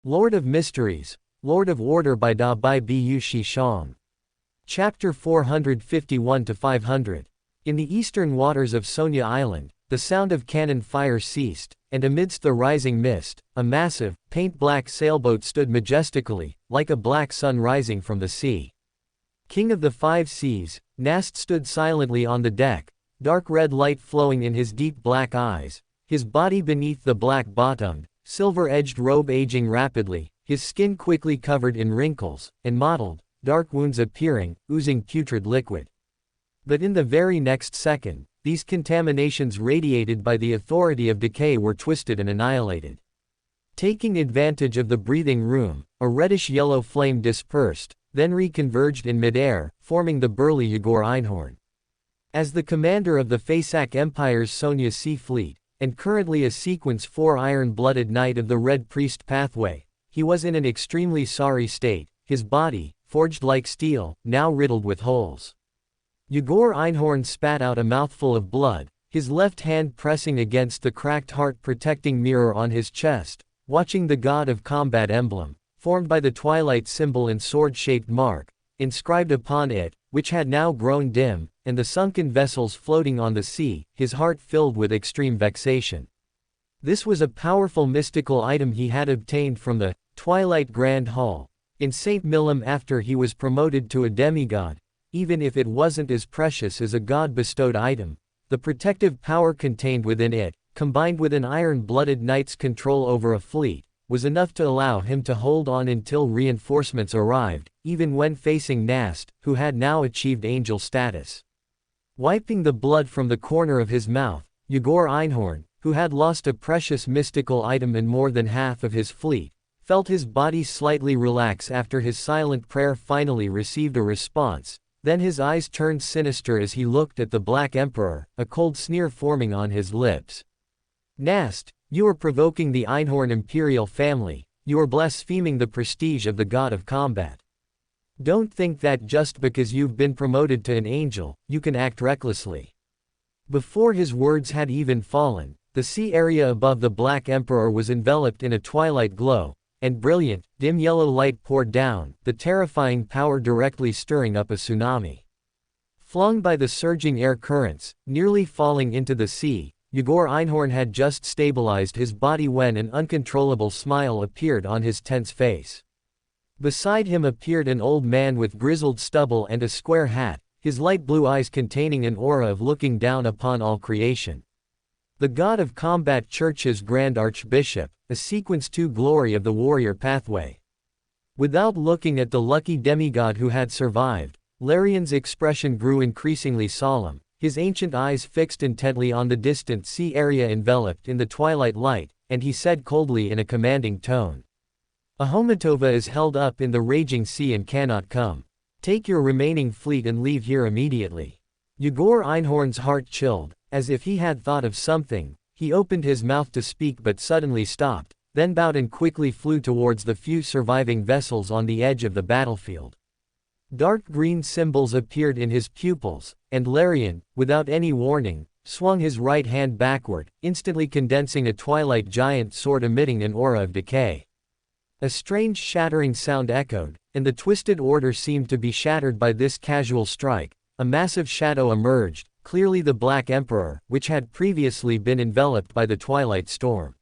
Lord of Mysteries, Lord of Order by Da Bai Bu Shi Xiong. Chapter 451-500. In the eastern waters of Sonia Island, the sound of cannon fire ceased, and amidst the rising mist, a massive, paint-black sailboat stood majestically, like a black sun rising from the sea. King of the Five Seas, Nast stood silently on the deck, dark red light flowing in his deep black eyes, his body beneath the black-bottomed, silver-edged robe aging rapidly, his skin quickly covered in wrinkles, and mottled, dark wounds appearing, oozing putrid liquid. But in the very next second, these contaminations radiated by the authority of decay were twisted and annihilated. Taking advantage of the breathing room, a reddish-yellow flame dispersed, then reconverged in midair, forming the burly Yegor Einhorn. As the commander of the Fasak Empire's Sonia Sea Fleet, and currently a Sequence 4 iron-blooded knight of the Red Priest pathway, he was in an extremely sorry state, his body, forged like steel, now riddled with holes. Yegor Einhorn spat out a mouthful of blood, his left hand pressing against the cracked heart-protecting mirror on his chest, watching the God of Combat emblem, formed by the twilight symbol and sword-shaped mark, inscribed upon it, which had now grown dim, and the sunken vessels floating on the sea, his heart filled with extreme vexation. This was a powerful mystical item he had obtained from the Twilight Grand Hall in St. Millem after he was promoted to a demigod. Even if it wasn't as precious as a god-bestowed item, the protective power contained within it, combined with an iron-blooded knight's control over a fleet, was enough to allow him to hold on until reinforcements arrived, even when facing Nast, who had now achieved angel status. Wiping the blood from the corner of his mouth, Yegor Einhorn, who had lost a precious mystical item in more than half of his fleet, felt his body slightly relax after his silent prayer finally received a response. Then his eyes turned sinister as he looked at the Black Emperor, a cold sneer forming on his lips. Nast, you are provoking the Einhorn imperial family, you are blaspheming the prestige of the God of Combat. Don't think that just because you've been promoted to an angel, you can act recklessly. Before his words had even fallen, the sea area above the Black Emperor was enveloped in a twilight glow, and brilliant, dim yellow light poured down, the terrifying power directly stirring up a tsunami. Flung by the surging air currents, nearly falling into the sea, Yegor Einhorn had just stabilized his body when an uncontrollable smile appeared on his tense face. Beside him appeared an old man with grizzled stubble and a square hat, his light blue eyes containing an aura of looking down upon all creation. The God of Combat Church's Grand Archbishop, a Sequence 2 glory of the warrior pathway. Without looking at the lucky demigod who had survived, Larian's expression grew increasingly solemn, his ancient eyes fixed intently on the distant sea area enveloped in the twilight light, and he said coldly in a commanding tone. Ahomatova is held up in the raging sea and cannot come. Take your remaining fleet and leave here immediately. Yegor Einhorn's heart chilled, as if he had thought of something. He opened his mouth to speak but suddenly stopped, then bowed and quickly flew towards the few surviving vessels on the edge of the battlefield. Dark green symbols appeared in his pupils, and Larian, without any warning, swung his right hand backward, instantly condensing a twilight giant sword emitting an aura of decay. A strange shattering sound echoed, and the twisted order seemed to be shattered by this casual strike. A massive shadow emerged, clearly the Black Emperor, which had previously been enveloped by the twilight storm.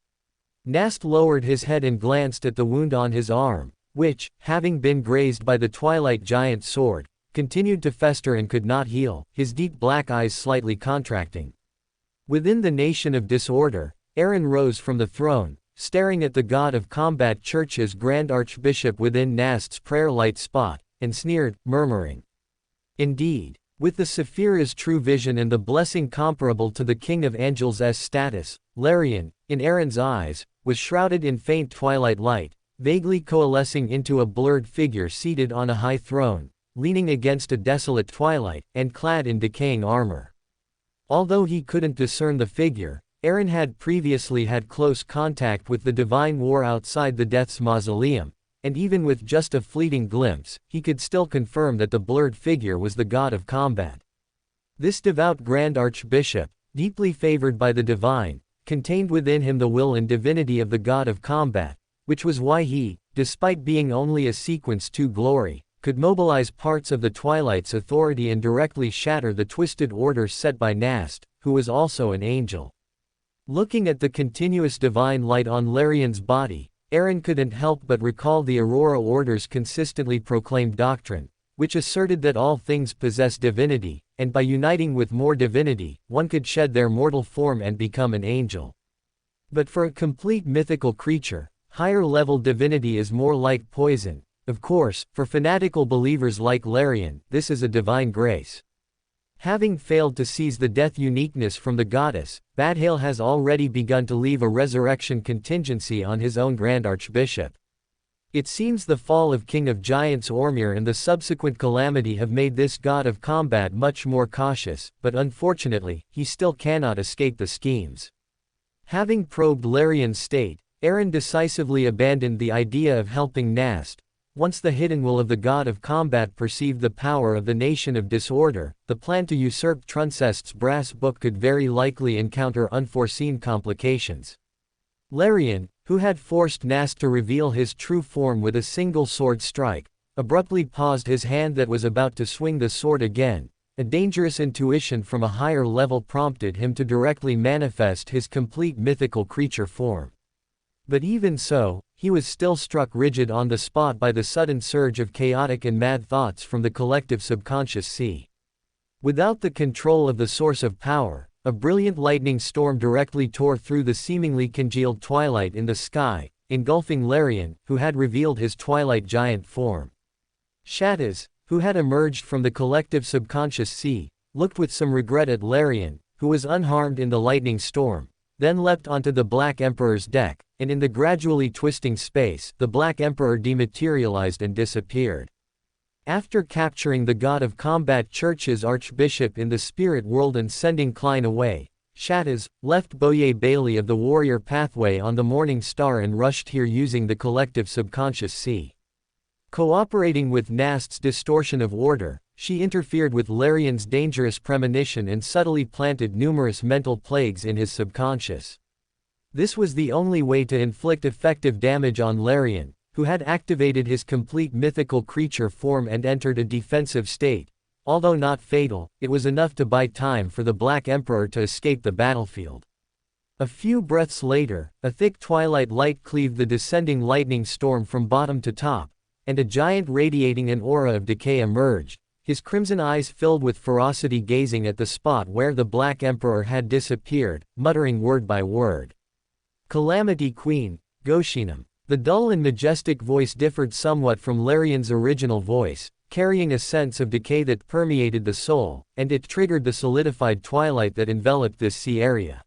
Nast lowered his head and glanced at the wound on his arm, which, having been grazed by the twilight giant's sword, continued to fester and could not heal, his deep black eyes slightly contracting. Within the nation of disorder, Aaron rose from the throne, staring at the God of Combat Church's Grand Archbishop within Nast's prayer light spot, and sneered, murmuring. Indeed, with the Saphira's true vision and the blessing comparable to the King of Angels' status, Larian, in Aaron's eyes, was shrouded in faint twilight light, vaguely coalescing into a blurred figure seated on a high throne, leaning against a desolate twilight, and clad in decaying armor. Although he couldn't discern the figure, Aaron had previously had close contact with the divine war outside the Death's Mausoleum, and even with just a fleeting glimpse, he could still confirm that the blurred figure was the God of Combat. This devout Grand Archbishop, deeply favored by the divine, contained within him the will and divinity of the God of Combat, which was why he, despite being only a sequence to glory, could mobilize parts of the Twilight's authority and directly shatter the twisted orders set by Nast, who was also an angel. Looking at the continuous divine light on Larian's body, Aaron couldn't help but recall the Aurora Order's consistently proclaimed doctrine, which asserted that all things possess divinity, and by uniting with more divinity, one could shed their mortal form and become an angel. But for a complete mythical creature, higher-level divinity is more like poison. Of course, for fanatical believers like Larian, this is a divine grace. Having failed to seize the death uniqueness from the goddess, Badhale has already begun to leave a resurrection contingency on his own Grand Archbishop. It seems the fall of King of Giants Ormir and the subsequent calamity have made this god of combat much more cautious, but unfortunately, he still cannot escape the schemes. Having probed Larian's state, Aaron decisively abandoned the idea of helping Nast. Once the hidden will of the god of combat perceived the power of the Nation of Disorder, the plan to usurp Truncest's brass book could very likely encounter unforeseen complications. Larian, who had forced Nast to reveal his true form with a single sword strike, abruptly paused his hand that was about to swing the sword again. A dangerous intuition from a higher level prompted him to directly manifest his complete mythical creature form. But even so, he was still struck rigid on the spot by the sudden surge of chaotic and mad thoughts from the collective subconscious sea. Without the control of the source of power, a brilliant lightning storm directly tore through the seemingly congealed twilight in the sky, engulfing Larian, who had revealed his twilight giant form. Shadows, who had emerged from the collective subconscious sea, looked with some regret at Larian, who was unharmed in the lightning storm, then leapt onto the Black Emperor's deck, and in the gradually twisting space, the Black Emperor dematerialized and disappeared. After capturing the god of combat Church's archbishop in the spirit world and sending Klein away, Shadows left Boyer Bailey of the Warrior Pathway on the Morning Star and rushed here using the collective subconscious sea. Cooperating with Nast's distortion of order, she interfered with Larian's dangerous premonition and subtly planted numerous mental plagues in his subconscious. This was the only way to inflict effective damage on Larian, who had activated his complete mythical creature form and entered a defensive state. Although not fatal, it was enough to buy time for the Black Emperor to escape the battlefield. A few breaths later, a thick twilight light cleaved the descending lightning storm from bottom to top, and a giant radiating an aura of decay emerged, his crimson eyes filled with ferocity gazing at the spot where the Black Emperor had disappeared, muttering word by word. "Calamity Queen, Goshinam." The dull and majestic voice differed somewhat from Larian's original voice, carrying a sense of decay that permeated the soul, and it triggered the solidified twilight that enveloped this sea area.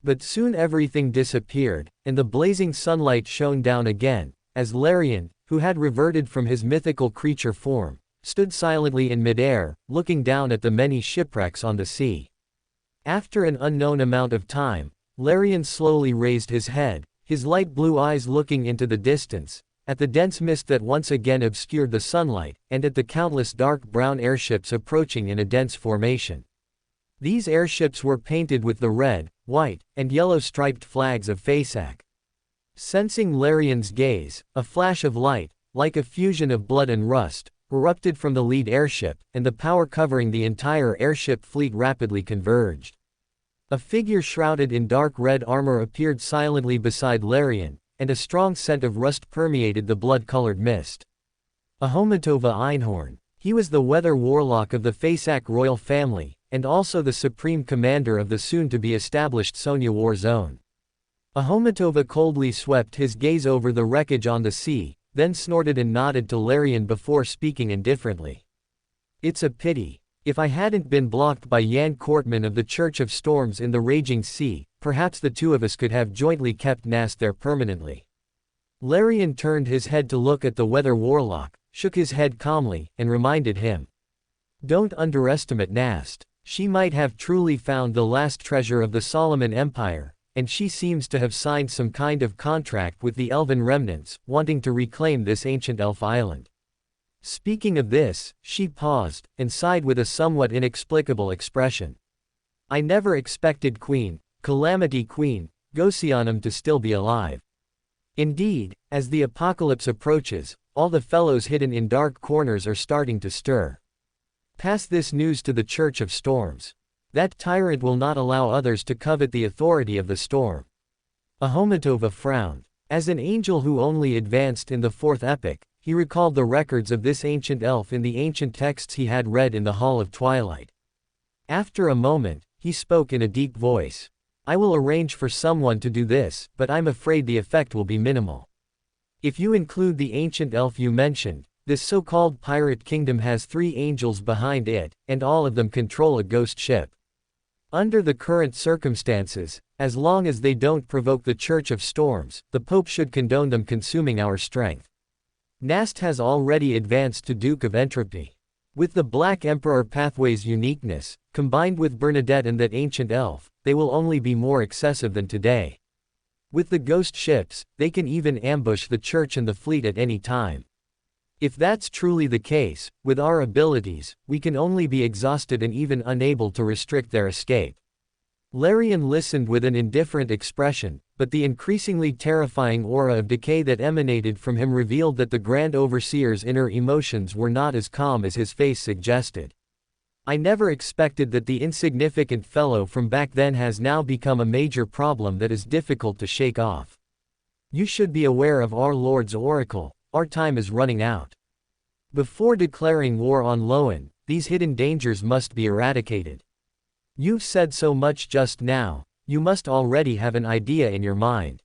But soon everything disappeared, and the blazing sunlight shone down again, as Larian, who had reverted from his mythical creature form, stood silently in midair, looking down at the many shipwrecks on the sea. After an unknown amount of time, Larian slowly raised his head, his light blue eyes looking into the distance, at the dense mist that once again obscured the sunlight, and at the countless dark brown airships approaching in a dense formation. These airships were painted with the red, white, and yellow striped flags of Fasak. Sensing Larian's gaze, a flash of light, like a fusion of blood and rust, erupted from the lead airship, and the power covering the entire airship fleet rapidly converged. A figure shrouded in dark red armor appeared silently beside Larian, and a strong scent of rust permeated the blood-colored mist. Ahomatova Einhorn. He was the weather warlock of the Fasak royal family, and also the supreme commander of the soon-to-be-established Sonya war zone. Ahomatova coldly swept his gaze over the wreckage on the sea, then snorted and nodded to Larian before speaking indifferently. "It's a pity. If I hadn't been blocked by Yan Courtman of the Church of Storms in the raging sea, perhaps the two of us could have jointly kept Nast there permanently." Larian turned his head to look at the weather warlock, shook his head calmly, and reminded him. "Don't underestimate Nast. She might have truly found the last treasure of the Solomon Empire, and she seems to have signed some kind of contract with the Elven remnants, wanting to reclaim this ancient elf island." Speaking of this, she paused, and sighed with a somewhat inexplicable expression. "I never expected Calamity Queen, Gosyanam to still be alive. Indeed, as the apocalypse approaches, all the fellows hidden in dark corners are starting to stir. Pass this news to the Church of Storms. That tyrant will not allow others to covet the authority of the storm. Ahomatova frowned. As an angel who only advanced in the fourth epoch, he recalled the records of this ancient elf in the ancient texts he had read in the Hall of Twilight. After a moment, he spoke in a deep voice. I will arrange for someone to do this, but I'm afraid the effect will be minimal. If you include the ancient elf you mentioned, this so-called pirate kingdom has 3 angels behind it, and all of them control a ghost ship. Under the current circumstances, as long as they don't provoke the Church of Storms, the Pope should condone them consuming our strength. Nast has already advanced to Duke of Entropy. With the Black Emperor pathway's uniqueness, combined with Bernadette and that ancient elf, they will only be more excessive than today. With the ghost ships, they can even ambush the Church and the fleet at any time. If that's truly the case, with our abilities, we can only be exhausted and even unable to restrict their escape. Larian listened with an indifferent expression, but the increasingly terrifying aura of decay that emanated from him revealed that the Grand Overseer's inner emotions were not as calm as his face suggested. I never expected that the insignificant fellow from back then has now become a major problem that is difficult to shake off. You should be aware of our Lord's oracle. Our time is running out. Before declaring war on LotM, these hidden dangers must be eradicated. You've said so much just now, you must already have an idea in your mind.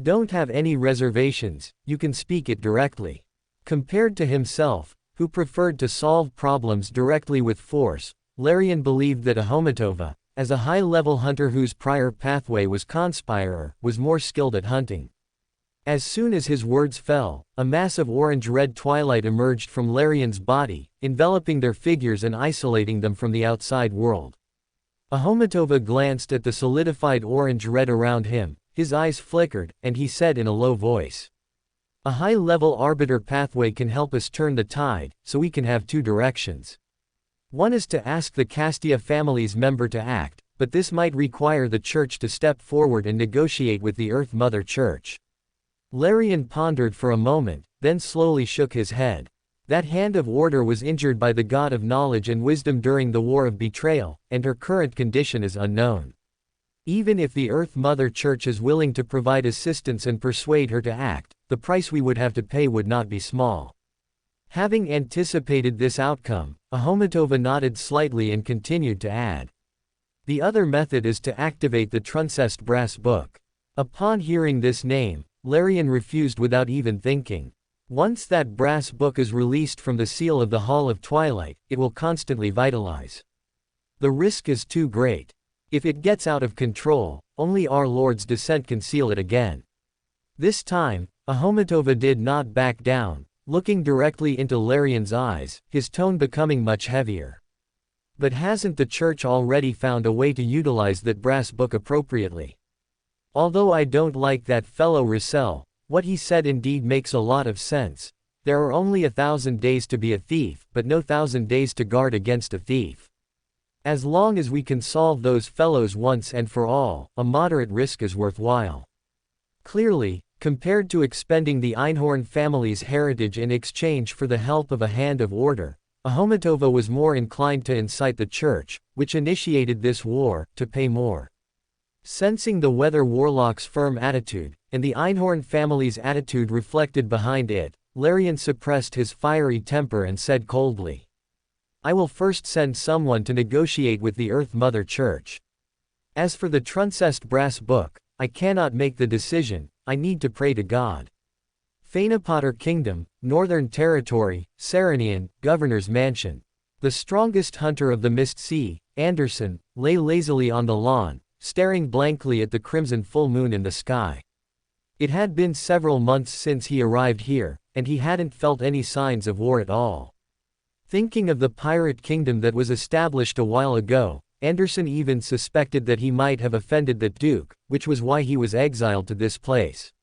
Don't have any reservations, you can speak it directly. Compared to himself, who preferred to solve problems directly with force, Larian believed that Ahomatova, as a high-level hunter whose prior pathway was conspirer, was more skilled at hunting. As soon as his words fell, a mass of orange-red twilight emerged from Larian's body, enveloping their figures and isolating them from the outside world. Ahomatova glanced at the solidified orange-red around him, his eyes flickered, and he said in a low voice. A high-level arbiter pathway can help us turn the tide, so we can have 2 directions. One is to ask the Castia family's member to act, but this might require the Church to step forward and negotiate with the Earth Mother Church. Larian pondered for a moment, then slowly shook his head. That hand of order was injured by the god of knowledge and wisdom during the War of Betrayal, and her current condition is unknown. Even if the Earth Mother Church is willing to provide assistance and persuade her to act, the price we would have to pay would not be small. Having anticipated this outcome, Ahomatova nodded slightly and continued to add. The other method is to activate the Transmigration brass book. Upon hearing this name, Larian refused without even thinking. Once that brass book is released from the seal of the Hall of Twilight, it will constantly vitalize. The risk is too great. If it gets out of control, only our Lord's descent can seal it again. This time, Ahomatova did not back down, looking directly into Larian's eyes, his tone becoming much heavier. But hasn't the Church already found a way to utilize that brass book appropriately? Although I don't like that fellow Russell, what he said indeed makes a lot of sense. There are only 1,000 days to be a thief, but no 1,000 days to guard against a thief. As long as we can solve those fellows once and for all, a moderate risk is worthwhile. Clearly, compared to expending the Einhorn family's heritage in exchange for the help of a hand of order, Ahomatova was more inclined to incite the Church, which initiated this war, to pay more. Sensing the Weather Warlock's firm attitude, and the Einhorn family's attitude reflected behind it, Larian suppressed his fiery temper and said coldly. I will first send someone to negotiate with the Earth Mother Church. As for the Transmigration brass book, I cannot make the decision, I need to pray to God. Phaenopotter Kingdom, Northern Territory, Serenian, Governor's Mansion. The strongest hunter of the Mist Sea, Anderson, lay lazily on the lawn, staring blankly at the crimson full moon in the sky. It had been several months since he arrived here, and he hadn't felt any signs of war at all. Thinking of the pirate kingdom that was established a while ago, Anderson even suspected that he might have offended the Duke, which was why he was exiled to this place.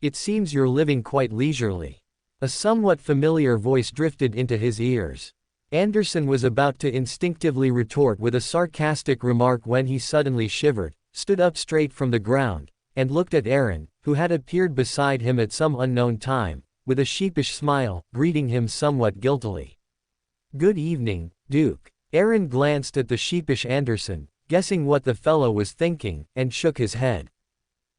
It seems you're living quite leisurely. A somewhat familiar voice drifted into his ears. Anderson was about to instinctively retort with a sarcastic remark when he suddenly shivered, stood up straight from the ground, and looked at Aaron, who had appeared beside him at some unknown time, with a sheepish smile, greeting him somewhat guiltily. "Good evening, Duke." Aaron glanced at the sheepish Anderson, guessing what the fellow was thinking, and shook his head.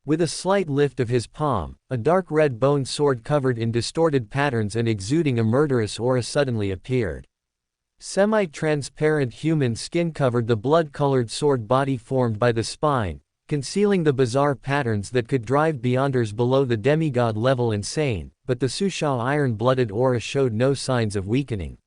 With a slight lift of his palm, a dark red bone sword covered in distorted patterns and exuding a murderous aura suddenly appeared. Semi-transparent human skin covered the blood-colored sword body formed by the spine, concealing the bizarre patterns that could drive Beyonders below the demigod level insane, but the Sushao iron-blooded aura showed no signs of weakening.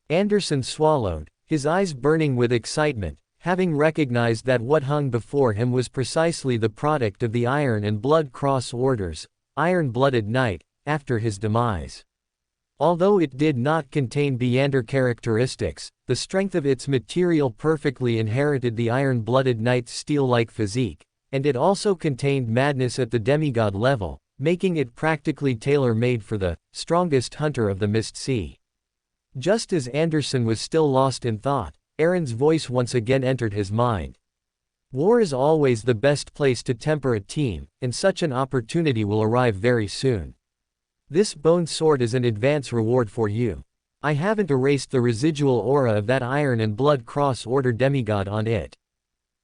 Anderson swallowed, his eyes burning with excitement, having recognized that what hung before him was precisely the product of the Iron and Blood Cross Orders, Iron-Blooded Knight, after his demise. Although it did not contain Beyonder characteristics, the strength of its material perfectly inherited the Iron-Blooded Knight's steel-like physique, and it also contained madness at the demigod level, making it practically tailor-made for the strongest hunter of the Mist Sea. Just as Anderson was still lost in thought, Aaron's voice once again entered his mind. "War is always the best place to temper a team, and such an opportunity will arrive very soon. This bone sword is an advance reward for you. I haven't erased the residual aura of that Iron and Blood Cross Order demigod on it.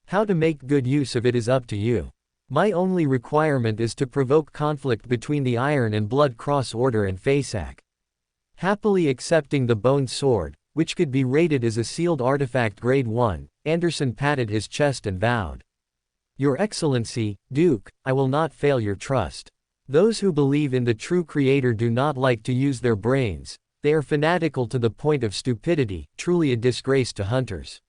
How to make good use of it is up to you. My only requirement is to provoke conflict between the Iron and Blood Cross Order and Fasak." Happily accepting the bone sword, which could be rated as a sealed artifact grade 1, Anderson patted his chest and vowed. "Your Excellency, Duke, I will not fail your trust. Those who believe in the true Creator do not like to use their brains, they are fanatical to the point of stupidity, truly a disgrace to hunters.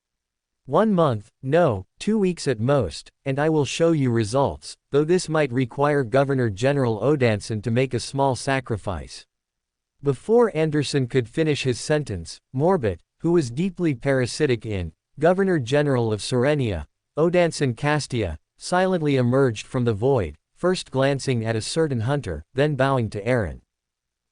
1 month, no, 2 weeks at most, and I will show you results, though this might require Governor General Odanson to make a small sacrifice." Before Anderson could finish his sentence, Morbid, who was deeply parasitic in Governor General of Serenia, Odanson Castia, silently emerged from the void, first glancing at a certain hunter, then bowing to Aaron.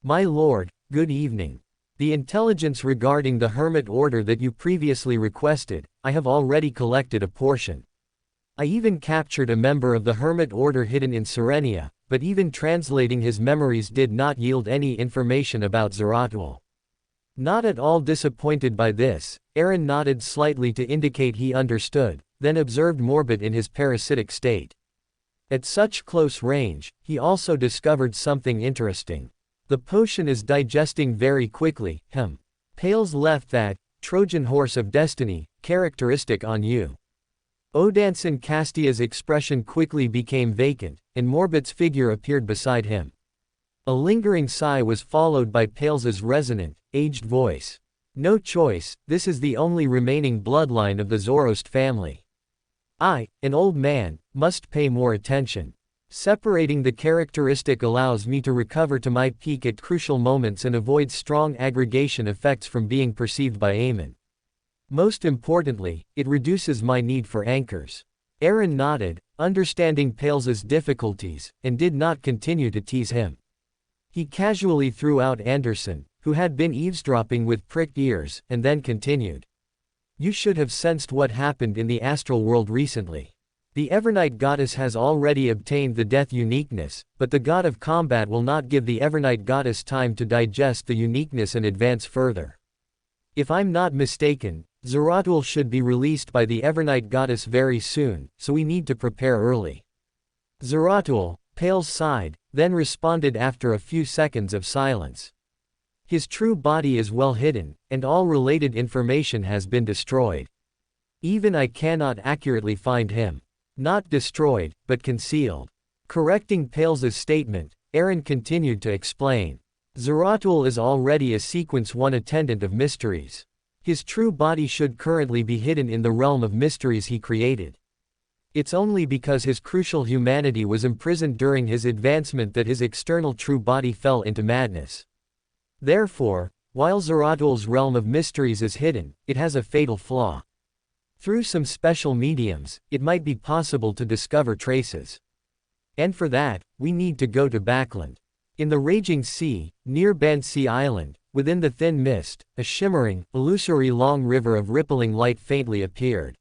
"My lord, good evening. The intelligence regarding the Hermit Order that you previously requested, I have already collected a portion. I even captured a member of the Hermit Order hidden in Serenia, but even translating his memories did not yield any information about Zeratul." Not at all disappointed by this, Aaron nodded slightly to indicate he understood, then observed Morbid in his parasitic state. At such close range, he also discovered something interesting. "The potion is digesting very quickly, Pales left that Trojan horse of destiny characteristic on you." Odanson Castia's expression quickly became vacant, and Morbid's figure appeared beside him. A lingering sigh was followed by Pales's resonant, aged voice. "No choice, this is the only remaining bloodline of the Zoroast family. I, an old man, must pay more attention. Separating the characteristic allows me to recover to my peak at crucial moments and avoid strong aggregation effects from being perceived by Aemon. Most importantly, it reduces my need for anchors." Aaron nodded, understanding Pales's difficulties, and did not continue to tease him. He casually threw out Anderson, who had been eavesdropping with pricked ears, and then continued. "You should have sensed what happened in the astral world recently. The Evernight goddess has already obtained the death uniqueness, but the god of combat will not give the Evernight goddess time to digest the uniqueness and advance further. If I'm not mistaken, Zeratul should be released by the Evernight goddess very soon, so we need to prepare early." Zeratul, Pales sighed, then responded after a few seconds of silence. "His true body is well hidden, and all related information has been destroyed. Even I cannot accurately find him. Not destroyed, but concealed." Correcting Pales's statement, Aaron continued to explain. "Zeratul is already a Sequence 1 attendant of mysteries. His true body should currently be hidden in the realm of mysteries he created. It's only because his crucial humanity was imprisoned during his advancement that his external true body fell into madness. Therefore, while Zeratul's realm of mysteries is hidden, it has a fatal flaw. Through some special mediums, it might be possible to discover traces. And for that, we need to go to Backland. In the raging sea, near Bansi Island, within the thin mist, a shimmering, illusory long river of rippling light faintly appeared.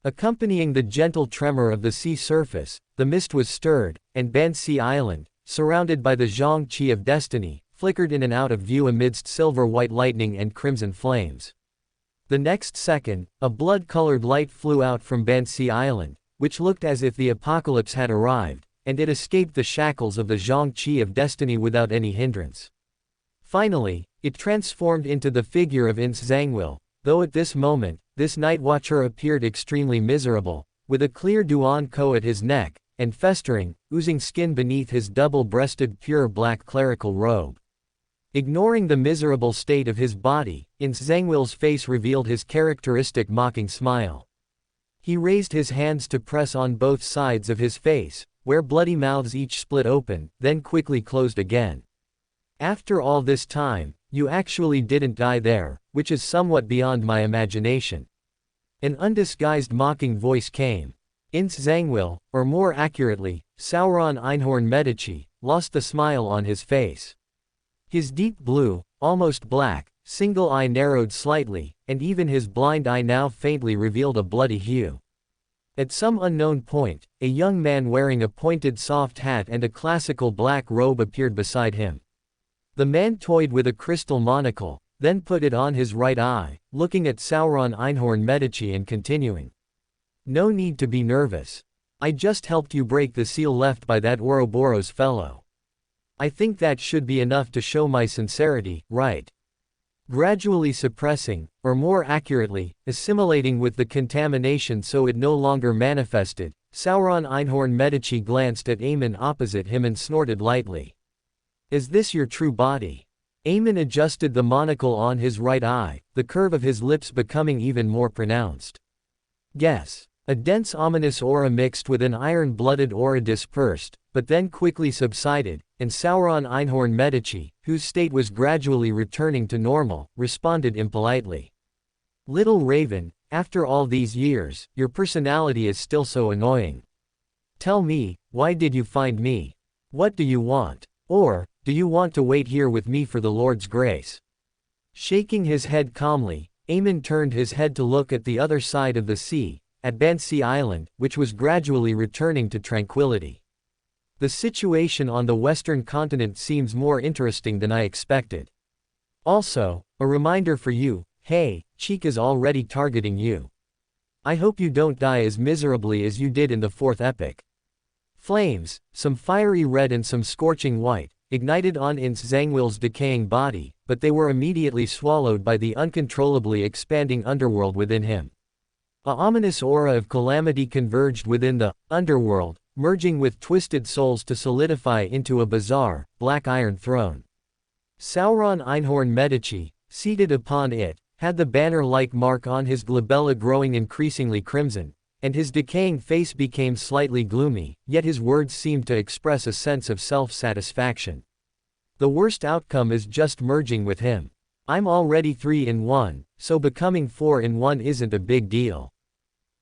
Accompanying the gentle tremor of the sea surface, the mist was stirred, and Bansi Island, surrounded by the Xiong Qi of destiny, flickered in and out of view amidst silver-white lightning and crimson flames. The next second, a blood-colored light flew out from Bansi Island, which looked as if the apocalypse had arrived, and it escaped the shackles of the Xiong Qi of destiny without any hindrance. Finally, it transformed into the figure of Ince Zangwil, though at this moment, this night watcher appeared extremely miserable, with a clear Duan Ko at his neck, and festering, oozing skin beneath his double-breasted pure black clerical robe. Ignoring the miserable state of his body, Ince Zangwil's face revealed his characteristic mocking smile. He raised his hands to press on both sides of his face, where bloody mouths each split open, then quickly closed again. After all this time, you actually didn't die there, which is somewhat beyond my imagination. An undisguised mocking voice came. Ince Zangwil, or more accurately, Sauron Einhorn Medici, lost the smile on his face. His deep blue, almost black, single eye narrowed slightly, and even his blind eye now faintly revealed a bloody hue. At some unknown point, a young man wearing a pointed soft hat and a classical black robe appeared beside him. The man toyed with a crystal monocle, then put it on his right eye, looking at Sauron Einhorn Medici and continuing. No need to be nervous. I just helped you break the seal left by that Ouroboros fellow. I think that should be enough to show my sincerity, right? Gradually suppressing, or more accurately, assimilating with the contamination so it no longer manifested, Sauron Einhorn Medici glanced at Aemon opposite him and snorted lightly. Is this your true body? Aemon adjusted the monocle on his right eye, the curve of his lips becoming even more pronounced. Guess. A dense ominous aura mixed with an iron-blooded aura dispersed, but then quickly subsided, and Sauron Einhorn Medici, whose state was gradually returning to normal, responded impolitely. Little Raven, after all these years, your personality is still so annoying. Tell me, why did you find me? What do you want? Or, do you want to wait here with me for the Lord's grace? Shaking his head calmly, Aemon turned his head to look at the other side of the sea, at Bansi Island, which was gradually returning to tranquility. The situation on the western continent seems more interesting than I expected. Also, a reminder for you, hey, Cheek is already targeting you. I hope you don't die as miserably as you did in the fourth epic. Flames, some fiery red and some scorching white, ignited on Ince Zangwil's decaying body, but they were immediately swallowed by the uncontrollably expanding underworld within him. A ominous aura of calamity converged within the underworld, merging with twisted souls to solidify into a bizarre, black iron throne. Sauron Einhorn Medici, seated upon it, had the banner-like mark on his glabella growing increasingly crimson, and his decaying face became slightly gloomy, yet his words seemed to express a sense of self-satisfaction. The worst outcome is just merging with him. I'm already 3 in 1, so becoming 4 in 1 isn't a big deal.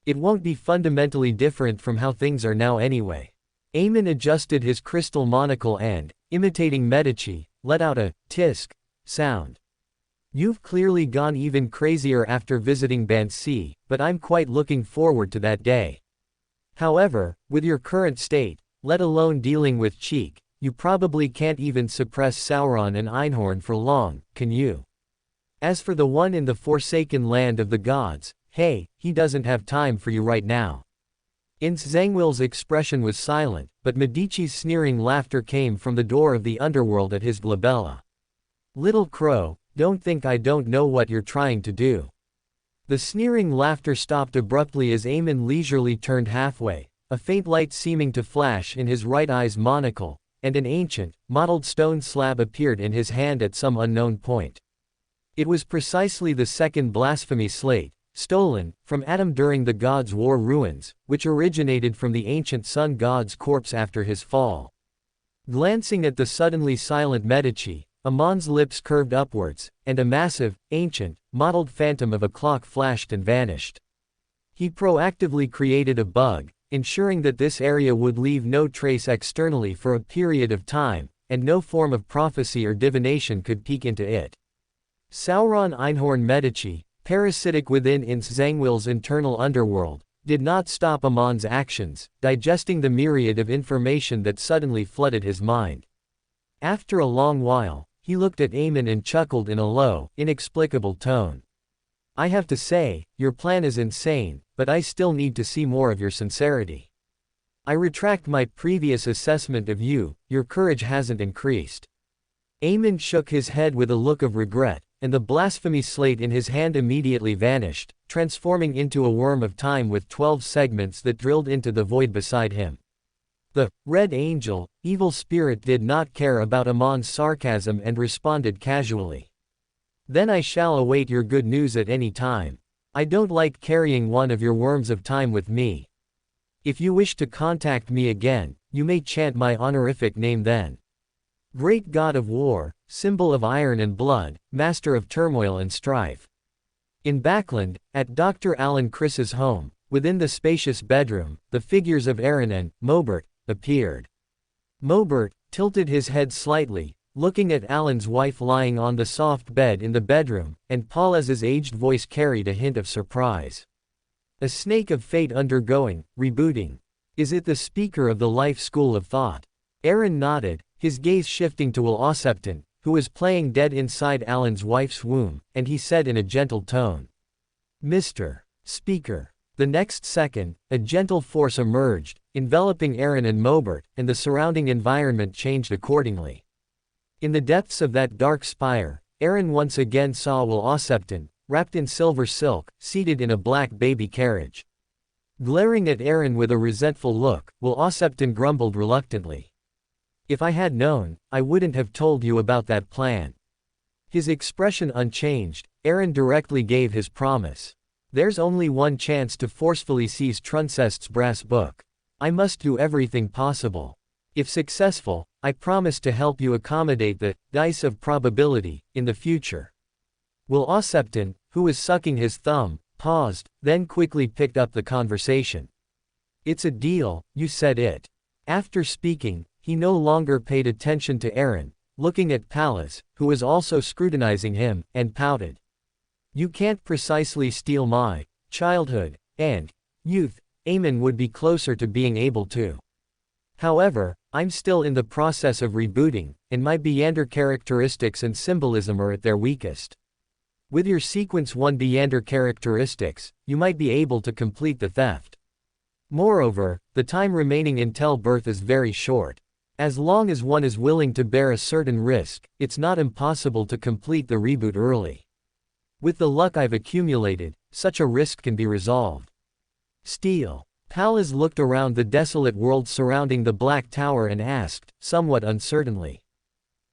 It won't be fundamentally different from how things are now anyway. Aemon adjusted his crystal monocle and, imitating Medici, let out a tisk sound. You've clearly gone even crazier after visiting Bansi, but I'm quite looking forward to that day. However, with your current state, let alone dealing with Cheek, you probably can't even suppress Sauron and Einhorn for long, can you? As for the one in the forsaken land of the gods, hey, he doesn't have time for you right now. Ince Zangwil's expression was silent, but Medici's sneering laughter came from the door of the underworld at his glabella. Little crow, don't think I don't know what you're trying to do. The sneering laughter stopped abruptly as Aemon leisurely turned halfway, a faint light seeming to flash in his right eye's monocle, and an ancient, mottled stone slab appeared in his hand at some unknown point. It was precisely the second blasphemy slate, stolen from Adam during the Gods' War ruins, which originated from the ancient sun god's corpse after his fall. Glancing at the suddenly silent Medici, Amon's lips curved upwards, and a massive, ancient, mottled phantom of a clock flashed and vanished. He proactively created a bug, ensuring that this area would leave no trace externally for a period of time, and no form of prophecy or divination could peek into it. Sauron Einhorn Medici, parasitic within Ince Zangwil's internal underworld, did not stop Amon's actions, digesting the myriad of information that suddenly flooded his mind. After a long while, he looked at Amon and chuckled in a low, inexplicable tone. I have to say, your plan is insane, but I still need to see more of your sincerity. I retract my previous assessment of you, your courage hasn't increased. Amon shook his head with a look of regret, and the blasphemy slate in his hand immediately vanished, transforming into a worm of time with 12 segments that drilled into the void beside him. The Red Angel, evil spirit, did not care about Amon's sarcasm and responded casually. Then I shall await your good news at any time. I don't like carrying one of your worms of time with me. If you wish to contact me again, you may chant my honorific name then. Great God of War, symbol of iron and blood, master of turmoil and strife. In Backland, at Dr. Alan Chris's home, within the spacious bedroom, the figures of Aaron and Mobert appeared. Mobert tilted his head slightly, looking at Alan's wife lying on the soft bed in the bedroom, and Paulez's aged voice carried a hint of surprise. A snake of fate undergoing rebooting. Is it the speaker of the life school of thought? Aaron nodded, his gaze shifting to Will Osepton, who was playing dead inside Alan's wife's womb, and he said in a gentle tone, Mr. Speaker. The next second, a gentle force emerged, enveloping Aaron and Mobert, and the surrounding environment changed accordingly. In the depths of that dark spire, Aaron once again saw Will Osepton, wrapped in silver silk, seated in a black baby carriage. Glaring at Aaron with a resentful look, Will Osepton grumbled reluctantly. If I had known, I wouldn't have told you about that plan. His expression unchanged, Aaron directly gave his promise. There's only one chance to forcefully seize Truncest's brass book. I must do everything possible. If successful, I promise to help you accommodate the dice of probability in the future. Will Osepton, who was sucking his thumb, paused, then quickly picked up the conversation. It's a deal, you said it. After speaking, he no longer paid attention to Aaron, looking at Pallas, who was also scrutinizing him, and pouted. You can't precisely steal my childhood and youth. Amon would be closer to being able to. However, I'm still in the process of rebooting, and my Beander characteristics and symbolism are at their weakest. With your Sequence 1 Beander characteristics, you might be able to complete the theft. Moreover, the time remaining until birth is very short. As long as one is willing to bear a certain risk, it's not impossible to complete the reboot early. With the luck I've accumulated, such a risk can be resolved. Steal. Pallas looked around the desolate world surrounding the Black Tower and asked, somewhat uncertainly.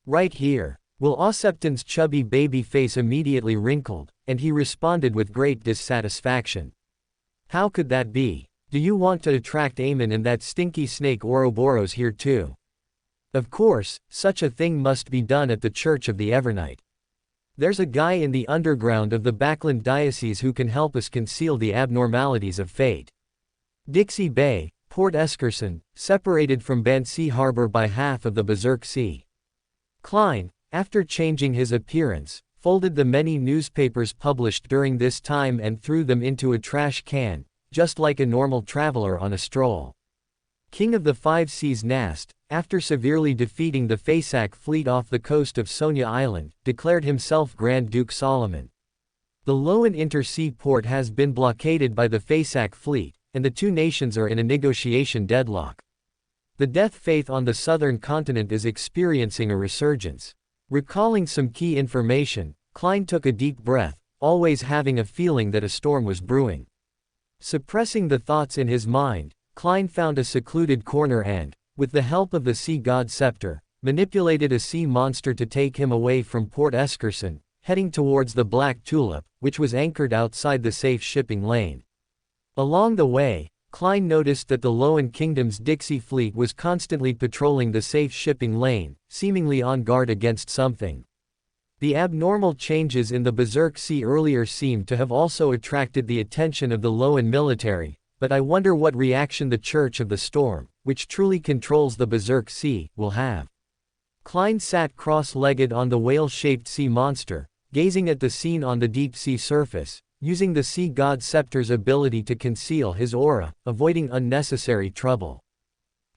Right here. Will Osepton's chubby baby face immediately wrinkled, and he responded with great dissatisfaction. How could that be? Do you want to attract Amon and that stinky snake Ouroboros here too? Of course, such a thing must be done at the Church of the Evernight. There's a guy in the underground of the Backland Diocese who can help us conceal the abnormalities of fate. Dixie Bay, Port Eskerson, separated from Banksea Harbor by half of the Berserk Sea. Klein, after changing his appearance, folded the many newspapers published during this time and threw them into a trash can, just like a normal traveler on a stroll. King of the Five Seas Nast, after severely defeating the Fasak fleet off the coast of Sonia Island, declared himself Grand Duke Solomon. The Loan Intersea port has been blockaded by the Fasak fleet, and the two nations are in a negotiation deadlock. The Death Faith on the southern continent is experiencing a resurgence. Recalling some key information, Klein took a deep breath, always having a feeling that a storm was brewing. Suppressing the thoughts in his mind, Klein found a secluded corner and, with the help of the sea god Scepter, manipulated a sea monster to take him away from Port Eskerson, heading towards the Black Tulip, which was anchored outside the safe shipping lane. Along the way, Klein noticed that the Loan Kingdom's Dixie fleet was constantly patrolling the safe shipping lane, seemingly on guard against something. The abnormal changes in the Berserk Sea earlier seemed to have also attracted the attention of the Loan military, but I wonder what reaction the Church of the Storm, which truly controls the Berserk Sea, will have. Klein sat cross-legged on the whale-shaped sea monster, gazing at the scene on the deep sea surface, using the sea god scepter's ability to conceal his aura, avoiding unnecessary trouble.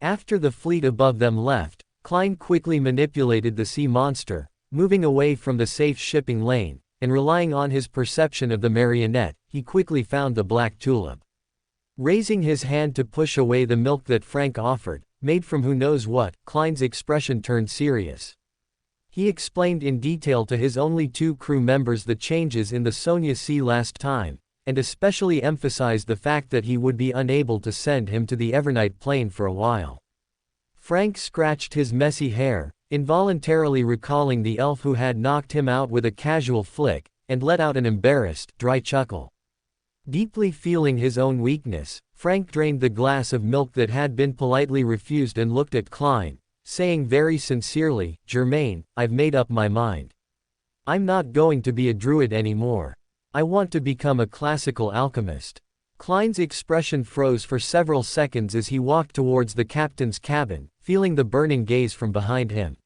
After the fleet above them left, Klein quickly manipulated the sea monster, moving away from the safe shipping lane, and relying on his perception of the marionette, he quickly found the black tulip. Raising his hand to push away the milk that Frank offered, made from who knows what, Klein's expression turned serious. He explained in detail to his only 2 crew members the changes in the Sonia Sea last time, and especially emphasized the fact that he would be unable to send him to the Evernight plane for a while. Frank scratched his messy hair, involuntarily recalling the elf who had knocked him out with a casual flick, and let out an embarrassed, dry chuckle. Deeply feeling his own weakness, Frank drained the glass of milk that had been politely refused and looked at Klein, saying very sincerely, "Germain, I've made up my mind. I'm not going to be a druid anymore. I want to become a classical alchemist." Klein's expression froze for several seconds as he walked towards the captain's cabin, feeling the burning gaze from behind him.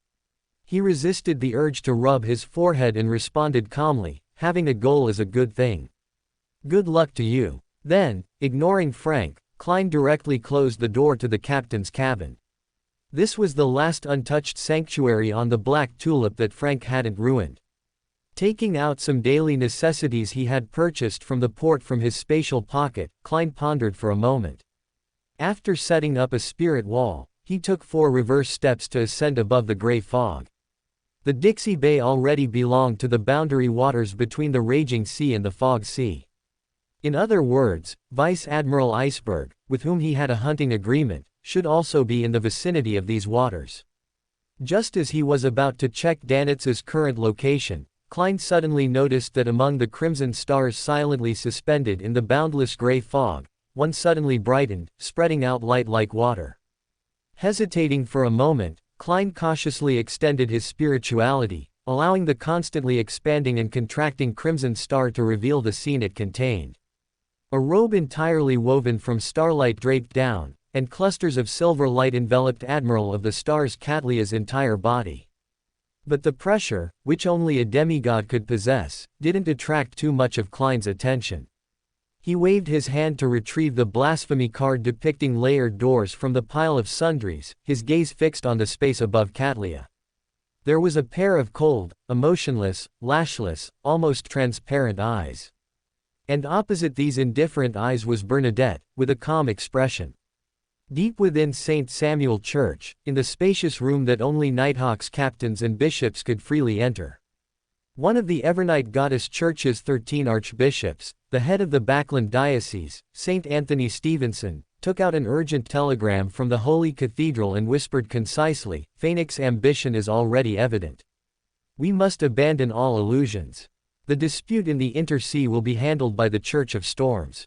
He resisted the urge to rub his forehead and responded calmly, "Having a goal is a good thing. Good luck to you." Then, ignoring Frank, Klein directly closed the door to the captain's cabin. This was the last untouched sanctuary on the Black Tulip that Frank hadn't ruined. Taking out some daily necessities he had purchased from the port from his spatial pocket, Klein pondered for a moment. After setting up a spirit wall, he took 4 reverse steps to ascend above the gray fog. The Dixie Bay already belonged to the boundary waters between the raging sea and the fog sea. In other words, Vice Admiral Iceberg, with whom he had a hunting agreement, should also be in the vicinity of these waters. Just as he was about to check Danitz's current location, Klein suddenly noticed that among the crimson stars silently suspended in the boundless gray fog, one suddenly brightened, spreading out light like water. Hesitating for a moment, Klein cautiously extended his spirituality, allowing the constantly expanding and contracting crimson star to reveal the scene it contained. A robe entirely woven from starlight draped down, and clusters of silver light enveloped Admiral of the Stars Catlia's entire body. But the pressure, which only a demigod could possess, didn't attract too much of Klein's attention. He waved his hand to retrieve the blasphemy card depicting layered doors from the pile of sundries, his gaze fixed on the space above Catlia. There was a pair of cold, emotionless, lashless, almost transparent eyes. And opposite these indifferent eyes was Bernadette, with a calm expression. Deep within St. Samuel Church, in the spacious room that only Nighthawk's captains and bishops could freely enter. One of the Evernight Goddess Church's 13 archbishops, the head of the Backland Diocese, St. Anthony Stevenson, took out an urgent telegram from the Holy Cathedral and whispered concisely, "Phoenix's ambition is already evident. We must abandon all illusions. The dispute in the Intersea will be handled by the Church of Storms.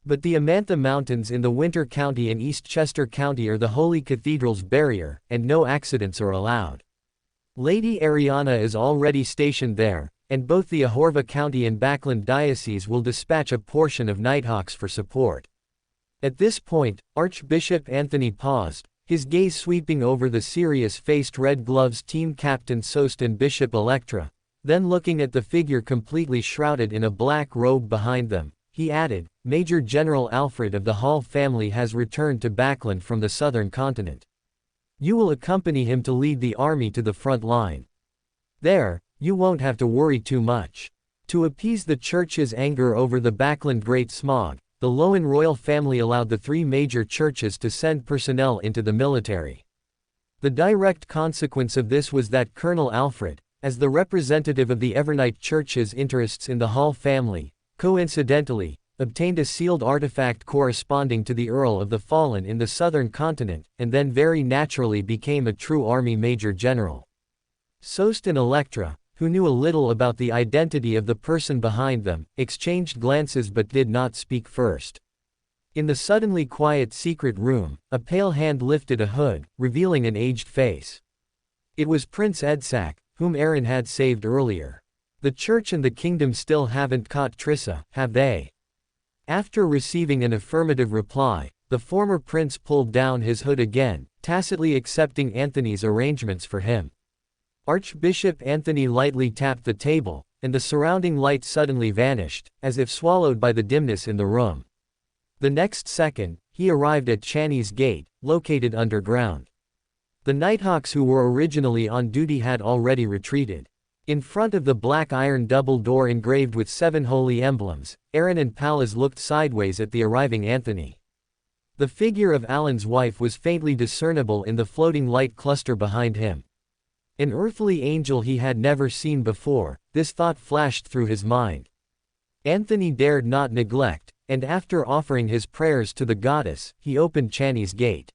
But the Amantha Mountains in the Winter County and Eastchester County are the Holy Cathedral's barrier, and no accidents are allowed. Lady Ariana is already stationed there, and both the Ahorva County and Backland Diocese will dispatch a portion of Nighthawks for support." At this point, Archbishop Anthony paused, his gaze sweeping over the serious-faced Red Gloves team captain Sost and Bishop Electra. Then looking at the figure completely shrouded in a black robe behind them, he added, "Major General Alfred of the Hall family has returned to Backland from the southern continent. You will accompany him to lead the army to the front line. There, you won't have to worry too much." To appease the church's anger over the Backland Great Smog, the Lowen royal family allowed the 3 major churches to send personnel into the military. The direct consequence of this was that Colonel Alfred, as the representative of the Evernight Church's interests in the Hall family, coincidentally, obtained a sealed artifact corresponding to the Earl of the Fallen in the southern continent, and then very naturally became a true army major general. Sost and Electra, who knew a little about the identity of the person behind them, exchanged glances but did not speak first. In the suddenly quiet secret room, a pale hand lifted a hood, revealing an aged face. It was Prince Edsac, whom Aaron had saved earlier. "The Church and the Kingdom still haven't caught Trissa, have they?" After receiving an affirmative reply, the former prince pulled down his hood again, tacitly accepting Anthony's arrangements for him. Archbishop Anthony lightly tapped the table, and the surrounding light suddenly vanished, as if swallowed by the dimness in the room. The next second, he arrived at Channy's gate, located underground. The Nighthawks who were originally on duty had already retreated. In front of the black iron double door engraved with 7 holy emblems, Aaron and Pallas looked sideways at the arriving Anthony. The figure of Alan's wife was faintly discernible in the floating light cluster behind him. An earthly angel he had never seen before, this thought flashed through his mind. Anthony dared not neglect, and after offering his prayers to the goddess, he opened Channy's gate.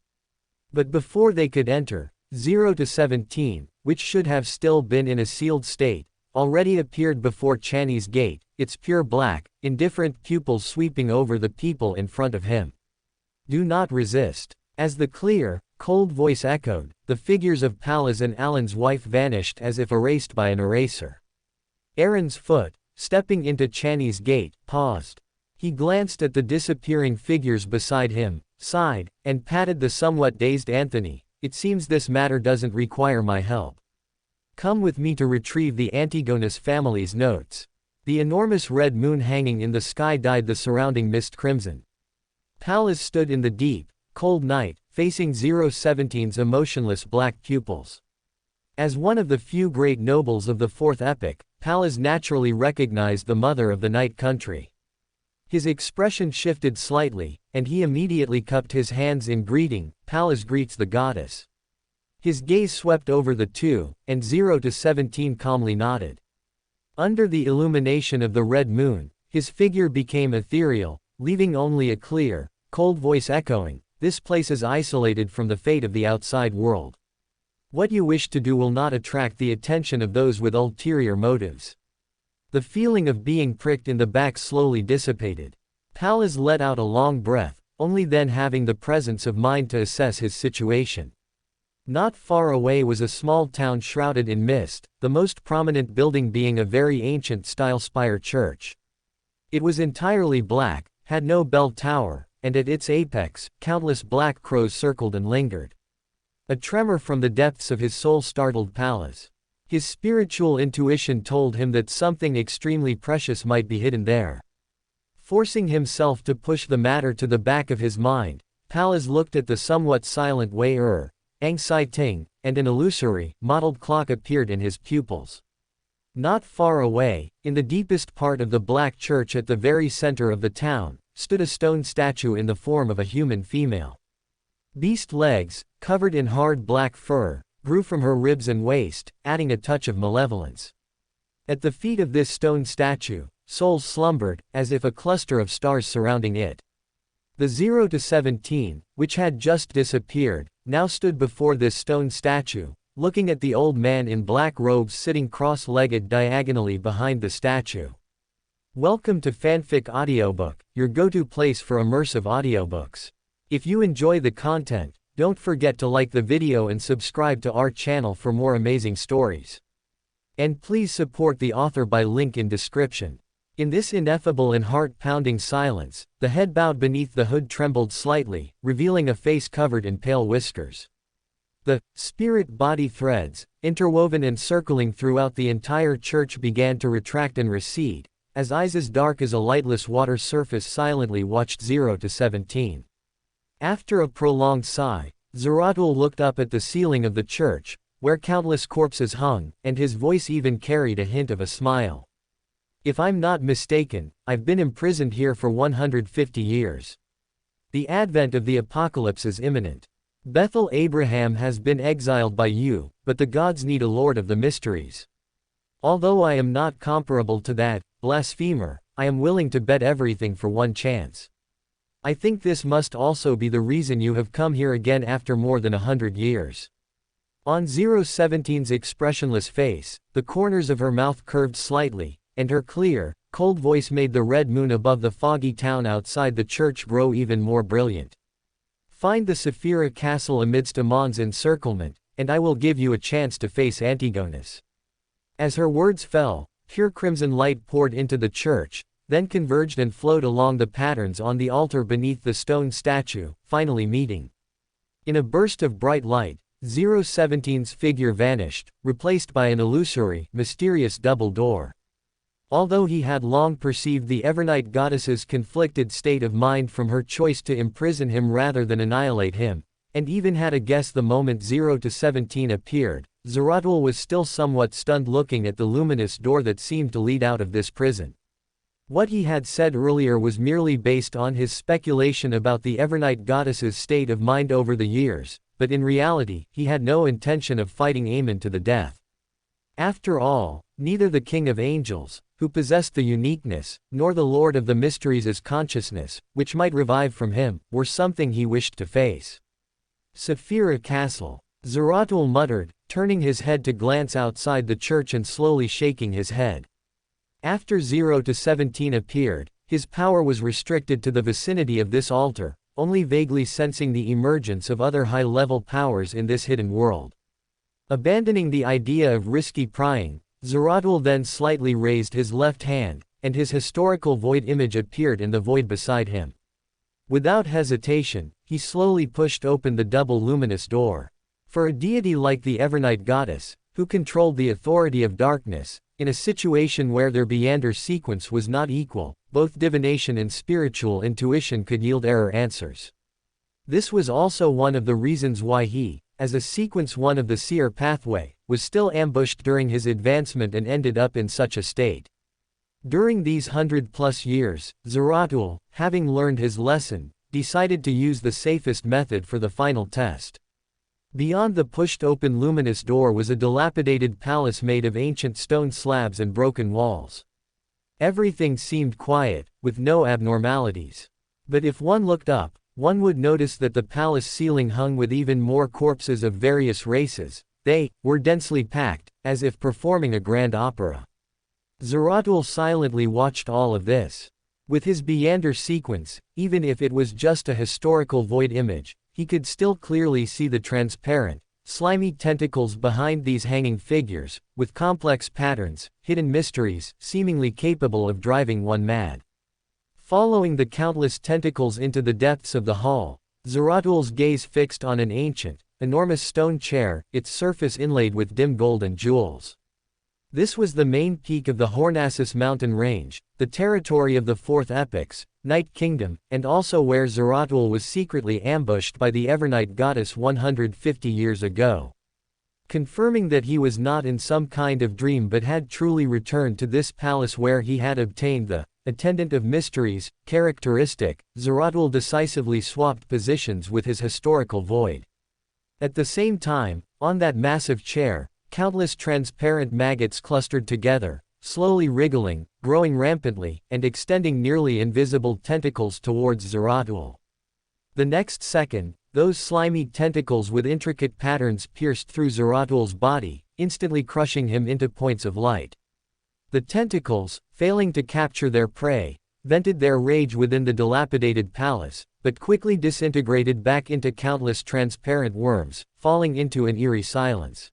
But before they could enter, 0 to 17, which should have still been in a sealed state, already appeared before Channy's gate, its pure black, indifferent pupils sweeping over the people in front of him. Do not resist. As the clear, cold voice echoed, the figures of Pallas and Alan's wife vanished as if erased by an eraser. Aaron's foot, stepping into Channy's gate, paused. He glanced at the disappearing figures beside him, sighed, and patted the somewhat dazed Anthony. It seems this matter doesn't require my help. Come with me to retrieve the Antigonus family's notes. The enormous red moon hanging in the sky dyed the surrounding mist crimson. Pallas stood in the deep, cold night, facing 017's emotionless black pupils. As one of the few great nobles of the fourth epoch, Pallas naturally recognized the mother of the night country. His expression shifted slightly, and he immediately cupped his hands in greeting. Pallas greets the goddess. His gaze swept over the two, and 0 to 17 calmly nodded. Under the illumination of the red moon, his figure became ethereal, leaving only a clear, cold voice echoing, "This place is isolated from the fate of the outside world. What you wish to do will not attract the attention of those with ulterior motives." The feeling of being pricked in the back slowly dissipated. Pallas let out a long breath, only then having the presence of mind to assess his situation. Not far away was a small town shrouded in mist, the most prominent building being a very ancient-style spire church. It was entirely black, had no bell tower, and at its apex, countless black crows circled and lingered. A tremor from the depths of his soul startled Pallas. His spiritual intuition told him that something extremely precious might be hidden there. Forcing himself to push the matter to the back of his mind, Pallas looked at the somewhat silent Wei Ang Sai Ting, and an illusory, mottled clock appeared in his pupils. Not far away, in the deepest part of the black church at the very center of the town, stood a stone statue in the form of a human female. Beast legs, covered in hard black fur, grew from her ribs and waist, adding a touch of malevolence. At the feet of this stone statue, souls slumbered, as if a cluster of stars surrounding it. The 0 to 17, which had just disappeared, now stood before this stone statue, looking at the old man in black robes sitting cross-legged diagonally behind the statue. Welcome to Fanfic Audiobook, your go-to place for immersive audiobooks. If you enjoy the content, don't forget to like the video and subscribe to our channel for more amazing stories. And please support the author by link in description. In this ineffable and heart-pounding silence, the head bowed beneath the hood trembled slightly, revealing a face covered in pale whiskers. The spirit-body threads, interwoven and circling throughout the entire church began to retract and recede, as eyes as dark as a lightless water surface silently watched 0 to 17. After a prolonged sigh, Zeratul looked up at the ceiling of the church, where countless corpses hung, and his voice even carried a hint of a smile. If I'm not mistaken, I've been imprisoned here for 150 years. The advent of the apocalypse is imminent. Bethel Abraham has been exiled by you, but the gods need a lord of the mysteries. Although I am not comparable to that blasphemer, I am willing to bet everything for one chance. I think this must also be the reason you have come here again after more than 100 years. On 017's expressionless face, the corners of her mouth curved slightly, and her clear, cold voice made the red moon above the foggy town outside the church grow even more brilliant. Find the Saphira castle amidst Amon's encirclement, and I will give you a chance to face Antigonus. As her words fell, pure crimson light poured into the church, then converged and flowed along the patterns on the altar beneath the stone statue, finally meeting. In a burst of bright light, 017's figure vanished, replaced by an illusory, mysterious double door. Although he had long perceived the Evernight goddess's conflicted state of mind from her choice to imprison him rather than annihilate him, and even had a guess the moment 0-17 appeared, Zeratul was still somewhat stunned looking at the luminous door that seemed to lead out of this prison. What he had said earlier was merely based on his speculation about the Evernight goddess's state of mind over the years, but in reality, he had no intention of fighting Aemon to the death. After all, neither the King of Angels, who possessed the uniqueness, nor the Lord of the Mysteries' consciousness, which might revive from him, were something he wished to face. Saphira Castle. Zeratul muttered, turning his head to glance outside the church and slowly shaking his head. After 0-17 appeared, his power was restricted to the vicinity of this altar, only vaguely sensing the emergence of other high-level powers in this hidden world. Abandoning the idea of risky prying, Zeratul then slightly raised his left hand, and his historical void image appeared in the void beside him. Without hesitation, he slowly pushed open the double luminous door. For a deity like the Evernight goddess, who controlled the authority of darkness, in a situation where their Beander sequence was not equal, both divination and spiritual intuition could yield error answers. This was also one of the reasons why he, as a sequence 1 of the seer pathway, was still ambushed during his advancement and ended up in such a state. During these 100+ years, Zeratul, having learned his lesson, decided to use the safest method for the final test. Beyond the pushed-open luminous door was a dilapidated palace made of ancient stone slabs and broken walls. Everything seemed quiet, with no abnormalities. But if one looked up, one would notice that the palace ceiling hung with even more corpses of various races. They were densely packed, as if performing a grand opera. Zeratul silently watched all of this. With his Beander sequence, even if it was just a historical void image, he could still clearly see the transparent, slimy tentacles behind these hanging figures, with complex patterns, hidden mysteries, seemingly capable of driving one mad. Following the countless tentacles into the depths of the hall, Zeratul's gaze fixed on an ancient, enormous stone chair, its surface inlaid with dim gold and jewels. This was the main peak of the Hornassus mountain range, the territory of the Fourth Epoch's Night Kingdom, and also where Zeratul was secretly ambushed by the Evernight goddess 150 years ago. Confirming that he was not in some kind of dream but had truly returned to this palace where he had obtained the Attendant of Mysteries characteristic, Zeratul decisively swapped positions with his historical void. At the same time, on that massive chair, countless transparent maggots clustered together, slowly wriggling, growing rampantly, and extending nearly invisible tentacles towards Zeratul. The next second, those slimy tentacles with intricate patterns pierced through Zeratul's body, instantly crushing him into points of light. The tentacles, failing to capture their prey, vented their rage within the dilapidated palace, but quickly disintegrated back into countless transparent worms, falling into an eerie silence.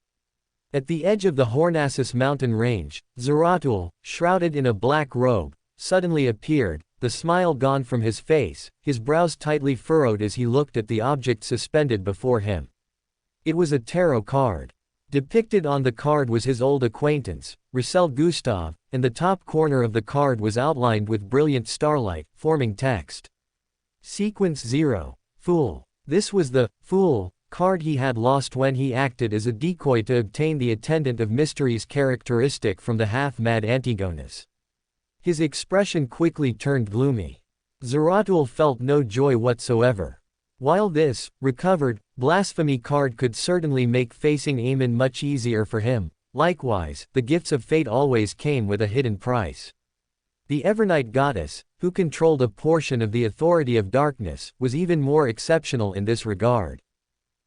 At the edge of the Hornassus mountain range, Zeratul, shrouded in a black robe, suddenly appeared, the smile gone from his face, his brows tightly furrowed as he looked at the object suspended before him. It was a tarot card. Depicted on the card was his old acquaintance, Roussel Gustave, and the top corner of the card was outlined with brilliant starlight, forming text. Sequence 0. Fool. This was the Fool card he had lost when he acted as a decoy to obtain the Attendant of Mysteries characteristic from the half-mad Antigonus. His expression quickly turned gloomy. Zeratul felt no joy whatsoever. While this, recovered, blasphemy card could certainly make facing Aemon much easier for him, likewise, the gifts of fate always came with a hidden price. The Evernight goddess, who controlled a portion of the authority of darkness, was even more exceptional in this regard.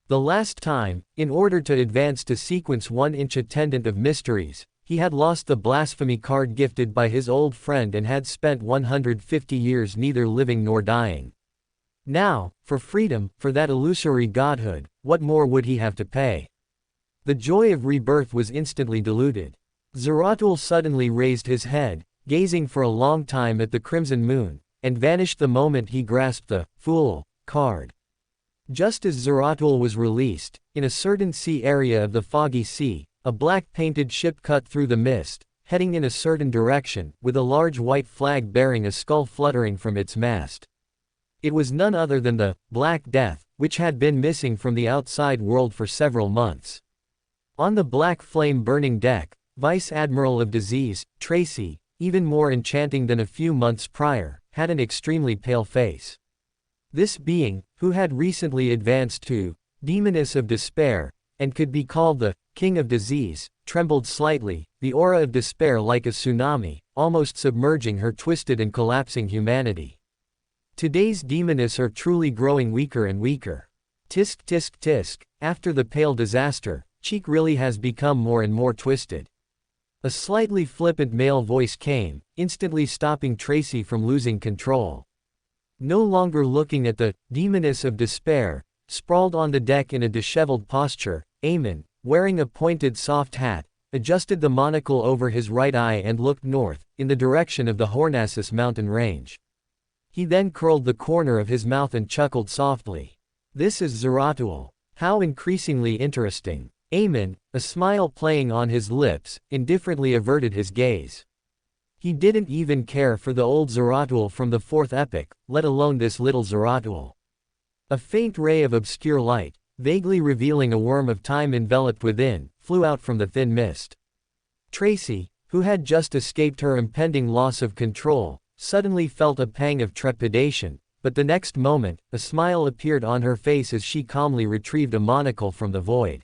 The last time, in order to advance to sequence 1-inch Attendant of Mysteries, he had lost the blasphemy card gifted by his old friend and had spent 150 years neither living nor dying. Now, for freedom, for that illusory godhood, what more would he have to pay? The joy of rebirth was instantly diluted. Zeratul suddenly raised his head, gazing for a long time at the crimson moon, and vanished the moment he grasped the Fool card. Just as Zeratul was released, in a certain sea area of the foggy sea, a black-painted ship cut through the mist, heading in a certain direction, with a large white flag bearing a skull fluttering from its mast. It was none other than the Black Death, which had been missing from the outside world for several months. On the black flame-burning deck, Vice Admiral of Disease, Tracy, even more enchanting than a few months prior, had an extremely pale face. This being, who had recently advanced to Demoness of Despair, and could be called the King of Disease, trembled slightly, the aura of despair like a tsunami, almost submerging her twisted and collapsing humanity. Today's demoness are truly growing weaker and weaker. Tisk tisk tisk, after the pale disaster, Cheek really has become more and more twisted. A slightly flippant male voice came, instantly stopping Tracy from losing control. No longer looking at the Demoness of Despair, sprawled on the deck in a disheveled posture, Eamon, wearing a pointed soft hat, adjusted the monocle over his right eye and looked north, in the direction of the Hornassus mountain range. He then curled the corner of his mouth and chuckled softly. This is Zeratul. How increasingly interesting. Eamon, a smile playing on his lips, indifferently averted his gaze. He didn't even care for the old Zeratul from the fourth epoch, let alone this little Zeratul. A faint ray of obscure light, vaguely revealing a worm of time enveloped within, flew out from the thin mist. Tracy, who had just escaped her impending loss of control, suddenly felt a pang of trepidation, but the next moment, a smile appeared on her face as she calmly retrieved a monocle from the void.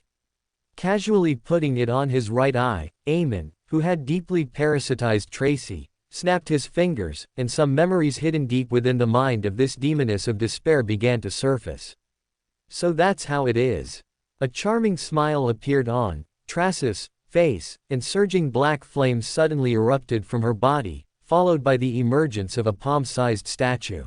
Casually putting it on his right eye, Eamon, who had deeply parasitized Tracy, snapped his fingers, and some memories hidden deep within the mind of this demoness of despair began to surface. So that's how it is. A charming smile appeared on Tracy's face, and surging black flames suddenly erupted from her body, followed by the emergence of a palm-sized statue.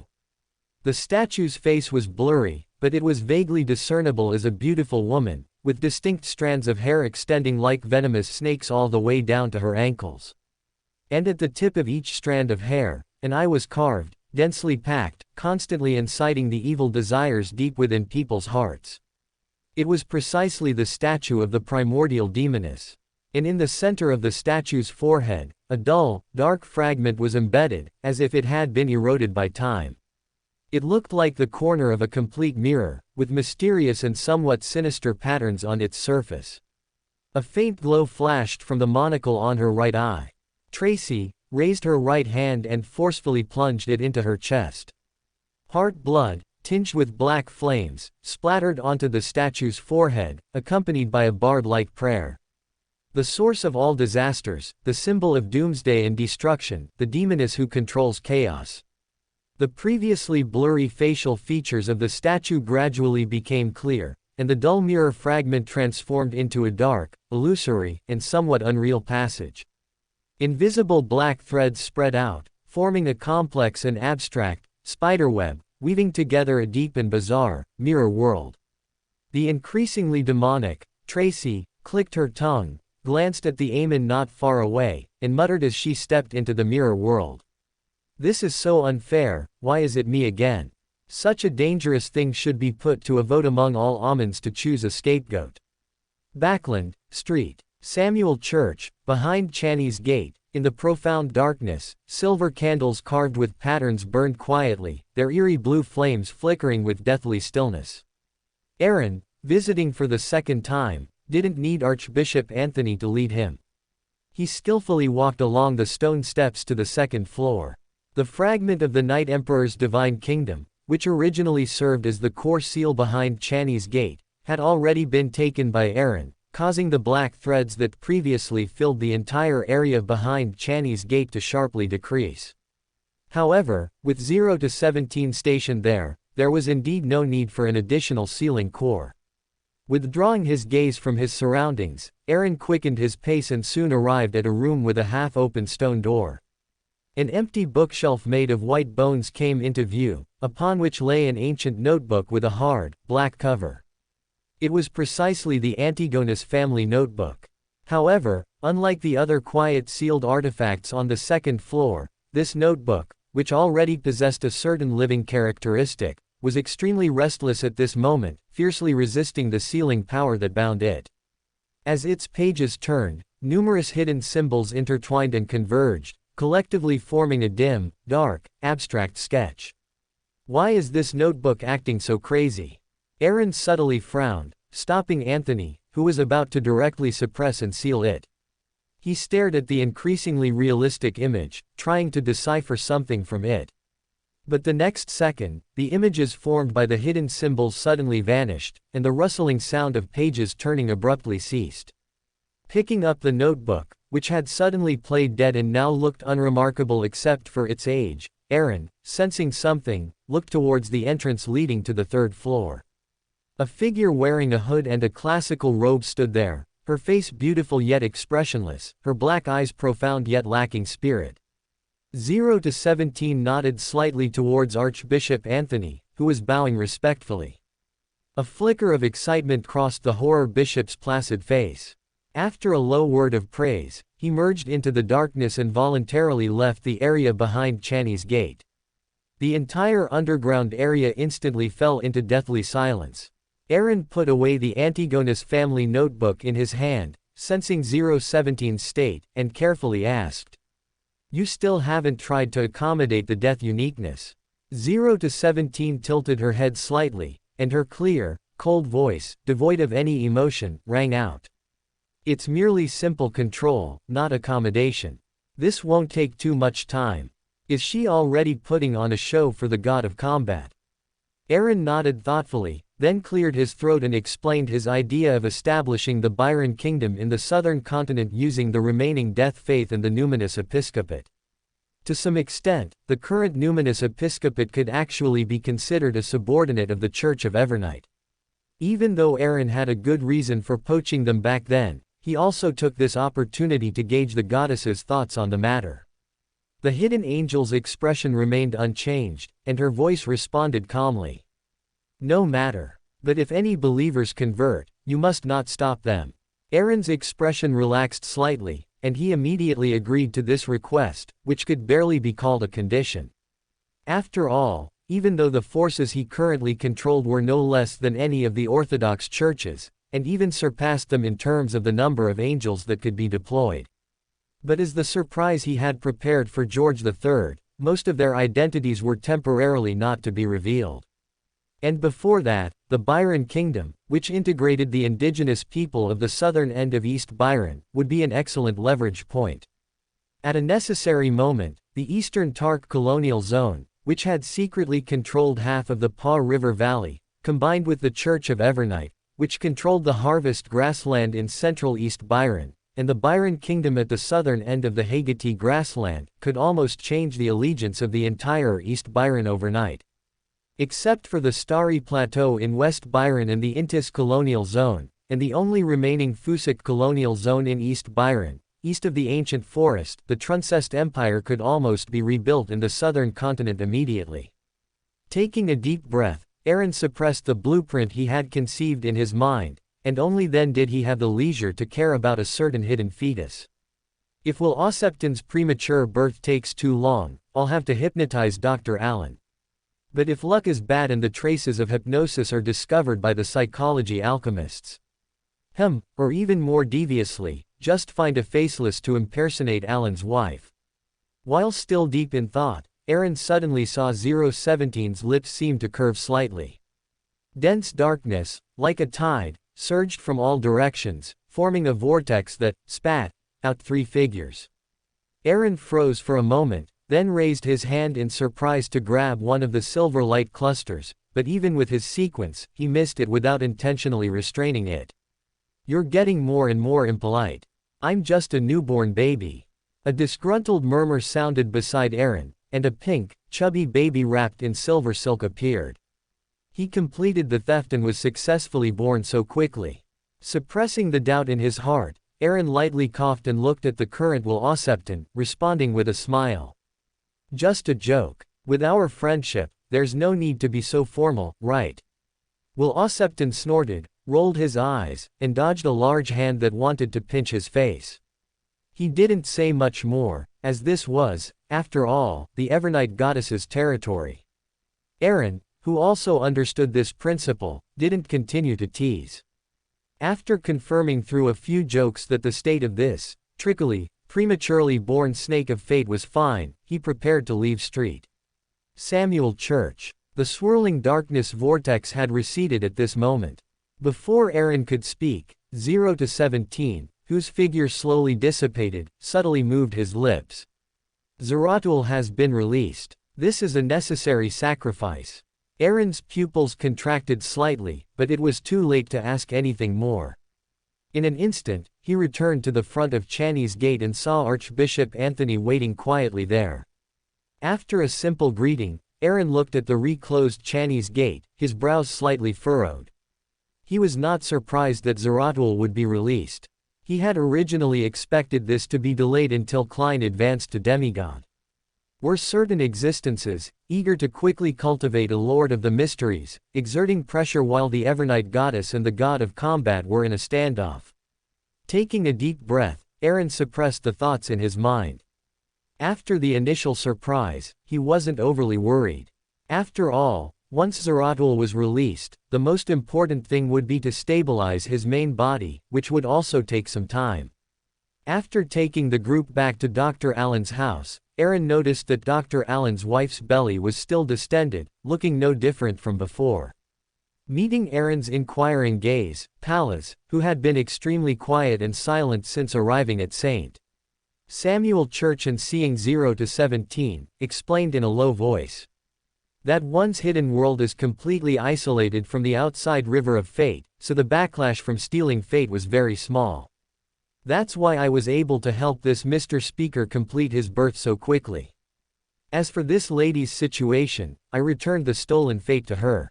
The statue's face was blurry, but it was vaguely discernible as a beautiful woman, with distinct strands of hair extending like venomous snakes all the way down to her ankles. And at the tip of each strand of hair, an eye was carved, densely packed, constantly inciting the evil desires deep within people's hearts. It was precisely the statue of the primordial demoness. And in the center of the statue's forehead, a dull, dark fragment was embedded, as if it had been eroded by time. It looked like the corner of a complete mirror, with mysterious and somewhat sinister patterns on its surface. A faint glow flashed from the monocle on her right eye. Tracy raised her right hand and forcefully plunged it into her chest. Heart blood, tinged with black flames, splattered onto the statue's forehead, accompanied by a bard-like prayer. The source of all disasters, the symbol of doomsday and destruction, the demoness who controls chaos. The previously blurry facial features of the statue gradually became clear, and the dull mirror fragment transformed into a dark, illusory, and somewhat unreal passage. Invisible black threads spread out, forming a complex and abstract spiderweb, weaving together a deep and bizarre mirror world. The increasingly demonic Tracy clicked her tongue, glanced at the Eamon not far away, and muttered as she stepped into the mirror world. This is so unfair, why is it me again? Such a dangerous thing should be put to a vote among all Amans to choose a scapegoat. Backland Street. Samuel Church, behind Channy's gate, in the profound darkness, silver candles carved with patterns burned quietly, their eerie blue flames flickering with deathly stillness. Aaron, visiting for the second time, didn't need Archbishop Anthony to lead him. He skillfully walked along the stone steps to the second floor. The fragment of the Night Emperor's divine kingdom, which originally served as the core seal behind Channy's gate, had already been taken by Aaron, causing the black threads that previously filled the entire area behind Channy's gate to sharply decrease. However, with 0 to 17 stationed there was indeed no need for an additional sealing core. Withdrawing his gaze from his surroundings, Aaron quickened his pace and soon arrived at a room with a half-open stone door. An empty bookshelf made of white bones came into view, upon which lay an ancient notebook with a hard, black cover. It was precisely the Antigonus family notebook. However, unlike the other quiet sealed artifacts on the second floor, this notebook, which already possessed a certain living characteristic, was extremely restless at this moment, fiercely resisting the sealing power that bound it. As its pages turned, numerous hidden symbols intertwined and converged, collectively forming a dim, dark, abstract sketch. Why is this notebook acting so crazy? Aaron subtly frowned, stopping Anthony, who was about to directly suppress and seal it. He stared at the increasingly realistic image, trying to decipher something from it. But the next second, the images formed by the hidden symbols suddenly vanished, and the rustling sound of pages turning abruptly ceased. Picking up the notebook, which had suddenly played dead and now looked unremarkable except for its age, Aaron, sensing something, looked towards the entrance leading to the third floor. A figure wearing a hood and a classical robe stood there, her face beautiful yet expressionless, her black eyes profound yet lacking spirit. 0 to 17 nodded slightly towards Archbishop Anthony, who was bowing respectfully. A flicker of excitement crossed the horror bishop's placid face. After a low word of praise, he merged into the darkness and voluntarily left the area behind Channy's gate. The entire underground area instantly fell into deathly silence. Aaron put away the Antigonus family notebook in his hand, sensing 017's state, and carefully asked, "You still haven't tried to accommodate the death uniqueness?" 0 to 17 tilted her head slightly, and her clear, cold voice, devoid of any emotion, rang out. "It's merely simple control, not accommodation. This won't take too much time. Is she already putting on a show for the god of combat?" Aaron nodded thoughtfully, then cleared his throat and explained his idea of establishing the Byron kingdom in the southern continent using the remaining death faith and the numinous episcopate. To some extent, the current numinous episcopate could actually be considered a subordinate of the Church of Evernight. Even though Aaron had a good reason for poaching them back then, he also took this opportunity to gauge the goddess's thoughts on the matter. The hidden angel's expression remained unchanged, and her voice responded calmly. "No matter. But if any believers convert, you must not stop them." Aaron's expression relaxed slightly, and he immediately agreed to this request, which could barely be called a condition. After all, even though the forces he currently controlled were no less than any of the Orthodox churches, and even surpassed them in terms of the number of angels that could be deployed. But as the surprise he had prepared for George III, most of their identities were temporarily not to be revealed. And before that, the Byron Kingdom, which integrated the indigenous people of the southern end of East Byron, would be an excellent leverage point. At a necessary moment, the Eastern Tark colonial zone, which had secretly controlled half of the Paw River Valley, combined with the Church of Evernight, which controlled the harvest grassland in central East Byron, and the Byron Kingdom at the southern end of the Haggerty grassland, could almost change the allegiance of the entire East Byron overnight. Except for the Starry Plateau in West Byron and the Intis colonial zone, and the only remaining Fusik colonial zone in East Byron, east of the ancient forest, the Truncest Empire could almost be rebuilt in the southern continent immediately. Taking a deep breath, Aaron suppressed the blueprint he had conceived in his mind, and only then did he have the leisure to care about a certain hidden fetus. If Will Ossepton's premature birth takes too long, I'll have to hypnotize Dr. Allen. But if luck is bad and the traces of hypnosis are discovered by the psychology alchemists, or even more deviously, just find a faceless to impersonate Allen's wife. While still deep in thought, Aaron suddenly saw 017's lips seem to curve slightly. Dense darkness, like a tide, surged from all directions, forming a vortex that spat out three figures. Aaron froze for a moment, then raised his hand in surprise to grab one of the silver light clusters, but even with his sequence, he missed it without intentionally restraining it. "You're getting more and more impolite. I'm just a newborn baby." A disgruntled murmur sounded beside Aaron, and a pink, chubby baby wrapped in silver silk appeared. He completed the theft and was successfully born so quickly. Suppressing the doubt in his heart, Aaron lightly coughed and looked at the current Will Ossepton, responding with a smile. "Just a joke. With our friendship, there's no need to be so formal, right?" Will Ossepton snorted, rolled his eyes, and dodged a large hand that wanted to pinch his face. He didn't say much more, as this was, after all, the Evernight goddess's territory. Aaron, who also understood this principle, didn't continue to tease. After confirming through a few jokes that the state of this, trickily, prematurely born snake of fate was fine, he prepared to leave Street Samuel Church. The swirling darkness vortex had receded at this moment. Before Aaron could speak, 0 to 17, whose figure slowly dissipated, subtly moved his lips. Zeratul has been released. This is a necessary sacrifice. Aaron's pupils contracted slightly, but it was too late to ask anything more. In an instant, he returned to the front of Channy's gate and saw Archbishop Anthony waiting quietly there. After a simple greeting, Aaron looked at the reclosed Channy's gate, his brows slightly furrowed. He was not surprised that Zeratul would be released. He had originally expected this to be delayed until Klein advanced to demigod. Were certain existences, eager to quickly cultivate a lord of the mysteries, exerting pressure while the Evernight goddess and the god of combat were in a standoff. Taking a deep breath, Aaron suppressed the thoughts in his mind. After the initial surprise, he wasn't overly worried. After all, once Zeratul was released, the most important thing would be to stabilize his main body, which would also take some time. After taking the group back to Dr. Allen's house, Aaron noticed that Dr. Allen's wife's belly was still distended, looking no different from before. Meeting Aaron's inquiring gaze, Pallas, who had been extremely quiet and silent since arriving at St. Samuel Church and seeing 0 to 17, explained in a low voice that one's hidden world is completely isolated from the outside river of fate, so the backlash from stealing fate was very small. That's why I was able to help this Mr. Speaker complete his birth so quickly. As for this lady's situation, I returned the stolen fate to her.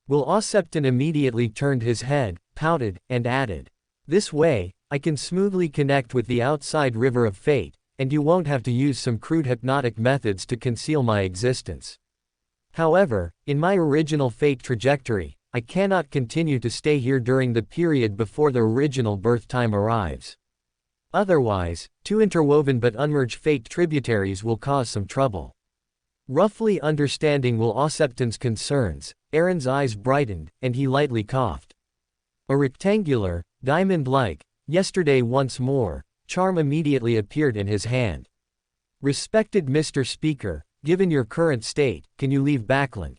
Will Osepton immediately turned his head, pouted, and added, "This way, I can smoothly connect with the outside river of fate, and you won't have to use some crude hypnotic methods to conceal my existence. However, in my original fate trajectory, I cannot continue to stay here during the period before the original birth time arrives. Otherwise, two interwoven but unmerged fate tributaries will cause some trouble." Roughly understanding Will Osepton's concerns, Aaron's eyes brightened, and he lightly coughed. A rectangular, diamond-like, "Yesterday once more" charm immediately appeared in his hand. "Respected Mr. Speaker, given your current state, can you leave Backland?"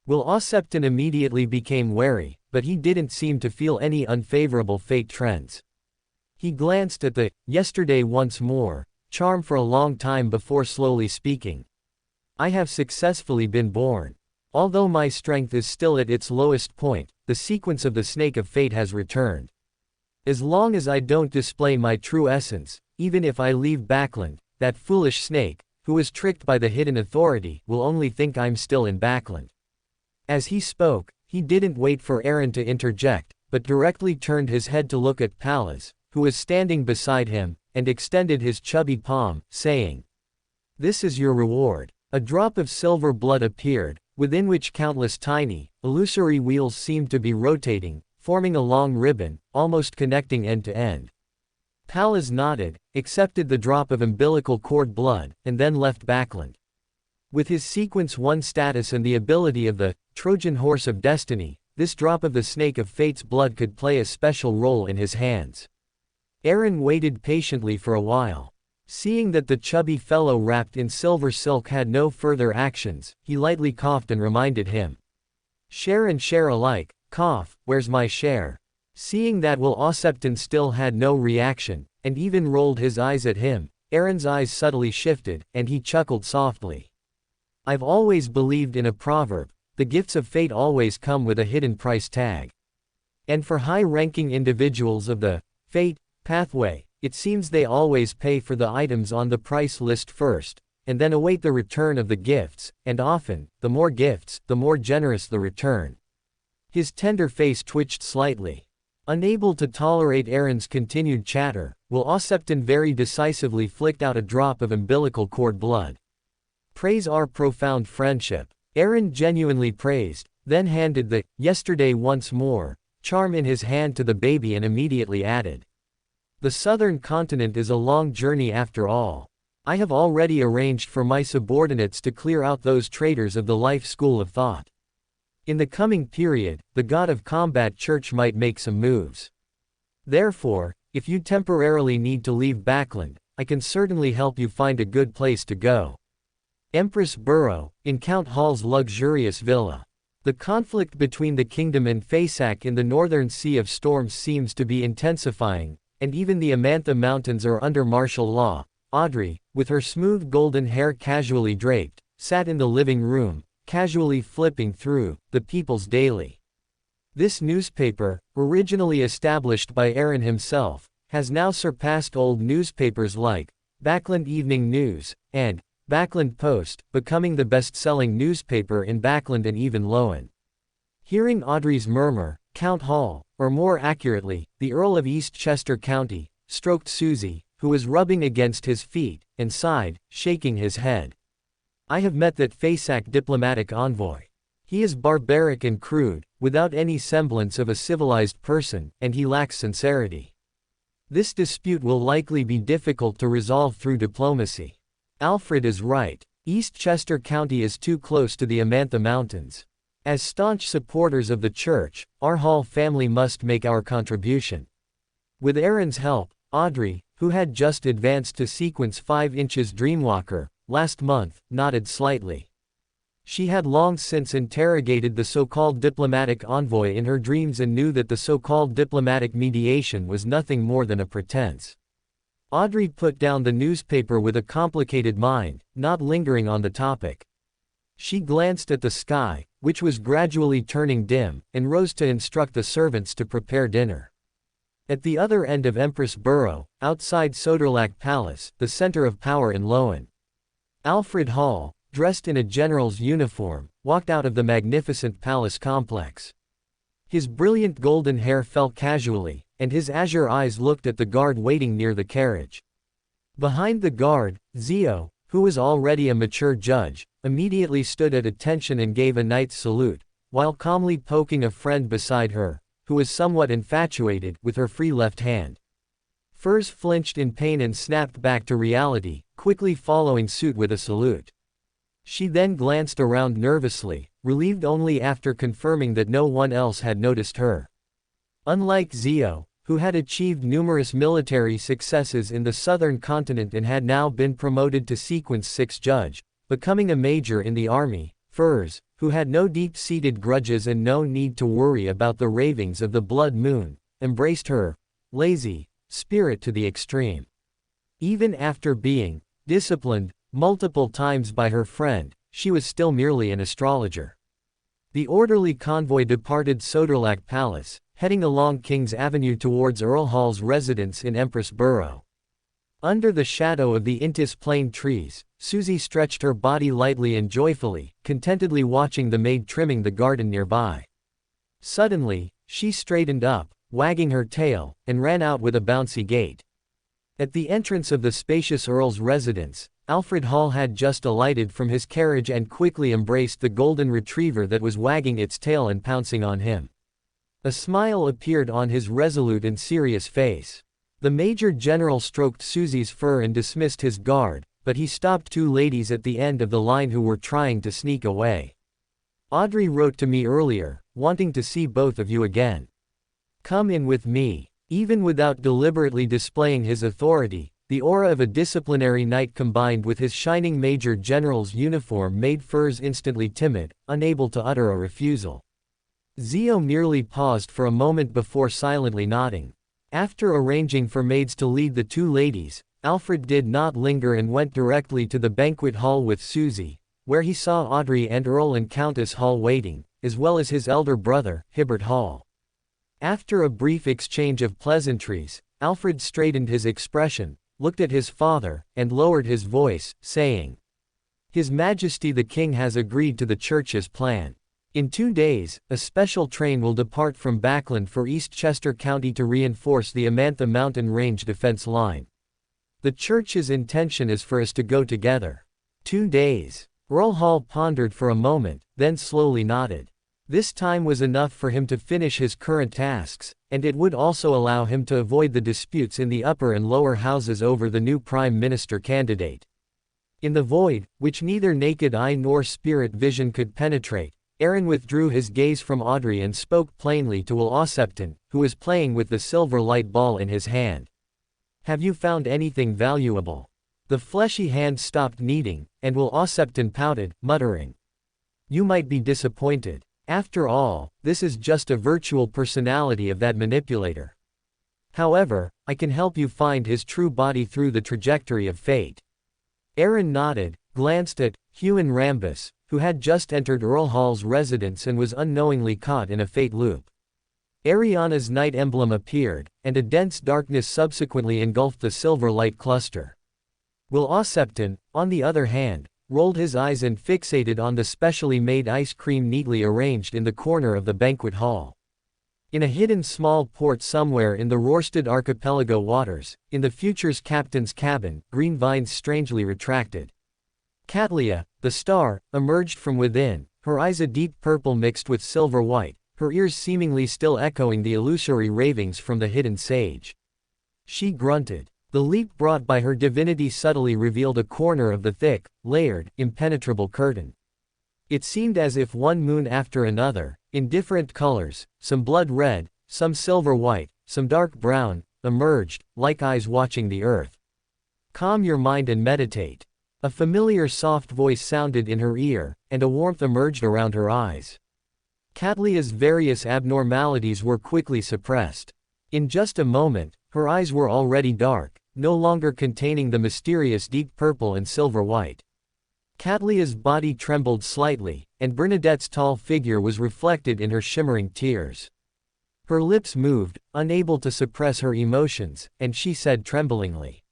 Will Osepton immediately became wary, but he didn't seem to feel any unfavorable fate trends. He glanced at the "yesterday once more" charm for a long time before slowly speaking. "I have successfully been born. Although my strength is still at its lowest point, the sequence of the snake of fate has returned. As long as I don't display my true essence, even if I leave Backland, that foolish snake, who was tricked by the hidden authority, will only think I'm still in Backland." As he spoke, he didn't wait for Aaron to interject, but directly turned his head to look at Pallas, who was standing beside him, and extended his chubby palm, saying, "This is your reward." A drop of silver blood appeared, within which countless tiny, illusory wheels seemed to be rotating, forming a long ribbon, almost connecting end to end. Pallas nodded, accepted the drop of umbilical cord blood, and then left Backland. With his Sequence 1 status and the ability of the Trojan Horse of Destiny, this drop of the Snake of Fate's blood could play a special role in his hands. Aaron waited patiently for a while. Seeing that the chubby fellow wrapped in silver silk had no further actions, he lightly coughed and reminded him. "Share and share alike, cough, where's my share?" Seeing that Will Osepton still had no reaction, and even rolled his eyes at him, Aaron's eyes subtly shifted, and he chuckled softly. "I've always believed in a proverb, the gifts of fate always come with a hidden price tag. And for high-ranking individuals of the fate pathway, it seems they always pay for the items on the price list first, and then await the return of the gifts, and often, the more gifts, the more generous the return." His tender face twitched slightly. Unable to tolerate Aaron's continued chatter, Will Osepton very decisively flicked out a drop of umbilical cord blood. "Praise our profound friendship." Aaron genuinely praised, then handed the "yesterday once more" charm in his hand to the baby and immediately added, "The southern continent is a long journey after all. I have already arranged for my subordinates to clear out those traitors of the life school of thought. In the coming period, the god of combat church might make some moves. Therefore, if you temporarily need to leave Backland, I can certainly help you find a good place to go. Empress Burrow, in Count Hall's luxurious villa. The conflict between the kingdom and Fasak in the northern Sea of Storms seems to be intensifying, and even the Amantha Mountains are under martial law. Audrey, with her smooth golden hair casually draped, sat in the living room, casually flipping through the People's Daily. This newspaper, originally established by Aaron himself, has now surpassed old newspapers like Backland Evening News and Backland Post, becoming the best-selling newspaper in Backland and even Lowen. Hearing Audrey's murmur, Count Hall, or more accurately, the Earl of Eastchester County, stroked Susie, who was rubbing against his feet, and sighed, shaking his head. I have met that Fasak diplomatic envoy. He is barbaric and crude, without any semblance of a civilized person, and he lacks sincerity. This dispute will likely be difficult to resolve through diplomacy. Alfred is right. Eastchester County is too close to the Amantha Mountains. As staunch supporters of the church, our Hall family must make our contribution. With Aaron's help, Audrey, who had just advanced to sequence 5 inches Dreamwalker last month, nodded slightly. She had long since interrogated the so-called diplomatic envoy in her dreams and knew that the so-called diplomatic mediation was nothing more than a pretense. Audrey put down the newspaper with a complicated mind, not lingering on the topic. She glanced at the sky, which was gradually turning dim, and rose to instruct the servants to prepare dinner. At the other end of Empress Burrow, outside Soderlach Palace, the center of power in Lowen, Alfred Hall, dressed in a general's uniform, walked out of the magnificent palace complex. His brilliant golden hair fell casually, and his azure eyes looked at the guard waiting near the carriage. Behind the guard, Zio, who was already a mature judge, immediately stood at attention and gave a knight's salute, while calmly poking a friend beside her, who was somewhat infatuated, with her free left hand. Furs flinched in pain and snapped back to reality, quickly following suit with a salute. She then glanced around nervously, relieved only after confirming that no one else had noticed her. Unlike Zio, who had achieved numerous military successes in the southern continent and had now been promoted to Sequence 6 judge, becoming a major in the army, Furs, who had no deep-seated grudges and no need to worry about the ravings of the blood moon, embraced her lazy spirit to the extreme. Even after being disciplined multiple times by her friend, she was still merely an astrologer. The orderly convoy departed Soderlach Palace, heading along King's Avenue towards Earl Hall's residence in Empress Burrow. Under the shadow of the Intis plane trees, Susie stretched her body lightly and joyfully, contentedly watching the maid trimming the garden nearby. Suddenly, she straightened up, wagging her tail, and ran out with a bouncy gait. At the entrance of the spacious Earl's residence, Alfred Hall had just alighted from his carriage and quickly embraced the golden retriever that was wagging its tail and pouncing on him. A smile appeared on his resolute and serious face. The Major General stroked Susie's fur and dismissed his guard, but he stopped 2 ladies at the end of the line who were trying to sneak away. Audrey wrote to me earlier, wanting to see both of you again. Come in with me. Even without deliberately displaying his authority, the aura of a disciplinary knight combined with his shining Major General's uniform made Furs instantly timid, unable to utter a refusal. Zio merely paused for a moment before silently nodding. After arranging for maids to lead the 2 ladies, Alfred did not linger and went directly to the banquet hall with Susie, where he saw Audrey and Earl and Countess Hall waiting, as well as his elder brother, Hibbert Hall. After a brief exchange of pleasantries, Alfred straightened his expression, looked at his father, and lowered his voice, saying, "His Majesty the King has agreed to the Church's plan. In 2 days, a special train will depart from Backland for Eastchester County to reinforce the Amantha Mountain Range defense line. The Church's intention is for us to go together." 2 days. Earl Hall pondered for a moment, then slowly nodded. This time was enough for him to finish his current tasks, and it would also allow him to avoid the disputes in the upper and lower houses over the new Prime Minister candidate. In the void, which neither naked eye nor spirit vision could penetrate, Aaron withdrew his gaze from Audrey and spoke plainly to Will Osepton, who was playing with the silver light ball in his hand. Have you found anything valuable? The fleshy hand stopped kneading, and Will Osepton pouted, muttering. You might be disappointed. After all, this is just a virtual personality of that manipulator. However, I can help you find his true body through the trajectory of fate. Aaron nodded, glanced at Huon Rambus, who had just entered Earl Hall's residence and was unknowingly caught in a fate loop. Ariana's night emblem appeared, and a dense darkness subsequently engulfed the silver light cluster. Will Osepton, on the other hand, rolled his eyes and fixated on the specially made ice cream neatly arranged in the corner of the banquet hall. In a hidden small port somewhere in the Rorstad archipelago waters, in the future's captain's cabin, green vines strangely retracted. Katlia, the star, emerged from within, her eyes a deep purple mixed with silver white, her ears seemingly still echoing the illusory ravings from the hidden sage. She grunted. The leap brought by her divinity subtly revealed a corner of the thick, layered, impenetrable curtain. It seemed as if one moon after another, in different colors, some blood red, some silver white, some dark brown, emerged, like eyes watching the earth. Calm your mind and meditate. A familiar soft voice sounded in her ear, and a warmth emerged around her eyes. Katlia's various abnormalities were quickly suppressed. In just a moment, her eyes were already dark, no longer containing the mysterious deep purple and silver white. Katlia's body trembled slightly, and Bernadette's tall figure was reflected in her shimmering tears. Her lips moved, unable to suppress her emotions, and she said tremblingly,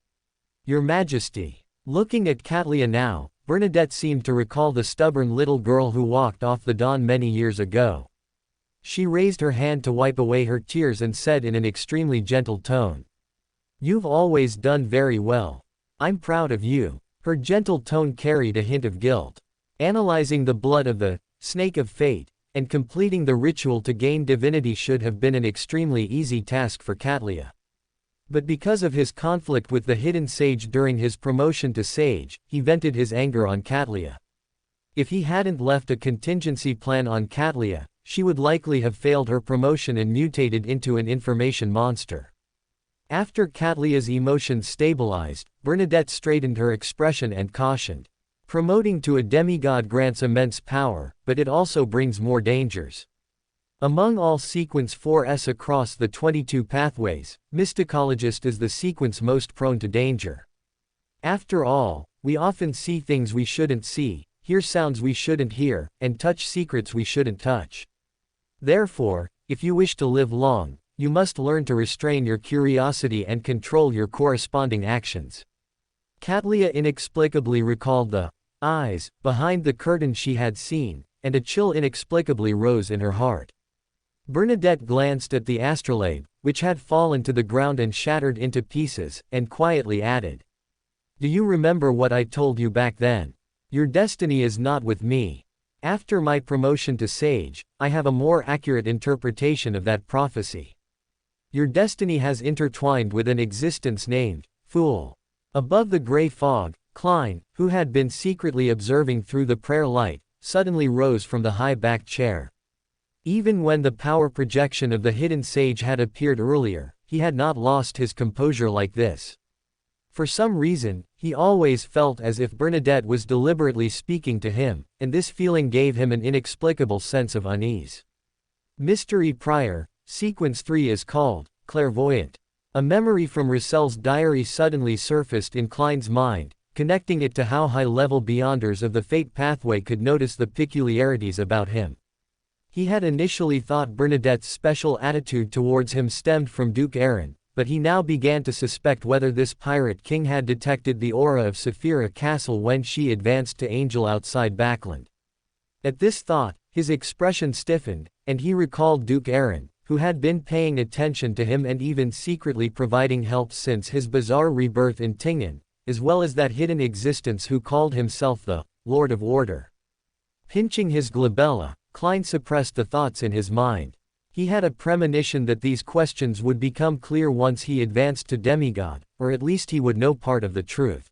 Your Majesty. Looking at Katlia now, Bernadette seemed to recall the stubborn little girl who walked off the dawn many years ago. She raised her hand to wipe away her tears and said in an extremely gentle tone, You've always done very well. I'm proud of you. Her gentle tone carried a hint of guilt. Analyzing the blood of the snake of fate, and completing the ritual to gain divinity should have been an extremely easy task for Katlia. But because of his conflict with the hidden sage during his promotion to sage, he vented his anger on Katlia. If he hadn't left a contingency plan on Katlia, she would likely have failed her promotion and mutated into an information monster. After Katlia's emotions stabilized, Bernadette straightened her expression and cautioned. Promoting to a demigod grants immense power, but it also brings more dangers. Among all sequence 4s across the 22 pathways, Mysticologist is the sequence most prone to danger. After all, we often see things we shouldn't see, hear sounds we shouldn't hear, and touch secrets we shouldn't touch. Therefore, if you wish to live long, you must learn to restrain your curiosity and control your corresponding actions. Katlia inexplicably recalled the eyes behind the curtain she had seen, and a chill inexplicably rose in her heart. Bernadette glanced at the astrolabe, which had fallen to the ground and shattered into pieces, and quietly added, Do you remember what I told you back then? Your destiny is not with me. After my promotion to sage, I have a more accurate interpretation of that prophecy. Your destiny has intertwined with an existence named Fool. Above the gray fog, Klein, who had been secretly observing through the prayer light, suddenly rose from the high-backed chair. Even when the power projection of the hidden sage had appeared earlier, he had not lost his composure like this. For some reason, he always felt as if Bernadette was deliberately speaking to him, and this feeling gave him an inexplicable sense of unease. Mystery Prior, Sequence 3 is called Clairvoyant. A memory from Russell's diary suddenly surfaced in Klein's mind, connecting it to how high-level beyonders of the fate pathway could notice the peculiarities about him. He had initially thought Bernadette's special attitude towards him stemmed from Duke Aaron, but he now began to suspect whether this pirate king had detected the aura of Saphira Castle when she advanced to Angel outside Backland. At this thought, his expression stiffened, and he recalled Duke Aaron, who had been paying attention to him and even secretly providing help since his bizarre rebirth in Tingen, as well as that hidden existence who called himself the Lord of Order. Pinching his glabella, Klein suppressed the thoughts in his mind. He had a premonition that these questions would become clear once he advanced to demigod, or at least he would know part of the truth.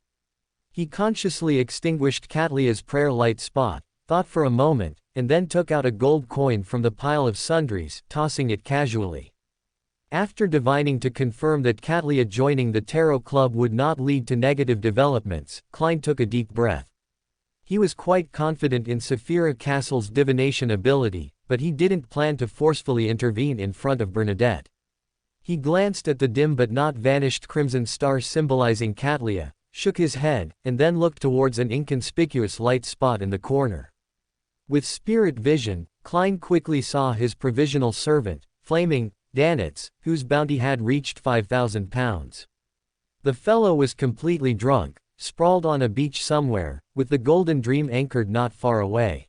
He consciously extinguished Katlia's prayer light spot, thought for a moment, and then took out a gold coin from the pile of sundries, tossing it casually. After divining to confirm that Katlia joining the tarot club would not lead to negative developments, Klein took a deep breath. He was quite confident in Saphira Castle's divination ability, but he didn't plan to forcefully intervene in front of Bernadette. He glanced at the dim but not vanished crimson star symbolizing Katlia, shook his head, and then looked towards an inconspicuous light spot in the corner. With spirit vision, Klein quickly saw his provisional servant, Flaming Danitz, whose bounty had reached 5,000 pounds. The fellow was completely drunk, sprawled on a beach somewhere, with the golden dream anchored not far away.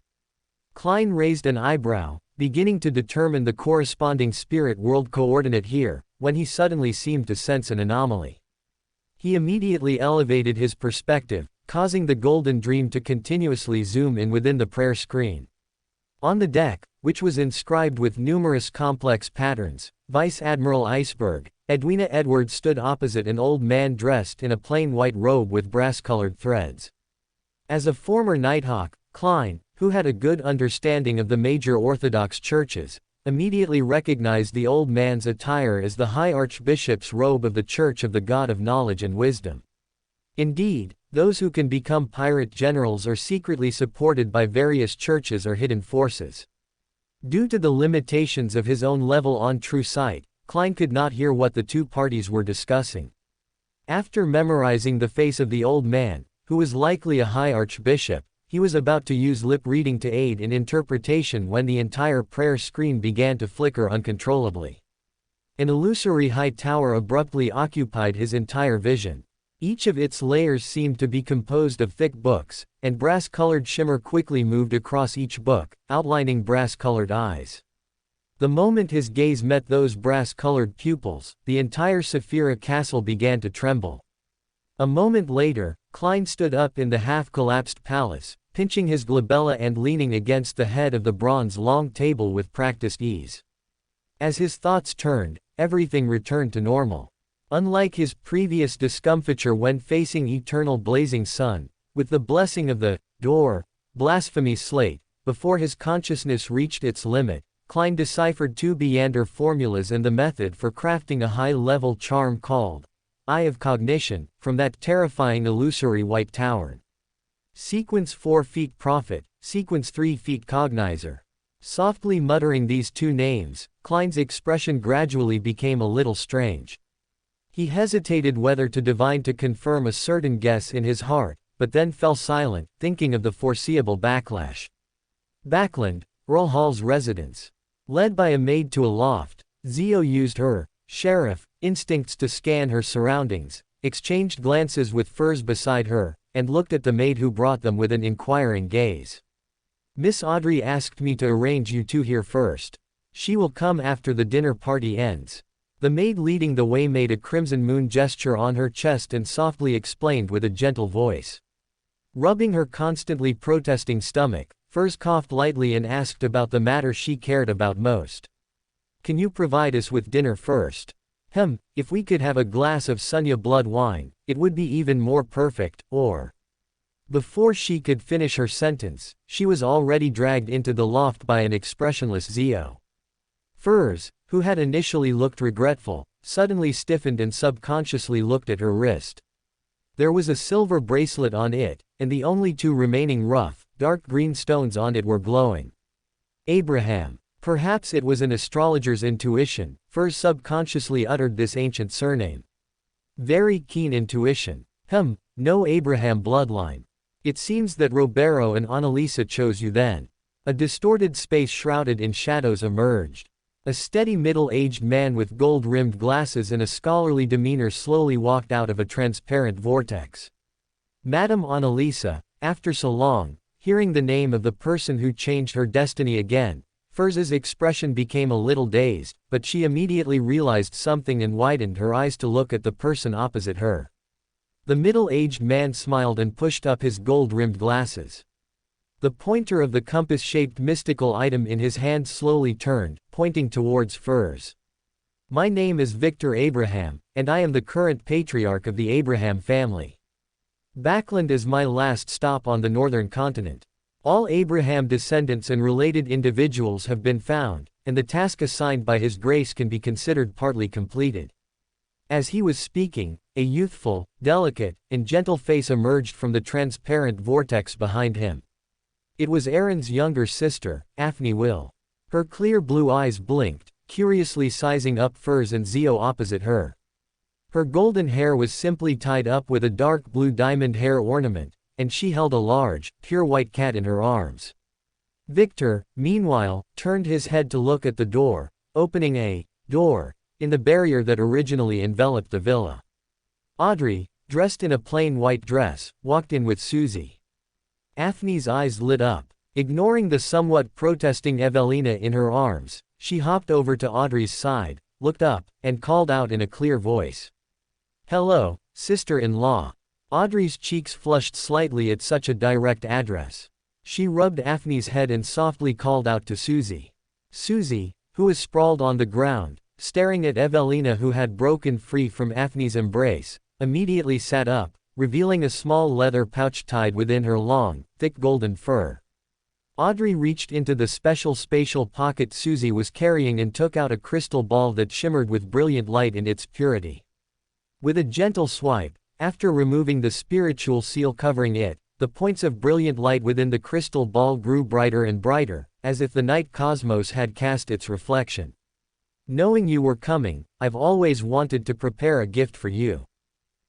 Klein raised an eyebrow, beginning to determine the corresponding spirit world coordinate here, when he suddenly seemed to sense an anomaly. He immediately elevated his perspective, causing the golden dream to continuously zoom in within the prayer screen. On the deck, which was inscribed with numerous complex patterns, Vice Admiral Iceberg, Edwina Edwards stood opposite an old man dressed in a plain white robe with brass-colored threads. As a former Nighthawk, Klein, who had a good understanding of the major Orthodox churches, immediately recognized the old man's attire as the High Archbishop's robe of the Church of the God of Knowledge and Wisdom. Indeed, those who can become pirate generals are secretly supported by various churches or hidden forces. Due to the limitations of his own level on true sight, Klein could not hear what the two parties were discussing. After memorizing the face of the old man, who was likely a high archbishop, he was about to use lip reading to aid in interpretation when the entire prayer screen began to flicker uncontrollably. An illusory high tower abruptly occupied his entire vision. Each of its layers seemed to be composed of thick books, and brass-colored shimmer quickly moved across each book, outlining brass-colored eyes. The moment his gaze met those brass-colored pupils, the entire Saphira Castle began to tremble. A moment later, Klein stood up in the half-collapsed palace, pinching his glabella and leaning against the head of the bronze long table with practiced ease. As his thoughts turned, everything returned to normal. Unlike his previous discomfiture when facing eternal blazing sun, with the blessing of the door blasphemy slate, before his consciousness reached its limit, Klein deciphered two Beander formulas and the method for crafting a high-level charm called Eye of Cognition, from that terrifying illusory white tower. Sequence 4 feet Prophet, Sequence 3 feet Cognizer. Softly muttering these two names, Klein's expression gradually became a little strange. He hesitated whether to divine to confirm a certain guess in his heart, but then fell silent, thinking of the foreseeable backlash. Backland, Earl Hall's residence. Led by a maid to a loft, Zio used her sheriff instincts to scan her surroundings, exchanged glances with Furs beside her, and looked at the maid who brought them with an inquiring gaze. Miss Audrey asked me to arrange you two here first. She will come after the dinner party ends. The maid leading the way made a crimson moon gesture on her chest and softly explained with a gentle voice. Rubbing her constantly protesting stomach, Furs coughed lightly and asked about the matter she cared about most. Can you provide us with dinner first? If we could have a glass of Sunya blood wine, it would be even more perfect, or... Before she could finish her sentence, she was already dragged into the loft by an expressionless Zio. Furs, who had initially looked regretful, suddenly stiffened and subconsciously looked at her wrist. There was a silver bracelet on it, and the only two remaining rough, dark green stones on it were glowing. Abraham. Perhaps it was an astrologer's intuition, Furs subconsciously uttered this ancient surname. Very keen intuition. No Abraham bloodline. It seems that Roberto and Annalisa chose you then. A distorted space shrouded in shadows emerged. A steady middle-aged man with gold-rimmed glasses and a scholarly demeanor slowly walked out of a transparent vortex. Madame Annalisa, after so long, hearing the name of the person who changed her destiny again, Furs's expression became a little dazed, but she immediately realized something and widened her eyes to look at the person opposite her. The middle-aged man smiled and pushed up his gold-rimmed glasses. The pointer of the compass-shaped mystical item in his hand slowly turned, pointing towards Furs. My name is Victor Abraham, and I am the current patriarch of the Abraham family. Backland is my last stop on the northern continent. All Abraham descendants and related individuals have been found, and the task assigned by His grace can be considered partly completed. As he was speaking, a youthful, delicate, and gentle face emerged from the transparent vortex behind him. It was Aaron's younger sister, Afni Will. Her clear blue eyes blinked, curiously sizing up Furs and Zio opposite her. Her golden hair was simply tied up with a dark blue diamond hair ornament, and she held a large, pure white cat in her arms. Victor, meanwhile, turned his head to look at the door, opening a door in the barrier that originally enveloped the villa. Audrey, dressed in a plain white dress, walked in with Susie. Afni's eyes lit up. Ignoring the somewhat protesting Evelina in her arms, she hopped over to Audrey's side, looked up, and called out in a clear voice. "Hello, sister-in-law." Audrey's cheeks flushed slightly at such a direct address. She rubbed Afni's head and softly called out to Susie. Susie, who was sprawled on the ground, staring at Evelina who had broken free from Afni's embrace, immediately sat up, revealing a small leather pouch tied within her long, thick golden fur. Audrey reached into the special spatial pocket Susie was carrying and took out a crystal ball that shimmered with brilliant light in its purity. With a gentle swipe, after removing the spiritual seal covering it, the points of brilliant light within the crystal ball grew brighter and brighter, as if the night cosmos had cast its reflection. "Knowing you were coming, I've always wanted to prepare a gift for you.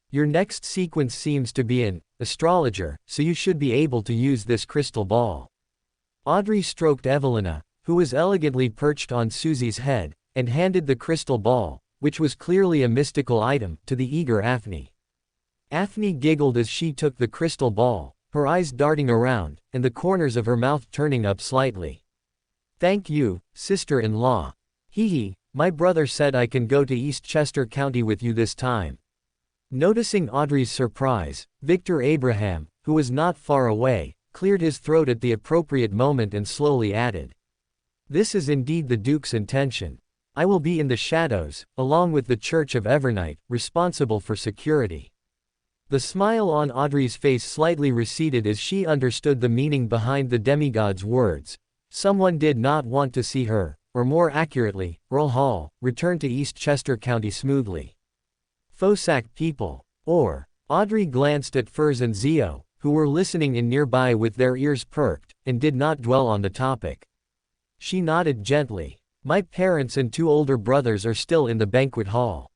Your next sequence seems to be an astrologer, so you should be able to use this crystal ball." Audrey stroked Evelina, who was elegantly perched on Susie's head, and handed the crystal ball, which was clearly a mystical item, to the eager Afni. Afni giggled as she took the crystal ball, her eyes darting around, and the corners of her mouth turning up slightly. "Thank you, sister-in-law. Hee, my brother said I can go to Eastchester County with you this time." Noticing Audrey's surprise, Victor Abraham, who was not far away, cleared his throat at the appropriate moment and slowly added. "This is indeed the Duke's intention. I will be in the shadows, along with the Church of Evernight, responsible for security." The smile on Audrey's face slightly receded as she understood the meaning behind the demigod's words. Someone did not want to see her, or more accurately, Earl Hall, return to Eastchester County smoothly. Fosac people. Or, Audrey glanced at Furs and Zio, who were listening in nearby with their ears perked, and did not dwell on the topic. She nodded gently. "My parents and 2 older brothers are still in the banquet hall.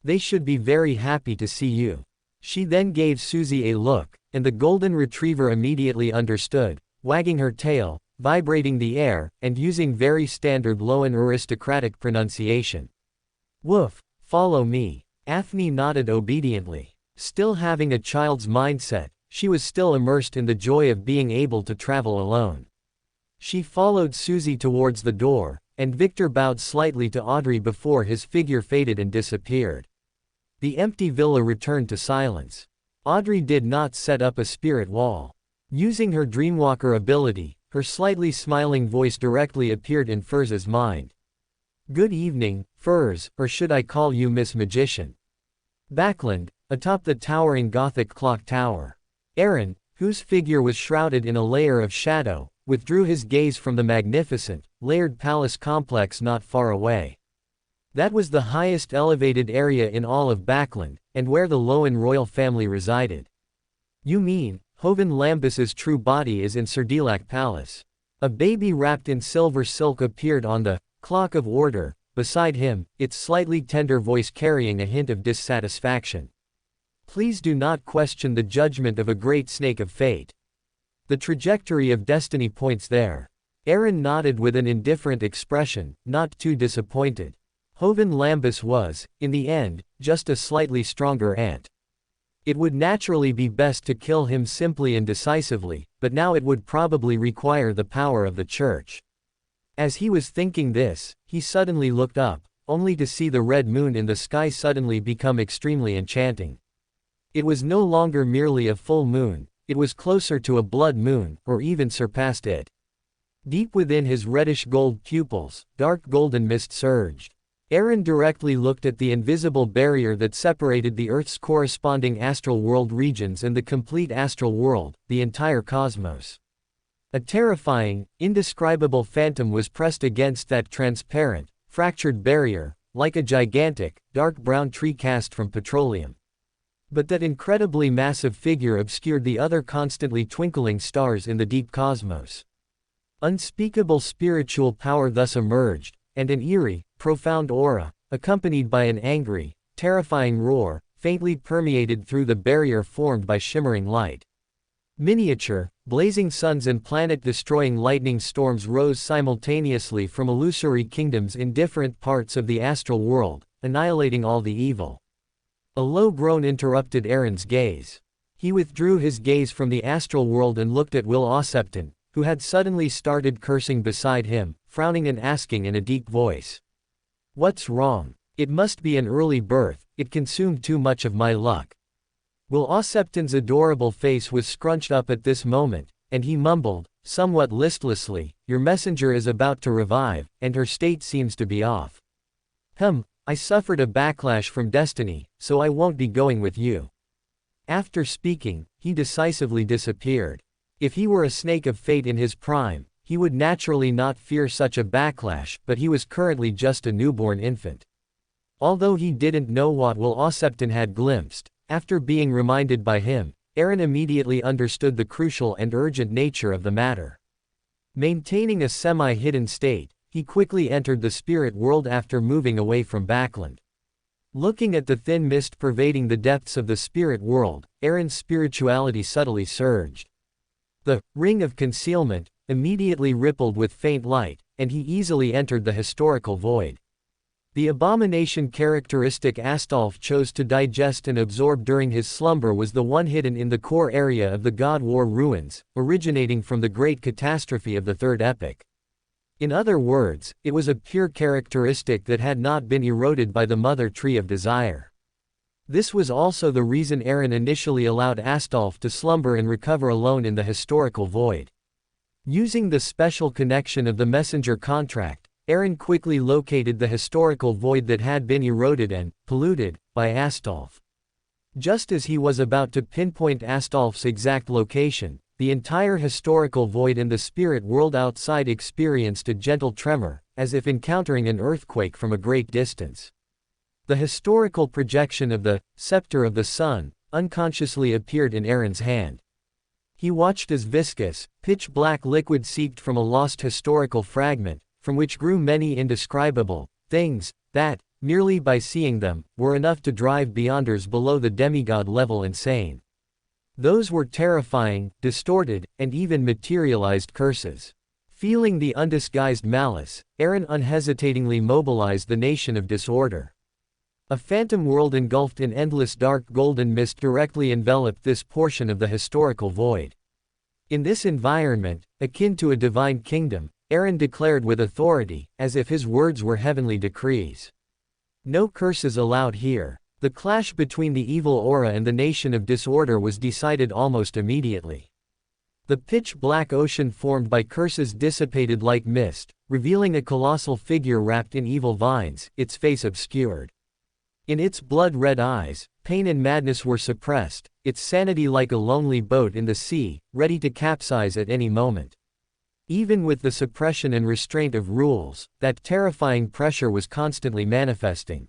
They should be very happy to see you." She then gave Susie a look, and the golden retriever immediately understood, wagging her tail, vibrating the air, and using very standard LotM aristocratic pronunciation. "Woof, follow me." Afni nodded obediently. Still having a child's mindset, she was still immersed in the joy of being able to travel alone. She followed Susie towards the door, and Victor bowed slightly to Audrey before his figure faded and disappeared. The empty villa returned to silence. Audrey did not set up a spirit wall. Using her dreamwalker ability, her slightly smiling voice directly appeared in Furs's mind. "Good evening, Furs, or should I call you Miss Magician?" Backland, atop the towering Gothic clock tower. Aaron, whose figure was shrouded in a layer of shadow, withdrew his gaze from the magnificent, layered palace complex not far away. That was the highest elevated area in all of Backland, and where the LotM royal family resided. "You mean, Hovan Lambus's true body is in Serdilak Palace." A baby wrapped in silver silk appeared on the clock of order beside him, its slightly tender voice carrying a hint of dissatisfaction. "Please do not question the judgment of a great snake of fate. The trajectory of destiny points there." Aaron nodded with an indifferent expression, not too disappointed. Hovan Lambus was, in the end, just a slightly stronger ant. It would naturally be best to kill him simply and decisively, but now it would probably require the power of the church. As he was thinking this, he suddenly looked up, only to see the red moon in the sky suddenly become extremely enchanting. It was no longer merely a full moon, it was closer to a blood moon, or even surpassed it. Deep within his reddish-gold pupils, dark golden mist surged. Aaron directly looked at the invisible barrier that separated the Earth's corresponding astral world regions and the complete astral world, the entire cosmos. A terrifying, indescribable phantom was pressed against that transparent, fractured barrier, like a gigantic, dark brown tree cast from petroleum. But that incredibly massive figure obscured the other constantly twinkling stars in the deep cosmos. Unspeakable spiritual power thus emerged, and an eerie, profound aura, accompanied by an angry, terrifying roar, faintly permeated through the barrier formed by shimmering light. Miniature, blazing suns and planet-destroying lightning storms rose simultaneously from illusory kingdoms in different parts of the astral world, annihilating all the evil. A low groan interrupted Aaron's gaze. He withdrew his gaze from the astral world and looked at Will Ossepton, who had suddenly started cursing beside him, frowning and asking in a deep voice. "What's wrong? It must be an early birth, it consumed too much of my luck." Will Ossepton's adorable face was scrunched up at this moment, and he mumbled, somewhat listlessly, "Your messenger is about to revive, and her state seems to be off. I suffered a backlash from destiny, so I won't be going with you." After speaking, he decisively disappeared. If he were a snake of fate in his prime, he would naturally not fear such a backlash, but he was currently just a newborn infant. Although he didn't know what Will Ossepton had glimpsed, after being reminded by him, Aaron immediately understood the crucial and urgent nature of the matter. Maintaining a semi-hidden state, he quickly entered the spirit world after moving away from Backland. Looking at the thin mist pervading the depths of the spirit world, Aaron's spirituality subtly surged. The ring of concealment immediately rippled with faint light, and he easily entered the historical void. The abomination characteristic Astolf chose to digest and absorb during his slumber was the one hidden in the core area of the God War ruins, originating from the great catastrophe of the Third Epoch. In other words, it was a pure characteristic that had not been eroded by the mother tree of desire. This was also the reason Aaron initially allowed Astolf to slumber and recover alone in the historical void. Using the special connection of the messenger contract, Aaron quickly located the historical void that had been eroded and polluted by Astolf. Just as he was about to pinpoint Astolf's exact location, the entire historical void in the spirit world outside experienced a gentle tremor, as if encountering an earthquake from a great distance. The historical projection of the scepter of the sun unconsciously appeared in Aaron's hand. He watched as viscous, pitch-black liquid seeped from a lost historical fragment, from which grew many indescribable things that, merely by seeing them, were enough to drive Beyonders below the demigod level insane. Those were terrifying, distorted, and even materialized curses. Feeling the undisguised malice, Aaron unhesitatingly mobilized the Nation of Disorder. A phantom world engulfed in endless dark golden mist directly enveloped this portion of the historical void. In this environment, akin to a divine kingdom, Aaron declared with authority, as if his words were heavenly decrees. No curses allowed here. The clash between the evil aura and the Nation of Disorder was decided almost immediately. The pitch-black ocean formed by curses dissipated like mist, revealing a colossal figure wrapped in evil vines, its face obscured. In its blood-red eyes, pain and madness were suppressed, its sanity like a lonely boat in the sea, ready to capsize at any moment. Even with the suppression and restraint of rules, that terrifying pressure was constantly manifesting.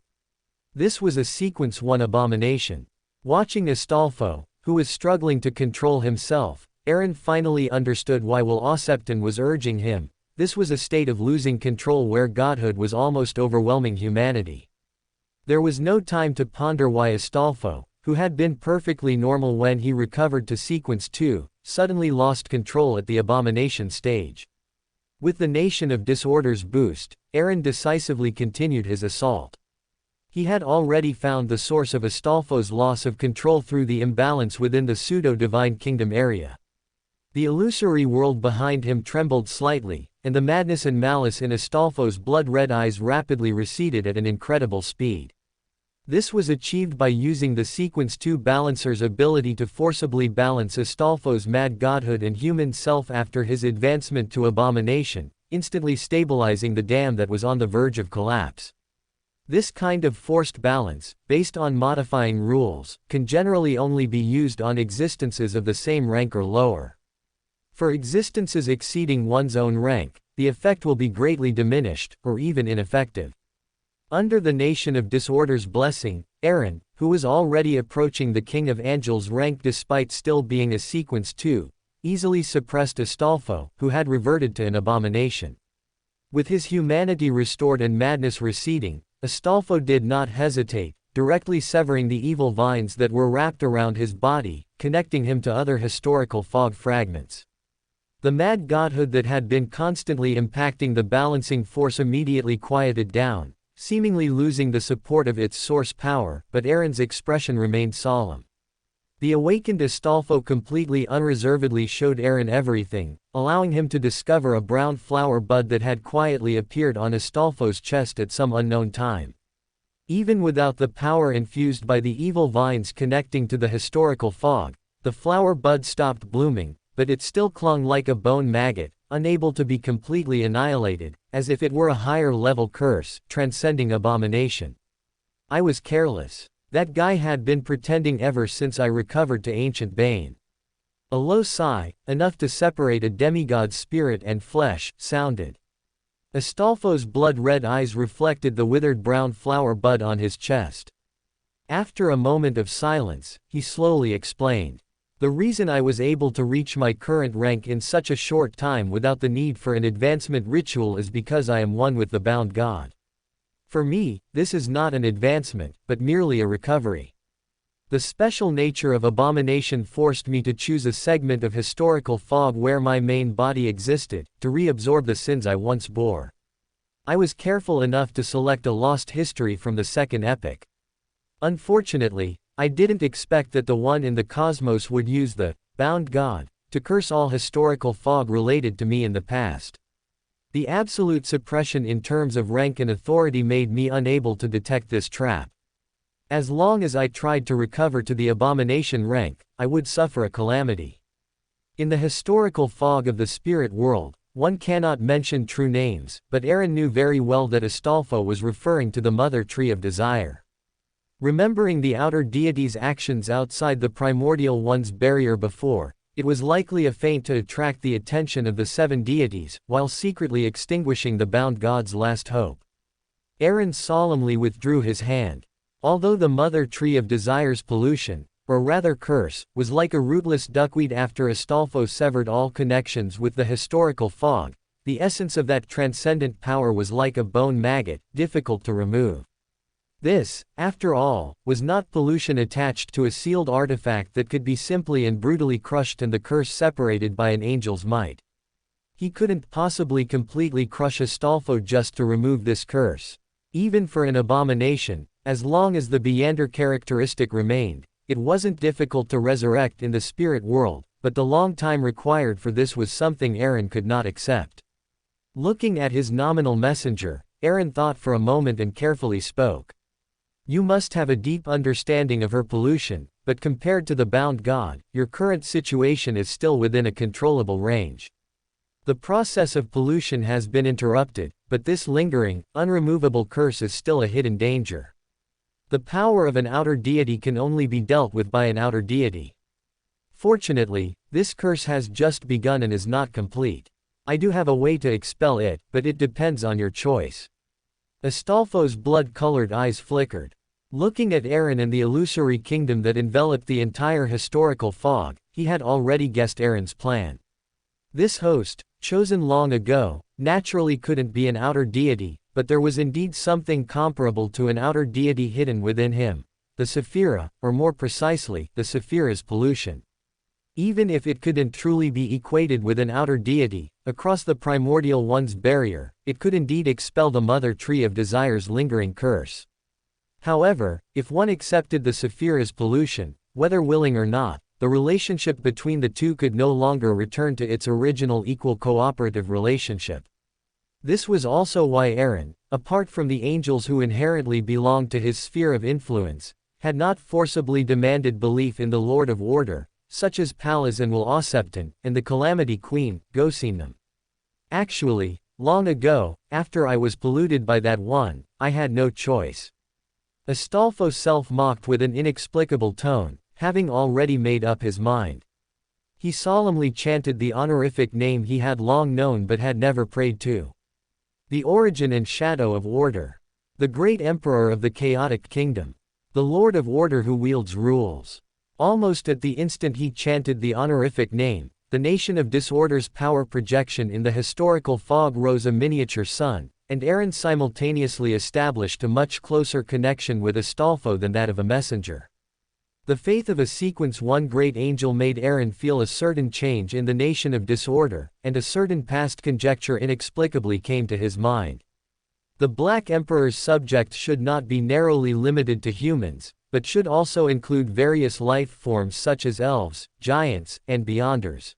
This was a Sequence 1 abomination. Watching Astolfo, who was struggling to control himself, Aaron finally understood why Will Ossepton was urging him. This was a state of losing control where godhood was almost overwhelming humanity. There was no time to ponder why Astolfo, who had been perfectly normal when he recovered to Sequence 2, suddenly lost control at the abomination stage. With the Nation of Disorder's boost, Aaron decisively continued his assault. He had already found the source of Astolfo's loss of control through the imbalance within the pseudo-divine kingdom area. The illusory world behind him trembled slightly, and the madness and malice in Astolfo's blood-red eyes rapidly receded at an incredible speed. This was achieved by using the Sequence 2 balancer's ability to forcibly balance Astolfo's mad godhood and human self after his advancement to abomination, instantly stabilizing the dam that was on the verge of collapse. This kind of forced balance, based on modifying rules, can generally only be used on existences of the same rank or lower. For existences exceeding one's own rank, the effect will be greatly diminished, or even ineffective. Under the Nation of Disorder's blessing, Aaron, who was already approaching the King of Angels rank despite still being a sequence 2, easily suppressed Astolfo, who had reverted to an abomination. With his humanity restored and madness receding, Astolfo did not hesitate, directly severing the evil vines that were wrapped around his body, connecting him to other historical fog fragments. The mad godhood that had been constantly impacting the balancing force immediately quieted down, seemingly losing the support of its source power, but Aaron's expression remained solemn. The awakened Astolfo completely unreservedly showed Aaron everything, allowing him to discover a brown flower bud that had quietly appeared on Astolfo's chest at some unknown time. Even without the power infused by the evil vines connecting to the historical fog, the flower bud stopped blooming, but it still clung like a bone maggot, unable to be completely annihilated, as if it were a higher-level curse, transcending abomination. I was careless. That guy had been pretending ever since I recovered to ancient Bane. A low sigh, enough to separate a demigod's spirit and flesh, sounded. Astolfo's blood-red eyes reflected the withered brown flower bud on his chest. After a moment of silence, he slowly explained. The reason I was able to reach my current rank in such a short time without the need for an advancement ritual is because I am one with the bound God. For me, this is not an advancement, but merely a recovery. The special nature of abomination forced me to choose a segment of historical fog where my main body existed, to reabsorb the sins I once bore. I was careful enough to select a lost history from the second epoch. Unfortunately, I didn't expect that the one in the cosmos would use the bound God to curse all historical fog related to me in the past. The absolute suppression in terms of rank and authority made me unable to detect this trap. As long as I tried to recover to the abomination rank, I would suffer a calamity. In the historical fog of the spirit world, one cannot mention true names, but Aaron knew very well that Astolfo was referring to the mother tree of desire. Remembering the outer deity's actions outside the primordial one's barrier before, it was likely a feint to attract the attention of the seven deities, while secretly extinguishing the bound god's last hope. Aaron solemnly withdrew his hand. Although the mother tree of desire's pollution, or rather curse, was like a rootless duckweed after Astolfo severed all connections with the historical fog, the essence of that transcendent power was like a bone maggot, difficult to remove. This, after all, was not pollution attached to a sealed artifact that could be simply and brutally crushed and the curse separated by an angel's might. He couldn't possibly completely crush Astolfo just to remove this curse. Even for an abomination, as long as the Beander characteristic remained, it wasn't difficult to resurrect in the spirit world, but the long time required for this was something Aaron could not accept. Looking at his nominal messenger, Aaron thought for a moment and carefully spoke. You must have a deep understanding of her pollution, but compared to the bound god, your current situation is still within a controllable range. The process of pollution has been interrupted, but this lingering, unremovable curse is still a hidden danger. The power of an outer deity can only be dealt with by an outer deity. Fortunately, this curse has just begun and is not complete. I do have a way to expel it, but it depends on your choice. Astolfo's blood-colored eyes flickered. Looking at Aaron and the illusory kingdom that enveloped the entire historical fog, he had already guessed Aaron's plan. This host, chosen long ago, naturally couldn't be an outer deity, but there was indeed something comparable to an outer deity hidden within him, the Sephira, or more precisely, the Sephira's pollution. Even if it couldn't truly be equated with an outer deity, across the primordial one's barrier, it could indeed expel the mother tree of desire's lingering curse. However, if one accepted the Sephira's pollution, whether willing or not, the relationship between the two could no longer return to its original equal cooperative relationship. This was also why Aaron, apart from the angels who inherently belonged to his sphere of influence, had not forcibly demanded belief in the Lord of Order, such as Pallas and Will-Osepton, and the Calamity Queen, Gosinum. Actually, long ago, after I was polluted by that one, I had no choice. Astolfo self-mocked with an inexplicable tone, having already made up his mind. He solemnly chanted the honorific name he had long known but had never prayed to. The origin and shadow of order. The great emperor of the chaotic kingdom. The lord of order who wields rules. Almost at the instant he chanted the honorific name, the nation of disorder's power projection in the historical fog rose a miniature sun, and Aaron simultaneously established a much closer connection with Astolfo than that of a messenger. The faith of a sequence one great angel made Aaron feel a certain change in the nation of disorder, and a certain past conjecture inexplicably came to his mind. The Black Emperor's subjects should not be narrowly limited to humans, but should also include various life forms such as elves, giants, and beyonders.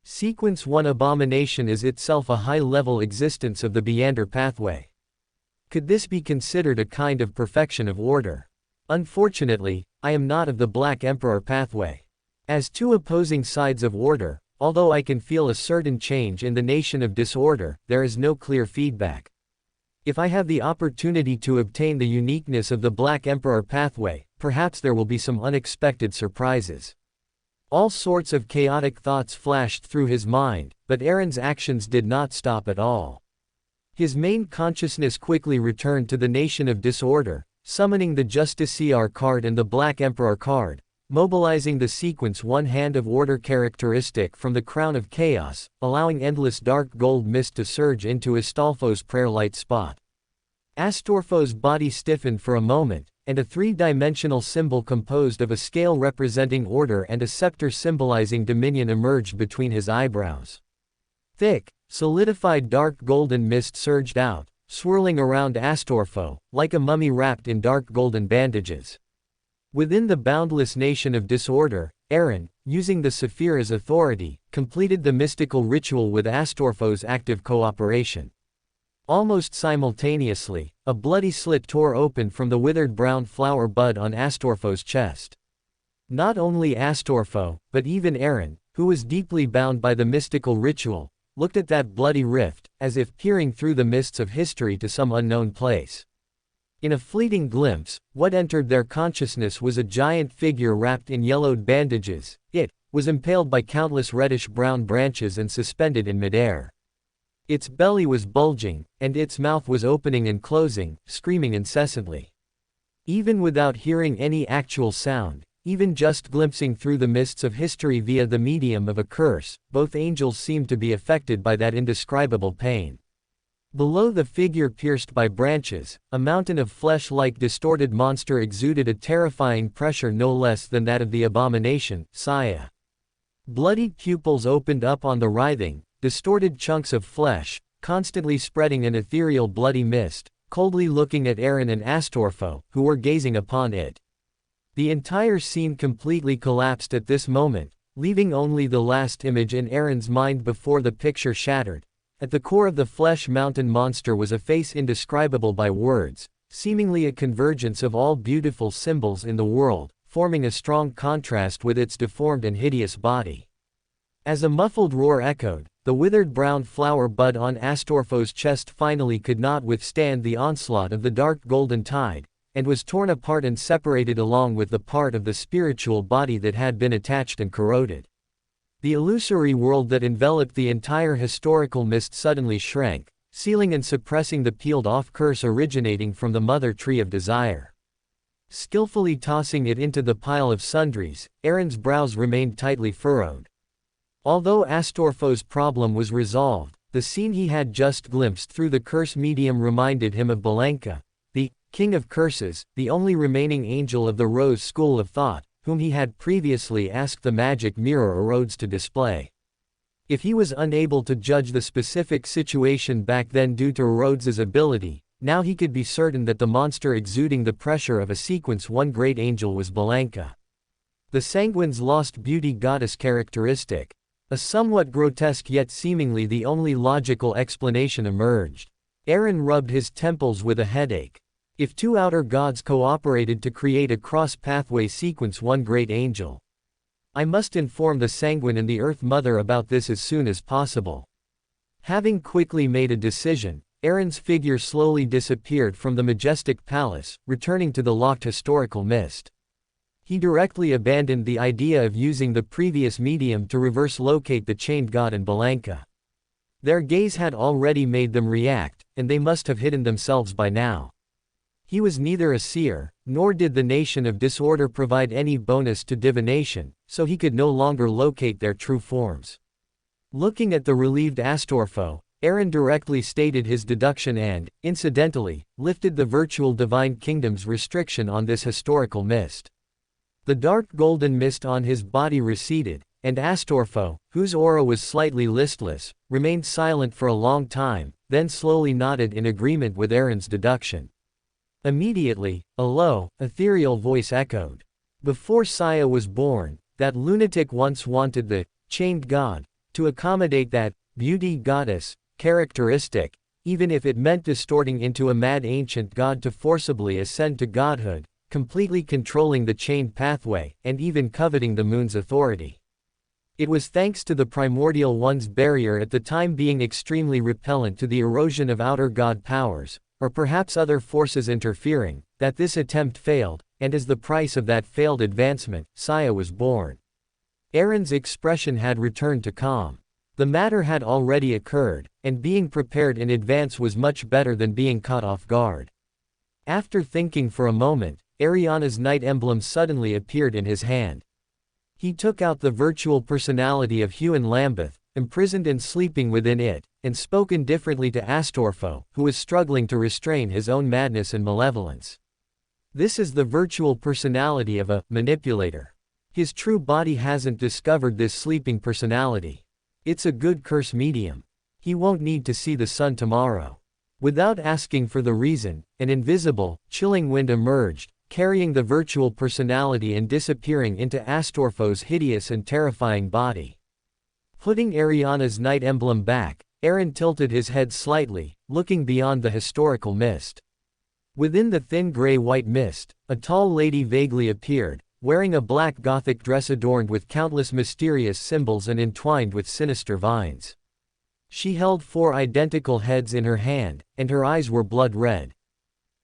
Sequence 1 abomination is itself a high-level existence of the Beyonder pathway. Could this be considered a kind of perfection of order? Unfortunately, I am not of the Black Emperor pathway. As two opposing sides of order, although I can feel a certain change in the nation of disorder, there is no clear feedback. If I have the opportunity to obtain the uniqueness of the Black Emperor pathway, perhaps there will be some unexpected surprises. All sorts of chaotic thoughts flashed through his mind, but Aaron's actions did not stop at all. His main consciousness quickly returned to the nation of disorder, summoning the Justiciar card and the Black Emperor card, mobilizing the sequence one hand of order characteristic from the crown of chaos, allowing endless dark gold mist to surge into Astolfo's prayer light spot. Astolfo's body stiffened for a moment, and a three-dimensional symbol composed of a scale representing order and a scepter symbolizing dominion emerged between his eyebrows. Thick, solidified dark golden mist surged out, swirling around Astolfo, like a mummy wrapped in dark golden bandages. Within the boundless nation of disorder, Aaron, using the Saphira's authority, completed the mystical ritual with Astolfo's active cooperation. Almost simultaneously, a bloody slit tore open from the withered brown flower bud on Astolfo's chest. Not only Astolfo, but even Aaron, who was deeply bound by the mystical ritual, looked at that bloody rift, as if peering through the mists of history to some unknown place. In a fleeting glimpse, what entered their consciousness was a giant figure wrapped in yellowed bandages. It was impaled by countless reddish-brown branches and suspended in midair. Its belly was bulging, and its mouth was opening and closing, screaming incessantly. Even without hearing any actual sound, even just glimpsing through the mists of history via the medium of a curse, both angels seemed to be affected by that indescribable pain. Below the figure pierced by branches, a mountain of flesh-like distorted monster exuded a terrifying pressure no less than that of the abomination, Saya. Bloodied pupils opened up on the writhing, distorted chunks of flesh, constantly spreading an ethereal bloody mist, coldly looking at Aaron and Astolfo, who were gazing upon it. The entire scene completely collapsed at this moment, leaving only the last image in Aaron's mind before the picture shattered. At the core of the flesh mountain monster was a face indescribable by words, seemingly a convergence of all beautiful symbols in the world, forming a strong contrast with its deformed and hideous body. As a muffled roar echoed, the withered brown flower bud on Astolfo's chest finally could not withstand the onslaught of the dark golden tide, and was torn apart and separated along with the part of the spiritual body that had been attached and corroded. The illusory world that enveloped the entire historical mist suddenly shrank, sealing and suppressing the peeled-off curse originating from the mother tree of desire. Skillfully tossing it into the pile of sundries, Aaron's brows remained tightly furrowed. Although Astolfo's problem was resolved, the scene he had just glimpsed through the curse medium reminded him of Belenka, the king of curses, the only remaining angel of the Rose school of thought, whom he had previously asked the magic mirror Rhodes to display. If he was unable to judge the specific situation back then due to Rhodes's ability, now he could be certain that the monster exuding the pressure of a sequence one great angel was Belenka. The sanguine's lost beauty goddess characteristic. A somewhat grotesque yet seemingly the only logical explanation emerged. Aaron rubbed his temples with a headache. If two outer gods cooperated to create a cross-pathway sequence one great angel. I must inform the Sanguine and the Earth Mother about this as soon as possible. Having quickly made a decision, Aaron's figure slowly disappeared from the majestic palace, returning to the locked historical mist. He directly abandoned the idea of using the previous medium to reverse locate the chained god in Balanka. Their gaze had already made them react, and they must have hidden themselves by now. He was neither a seer, nor did the Nation of Disorder provide any bonus to divination, so he could no longer locate their true forms. Looking at the relieved Astorfo, Aaron directly stated his deduction and, incidentally, lifted the virtual Divine Kingdom's restriction on this historical mist. The dark golden mist on his body receded, and Astorfo, whose aura was slightly listless, remained silent for a long time, then slowly nodded in agreement with Aaron's deduction. Immediately, a low, ethereal voice echoed. Before Saya was born, that lunatic once wanted the chained god to accommodate that beauty goddess characteristic, even if it meant distorting into a mad ancient god to forcibly ascend to godhood, completely controlling the chained pathway, and even coveting the moon's authority. It was thanks to the primordial one's barrier at the time being extremely repellent to the erosion of outer god powers, or perhaps other forces interfering, that this attempt failed, and as the price of that failed advancement, Saya was born. Aaron's expression had returned to calm. The matter had already occurred, and being prepared in advance was much better than being caught off guard. After thinking for a moment, Ariana's night emblem suddenly appeared in his hand. He took out the virtual personality of Huon Lambeth, imprisoned and sleeping within it, and spoke indifferently to Astorfo, who was struggling to restrain his own madness and malevolence. This is the virtual personality of a manipulator. His true body hasn't discovered this sleeping personality. It's a good curse medium. He won't need to see the sun tomorrow. Without asking for the reason, an invisible, chilling wind emerged, carrying the virtual personality and disappearing into Astorfo's hideous and terrifying body. Putting Ariana's night emblem back, Aaron tilted his head slightly, looking beyond the historical mist. Within the thin gray-white mist, a tall lady vaguely appeared, wearing a black Gothic dress adorned with countless mysterious symbols and entwined with sinister vines. She held 4 identical heads in her hand, and her eyes were blood red.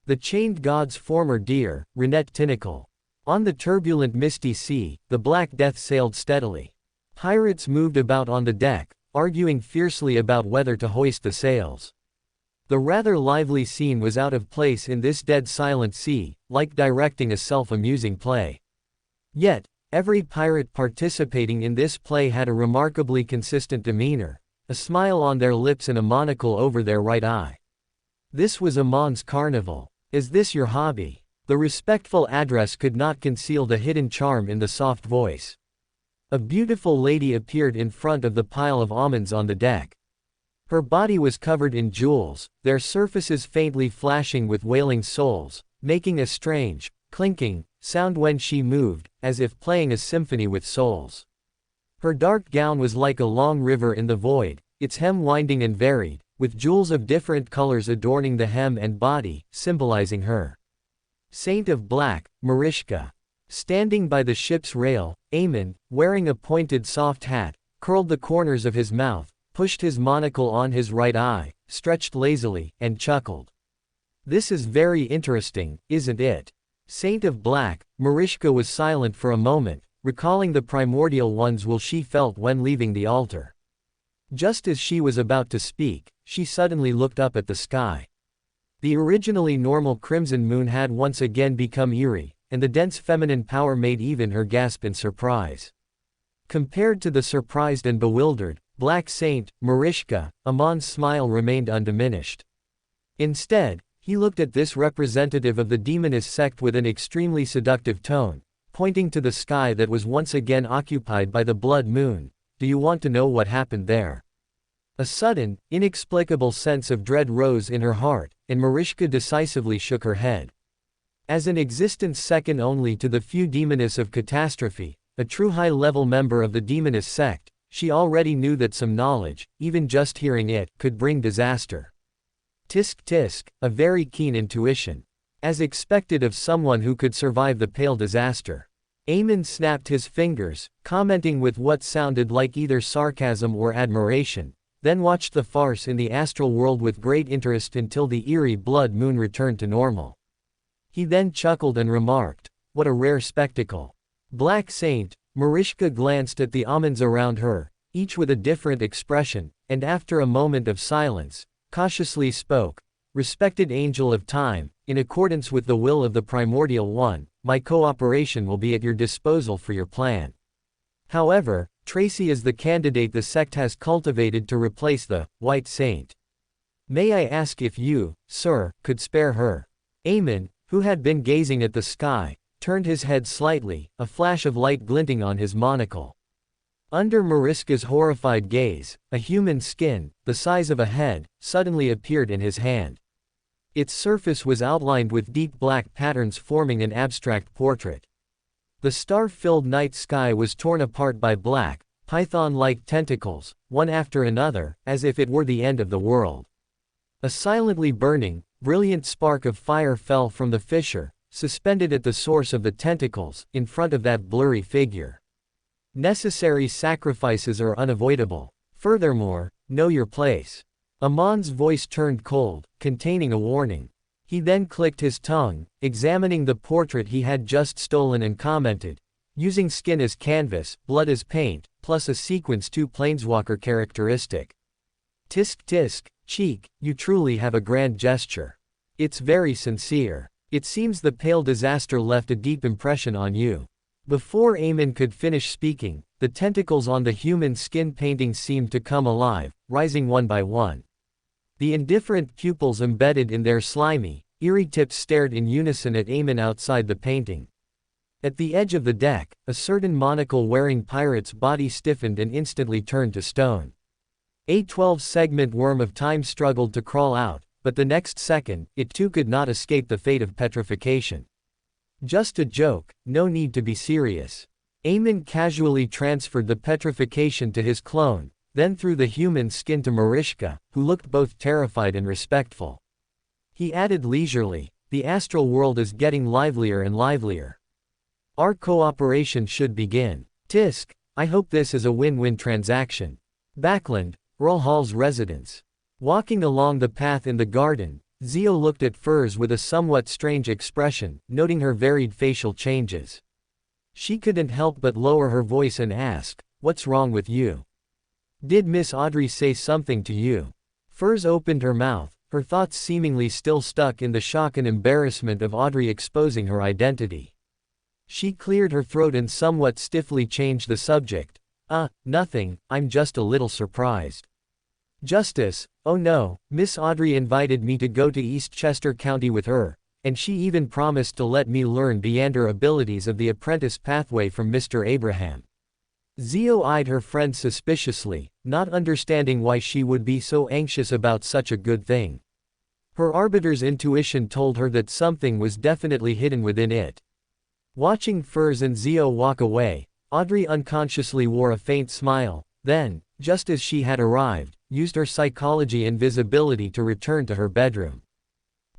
The chained god's former deer, Renette Tinacle. On the turbulent misty sea, the Black Death sailed steadily. Pirates moved about on the deck, arguing fiercely about whether to hoist the sails. The rather lively scene was out of place in this dead silent sea, like directing a self-amusing play. Yet, every pirate participating in this play had a remarkably consistent demeanor, a smile on their lips and a monocle over their right eye. This was Amon's carnival. Is this your hobby? The respectful address could not conceal the hidden charm in the soft voice. A beautiful lady appeared in front of the pile of almonds on the deck. Her body was covered in jewels, their surfaces faintly flashing with wailing souls, making a strange, clinking sound when she moved, as if playing a symphony with souls. Her dark gown was like a long river in the void, its hem winding and varied, with jewels of different colors adorning the hem and body, symbolizing her. Saint of Black, Marishka. Standing by the ship's rail, Aemon, wearing a pointed soft hat, curled the corners of his mouth, pushed his monocle on his right eye, stretched lazily, and chuckled. This is very interesting, isn't it? Saint of Black, Marishka was silent for a moment, recalling the primordial one's will she felt when leaving the altar. Just as she was about to speak, she suddenly looked up at the sky. The originally normal crimson moon had once again become eerie, and the dense feminine power made even her gasp in surprise. Compared to the surprised and bewildered, Black Saint, Marishka, Amon's smile remained undiminished. Instead, he looked at this representative of the demoness sect with an extremely seductive tone, pointing to the sky that was once again occupied by the blood moon. Do you want to know what happened there? A sudden, inexplicable sense of dread rose in her heart, and Marishka decisively shook her head. As an existence second only to the few demoness of catastrophe, a true high-level member of the demoness sect, she already knew that some knowledge, even just hearing it, could bring disaster. Tisk tisk, a very keen intuition. As expected of someone who could survive the pale disaster. Aemon snapped his fingers, commenting with what sounded like either sarcasm or admiration, then watched the farce in the astral world with great interest until the eerie blood moon returned to normal. He then chuckled and remarked, what a rare spectacle. Black Saint, Mariska glanced at the almonds around her, each with a different expression, and after a moment of silence, cautiously spoke, "Respected Angel of Time, in accordance with the will of the Primordial One, my cooperation will be at your disposal for your plan. However, Tracy is the candidate the sect has cultivated to replace the White Saint. May I ask if you, sir, could spare her?" Eamon, who had been gazing at the sky, turned his head slightly, a flash of light glinting on his monocle. Under Mariska's horrified gaze, a human skin, the size of a head, suddenly appeared in his hand. Its surface was outlined with deep black patterns forming an abstract portrait. The star-filled night sky was torn apart by black, python-like tentacles, one after another, as if it were the end of the world. A silently burning, brilliant spark of fire fell from the fissure, suspended at the source of the tentacles, in front of that blurry figure. Necessary sacrifices are unavoidable. Furthermore, know your place. Amon's voice turned cold, containing a warning. He then clicked his tongue, examining the portrait he had just stolen and commented, "Using skin as canvas, blood as paint, plus a sequence 2 planeswalker characteristic. Tisk tisk, cheek, you truly have a grand gesture. It's very sincere. It seems the pale disaster left a deep impression on you." Before Eamon could finish speaking, the tentacles on the human skin painting seemed to come alive, rising one by one. The indifferent pupils embedded in their slimy, eerie tips stared in unison at Eamon outside the painting. At the edge of the deck, a certain monocle-wearing pirate's body stiffened and instantly turned to stone. A 12-segment worm of time struggled to crawl out, but the next second, it too could not escape the fate of petrification. "Just a joke, no need to be serious." Eamon casually transferred the petrification to his clone, then threw the human skin to Mariska, who looked both terrified and respectful. He added leisurely, "The astral world is getting livelier and livelier. Our cooperation should begin. Tisk, I hope this is a win-win transaction." Backland, Earl Hall's residence. Walking along the path in the garden, Zio looked at Furs with a somewhat strange expression, noting her varied facial changes. She couldn't help but lower her voice and ask, "What's wrong with you? Did Miss Audrey say something to you?" Furs opened her mouth, her thoughts seemingly still stuck in the shock and embarrassment of Audrey exposing her identity. She cleared her throat and somewhat stiffly changed the subject. Nothing, I'm just a little surprised." "Justice, oh no, Miss Audrey invited me to go to Eastchester County with her, and she even promised to let me learn Beander abilities of the apprentice pathway from Mr. Abraham." Zio eyed her friend suspiciously, not understanding why she would be so anxious about such a good thing. Her arbiter's intuition told her that something was definitely hidden within it. Watching Furs and Zio walk away, Audrey unconsciously wore a faint smile, then, just as she had arrived, used her psychology invisibility to return to her bedroom.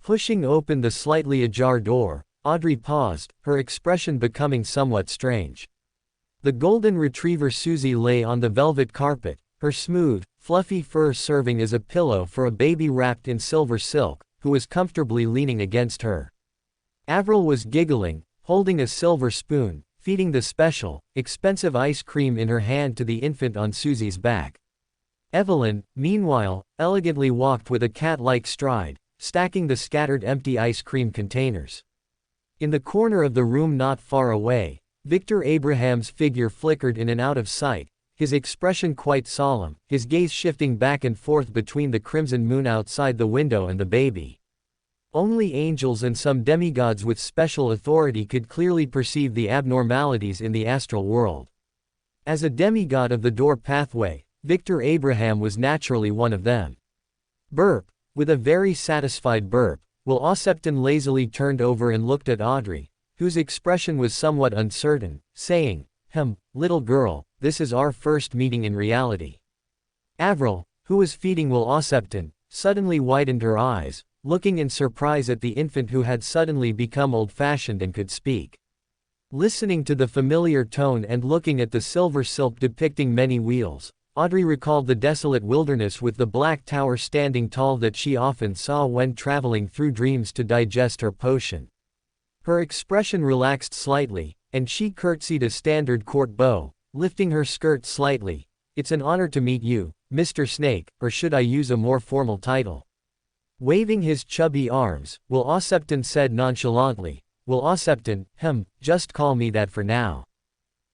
Pushing open the slightly ajar door, Audrey paused, her expression becoming somewhat strange. The golden retriever Susie lay on the velvet carpet, her smooth, fluffy fur serving as a pillow for a baby wrapped in silver silk, who was comfortably leaning against her. Avril was giggling, holding a silver spoon, feeding the special, expensive ice cream in her hand to the infant on Susie's back. Evelyn, meanwhile, elegantly walked with a cat-like stride, stacking the scattered empty ice cream containers. In the corner of the room not far away, Victor Abraham's figure flickered in and out of sight, his expression quite solemn, his gaze shifting back and forth between the crimson moon outside the window and the baby. Only angels and some demigods with special authority could clearly perceive the abnormalities in the astral world. As a demigod of the door pathway, Victor Abraham was naturally one of them. Burp. With a very satisfied burp, Will Ossepton lazily turned over and looked at Audrey, whose expression was somewhat uncertain, saying, "Little girl, this is our first meeting in reality." Avril, who was feeding Will Ossepton, suddenly widened her eyes, looking in surprise at the infant who had suddenly become old-fashioned and could speak. Listening to the familiar tone and looking at the silver silk depicting many wheels, Audrey recalled the desolate wilderness with the black tower standing tall that she often saw when traveling through dreams to digest her potion. Her expression relaxed slightly, and she curtsied a standard court bow, lifting her skirt slightly. "It's an honor to meet you, Mr. Snake, or should I use a more formal title?" Waving his chubby arms, Will Ossepton said nonchalantly, "Will Ossepton, just call me that for now."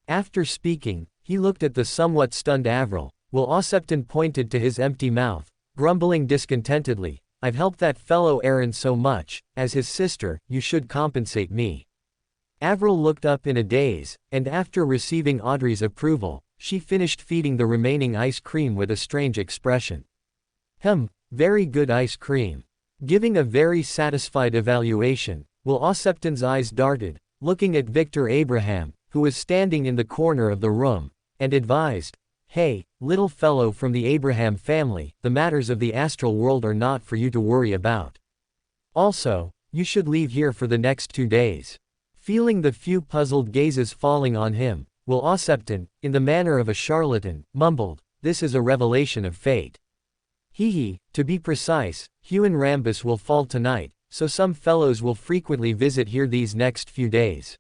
After speaking, he looked at the somewhat stunned Avril. Will Ossepton pointed to his empty mouth, grumbling discontentedly, "I've helped that fellow Aaron so much, as his sister, you should compensate me." Avril looked up in a daze, and after receiving Audrey's approval, she finished feeding the remaining ice cream with a strange expression. Very good ice cream." Giving a very satisfied evaluation, Will Ossepton's eyes darted, looking at Victor Abraham, who was standing in the corner of the room, and advised, "Hey, little fellow from the Abraham family, the matters of the astral world are not for you to worry about. Also, you should leave here for the next 2 days." Feeling the few puzzled gazes falling on him, Will Ossepton, in the manner of a charlatan, mumbled, "This is a revelation of fate. To be precise, Huon Rambus will fall tonight, so some fellows will frequently visit here these next few days.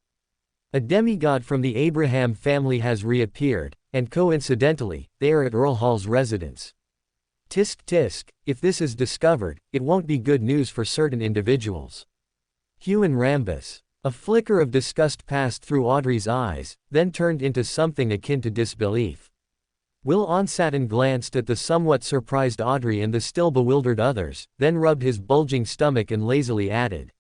A demigod from the Abraham family has reappeared, and coincidentally, they are at Earl Hall's residence. Tisk tisk, if this is discovered, it won't be good news for certain individuals." Huon Rambus. A flicker of disgust passed through Audrey's eyes, then turned into something akin to disbelief. Will Ossepton glanced at the somewhat surprised Audrey and the still bewildered others, then rubbed his bulging stomach and lazily added,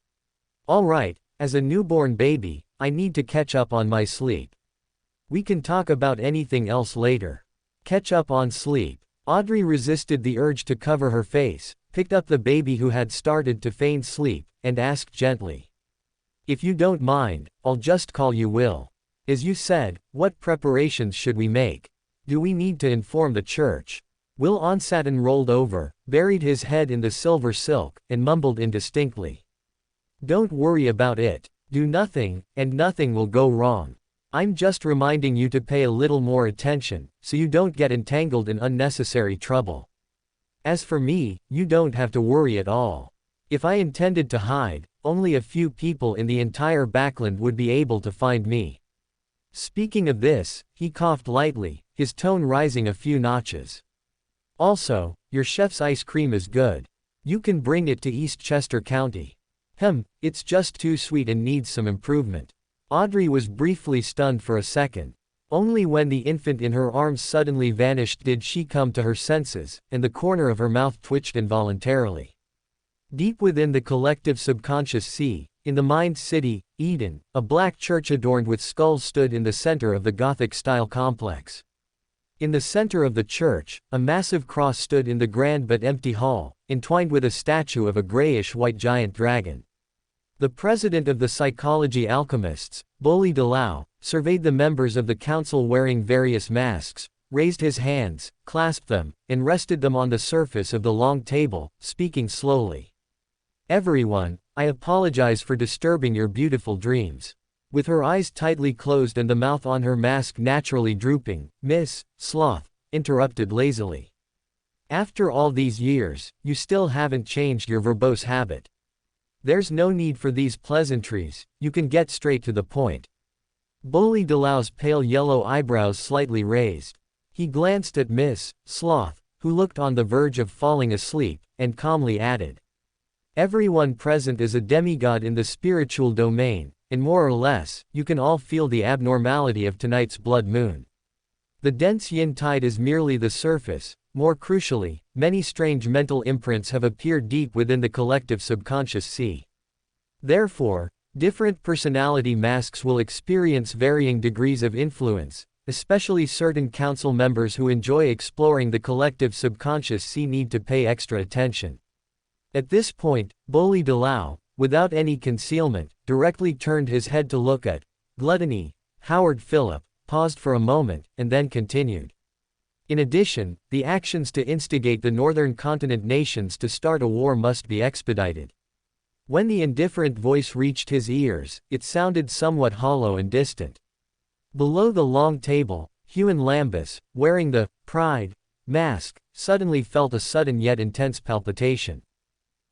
"All right, as a newborn baby, I need to catch up on my sleep. We can talk about anything else later." Catch up on sleep. Audrey resisted the urge to cover her face, picked up the baby who had started to feign sleep, and asked gently, "If you don't mind, I'll just call you Will. As you said, what preparations should we make? Do we need to inform the church?" Will Ossepton rolled over, buried his head in the silver silk, and mumbled indistinctly, "Don't worry about it. Do nothing, and nothing will go wrong. I'm just reminding you to pay a little more attention, so you don't get entangled in unnecessary trouble. As for me, you don't have to worry at all. If I intended to hide, only a few people in the entire backland would be able to find me." Speaking of this, he coughed lightly, his tone rising a few notches. "Also, your chef's ice cream is good. You can bring it to East Chester County. It's just too sweet and needs some improvement." Audrey was briefly stunned for a second. Only when the infant in her arms suddenly vanished did she come to her senses, and the corner of her mouth twitched involuntarily. Deep within the collective subconscious sea, in the mind city, Eden, a black church adorned with skulls stood in the center of the Gothic-style complex. In the center of the church, a massive cross stood in the grand but empty hall, entwined with a statue of a grayish-white giant dragon. The president of the psychology alchemists, Boli Delau, surveyed the members of the council wearing various masks, raised his hands, clasped them, and rested them on the surface of the long table, speaking slowly. "Everyone, I apologize for disturbing your beautiful dreams." With her eyes tightly closed and the mouth on her mask naturally drooping, Miss Sloth interrupted lazily. "After all these years, you still haven't changed your verbose habit. There's no need for these pleasantries, you can get straight to the point." Boli Delau's pale yellow eyebrows slightly raised. He glanced at Miss Sloth, who looked on the verge of falling asleep, and calmly added, "Everyone present is a demigod in the spiritual domain, and more or less, you can all feel the abnormality of tonight's blood moon. The dense yin tide is merely the surface. More crucially, many strange mental imprints have appeared deep within the collective subconscious sea. Therefore, different personality masks will experience varying degrees of influence, especially certain council members who enjoy exploring the collective subconscious sea need to pay extra attention." At this point, Boli Delau, without any concealment, directly turned his head to look at Gluttony. Howard Phillip paused for a moment, and then continued. "In addition, the actions to instigate the northern continent nations to start a war must be expedited." When the indifferent voice reached his ears, it sounded somewhat hollow and distant. Below the long table, Huon Lambus, wearing the Pride mask, suddenly felt a sudden yet intense palpitation.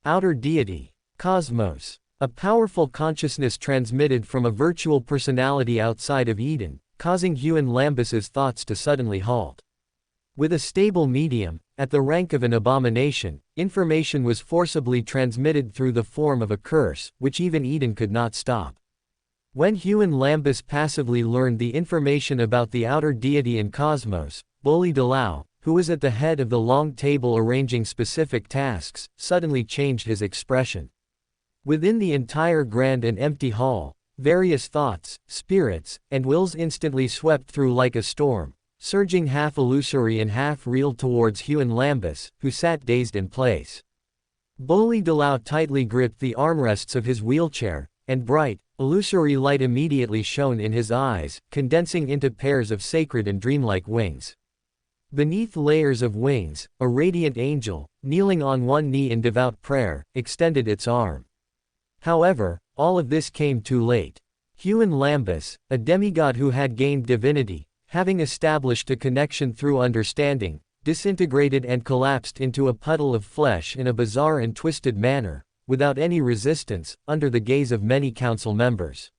Outer deity. Cosmos. A powerful consciousness transmitted from a virtual personality outside of Eden, causing Huon Lambus's thoughts to suddenly halt. With a stable medium, at the rank of an abomination, information was forcibly transmitted through the form of a curse, which even Eden could not stop. When Huon Lambus passively learned the information about the outer deity and cosmos, Boli Dalao, who was at the head of the long table arranging specific tasks, suddenly changed his expression. Within the entire grand and empty hall, various thoughts, spirits, and wills instantly swept through like a storm, surging half illusory and half real towards Huon Lambus, who sat dazed in place. Boli Dalao tightly gripped the armrests of his wheelchair, and bright, illusory light immediately shone in his eyes, condensing into pairs of sacred and dreamlike wings. Beneath layers of wings, a radiant angel, kneeling on one knee in devout prayer, extended its arm. However, all of this came too late. Huon Lambus, a demigod who had gained divinity, having established a connection through understanding, disintegrated and collapsed into a puddle of flesh in a bizarre and twisted manner, without any resistance, under the gaze of many council members.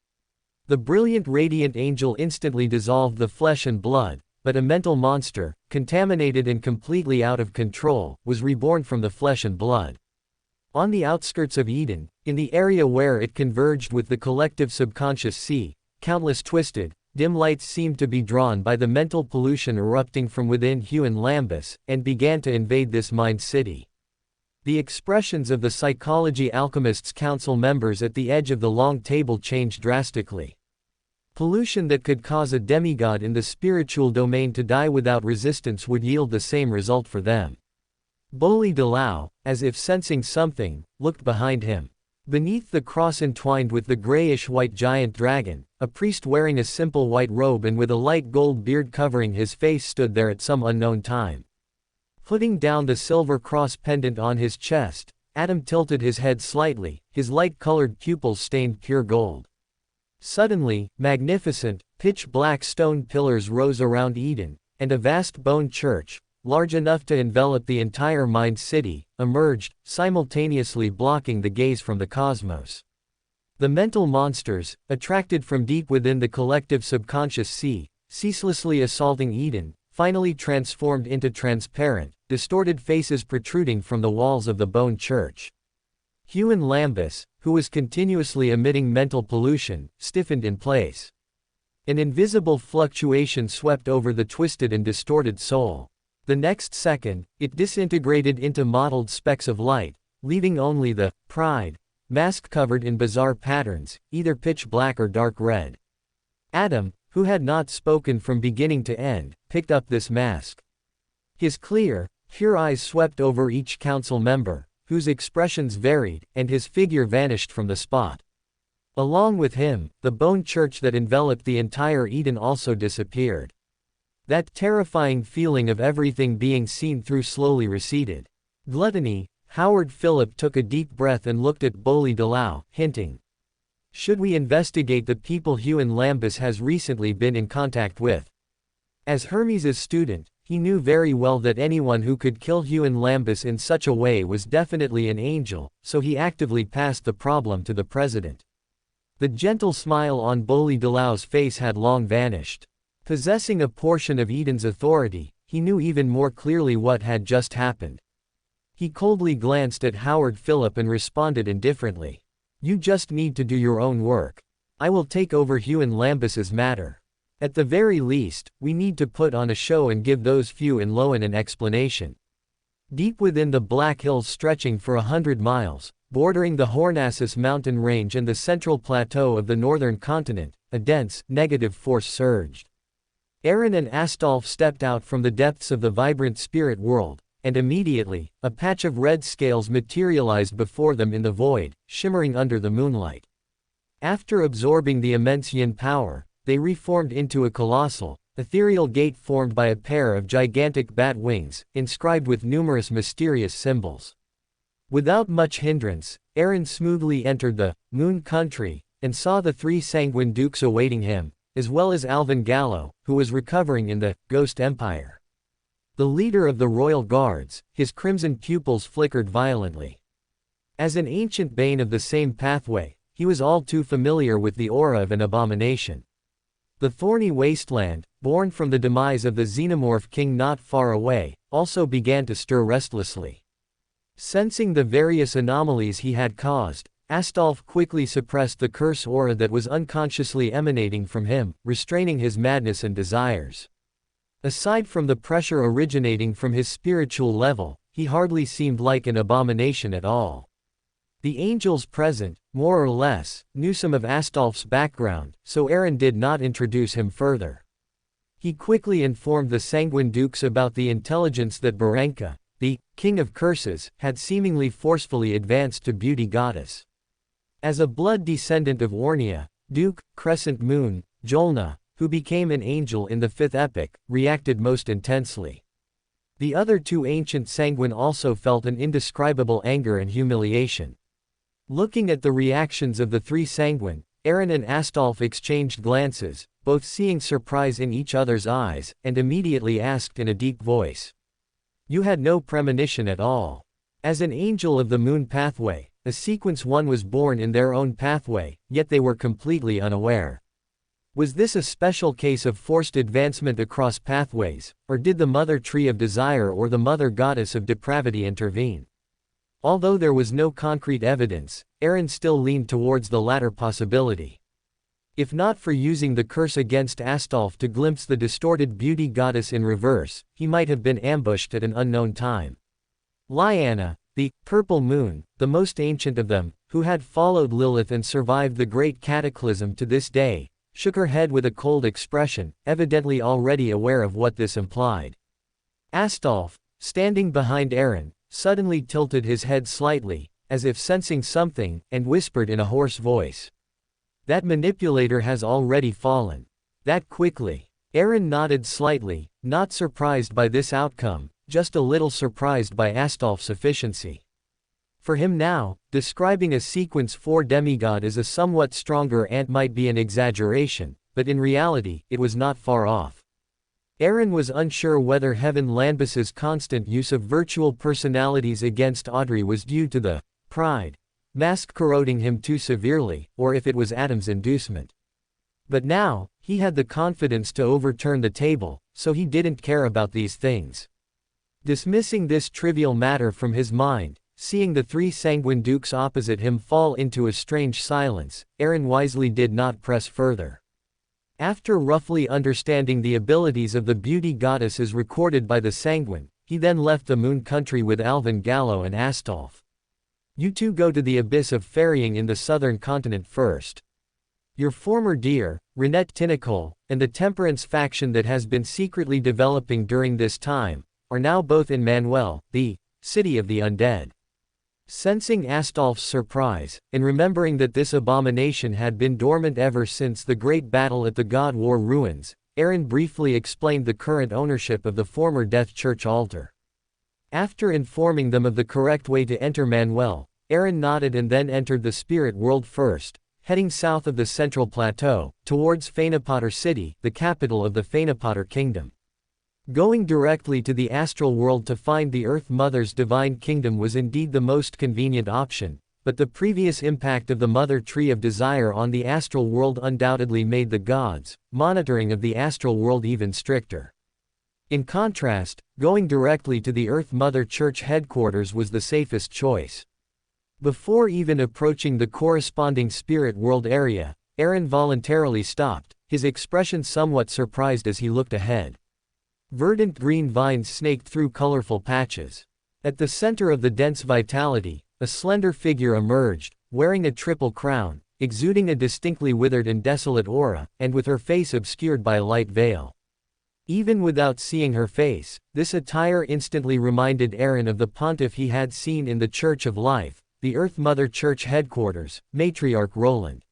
The brilliant radiant angel instantly dissolved the flesh and blood, but a mental monster, contaminated and completely out of control, was reborn from the flesh and blood. On the outskirts of Eden, in the area where it converged with the collective subconscious sea, countless twisted, dim lights seemed to be drawn by the mental pollution erupting from within Huon Lambus, and began to invade this mind city. The expressions of the Psychology Alchemists Council members at the edge of the long table changed drastically. Pollution that could cause a demigod in the spiritual domain to die without resistance would yield the same result for them. Boli Dalao, as if sensing something, looked behind him. Beneath the cross entwined with the grayish-white giant dragon, a priest wearing a simple white robe and with a light gold beard covering his face stood there at some unknown time. Putting down the silver cross pendant on his chest, Adam tilted his head slightly, his light-colored pupils stained pure gold. Suddenly, magnificent, pitch-black stone pillars rose around Eden, and a vast bone church, large enough to envelop the entire mind city, emerged, simultaneously blocking the gaze from the cosmos. The mental monsters, attracted from deep within the collective subconscious sea, ceaselessly assaulting Eden, finally transformed into transparent, distorted faces protruding from the walls of the bone church. Huon Lambus, who was continuously emitting mental pollution, stiffened in place. An invisible fluctuation swept over the twisted and distorted soul. The next second, it disintegrated into mottled specks of light, leaving only the pride mask covered in bizarre patterns, either pitch black or dark red. Adam, who had not spoken from beginning to end, picked up this mask. His clear, pure eyes swept over each council member, whose expressions varied, and his figure vanished from the spot. Along with him, the bone church that enveloped the entire Eden also disappeared. That terrifying feeling of everything being seen through slowly receded. Gluttony, Howard Phillip took a deep breath and looked at Boli Dalao, hinting. Should we investigate the people Huon Lambus has recently been in contact with? As Hermes' student, he knew very well that anyone who could kill Huon Lambus in such a way was definitely an angel, so he actively passed the problem to the president. The gentle smile on Boli Dalao's face had long vanished. Possessing a portion of Eden's authority, he knew even more clearly what had just happened. He coldly glanced at Howard Phillip and responded indifferently. You just need to do your own work. I will take over Huon Lambus's matter. At the very least, we need to put on a show and give those few in Loan an explanation. Deep within the Black Hills stretching for 100 miles, bordering the Hornassus mountain range and the central plateau of the northern continent, a dense, negative force surged. Aaron and Astolf stepped out from the depths of the vibrant spirit world, and immediately, a patch of red scales materialized before them in the void, shimmering under the moonlight. After absorbing the immense yin power, they reformed into a colossal, ethereal gate formed by a pair of gigantic bat wings, inscribed with numerous mysterious symbols. Without much hindrance, Aaron smoothly entered the Moon Country, and saw the three sanguine dukes awaiting him, as well as Alvin Gallo, who was recovering in the Ghost Empire. The leader of the royal guards, his crimson pupils flickered violently. As an ancient bane of the same pathway, he was all too familiar with the aura of an abomination. The thorny wasteland, born from the demise of the xenomorph king not far away, also began to stir restlessly. Sensing the various anomalies he had caused, Astolf quickly suppressed the curse aura that was unconsciously emanating from him, restraining his madness and desires. Aside from the pressure originating from his spiritual level, he hardly seemed like an abomination at all. The angels present, more or less, knew some of Astolf's background, so Aaron did not introduce him further. He quickly informed the Sanguine Dukes about the intelligence that Baranka, the king of curses, had seemingly forcefully advanced to beauty goddess. As a blood descendant of Ornia, Duke, Crescent Moon, Jolna, who became an angel in the fifth epoch, reacted most intensely. The other two ancient Sanguine also felt an indescribable anger and humiliation. Looking at the reactions of the three Sanguine, Aaron and Astolf exchanged glances, both seeing surprise in each other's eyes, and immediately asked in a deep voice. "You had no premonition at all." As an angel of the moon pathway, a sequence one was born in their own pathway, yet they were completely unaware. Was this a special case of forced advancement across pathways, or did the mother tree of desire or the mother goddess of depravity intervene? Although there was no concrete evidence, Aaron still leaned towards the latter possibility. If not for using the curse against Astolf to glimpse the distorted beauty goddess in reverse, he might have been ambushed at an unknown time. Lyanna, the purple moon, the most ancient of them, who had followed Lilith and survived the great cataclysm to this day, shook her head with a cold expression, evidently already aware of what this implied. Astolf, standing behind Aaron, suddenly tilted his head slightly, as if sensing something, and whispered in a hoarse voice. "That manipulator has already fallen." "That quickly?" Aaron nodded slightly, not surprised by this outcome, just a little surprised by Astolf's efficiency. For him now, describing a sequence 4 demigod as a somewhat stronger ant might be an exaggeration, but in reality, it was not far off. Aaron was unsure whether Heaven Lanbus's constant use of virtual personalities against Audrey was due to the pride mask corroding him too severely, or if it was Adam's inducement. But now, he had the confidence to overturn the table, so he didn't care about these things. Dismissing this trivial matter from his mind, seeing the three Sanguine Dukes opposite him fall into a strange silence, Aaron wisely did not press further. After roughly understanding the abilities of the beauty goddess as recorded by the Sanguine, he then left the Moon Country with Alvin Gallo and Astolf. "You two go to the abyss of ferrying in the southern continent first. Your former dear, Renette Tinicole, and the Temperance faction that has been secretly developing during this time, are now both in Manuel, the city of the undead." Sensing Astolf's surprise, and remembering that this abomination had been dormant ever since the great battle at the God War ruins, Aaron briefly explained the current ownership of the former Death Church altar. After informing them of the correct way to enter Manuel, Aaron nodded and then entered the spirit world first, heading south of the central plateau, towards Fainapotter City, the capital of the Fainapotter Kingdom. Going directly to the astral world to find the Earth Mother's divine kingdom was indeed the most convenient option, but the previous impact of the Mother Tree of Desire on the astral world undoubtedly made the gods' monitoring of the astral world even stricter. In contrast, going directly to the Earth Mother Church headquarters was the safest choice. Before even approaching the corresponding spirit world area, Aaron voluntarily stopped, his expression somewhat surprised as he looked ahead. Verdant green vines snaked through colorful patches. At the center of the dense vitality, a slender figure emerged, wearing a triple crown, exuding a distinctly withered and desolate aura, and with her face obscured by a light veil. Even without seeing her face, this attire instantly reminded Aaron of the pontiff he had seen in the Church of Life, the Earth Mother Church headquarters, Matriarch Roland.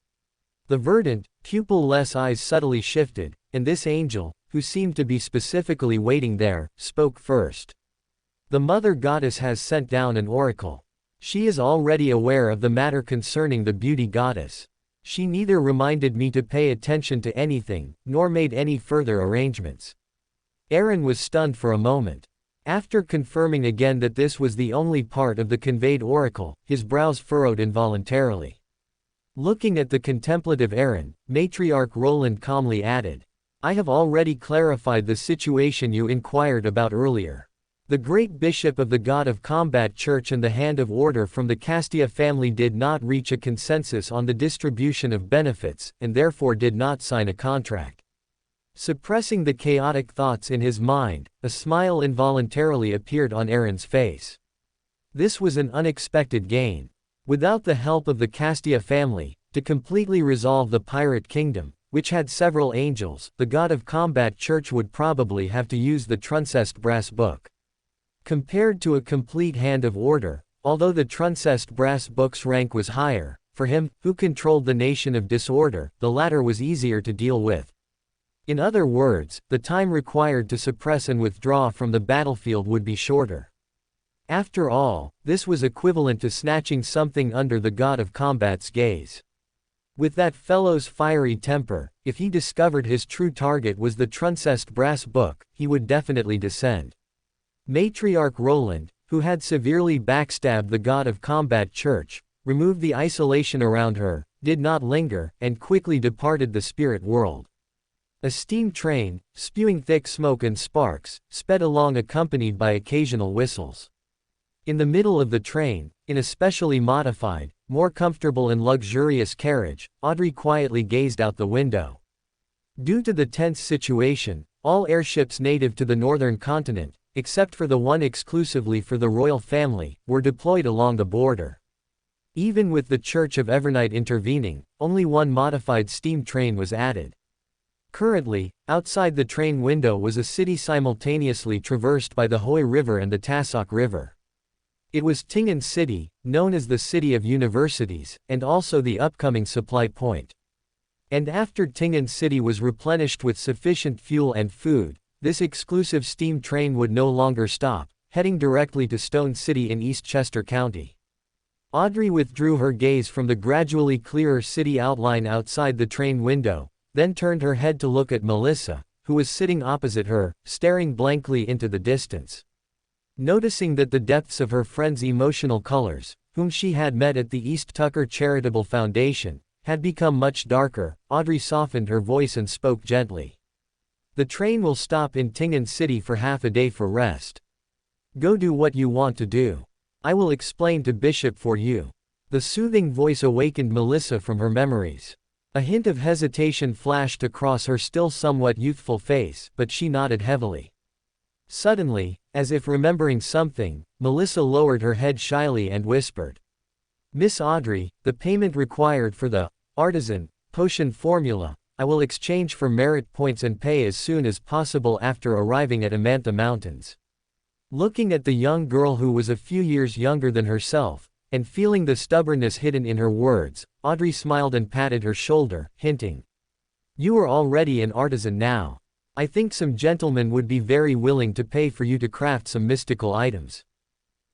The verdant, pupil-less eyes subtly shifted, and this angel, who seemed to be specifically waiting there, spoke first. "The Mother Goddess has sent down an oracle. She is already aware of the matter concerning the beauty goddess. She neither reminded me to pay attention to anything, nor made any further arrangements." Aaron was stunned for a moment. After confirming again that this was the only part of the conveyed oracle, his brows furrowed involuntarily. Looking at the contemplative Aaron, Matriarch Roland calmly added, "I have already clarified the situation you inquired about earlier. The great bishop of the God of Combat Church and the Hand of Order from the Castia family did not reach a consensus on the distribution of benefits, and therefore did not sign a contract." Suppressing the chaotic thoughts in his mind, a smile involuntarily appeared on Aaron's face. This was an unexpected gain. Without the help of the Castia family, to completely resolve the pirate kingdom, which had several angels, the God of Combat Church would probably have to use the Truncest brass book. Compared to a complete Hand of Order, although the Truncest brass book's rank was higher, for him, who controlled the nation of disorder, the latter was easier to deal with. In other words, the time required to suppress and withdraw from the battlefield would be shorter. After all, this was equivalent to snatching something under the God of Combat's gaze. With that fellow's fiery temper, if he discovered his true target was the Truncest brass book, he would definitely descend. Matriarch Roland, who had severely backstabbed the God of Combat Church, removed the isolation around her, did not linger, and quickly departed the spirit world. A steam train, spewing thick smoke and sparks, sped along accompanied by occasional whistles. In the middle of the train, in a specially modified, more comfortable and luxurious carriage, Audrey quietly gazed out the window. Due to the tense situation, all airships native to the northern continent, except for the one exclusively for the royal family, were deployed along the border. Even with the Church of Evernight intervening, only one modified steam train was added. Currently, outside the train window was a city simultaneously traversed by the Hoy River and the Tasok River. It was Tingen City, known as the City of Universities, and also the upcoming supply point. And after Tingen City was replenished with sufficient fuel and food, this exclusive steam train would no longer stop, heading directly to Stone City in Eastchester County. Audrey withdrew her gaze from the gradually clearer city outline outside the train window, then turned her head to look at Melissa, who was sitting opposite her, staring blankly into the distance. Noticing that the depths of her friend's emotional colors, whom she had met at the East Tucker Charitable Foundation, had become much darker, Audrey softened her voice and spoke gently. "The train will stop in Tingen City for half a day for rest. Go do what you want to do. I will explain to Bishop for you." The soothing voice awakened Melissa from her memories. A hint of hesitation flashed across her still somewhat youthful face, but she nodded heavily. Suddenly, as if remembering something, Melissa lowered her head shyly and whispered, "Miss Audrey, the payment required for the artisan potion formula, I will exchange for merit points and pay as soon as possible after arriving at Amantha Mountains." Looking at the young girl who was a few years younger than herself, and feeling the stubbornness hidden in her words, Audrey smiled and patted her shoulder, hinting, "You are already an artisan now. I think some gentlemen would be very willing to pay for you to craft some mystical items.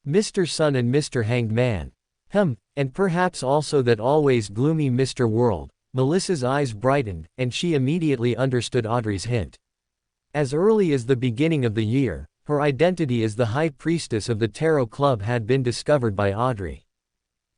Mr. Sun and Mr. Hanged Man. And perhaps also that always gloomy Mr. World." Melissa's eyes brightened, and she immediately understood Audrey's hint. As early as the beginning of the year, her identity as the High Priestess of the Tarot Club had been discovered by Audrey.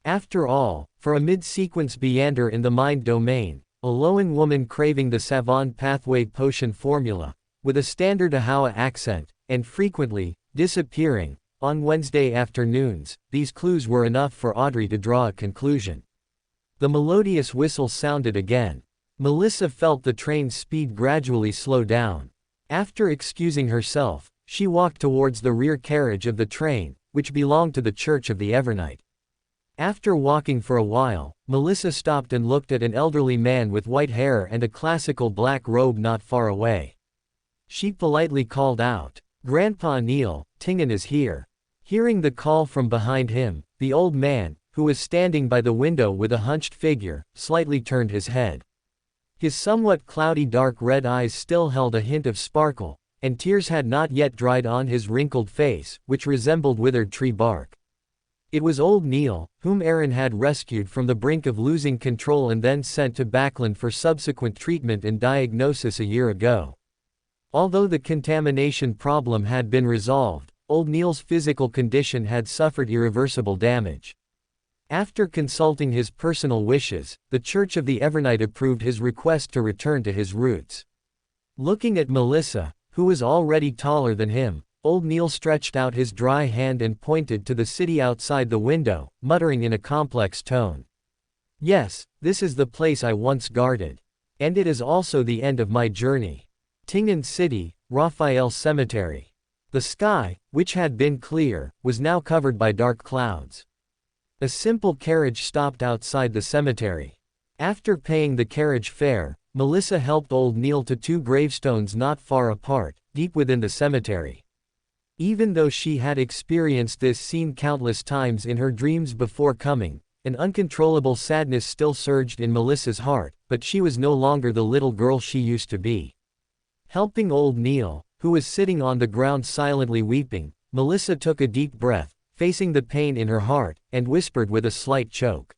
After all, for a mid-sequence Beander in the mind domain, a Loan woman craving the Savon Pathway potion formula, with a standard Ahawa accent, and frequently, disappearing, on Wednesday afternoons, these clues were enough for Audrey to draw a conclusion. The melodious whistle sounded again. Melissa felt the train's speed gradually slow down. After excusing herself, she walked towards the rear carriage of the train, which belonged to the Church of the Evernight. After walking for a while, Melissa stopped and looked at an elderly man with white hair and a classical black robe not far away. She politely called out, "Grandpa Neil, Tingen is here." Hearing the call from behind him, the old man, who was standing by the window with a hunched figure, slightly turned his head. His somewhat cloudy dark red eyes still held a hint of sparkle, and tears had not yet dried on his wrinkled face, which resembled withered tree bark. It was old Neil, whom Aaron had rescued from the brink of losing control and then sent to Backland for subsequent treatment and diagnosis a year ago. Although the contamination problem had been resolved, Old Neil's physical condition had suffered irreversible damage. After consulting his personal wishes, the Church of the Evernight approved his request to return to his roots. Looking at Melissa, who was already taller than him, Old Neil stretched out his dry hand and pointed to the city outside the window, muttering in a complex tone. Yes, this is the place I once guarded. And it is also the end of my journey. Tingen City, Raphael Cemetery. The sky, which had been clear, was now covered by dark clouds. A simple carriage stopped outside the cemetery. After paying the carriage fare, Melissa helped Old Neil to two gravestones not far apart, deep within the cemetery. Even though she had experienced this scene countless times in her dreams before coming, an uncontrollable sadness still surged in Melissa's heart, but she was no longer the little girl she used to be. Helping Old Neil, who was sitting on the ground silently weeping, Melissa took a deep breath, facing the pain in her heart, and whispered with a slight choke.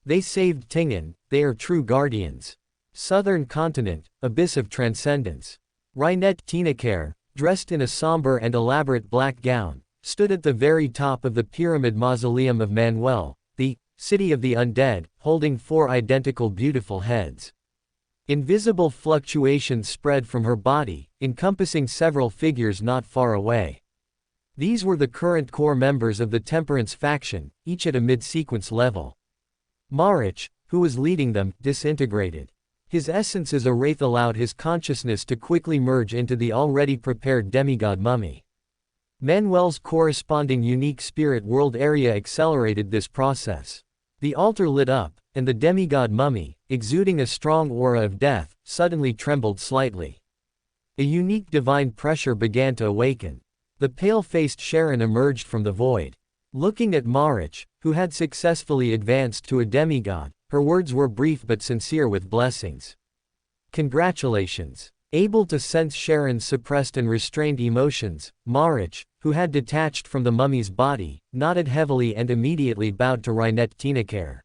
They saved Tingen, they are true guardians. Southern continent, abyss of transcendence. Reinette Tinekare, dressed in a somber and elaborate black gown, stood at the very top of the pyramid mausoleum of Manuel, the city of the undead, holding four identical beautiful heads. Invisible fluctuations spread from her body, encompassing several figures not far away. These were the current core members of the Temperance faction, each at a mid-sequence level. Marich, who was leading them, disintegrated. His essence as a wraith allowed his consciousness to quickly merge into the already prepared demigod mummy. Manuel's corresponding unique spirit world area accelerated this process. The altar lit up, and the demigod mummy, exuding a strong aura of death, suddenly trembled slightly. A unique divine pressure began to awaken. The pale-faced Sharon emerged from the void. Looking at Marich, who had successfully advanced to a demigod, her words were brief but sincere with blessings. Congratulations. Able to sense Sharon's suppressed and restrained emotions, Marich, who had detached from the mummy's body, nodded heavily and immediately bowed to Reinette Tinekare.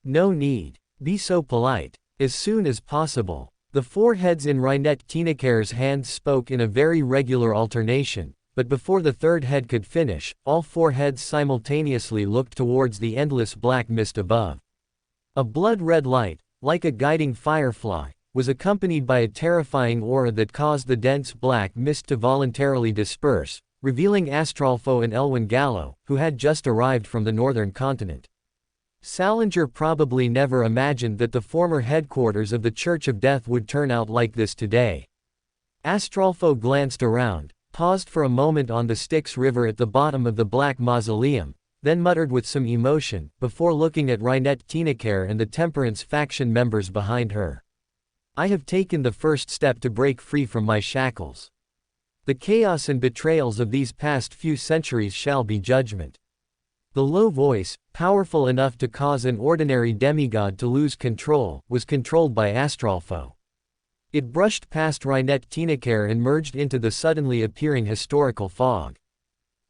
No need. Be so polite. As soon as possible. The four heads in Reinette Tinekare's hands spoke in a very regular alternation, but before the third head could finish, all four heads simultaneously looked towards the endless black mist above. A blood-red light, like a guiding firefly, was accompanied by a terrifying aura that caused the dense black mist to voluntarily disperse, revealing Astrolfo and Elwyn Gallo, who had just arrived from the northern continent. Salinger probably never imagined that the former headquarters of the Church of Death would turn out like this today. Astrolfo glanced around, paused for a moment on the Styx River at the bottom of the Black Mausoleum, then muttered with some emotion, before looking at Reinette Tinekare and the Temperance faction members behind her. I have taken the first step to break free from my shackles. The chaos and betrayals of these past few centuries shall be judgment. The low voice, powerful enough to cause an ordinary demigod to lose control, was controlled by Astrolfo. It brushed past Reinette Tinekare and merged into the suddenly appearing historical fog.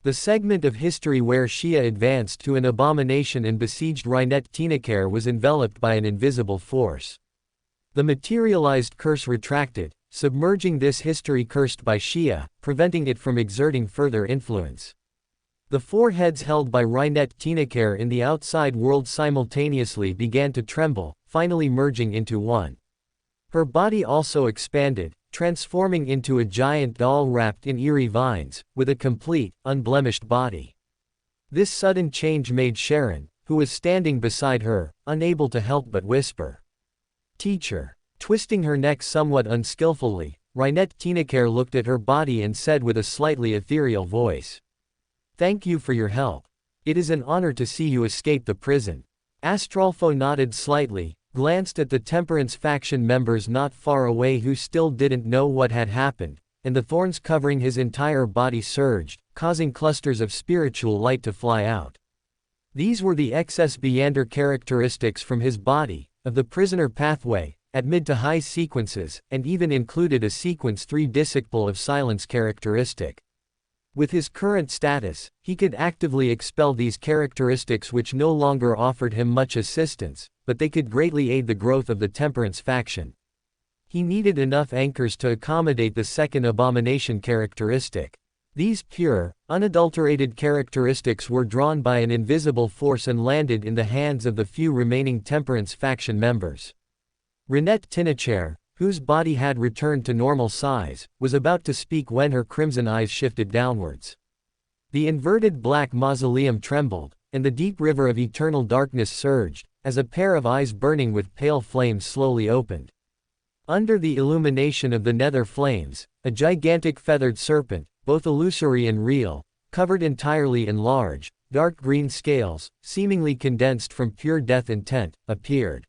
The segment of history where Shia advanced to an abomination and besieged Reinette Tinekare was enveloped by an invisible force. The materialized curse retracted, submerging this history cursed by Shia, preventing it from exerting further influence. The four heads held by Reinette Tinekare in the outside world simultaneously began to tremble, finally merging into one. Her body also expanded, transforming into a giant doll wrapped in eerie vines, with a complete, unblemished body. This sudden change made Sharon, who was standing beside her, unable to help but whisper. Teacher. Twisting her neck somewhat unskillfully, Reinette Tinekare looked at her body and said with a slightly ethereal voice. Thank you for your help. It is an honor to see you escape the prison. Astrolfo nodded slightly, glanced at the Temperance faction members not far away who still didn't know what had happened, and the thorns covering his entire body surged, causing clusters of spiritual light to fly out. These were the excess Beander characteristics from his body, of the prisoner pathway, at mid to high sequences, and even included a sequence 3 disciple of silence characteristic. With his current status, he could actively expel these characteristics which no longer offered him much assistance, but they could greatly aid the growth of the Temperance faction. He needed enough anchors to accommodate the second abomination characteristic. These pure, unadulterated characteristics were drawn by an invisible force and landed in the hands of the few remaining Temperance faction members. Renette Tinichère, whose body had returned to normal size, was about to speak when her crimson eyes shifted downwards. The inverted black mausoleum trembled, and the deep river of eternal darkness surged, as a pair of eyes burning with pale flames slowly opened. Under the illumination of the nether flames, a gigantic feathered serpent, both illusory and real, covered entirely in large, dark green scales, seemingly condensed from pure death intent, appeared.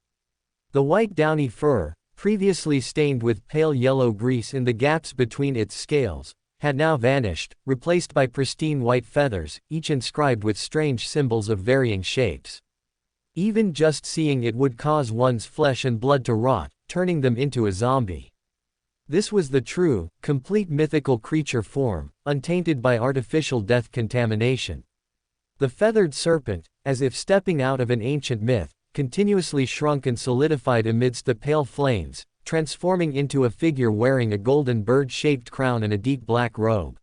The white downy fur, previously stained with pale yellow grease in the gaps between its scales, had now vanished, replaced by pristine white feathers, each inscribed with strange symbols of varying shapes. Even just seeing it would cause one's flesh and blood to rot, turning them into a zombie. This was the true, complete mythical creature form, untainted by artificial death contamination. The feathered serpent, as if stepping out of an ancient myth, continuously shrunk and solidified amidst the pale flames, transforming into a figure wearing a golden bird-shaped crown and a deep black robe.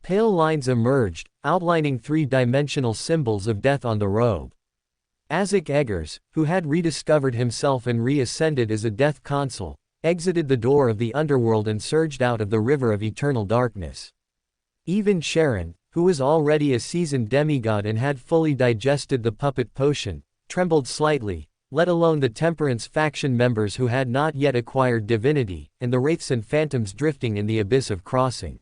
Pale lines emerged, outlining three-dimensional symbols of death on the robe. Azek Eggers, who had rediscovered himself and reascended as a death consul, exited the door of the underworld and surged out of the river of eternal darkness. Even Sharon, who was already a seasoned demigod and had fully digested the puppet potion, trembled slightly, let alone the Temperance faction members who had not yet acquired divinity, and the wraiths and phantoms drifting in the abyss of crossing.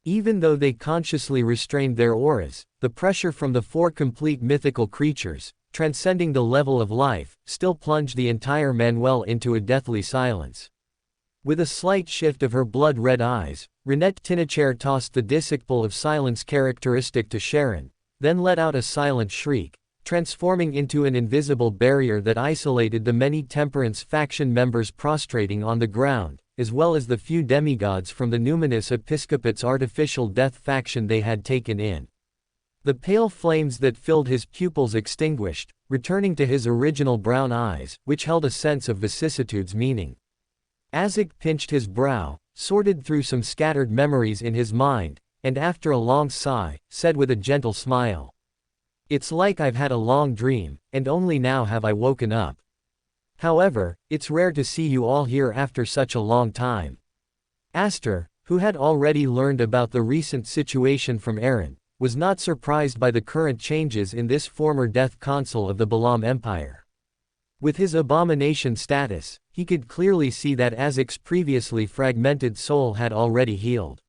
Even though they consciously restrained their auras, the pressure from the four complete mythical creatures, transcending the level of life, still plunged the entire Manuel into a deathly silence. With a slight shift of her blood-red eyes, Renette Tinichère tossed the disciple of silence characteristic to Sharon, then let out a silent shriek, transforming into an invisible barrier that isolated the many Temperance faction members prostrating on the ground, as well as the few demigods from the numinous episcopate's artificial death faction they had taken in. The pale flames that filled his pupils extinguished, returning to his original brown eyes, which held a sense of vicissitude's meaning. Azek pinched his brow, sorted through some scattered memories in his mind, and after a long sigh, said with a gentle smile, "It's like I've had a long dream, and only now have I woken up. However, it's rare to see you all here after such a long time." Aster, who had already learned about the recent situation from Aaron, was not surprised by the current changes in this former death consul of the Balam Empire. With his abomination status, he could clearly see that Azek's previously fragmented soul had already healed.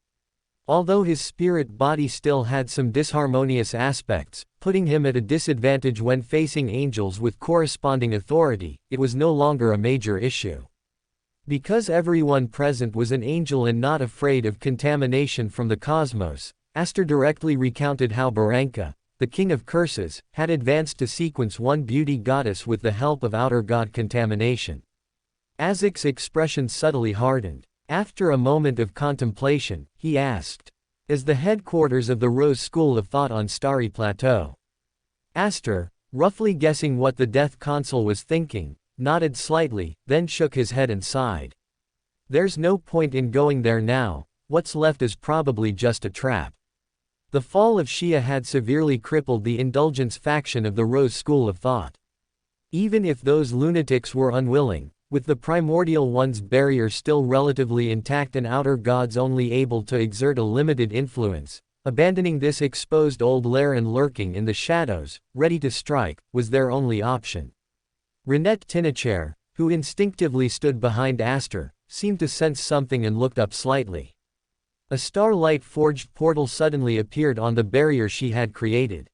Although his spirit body still had some disharmonious aspects, putting him at a disadvantage when facing angels with corresponding authority, it was no longer a major issue. Because everyone present was an angel and not afraid of contamination from the cosmos, Aster directly recounted how Baranka, the king of curses, had advanced to sequence one beauty goddess with the help of outer god contamination. Azek's expression subtly hardened. After a moment of contemplation, he asked, "Is the headquarters of the Rose School of Thought on Starry Plateau?" Aster, roughly guessing what the death consul was thinking, nodded slightly, then shook his head and sighed. "There's no point in going there now, what's left is probably just a trap." The fall of Shia had severely crippled the Indulgence faction of the Rose School of Thought. Even if those lunatics were unwilling, with the primordial one's barrier still relatively intact and outer gods only able to exert a limited influence, abandoning this exposed old lair and lurking in the shadows, ready to strike, was their only option. Renette Tinichère, who instinctively stood behind Aster, seemed to sense something and looked up slightly. A starlight-forged portal suddenly appeared on the barrier she had created.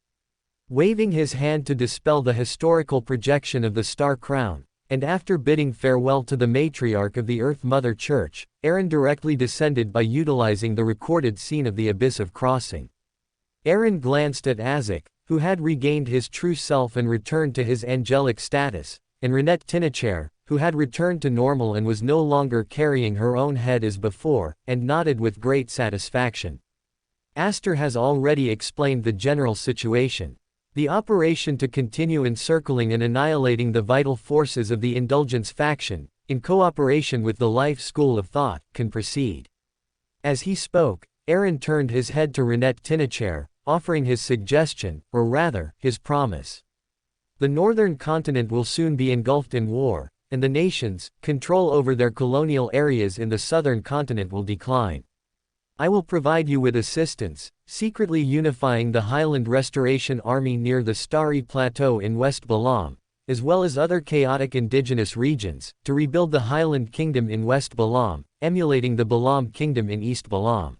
Waving his hand to dispel the historical projection of the star crown, and after bidding farewell to the matriarch of the Earth Mother Church, Aaron directly descended by utilizing the recorded scene of the Abyss of Crossing. Aaron glanced at Azek, who had regained his true self and returned to his angelic status, and Renette Tinichère, who had returned to normal and was no longer carrying her own head as before, and nodded with great satisfaction. Aster has already explained the general situation. The operation to continue encircling and annihilating the vital forces of the Indulgence faction, in cooperation with the Life School of Thought, can proceed. As he spoke, Aaron turned his head to Renette Tinacher, offering his suggestion, or rather, his promise. The northern continent will soon be engulfed in war, and the nations' control over their colonial areas in the southern continent will decline. I will provide you with assistance, secretly unifying the Highland Restoration Army near the Starry Plateau in West Balam, as well as other chaotic indigenous regions, to rebuild the Highland Kingdom in West Balam, emulating the Balam Kingdom in East Balam.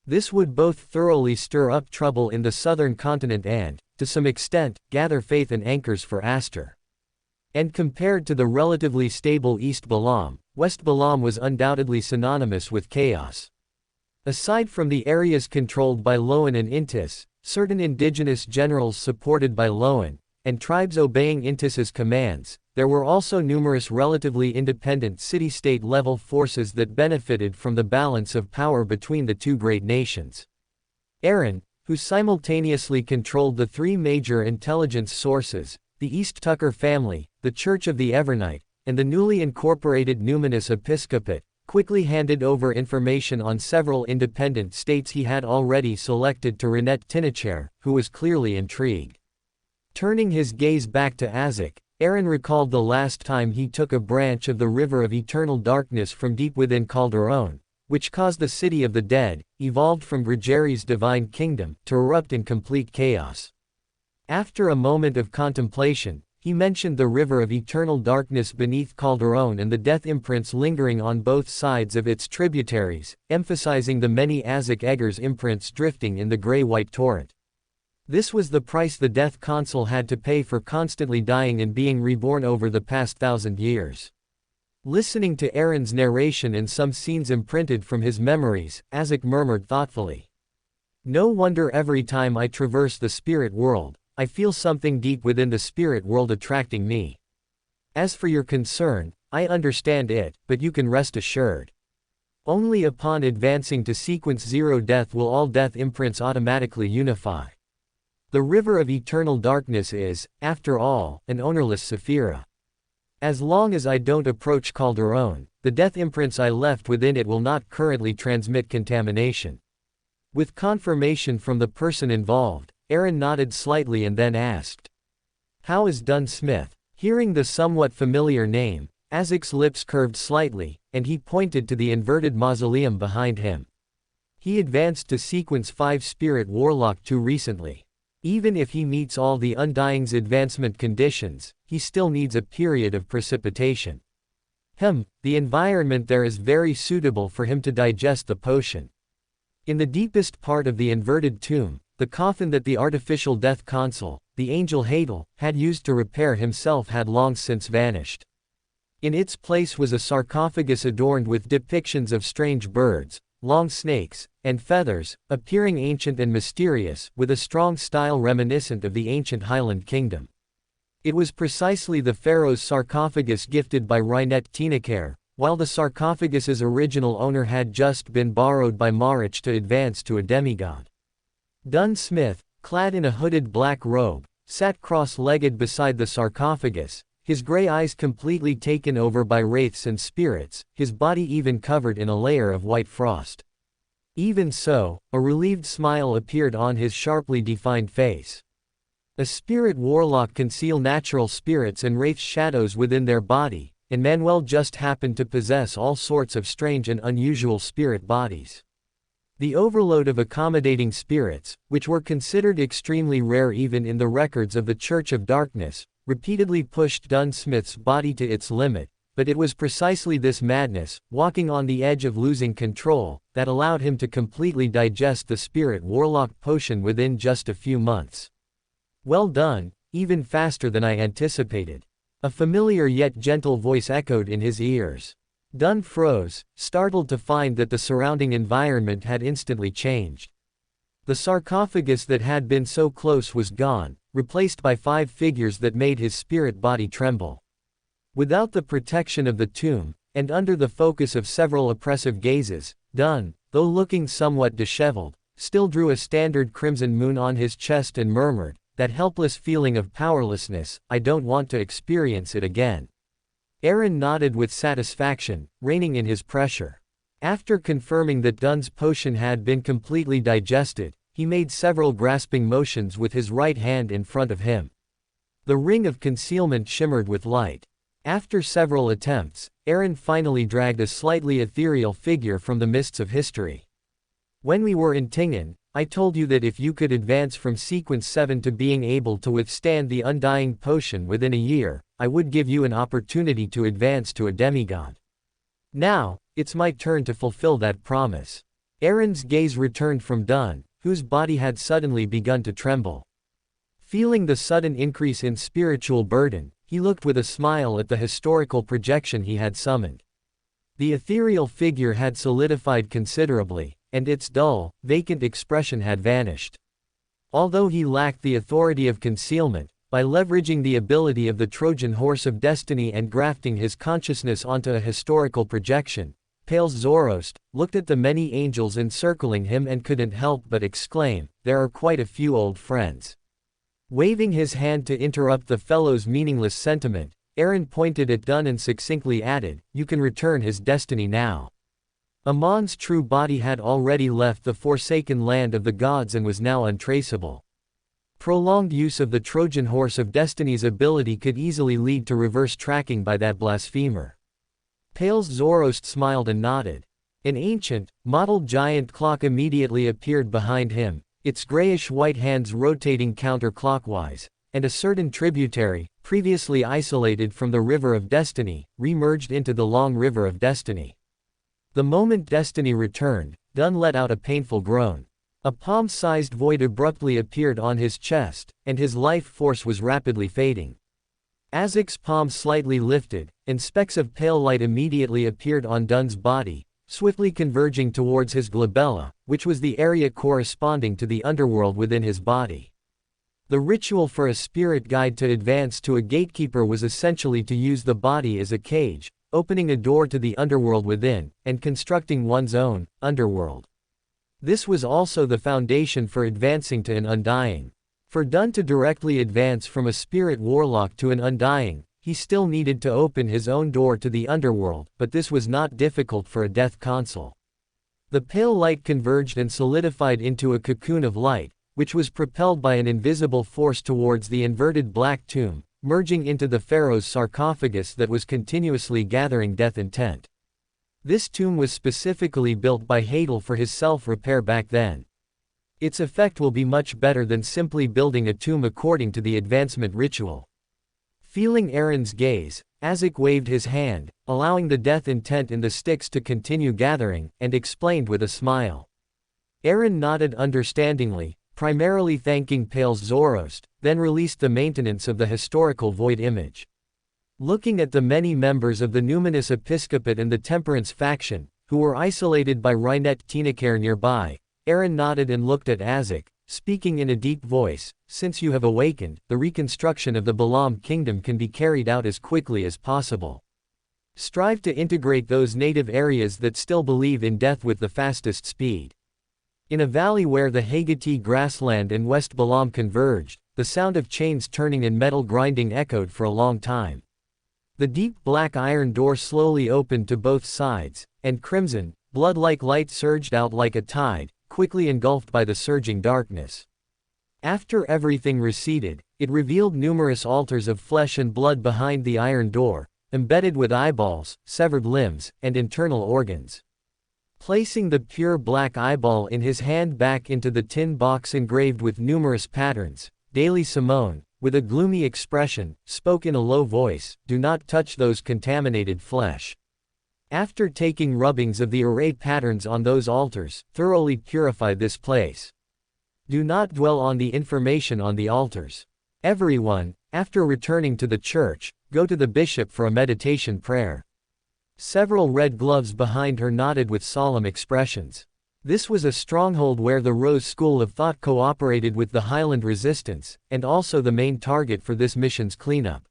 This would both thoroughly stir up trouble in the southern continent and, to some extent, gather faith and anchors for Aster. And compared to the relatively stable East Balam, West Balam was undoubtedly synonymous with chaos. Aside from the areas controlled by Loan and Intis, certain indigenous generals supported by Loan, and tribes obeying Intis's commands, there were also numerous relatively independent city-state level forces that benefited from the balance of power between the two great nations. Aaron, who simultaneously controlled the three major intelligence sources, the East Tucker family, the Church of the Evernight, and the newly incorporated Numinous Episcopate, quickly handed over information on several independent states he had already selected to Renette Tinacher, who was clearly intrigued. Turning his gaze back to Azek, Aaron recalled the last time he took a branch of the River of Eternal Darkness from deep within Calderon, which caused the City of the Dead, evolved from Grigeri's divine kingdom, to erupt in complete chaos. After a moment of contemplation, he mentioned the River of Eternal Darkness beneath Calderon and the death imprints lingering on both sides of its tributaries, emphasizing the many Azek Egger's imprints drifting in the gray-white torrent. This was the price the Death Consul had to pay for constantly dying and being reborn over the past 1,000 years. Listening to Aaron's narration and some scenes imprinted from his memories, Azek murmured thoughtfully. No wonder every time I traverse the spirit world, I feel something deep within the spirit world attracting me. As for your concern, I understand it, but you can rest assured. Only upon advancing to sequence 0 death will all death imprints automatically unify. The River of Eternal Darkness is, after all, an ownerless Sephira. As long as I don't approach Calderon, the death imprints I left within it will not currently transmit contamination. With confirmation from the person involved, Aaron nodded slightly and then asked, "How is Dunn Smith?" Hearing the somewhat familiar name, Azek's lips curved slightly, and he pointed to the inverted mausoleum behind him. He advanced to sequence 5 Spirit Warlock too recently. Even if he meets all the Undying's advancement conditions, he still needs a period of precipitation. The environment there is very suitable for him to digest the potion. In the deepest part of the inverted tomb, the coffin that the artificial Death Consul, the Angel Hadel, had used to repair himself had long since vanished. In its place was a sarcophagus adorned with depictions of strange birds, long snakes, and feathers, appearing ancient and mysterious, with a strong style reminiscent of the ancient Highland Kingdom. It was precisely the pharaoh's sarcophagus gifted by Renette Tinacher, while the sarcophagus's original owner had just been borrowed by Marich to advance to a demigod. Dunn Smith, clad in a hooded black robe, sat cross-legged beside the sarcophagus, his gray eyes completely taken over by wraiths and spirits, his body even covered in a layer of white frost. Even so, a relieved smile appeared on his sharply defined face. A spirit warlock conceal natural spirits and wraith shadows within their body, and Manuel just happened to possess all sorts of strange and unusual spirit bodies. The overload of accommodating spirits, which were considered extremely rare even in the records of the Church of Darkness, repeatedly pushed Dunn Smith's body to its limit, but it was precisely this madness, walking on the edge of losing control, that allowed him to completely digest the Spirit Warlock potion within just a few months. Well done, even faster than I anticipated. A familiar yet gentle voice echoed in his ears. Dunn froze, startled to find that the surrounding environment had instantly changed. The sarcophagus that had been so close was gone, replaced by 5 figures that made his spirit body tremble. Without the protection of the tomb, and under the focus of several oppressive gazes, Dunn, though looking somewhat disheveled, still drew a standard crimson moon on his chest and murmured, "That helpless feeling of powerlessness, I don't want to experience it again." Aaron nodded with satisfaction, reining in his pressure. After confirming that Dun's potion had been completely digested, he made several grasping motions with his right hand in front of him. The ring of concealment shimmered with light. After several attempts, Aaron finally dragged a slightly ethereal figure from the mists of history. When we were in Tingen, I told you that if you could advance from sequence 7 to being able to withstand the undying potion within a year, I would give you an opportunity to advance to a demigod. Now, it's my turn to fulfill that promise. Aaron's gaze returned from Dun, whose body had suddenly begun to tremble. Feeling the sudden increase in spiritual burden, he looked with a smile at the historical projection he had summoned. The ethereal figure had solidified considerably, and its dull, vacant expression had vanished. Although he lacked the authority of concealment, by leveraging the ability of the Trojan horse of destiny and grafting his consciousness onto a historical projection, Pales Zoroast looked at the many angels encircling him and couldn't help but exclaim, "There are quite a few old friends." Waving his hand to interrupt the fellow's meaningless sentiment, Aaron pointed at Dun and succinctly added, "You can return his destiny now." Amon's true body had already left the forsaken land of the gods and was now untraceable. Prolonged use of the Trojan horse of destiny's ability could easily lead to reverse tracking by that blasphemer. Pales Zoroast smiled and nodded. An ancient, mottled giant clock immediately appeared behind him, its grayish-white hands rotating counterclockwise, and a certain tributary, previously isolated from the River of Destiny, re-merged into the long River of Destiny. The moment Destiny returned, Dun let out a painful groan. A palm-sized void abruptly appeared on his chest, and his life force was rapidly fading. Azek's palm slightly lifted, and specks of pale light immediately appeared on Dun's body, swiftly converging towards his glabella, which was the area corresponding to the underworld within his body. The ritual for a spirit guide to advance to a gatekeeper was essentially to use the body as a cage, opening a door to the underworld within, and constructing one's own underworld. This was also the foundation for advancing to an undying. For Dun to directly advance from a spirit warlock to an undying, he still needed to open his own door to the underworld, but this was not difficult for a death console. The pale light converged and solidified into a cocoon of light, which was propelled by an invisible force towards the inverted black tomb, merging into the pharaoh's sarcophagus that was continuously gathering death intent. This tomb was specifically built by Hadel for his self-repair back then. Its effect will be much better than simply building a tomb according to the advancement ritual. Feeling Aaron's gaze, Azek waved his hand, allowing the death intent in the sticks to continue gathering, and explained with a smile. Aaron nodded understandingly, primarily thanking Pales Zoroast, then released the maintenance of the historical void image. Looking at the many members of the Numinous Episcopate and the Temperance faction, who were isolated by Rainet Tinakare nearby, Aaron nodded and looked at Azek, speaking in a deep voice, "Since you have awakened, the reconstruction of the Balam kingdom can be carried out as quickly as possible. Strive to integrate those native areas that still believe in death with the fastest speed." In a valley where the Hagati grassland and West Balam converged, the sound of chains turning and metal grinding echoed for a long time. The deep black iron door slowly opened to both sides, and crimson, blood-like light surged out like a tide, quickly engulfed by the surging darkness. After everything receded, it revealed numerous altars of flesh and blood behind the iron door, embedded with eyeballs, severed limbs, and internal organs. Placing the pure black eyeball in his hand back into the tin box engraved with numerous patterns, Daily Simone, with a gloomy expression, spoke in a low voice, "Do not touch those contaminated flesh." After taking rubbings of the array patterns on those altars, thoroughly purify this place. Do not dwell on the information on the altars. Everyone, after returning to the church, go to the bishop for a meditation prayer. Several red gloves behind her nodded with solemn expressions. This was a stronghold where the Rose School of Thought cooperated with the Highland Resistance, and also the main target for this mission's cleanup.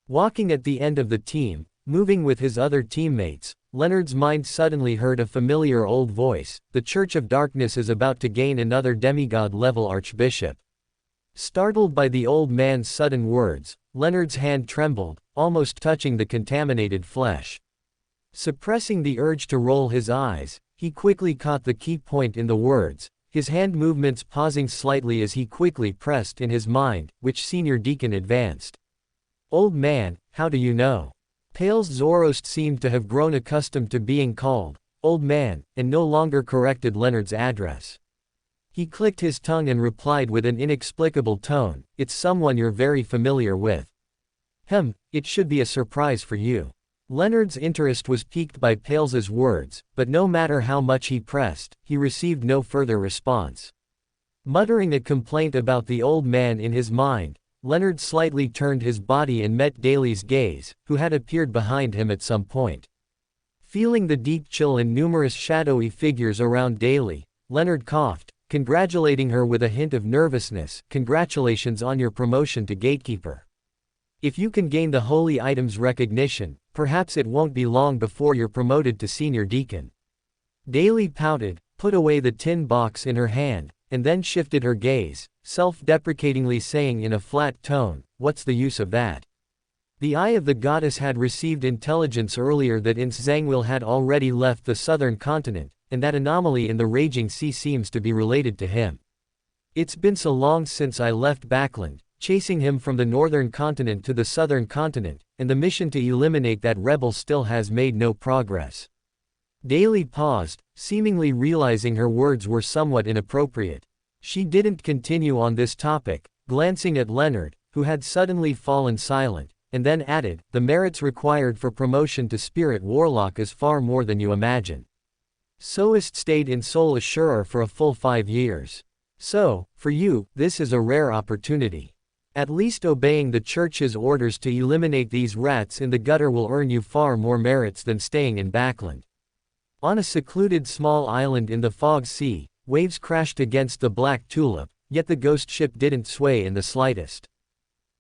Walking at the end of the team, moving with his other teammates, Leonard's mind suddenly heard a familiar old voice, "The Church of Darkness is about to gain another demigod-level archbishop." Startled by the old man's sudden words, Leonard's hand trembled, almost touching the contaminated flesh. Suppressing the urge to roll his eyes, he quickly caught the key point in the words, his hand movements pausing slightly as he quickly pressed in his mind, which senior deacon advanced. Old man, how do you know? Pale's Zoroast seemed to have grown accustomed to being called old man, and no longer corrected Leonard's address. He clicked his tongue and replied with an inexplicable tone, it's someone you're very familiar with. It should be a surprise for you. Leonard's interest was piqued by Pales's words, but no matter how much he pressed, he received no further response. Muttering a complaint about the old man in his mind, Leonard slightly turned his body and met Daly's gaze, who had appeared behind him at some point. Feeling the deep chill and numerous shadowy figures around Daly, Leonard coughed, congratulating her with a hint of nervousness. Congratulations on your promotion to gatekeeper. If you can gain the holy item's recognition, perhaps it won't be long before you're promoted to senior deacon. Daly pouted, put away the tin box in her hand, and then shifted her gaze, self-deprecatingly saying in a flat tone, what's the use of that? The Eye of the Goddess had received intelligence earlier that Ince Zangwil had already left the southern continent, and that anomaly in the raging sea seems to be related to him. It's been so long since I left Backland, chasing him from the northern continent to the southern continent, and the mission to eliminate that rebel still has made no progress. Daly paused, seemingly realizing her words were somewhat inappropriate. She didn't continue on this topic, glancing at Leonard, who had suddenly fallen silent, and then added, the merits required for promotion to Spirit Warlock is far more than you imagine. Soist stayed in Soul Assurer for a full 5 years. So, for you, this is a rare opportunity. At least obeying the Church's orders to eliminate these rats in the gutter will earn you far more merits than staying in Backland. On a secluded small island in the fog sea, waves crashed against the Black Tulip, yet the ghost ship didn't sway in the slightest.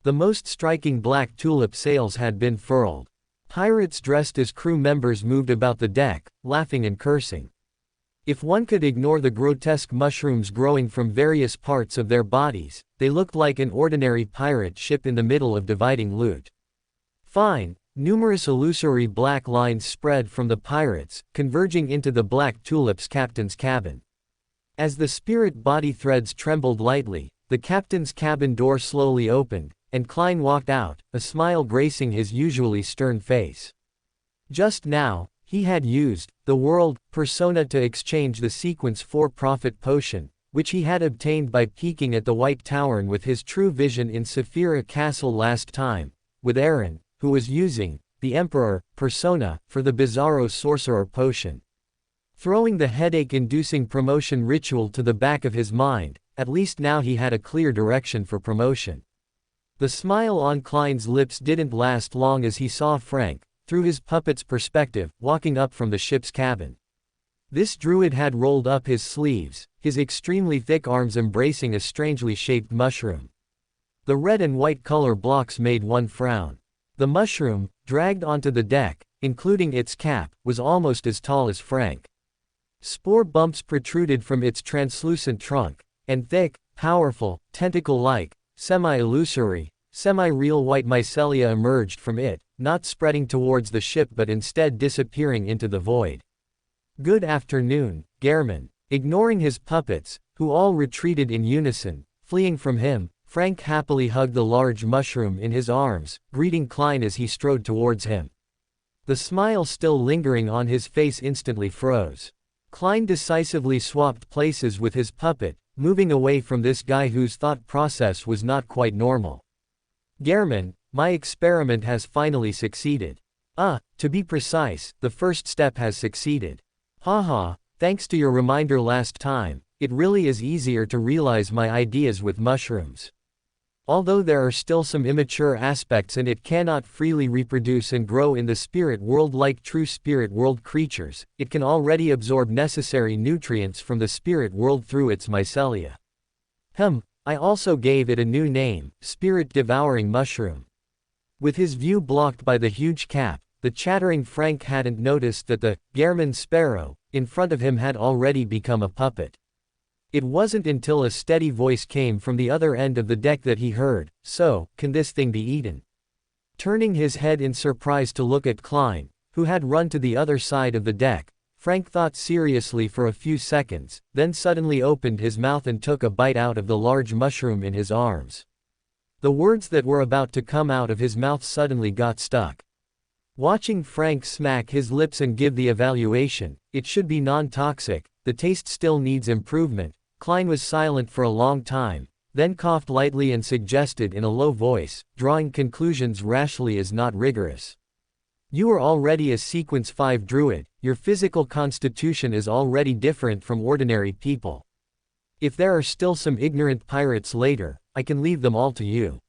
The most striking Black Tulip sails had been furled. Pirates dressed as crew members moved about the deck, laughing and cursing. If one could ignore the grotesque mushrooms growing from various parts of their bodies, they looked like an ordinary pirate ship in the middle of dividing loot. Fine, numerous illusory black lines spread from the pirates, converging into the Black Tulip's captain's cabin. As the spirit body threads trembled lightly, the captain's cabin door slowly opened, and Klein walked out, a smile gracing his usually stern face. Just now, he had used the world persona to exchange the sequence for-profit potion, which he had obtained by peeking at the White Tavern with his true vision in Saphira Castle last time, with Aaron, who was using the Emperor persona for the Bizarro Sorcerer potion. Throwing the headache-inducing promotion ritual to the back of his mind, at least now he had a clear direction for promotion. The smile on Klein's lips didn't last long as he saw Frank, through his puppet's perspective, walking up from the ship's cabin. This druid had rolled up his sleeves, his extremely thick arms embracing a strangely shaped mushroom. The red and white color blocks made one frown. The mushroom, dragged onto the deck, including its cap, was almost as tall as Frank. Spore bumps protruded from its translucent trunk, and thick, powerful, tentacle-like, semi-illusory, semi-real white mycelia emerged from it, not spreading towards the ship but instead disappearing into the void. Good afternoon, Gehrman. Ignoring his puppets, who all retreated in unison, fleeing from him, Frank happily hugged the large mushroom in his arms, greeting Klein as he strode towards him. The smile still lingering on his face instantly froze. Klein decisively swapped places with his puppet, moving away from this guy whose thought process was not quite normal. Gehrman, my experiment has finally succeeded. To be precise, the first step has succeeded. Haha, thanks to your reminder last time, it really is easier to realize my ideas with mushrooms. Although there are still some immature aspects and it cannot freely reproduce and grow in the spirit world like true spirit world creatures, it can already absorb necessary nutrients from the spirit world through its mycelia. I also gave it a new name, Spirit Devouring Mushroom. With his view blocked by the huge cap, the chattering Frank hadn't noticed that the Gehrman sparrow in front of him had already become a puppet. It wasn't until a steady voice came from the other end of the deck that he heard, so, can this thing be eaten? Turning his head in surprise to look at Klein, who had run to the other side of the deck, Frank thought seriously for a few seconds, then suddenly opened his mouth and took a bite out of the large mushroom in his arms. The words that were about to come out of his mouth suddenly got stuck. Watching Frank smack his lips and give the evaluation, "It should be non-toxic, the taste still needs improvement," Klein was silent for a long time, then coughed lightly and suggested in a low voice, "Drawing conclusions rashly is not rigorous. You are already a Sequence 5 druid, your physical constitution is already different from ordinary people. If there are still some ignorant pirates later, I can leave them all to you."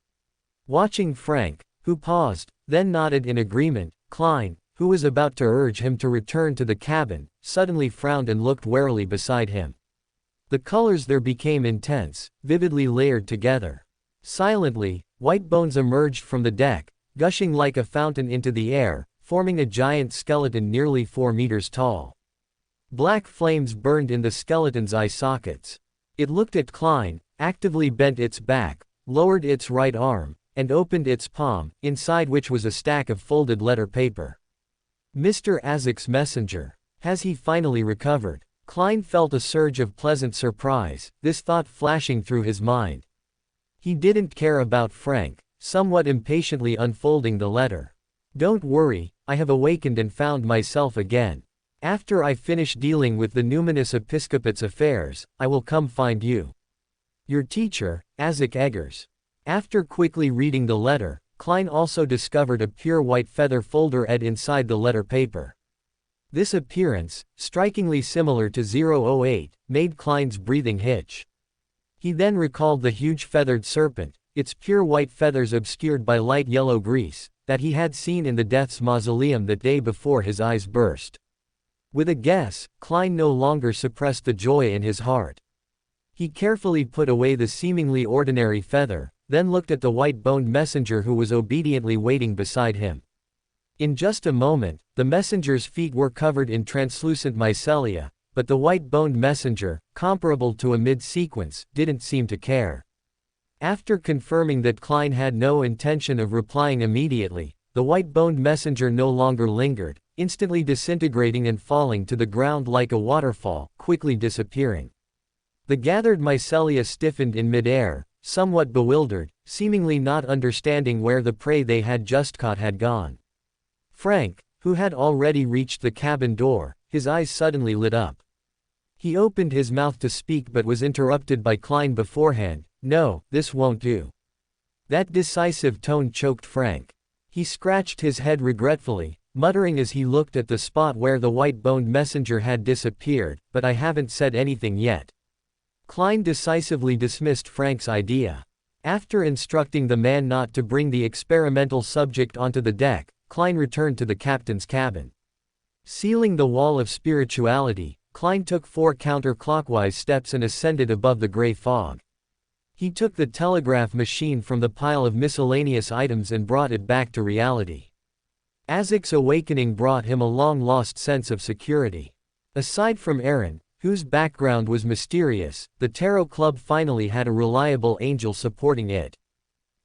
Watching Frank, who paused, then nodded in agreement, Klein, who was about to urge him to return to the cabin, suddenly frowned and looked warily beside him. The colors there became intense, vividly layered together. Silently, white bones emerged from the deck, gushing like a fountain into the air, forming a giant skeleton nearly 4 meters tall. Black flames burned in the skeleton's eye sockets. It looked at Klein, actively bent its back, lowered its right arm, and opened its palm, inside which was a stack of folded letter paper. Mr. Azek's messenger. Has he finally recovered? Klein felt a surge of pleasant surprise, this thought flashing through his mind. He didn't care about Frank, somewhat impatiently unfolding the letter. "Don't worry, I have awakened and found myself again. After I finish dealing with the numinous episcopate's affairs, I will come find you. Your teacher, Azek Eggers." After quickly reading the letter, Klein also discovered a pure white feather folder ed inside the letter paper. This appearance, strikingly similar to 008, made Klein's breathing hitch. He then recalled the huge feathered serpent, its pure white feathers obscured by light yellow grease, that he had seen in the Death's Mausoleum the day before his eyes burst. With a guess, Klein no longer suppressed the joy in his heart. He carefully put away the seemingly ordinary feather, then looked at the white-boned messenger who was obediently waiting beside him. In just a moment, the messenger's feet were covered in translucent mycelia, but the white-boned messenger, comparable to a mid-sequence, didn't seem to care. After confirming that Klein had no intention of replying immediately, the white-boned messenger no longer lingered, instantly disintegrating and falling to the ground like a waterfall, quickly disappearing. The gathered mycelia stiffened in midair, somewhat bewildered, seemingly not understanding where the prey they had just caught had gone. Frank, who had already reached the cabin door, his eyes suddenly lit up. He opened his mouth to speak but was interrupted by Klein beforehand. "No, this won't do." That decisive tone choked Frank. He scratched his head regretfully, muttering as he looked at the spot where the white-boned messenger had disappeared, "But I haven't said anything yet." Klein decisively dismissed Frank's idea. After instructing the man not to bring the experimental subject onto the deck, Klein returned to the captain's cabin. Sealing the wall of spirituality, Klein took 4 counterclockwise steps and ascended above the gray fog. He took the telegraph machine from the pile of miscellaneous items and brought it back to reality. Azek's awakening brought him a long-lost sense of security. Aside from Aaron, whose background was mysterious, the Tarot Club finally had a reliable angel supporting it.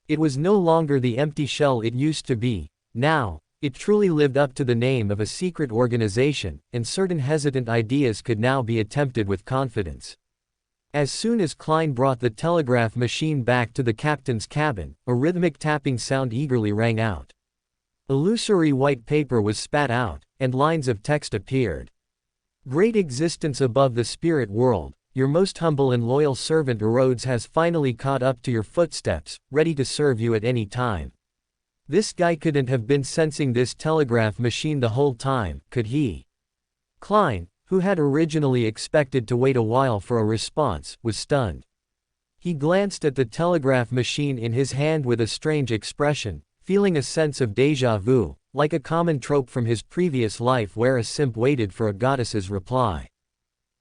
It was no longer the empty shell it used to be. Now, it truly lived up to the name of a secret organization, and certain hesitant ideas could now be attempted with confidence. As soon as Klein brought the telegraph machine back to the captain's cabin, a rhythmic tapping sound eagerly rang out. Illusory white paper was spat out, and lines of text appeared. "Great existence above the spirit world, your most humble and loyal servant Erodes has finally caught up to your footsteps, ready to serve you at any time." This guy couldn't have been sensing this telegraph machine the whole time, could he? Klein, who had originally expected to wait a while for a response, was stunned. He glanced at the telegraph machine in his hand with a strange expression, feeling a sense of déjà vu, like a common trope from his previous life where a simp waited for a goddess's reply.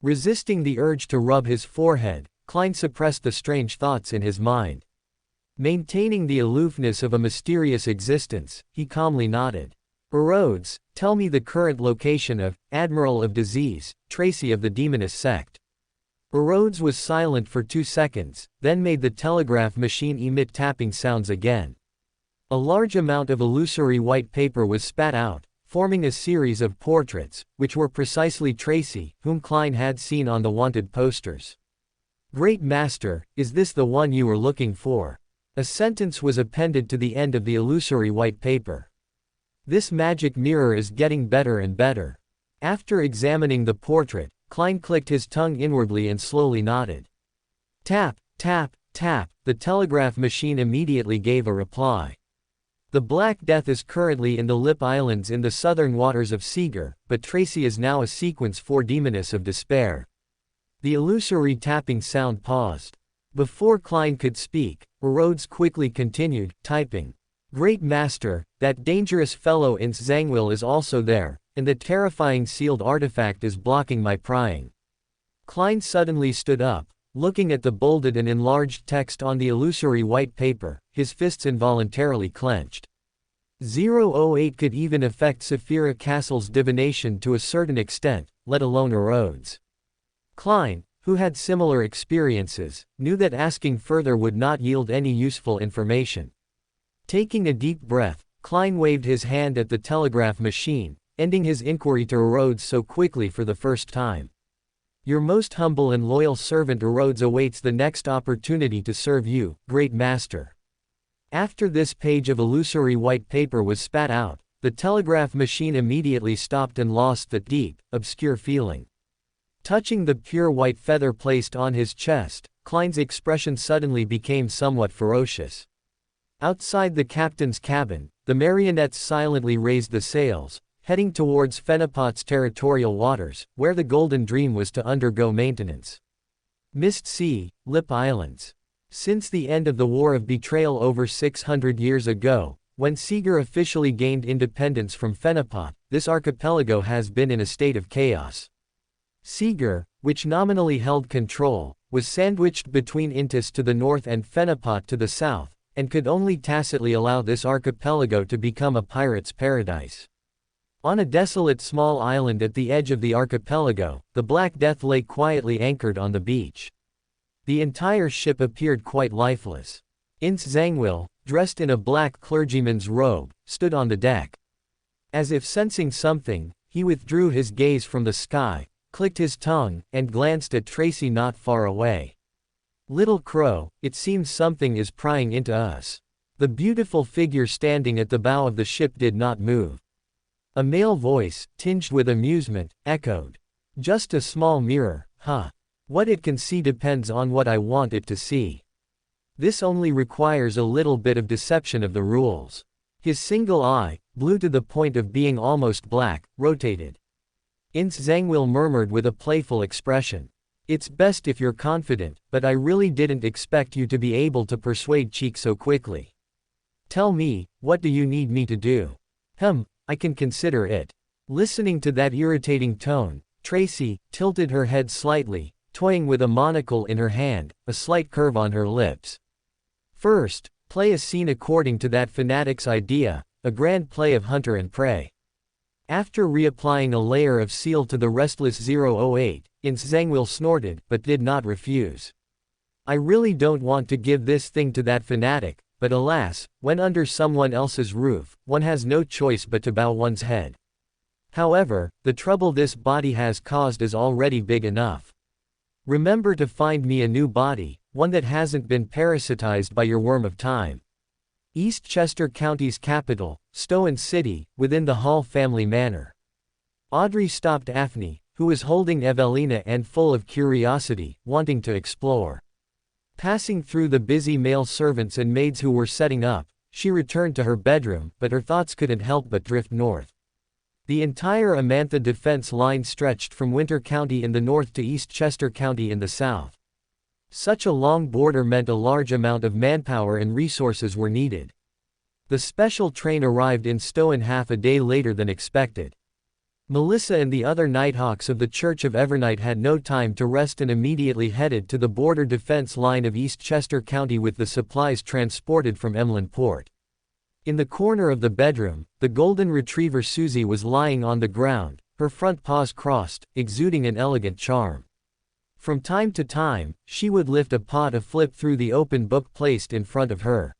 Resisting the urge to rub his forehead, Klein suppressed the strange thoughts in his mind. Maintaining the aloofness of a mysterious existence, he calmly nodded. "Erodes, tell me the current location of Admiral of Disease, Tracy of the Demonist sect." Erodes was silent for 2 seconds, then made the telegraph machine emit tapping sounds again. A large amount of illusory white paper was spat out, forming a series of portraits, which were precisely Tracy, whom Klein had seen on the wanted posters. "Great Master, is this the one you were looking for?" A sentence was appended to the end of the illusory white paper. "This magic mirror is getting better and better." After examining the portrait, Klein clicked his tongue inwardly and slowly nodded. Tap, tap, tap, the telegraph machine immediately gave a reply. "The Black Death is currently in the Lip Islands in the southern waters of Seeger, but Tracy is now a sequence 4 Demoness of Despair." The illusory tapping sound paused. Before Klein could speak, Rhodes quickly continued, typing. "Great Master, that dangerous fellow in Zangwill is also there, and the terrifying sealed artifact is blocking my prying." Klein suddenly stood up, looking at the bolded and enlarged text on the illusory white paper, his fists involuntarily clenched. 008 could even affect Saphira Castle's divination to a certain extent, let alone Rhodes. Klein, who had similar experiences, knew that asking further would not yield any useful information. Taking a deep breath, Klein waved his hand at the telegraph machine, ending his inquiry to Rhodes so quickly for the first time. "Your most humble and loyal servant Rhodes awaits the next opportunity to serve you, Great Master." After this page of illusory white paper was spat out, the telegraph machine immediately stopped and lost that deep, obscure feeling. Touching the pure white feather placed on his chest, Klein's expression suddenly became somewhat ferocious. Outside the captain's cabin, the marionettes silently raised the sails, heading towards Fenipot's territorial waters, where the Golden Dream was to undergo maintenance. Mist Sea, Lip Islands. Since the end of the War of Betrayal over 600 years ago, when Seeger officially gained independence from Fenipot, this archipelago has been in a state of chaos. Seeger, which nominally held control, was sandwiched between Intis to the north and Fenipot to the south, and could only tacitly allow this archipelago to become a pirate's paradise. On a desolate small island at the edge of the archipelago, the Black Death lay quietly anchored on the beach. The entire ship appeared quite lifeless. Ince Zangwill, dressed in a black clergyman's robe, stood on the deck. As if sensing something, he withdrew his gaze from the sky, clicked his tongue, and glanced at Tracy not far away. "Little Crow, it seems something is prying into us." The beautiful figure standing at the bow of the ship did not move. A male voice, tinged with amusement, echoed. "Just a small mirror, huh? What it can see depends on what I want it to see. This only requires a little bit of deception of the rules." His single eye, blue to the point of being almost black, rotated. Ince Zangwill murmured with a playful expression. "It's best if you're confident, but I really didn't expect you to be able to persuade Cheek so quickly. Tell me, what do you need me to do?" I can consider it." Listening to that irritating tone, Tracy tilted her head slightly, toying with a monocle in her hand, a slight curve on her lips. "First, play a scene according to that fanatic's idea, a grand play of hunter and prey." After reapplying a layer of seal to the restless 008, Ince Zangwill snorted, but did not refuse. "I really don't want to give this thing to that fanatic, but alas, when under someone else's roof, one has no choice but to bow one's head. However, the trouble this body has caused is already big enough. Remember to find me a new body, one that hasn't been parasitized by your worm of time. Eastchester County's capital, Stowen City, within the Hall family manor." Audrey stopped Afni, who was holding Evelina and full of curiosity, wanting to explore. Passing through the busy male servants and maids who were setting up, she returned to her bedroom, but her thoughts couldn't help but drift north. The entire Amantha defense line stretched from Winter County in the north to Eastchester County in the south. Such a long border meant a large amount of manpower and resources were needed. The special train arrived in Stowen half a day later than expected. Melissa and the other Nighthawks of the Church of Evernight had no time to rest and immediately headed to the border defense line of Eastchester County with the supplies transported from Emlyn Port. In the corner of the bedroom, the golden retriever Susie was lying on the ground, her front paws crossed, exuding an elegant charm. From time to time, she would lift a paw to flip through the open book placed in front of her.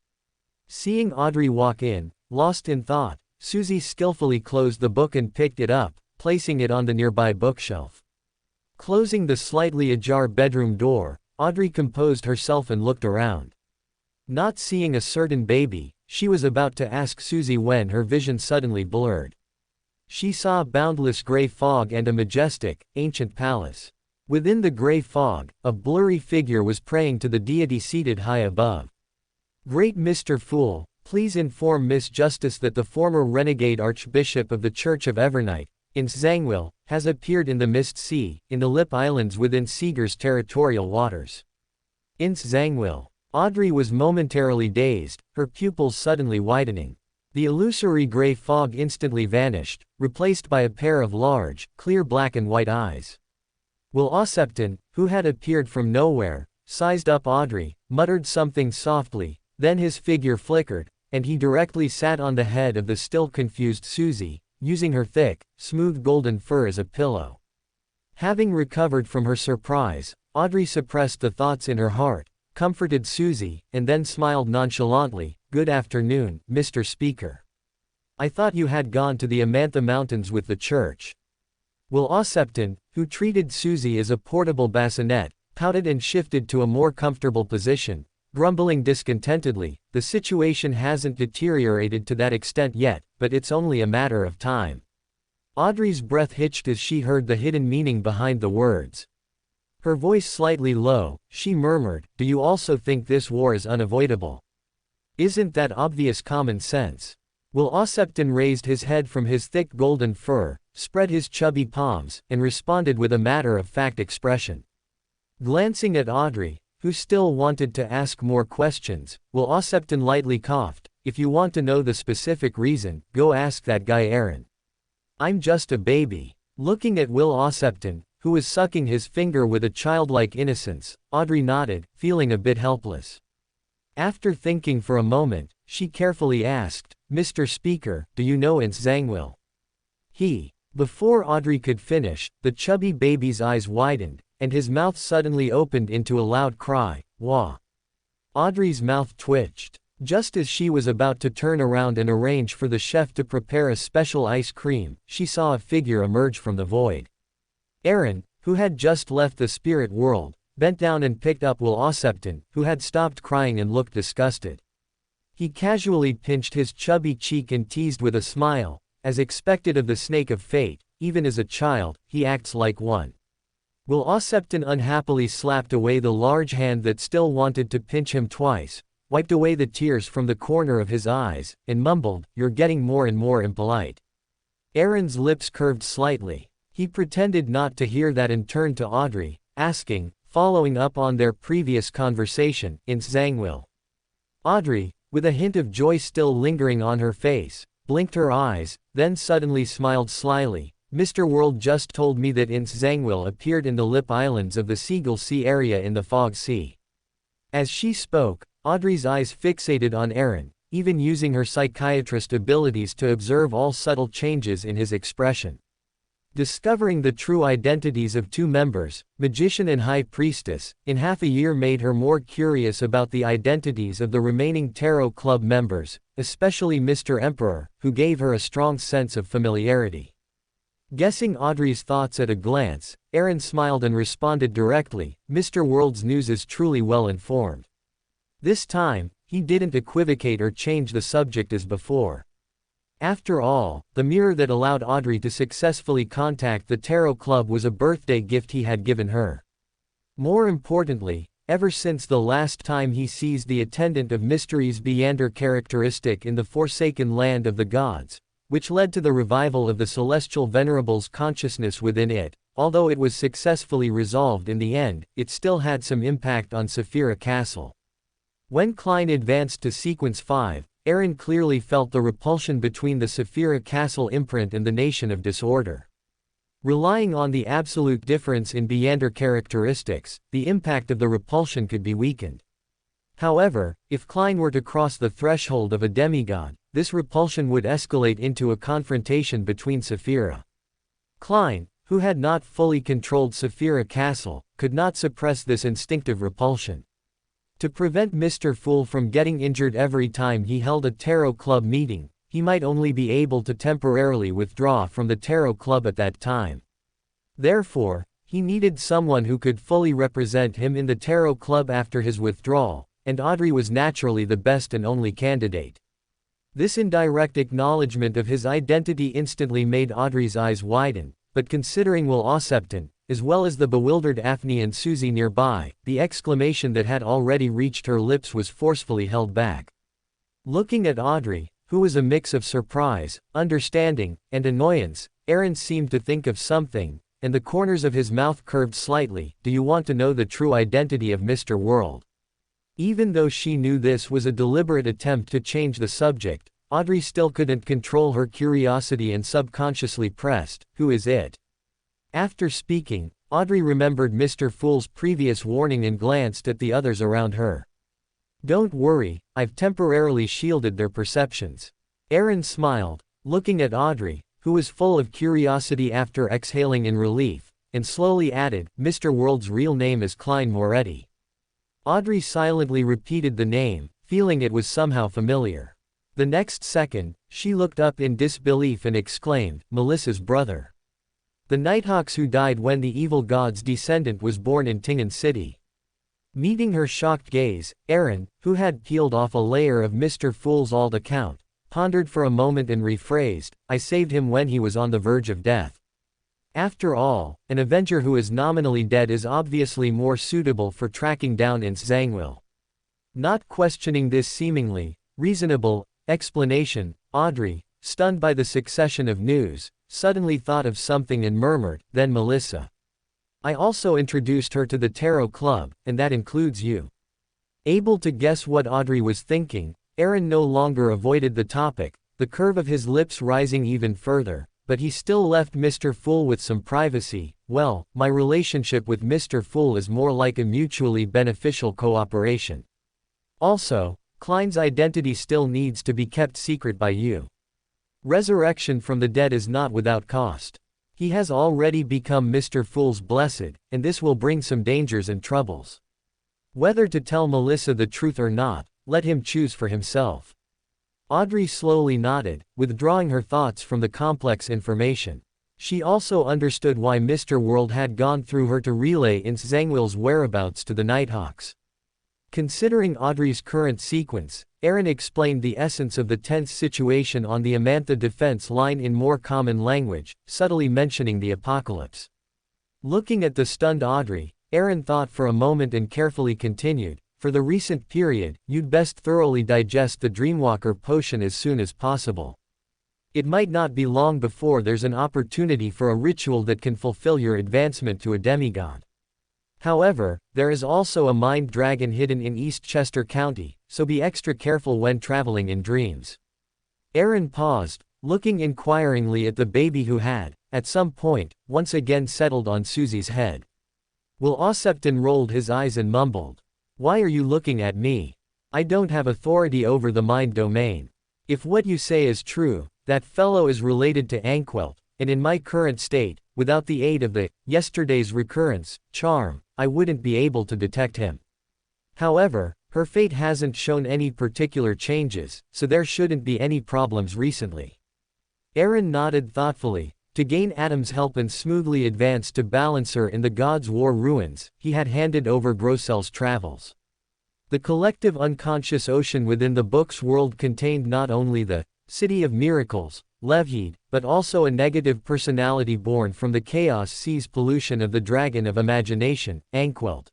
Seeing Audrey walk in, lost in thought, Susie skillfully closed the book and picked it up, placing it on the nearby bookshelf. Closing the slightly ajar bedroom door, Audrey composed herself and looked around. Not seeing a certain baby, she was about to ask Susie when her vision suddenly blurred. She saw boundless gray fog and a majestic, ancient palace. Within the gray fog, a blurry figure was praying to the deity seated high above. "Great Mr. Fool, please inform Miss Justice that the former renegade Archbishop of the Church of Evernight, in Zangwil, has appeared in the Mist Sea, in the Lip Islands within Seeger's territorial waters." Ince Zangwil. Audrey was momentarily dazed, her pupils suddenly widening. The illusory gray fog instantly vanished, replaced by a pair of large, clear black and white eyes. Will Ossepton, who had appeared from nowhere, sized up Audrey, muttered something softly, then his figure flickered, and he directly sat on the head of the still confused Susie, using her thick, smooth golden fur as a pillow. Having recovered from her surprise, Audrey suppressed the thoughts in her heart, comforted Susie, and then smiled nonchalantly. "Good afternoon, Mr. Speaker. I thought you had gone to the Amantha Mountains with the church." Will Ossepton, who treated Susie as a portable bassinet, pouted and shifted to a more comfortable position, grumbling discontentedly, "The situation hasn't deteriorated to that extent yet, but it's only a matter of time." Audrey's breath hitched as she heard the hidden meaning behind the words. Her voice slightly low, she murmured, "Do you also think this war is unavoidable? Isn't that obvious common sense?" Will Ossepton raised his head from his thick golden fur, spread his chubby palms, and responded with a matter-of-fact expression. Glancing at Audrey, who still wanted to ask more questions, Will Ossepton lightly coughed, "If you want to know the specific reason, go ask that guy Aaron. I'm just a baby." Looking at Will Ossepton, who was sucking his finger with a childlike innocence, Audrey nodded, feeling a bit helpless. After thinking for a moment, she carefully asked, "Mr. Speaker, do you know Ince Zangwil?" Before Audrey could finish, the chubby baby's eyes widened, and his mouth suddenly opened into a loud cry, "Wah!" Audrey's mouth twitched. Just as she was about to turn around and arrange for the chef to prepare a special ice cream, she saw a figure emerge from the void. Aaron, who had just left the spirit world, bent down and picked up Will Ossepton, who had stopped crying and looked disgusted. He casually pinched his chubby cheek and teased with a smile, as expected of the snake of fate, even as a child, he acts like one. Will Ossepton unhappily slapped away the large hand that still wanted to pinch him twice, wiped away the tears from the corner of his eyes, and mumbled, "You're getting more and more impolite." Aaron's lips curved slightly. He pretended not to hear that and turned to Audrey, asking, following up on their previous conversation, "Ince Zangwil?" Audrey, with a hint of joy still lingering on her face, blinked her eyes, then suddenly smiled slyly. "Mr. World just told me that Ince Zangwil appeared in the Lip Islands of the Seagull Sea area in the Fog Sea." As she spoke, Audrey's eyes fixated on Aaron, even using her psychiatrist abilities to observe all subtle changes in his expression. Discovering the true identities of two members, Magician and High Priestess, in half a year made her more curious about the identities of the remaining Tarot Club members, especially Mr. Emperor, who gave her a strong sense of familiarity. Guessing Audrey's thoughts at a glance, Aaron smiled and responded directly, "Mr. World's news is truly well informed." This time, he didn't equivocate or change the subject as before. After all, the mirror that allowed Audrey to successfully contact the Tarot Club was a birthday gift he had given her. More importantly, ever since the last time he seized the Attendant of Mysteries Beyander characteristic in the Forsaken Land of the Gods, which led to the revival of the Celestial Venerable's consciousness within it, although it was successfully resolved in the end, it still had some impact on Saphira Castle. When Klein advanced to Sequence 5, Aaron clearly felt the repulsion between the Saphira Castle imprint and the Nation of Disorder. Relying on the absolute difference in Beyander characteristics, the impact of the repulsion could be weakened. However, if Klein were to cross the threshold of a demigod, this repulsion would escalate into a confrontation between Saphira. Klein, who had not fully controlled Saphira Castle, could not suppress this instinctive repulsion. To prevent Mr. Fool from getting injured every time he held a Tarot Club meeting, he might only be able to temporarily withdraw from the tarot club at that time. Therefore, he needed someone who could fully represent him in the tarot club after his withdrawal, and Audrey was naturally the best and only candidate. This indirect acknowledgement of his identity instantly made Audrey's eyes widen, but considering Will Ossepton, as well as the bewildered Afni and Susie nearby, the exclamation that had already reached her lips was forcefully held back. Looking at Audrey, who was a mix of surprise, understanding, and annoyance, Aaron seemed to think of something, and the corners of his mouth curved slightly. "Do you want to know the true identity of Mr. World?" Even though she knew this was a deliberate attempt to change the subject, Audrey still couldn't control her curiosity and subconsciously pressed, "Who is it?" After speaking, Audrey remembered Mr. Fool's previous warning and glanced at the others around her. "Don't worry, I've temporarily shielded their perceptions." Aaron smiled, looking at Audrey, who was full of curiosity after exhaling in relief, and slowly added, "Mr. World's real name is Klein Moretti." Audrey silently repeated the name, feeling it was somehow familiar. The next second, she looked up in disbelief and exclaimed, "Melissa's brother. The Nighthawks who died when the evil god's descendant was born in Tingen City." Meeting her shocked gaze, Aaron, who had peeled off a layer of Mr. Fool's old account, pondered for a moment and rephrased, "I saved him when he was on the verge of death." After all, an Avenger who is nominally dead is obviously more suitable for tracking down in Zangwill. Not questioning this seemingly reasonable explanation, Audrey, stunned by the succession of news, suddenly thought of something and murmured, "Then Melissa. I also introduced her to the Tarot Club, and that includes you." Able to guess what Audrey was thinking, Aaron no longer avoided the topic, the curve of his lips rising even further, but he still left Mr. Fool with some privacy. "Well, my relationship with Mr. Fool is more like a mutually beneficial cooperation. Also, Klein's identity still needs to be kept secret by you. Resurrection from the dead is not without cost. He has already become Mr. Fool's blessed, and this will bring some dangers and troubles. Whether to tell Melissa the truth or not, let him choose for himself." Audrey slowly nodded, withdrawing her thoughts from the complex information. She also understood why Mr. World had gone through her to relay Zangwill's whereabouts to the Nighthawks. Considering Audrey's current sequence, Aaron explained the essence of the tense situation on the Amantha defense line in more common language, subtly mentioning the apocalypse. Looking at the stunned Audrey, Aaron thought for a moment and carefully continued, "For the recent period, you'd best thoroughly digest the Dreamwalker potion as soon as possible. It might not be long before there's an opportunity for a ritual that can fulfill your advancement to a demigod. However, there is also a mind dragon hidden in Eastchester County, so be extra careful when traveling in dreams." Aaron paused, looking inquiringly at the baby who had, at some point, once again settled on Susie's head. Will Ossepton rolled his eyes and mumbled, "Why are you looking at me? I don't have authority over the mind domain. If what you say is true, that fellow is related to Ankwelt, and in my current state, without the aid of the yesterday's recurrence charm, I wouldn't be able to detect him. However, her fate hasn't shown any particular changes, so there shouldn't be any problems recently." Aaron nodded thoughtfully. To gain Adam's help and smoothly advance to Balancer in the God's War ruins, he had handed over Grossel's travels. The collective unconscious ocean within the book's world contained not only the City of Miracles, Levheed, but also a negative personality born from the Chaos Seas pollution of the Dragon of Imagination, Ankwelt.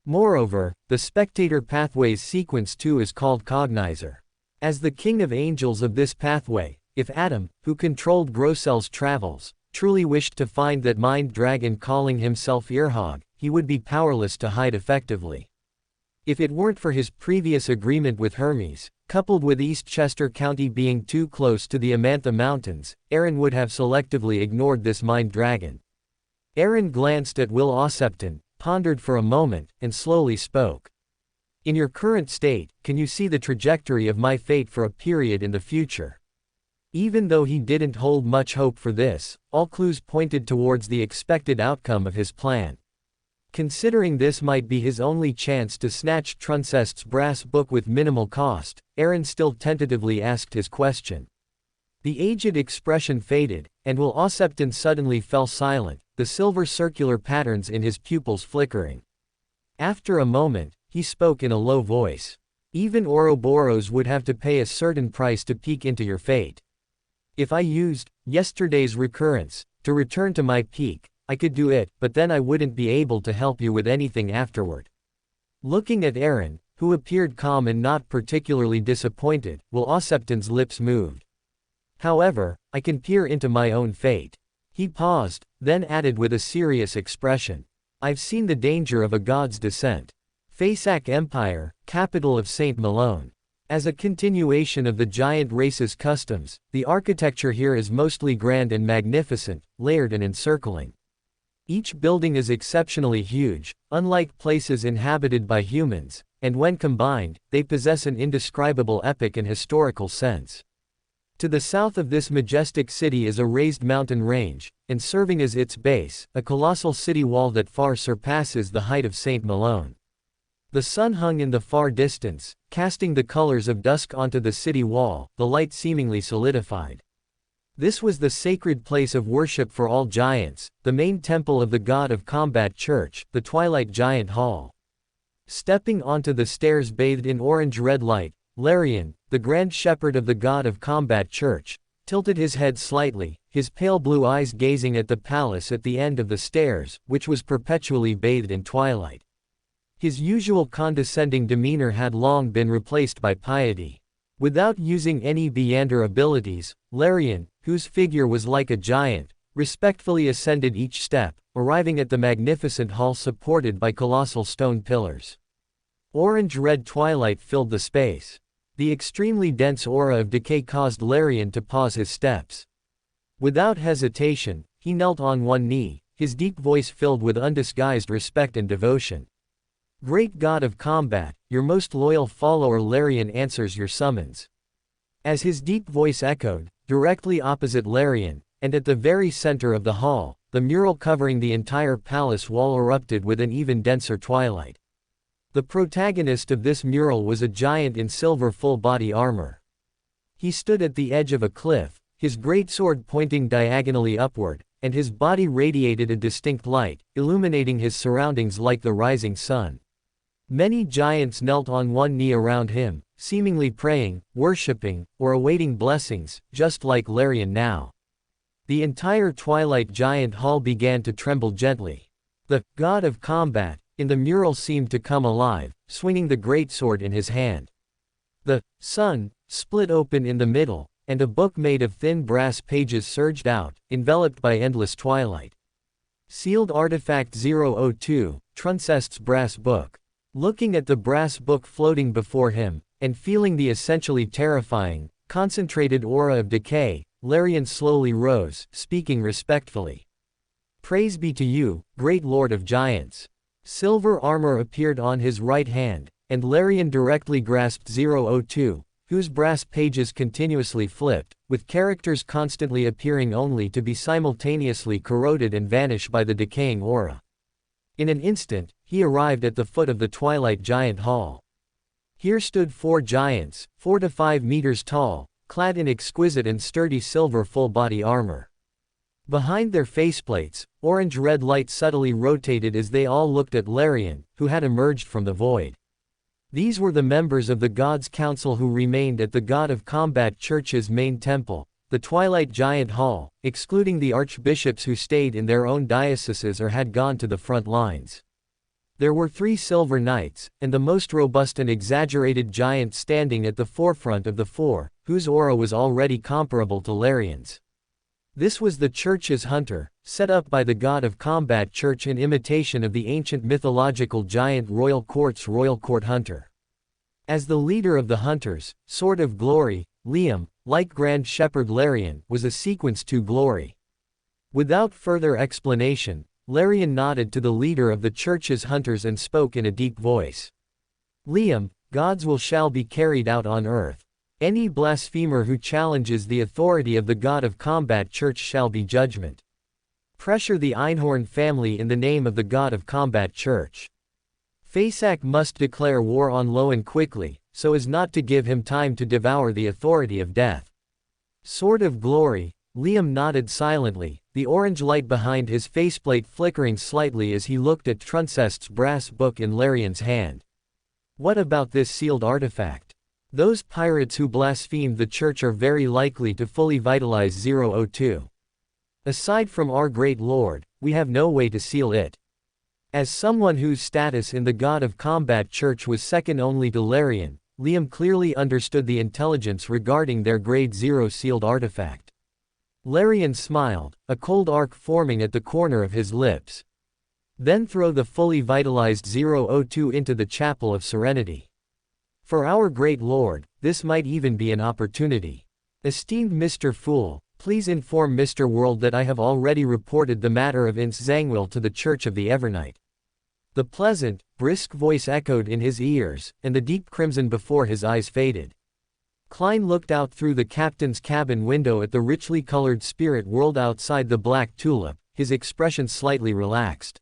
Moreover, the Spectator Pathway's sequence too is called Cognizer. As the King of Angels of this pathway, if Adam, who controlled Grossel's travels, truly wished to find that mind dragon calling himself Earhog, he would be powerless to hide effectively. If it weren't for his previous agreement with Hermes, coupled with Eastchester County being too close to the Amantha Mountains, Aaron would have selectively ignored this mind dragon. Aaron glanced at Will Ossepton, pondered for a moment, and slowly spoke. "In your current state, can you see the trajectory of my fate for a period in the future?" Even though he didn't hold much hope for this, all clues pointed towards the expected outcome of his plan. Considering this might be his only chance to snatch Truncest's brass book with minimal cost, Aaron still tentatively asked his question. The aged expression faded, and while Osepton suddenly fell silent, the silver circular patterns in his pupils flickering. After a moment, he spoke in a low voice. Even Ouroboros would have to pay a certain price to peek into your fate. If I used yesterday's recurrence to return to my peak, I could do it, but then I wouldn't be able to help you with anything afterward. Looking at Aaron, who appeared calm and not particularly disappointed, while Osepton's lips moved. However, I can peer into my own fate. He paused, then added with a serious expression. I've seen the danger of a god's descent. Fasak Empire, capital of St. Malone. As a continuation of the giant race's customs, the architecture here is mostly grand and magnificent, layered and encircling. Each building is exceptionally huge, unlike places inhabited by humans, and when combined, they possess an indescribable epic and historical sense. To the south of this majestic city is a raised mountain range, and serving as its base, a colossal city wall that far surpasses the height of St. Malone. The sun hung in the far distance, casting the colors of dusk onto the city wall, the light seemingly solidified. This was the sacred place of worship for all giants, the main temple of the god of combat church, the Twilight Giant Hall. Stepping onto the stairs bathed in orange-red light, Larian, the grand shepherd of the god of combat church, tilted his head slightly, his pale blue eyes gazing at the palace at the end of the stairs, which was perpetually bathed in twilight. His usual condescending demeanor had long been replaced by piety. Without using any Beyonder abilities, Larian, whose figure was like a giant, respectfully ascended each step, arriving at the magnificent hall supported by colossal stone pillars. Orange-red twilight filled the space. The extremely dense aura of decay caused Larian to pause his steps. Without hesitation, he knelt on one knee, his deep voice filled with undisguised respect and devotion. Great god of combat, your most loyal follower Larian answers your summons. As his deep voice echoed, directly opposite Larian, and at the very center of the hall, the mural covering the entire palace wall erupted with an even denser twilight. The protagonist of this mural was a giant in silver full-body armor. He stood at the edge of a cliff, his greatsword pointing diagonally upward, and his body radiated a distinct light, illuminating his surroundings like the rising sun. Many giants knelt on one knee around him, seemingly praying, worshipping, or awaiting blessings, just like Larian now. The entire Twilight Giant Hall began to tremble gently. The god of combat in the mural seemed to come alive, swinging the greatsword in his hand. The sun split open in the middle, and a book made of thin brass pages surged out, enveloped by endless twilight. Sealed Artifact 002, Truncest's brass book. Looking at the brass book floating before him, and feeling the essentially terrifying, concentrated aura of decay, Larian slowly rose, speaking respectfully. Praise be to you, great lord of giants. Silver armor appeared on his right hand, and Larian directly grasped 002, whose brass pages continuously flipped, with characters constantly appearing only to be simultaneously corroded and vanish by the decaying aura. In an instant, he arrived at the foot of the Twilight Giant Hall. Here stood 4 giants, 4 to 5 meters tall, clad in exquisite and sturdy silver full-body armor. Behind their faceplates, orange-red light subtly rotated as they all looked at Larian, who had emerged from the void. These were the members of the God's Council who remained at the God of Combat Church's main temple, the Twilight Giant Hall, excluding the archbishops who stayed in their own dioceses or had gone to the front lines. There were 3 silver knights, and the most robust and exaggerated giant standing at the forefront of the 4, whose aura was already comparable to Larian's. This was the church's hunter, set up by the god of combat church in imitation of the ancient mythological giant Royal Court's Royal Court Hunter. As the leader of the hunters, Sword of Glory, Liam, like Grand Shepherd Larian, was a sequence to glory. Without further explanation, Larian nodded to the leader of the church's hunters and spoke in a deep voice. Liam, God's will shall be carried out on earth. Any blasphemer who challenges the authority of the God of Combat Church shall be judgment. Pressure the Einhorn family in the name of the God of Combat Church. Fasak must declare war on Loan quickly, so as not to give him time to devour the authority of death. Sword of Glory. Liam nodded silently, the orange light behind his faceplate flickering slightly as he looked at Truncest's brass book in Larian's hand. What about this sealed artifact? Those pirates who blasphemed the church are very likely to fully vitalize 002. Aside from our great lord, we have no way to seal it. As someone whose status in the God of Combat Church was second only to Larian, Liam clearly understood the intelligence regarding their Grade 0 sealed artifact. Larian smiled, a cold arc forming at the corner of his lips. Then throw the fully vitalized 002 into the Chapel of Serenity. For our great lord, this might even be an opportunity. Esteemed Mr. Fool, please inform Mr. World that I have already reported the matter of Ince Zangwill to the Church of the Evernight. The pleasant, brisk voice echoed in his ears, and the deep crimson before his eyes faded. Klein looked out through the captain's cabin window at the richly colored spirit world outside the Black Tulip, his expression slightly relaxed.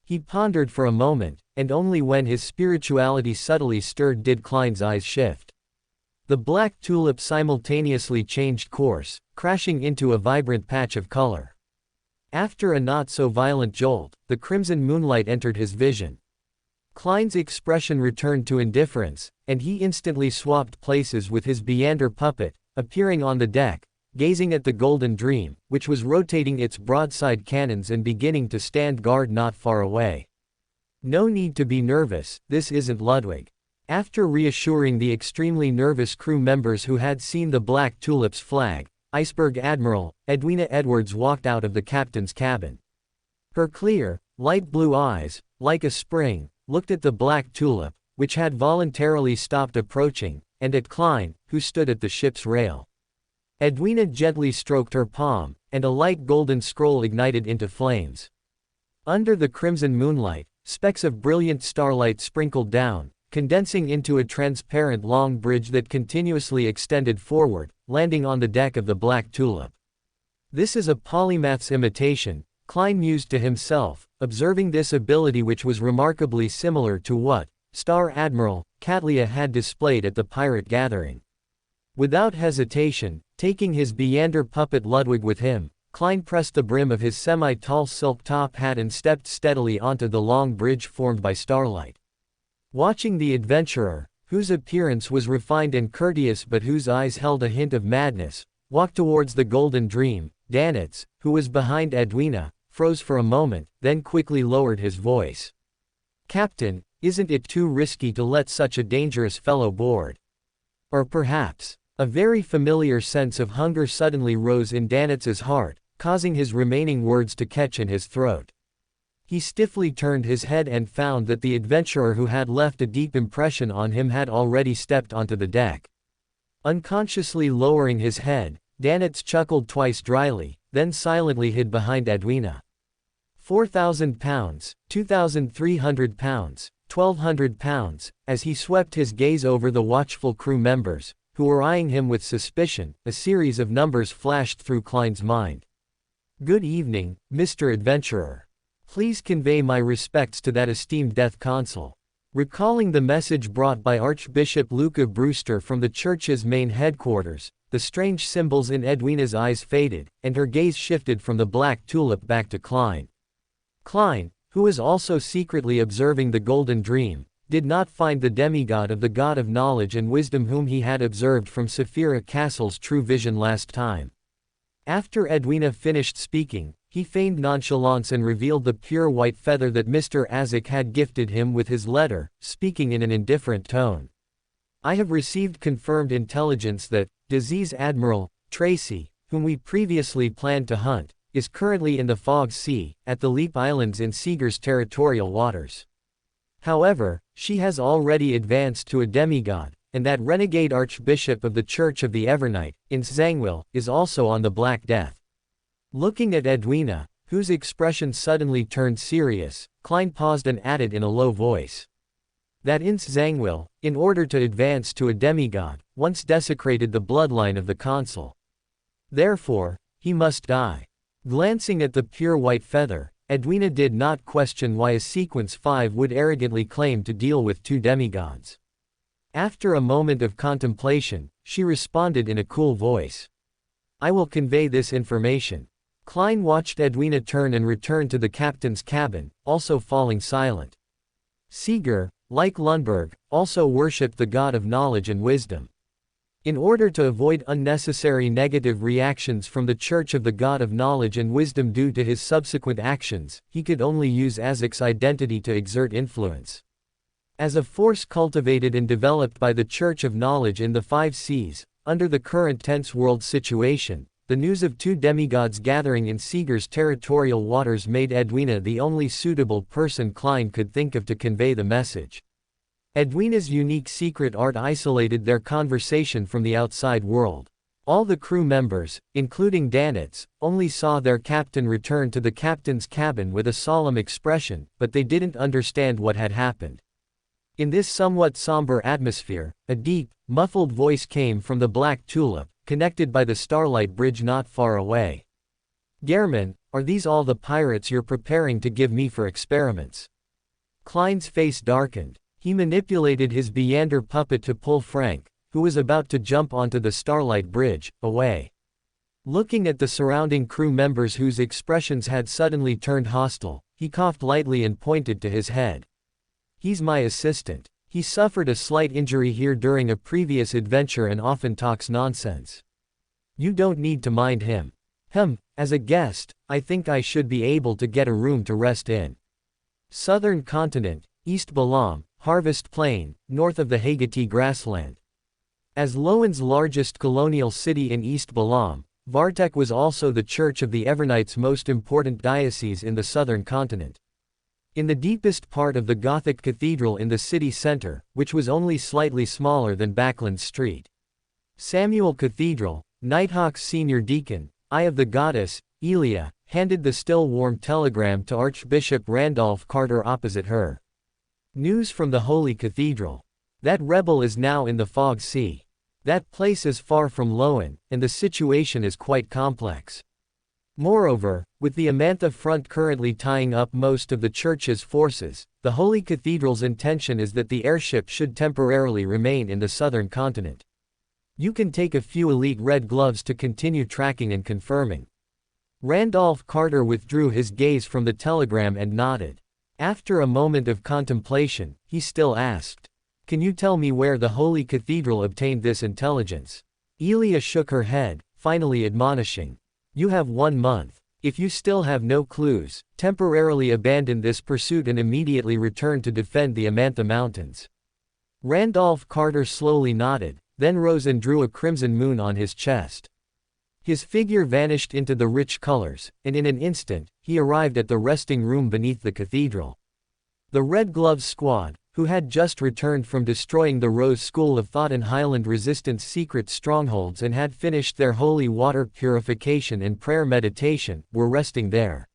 He pondered for a moment, and only when his spirituality subtly stirred did Klein's eyes shift. The Black Tulip simultaneously changed course, crashing into a vibrant patch of color. After a not-so-violent jolt, the crimson moonlight entered his vision. Klein's expression returned to indifference, and he instantly swapped places with his Beander puppet, appearing on the deck, gazing at the Golden Dream, which was rotating its broadside cannons and beginning to stand guard not far away. No need to be nervous, this isn't Ludwig. After reassuring the extremely nervous crew members who had seen the Black Tulip's flag, Iceberg Admiral, Edwina Edwards walked out of the captain's cabin. Her clear, light blue eyes, like a spring, looked at the Black Tulip, which had voluntarily stopped approaching, and at Klein, who stood at the ship's rail. Edwina gently stroked her palm, and a light golden scroll ignited into flames. Under the crimson moonlight, specks of brilliant starlight sprinkled down, condensing into a transparent long bridge that continuously extended forward, landing on the deck of the Black Tulip. This is a polymath's imitation, Klein mused to himself, observing this ability which was remarkably similar to what Star Admiral Katlia had displayed at the pirate gathering. Without hesitation, taking his Beander puppet Ludwig with him, Klein pressed the brim of his semi-tall silk top hat and stepped steadily onto the long bridge formed by starlight. Watching the adventurer, whose appearance was refined and courteous but whose eyes held a hint of madness, walk towards the Golden Dream, Danitz, who was behind Edwina, froze for a moment, then quickly lowered his voice. Captain, isn't it too risky to let such a dangerous fellow board? Or perhaps, a very familiar sense of hunger suddenly rose in Danitz's heart, causing his remaining words to catch in his throat. He stiffly turned his head and found that the adventurer who had left a deep impression on him had already stepped onto the deck. Unconsciously lowering his head, Danitz chuckled twice dryly, then silently hid behind Edwina. 4,000 pounds, 2,300 pounds, 1,200 pounds, as he swept his gaze over the watchful crew members, who were eyeing him with suspicion, a series of numbers flashed through Klein's mind. Good evening, Mr. Adventurer. Please convey my respects to that esteemed Death Consul. Recalling the message brought by Archbishop Luca Brewster from the church's main headquarters, the strange symbols in Edwina's eyes faded, and her gaze shifted from the Black Tulip back to Klein. Klein, who was also secretly observing the Golden Dream, did not find the demigod of the god of knowledge and wisdom whom he had observed from Saphira Castle's true vision last time. After Edwina finished speaking, he feigned nonchalance and revealed the pure white feather that Mr. Azek had gifted him with his letter, speaking in an indifferent tone. I have received confirmed intelligence that Disease Admiral Tracy, whom we previously planned to hunt, is currently in the Fog Sea, at the Leap Islands in Seeger's territorial waters. However, she has already advanced to a demigod, and that renegade Archbishop of the Church of the Evernight, Ince Zangwill, is also on the Black Death. Looking at Edwina, whose expression suddenly turned serious, Klein paused and added in a low voice. That Ince Zangwill, in order to advance to a demigod, once desecrated the bloodline of the consul. Therefore, he must die. Glancing at the pure white feather, Edwina did not question why a Sequence 5 would arrogantly claim to deal with two demigods. After a moment of contemplation, she responded in a cool voice. I will convey this information. Klein watched Edwina turn and return to the captain's cabin, also falling silent. Seeger, like Lundberg, also worshipped the god of knowledge and wisdom. In order to avoid unnecessary negative reactions from the Church of the God of Knowledge and Wisdom due to his subsequent actions, he could only use Azek's identity to exert influence. As a force cultivated and developed by the Church of Knowledge in the Five Seas, under the current tense world situation, the news of two demigods gathering in Seeger's territorial waters made Edwina the only suitable person Klein could think of to convey the message. Edwina's unique secret art isolated their conversation from the outside world. All the crew members, including Danitz, only saw their captain return to the captain's cabin with a solemn expression, but they didn't understand what had happened. In this somewhat somber atmosphere, a deep, muffled voice came from the Black Tulip, connected by the Starlight Bridge not far away. "Gehrman, are these all the pirates you're preparing to give me for experiments?" Klein's face darkened. He manipulated his Beander puppet to pull Frank, who was about to jump onto the Starlight Bridge, away. Looking at the surrounding crew members whose expressions had suddenly turned hostile, he coughed lightly and pointed to his head. "He's my assistant. He suffered a slight injury here during a previous adventure and often talks nonsense. You don't need to mind him. As a guest, I think I should be able to get a room to rest in. Southern Continent, East Balam, Harvest Plain, north of the Hagati grassland." As Lowen's largest colonial city in East Balam, Vartek was also the church of the Evernites' most important diocese in the southern continent. In the deepest part of the Gothic cathedral in the city center, which was only slightly smaller than Backland Street. Samuel Cathedral, Nighthawk's senior deacon, Eye of the Goddess, Elia, handed the still warm telegram to Archbishop Randolph Carter opposite her. "News from the Holy Cathedral. That rebel is now in the Fog Sea. That place is far from Lowen, and the situation is quite complex. Moreover, with the Amantha front currently tying up most of the church's forces, the Holy Cathedral's intention is that the airship should temporarily remain in the southern continent. You can take a few elite red gloves to continue tracking and confirming." Randolph Carter withdrew his gaze from the telegram and nodded. After a moment of contemplation, he still asked, "Can you tell me where the Holy Cathedral obtained this intelligence?" Elia shook her head, finally admonishing, "You have 1 month. If you still have no clues, temporarily abandon this pursuit and immediately return to defend the Amantha Mountains." Randolph Carter slowly nodded, then rose and drew a crimson moon on his chest. His figure vanished into the rich colors, and in an instant, he arrived at the resting room beneath the cathedral. The Red Gloves Squad, who had just returned from destroying the Rose School of Thought and Highland Resistance secret strongholds and had finished their holy water purification and prayer meditation, were resting there.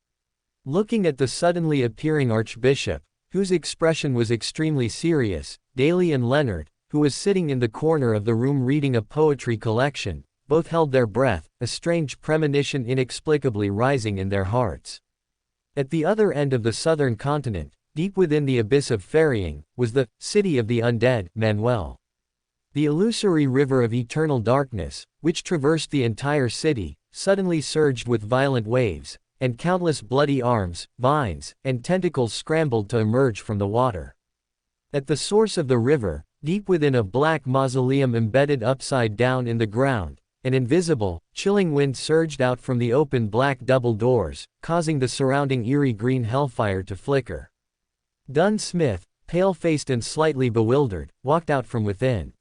Looking at the suddenly appearing archbishop, whose expression was extremely serious, Daly and Leonard, who was sitting in the corner of the room reading a poetry collection, both held their breath, a strange premonition inexplicably rising in their hearts. At the other end of the southern continent, deep within the abyss of ferrying, was the city of the undead, Manuel. The illusory river of eternal darkness, which traversed the entire city, suddenly surged with violent waves, and countless bloody arms, vines, and tentacles scrambled to emerge from the water. At the source of the river, deep within a black mausoleum embedded upside down in the ground, an invisible, chilling wind surged out from the open black double doors, causing the surrounding eerie green hellfire to flicker. Dunn Smith, pale-faced and slightly bewildered, walked out from within.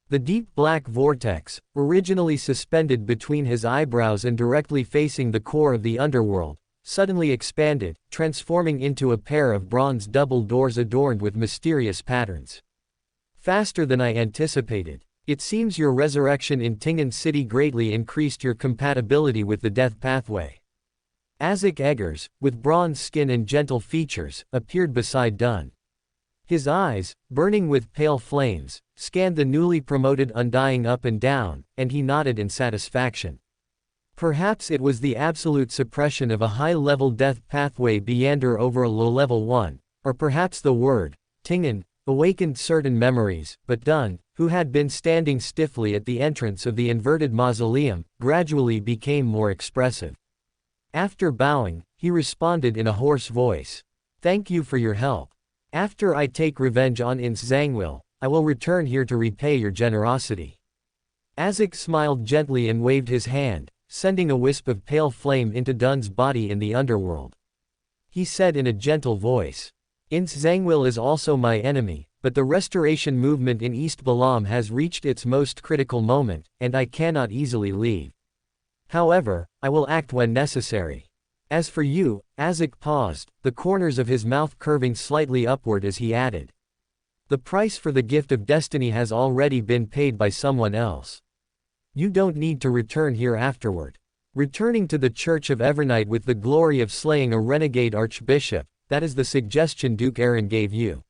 The deep black vortex, originally suspended between his eyebrows and directly facing the core of the underworld, suddenly expanded, transforming into a pair of bronze double doors adorned with mysterious patterns. "Faster than I anticipated. It seems your resurrection in Tingen City greatly increased your compatibility with the death pathway." Azek Eggers, with bronze skin and gentle features, appeared beside Dunn. His eyes, burning with pale flames, scanned the newly promoted Undying up and down, and he nodded in satisfaction. Perhaps it was the absolute suppression of a high-level death pathway Beander over a low-level one, or perhaps the word, Tingen, awakened certain memories, but Dun, who had been standing stiffly at the entrance of the inverted mausoleum, gradually became more expressive. After bowing, he responded in a hoarse voice. "Thank you for your help. After I take revenge on Ins Zangwil, I will return here to repay your generosity." Azek smiled gently and waved his hand, sending a wisp of pale flame into Dun's body in the underworld. He said in a gentle voice, "Ins Zangwil is also my enemy, but the restoration movement in East Balam has reached its most critical moment, and I cannot easily leave. However, I will act when necessary. As for you," Azek paused, the corners of his mouth curving slightly upward as he added, "the price for the gift of destiny has already been paid by someone else. You don't need to return here afterward. Returning to the Church of Evernight with the glory of slaying a renegade archbishop, that is the suggestion Duke Aaron gave you.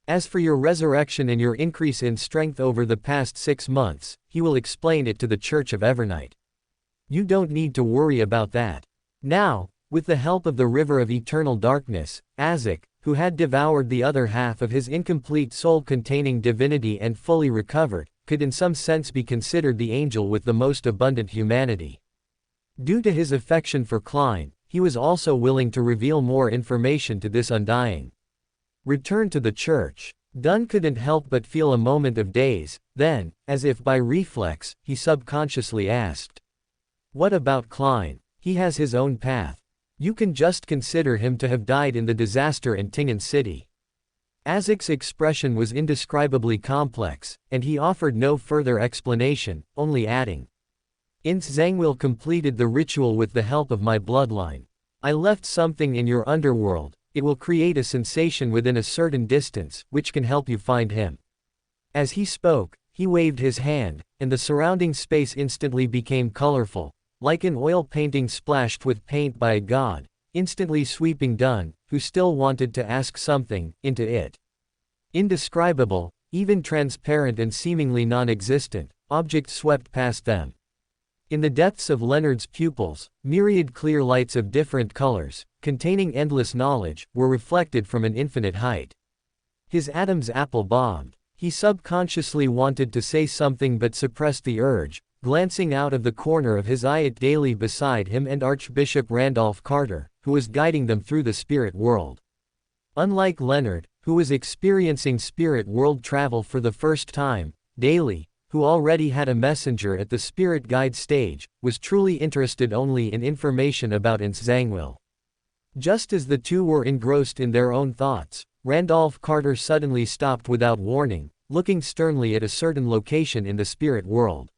As for your resurrection and your increase in strength over the past 6 months, he will explain it to the Church of Evernight. You don't need to worry about that." Now, with the help of the River of Eternal Darkness, Azek, who had devoured the other half of his incomplete soul-containing divinity and fully recovered, could in some sense be considered the angel with the most abundant humanity. Due to his affection for Klein, he was also willing to reveal more information to this undying. Return to the church. Dun couldn't help but feel a moment of daze, then, as if by reflex, he subconsciously asked, "What about Klein? He has his own path. You can just consider him to have died in the disaster in Tingen City." Azek's expression was indescribably complex, and he offered no further explanation, only adding, "Ins Zangwil completed the ritual with the help of my bloodline. I left something in your underworld. It will create a sensation within a certain distance, which can help you find him." As he spoke, he waved his hand, and the surrounding space instantly became colorful, like an oil painting splashed with paint by a god, instantly sweeping Dun, who still wanted to ask something, into it. Indescribable, even transparent and seemingly non-existent, objects swept past them. In the depths of Leonard's pupils, myriad clear lights of different colors, containing endless knowledge, were reflected from an infinite height. His Adam's apple bobbed. He subconsciously wanted to say something but suppressed the urge, glancing out of the corner of his eye at Daly beside him and Archbishop Randolph Carter, who was guiding them through the spirit world. Unlike Leonard, who was experiencing spirit world travel for the first time, Daly, who already had a messenger at the spirit guide stage, was truly interested only in information about Ins Zangwil. Just as the two were engrossed in their own thoughts, Randolph Carter suddenly stopped without warning, looking sternly at a certain location in the spirit world.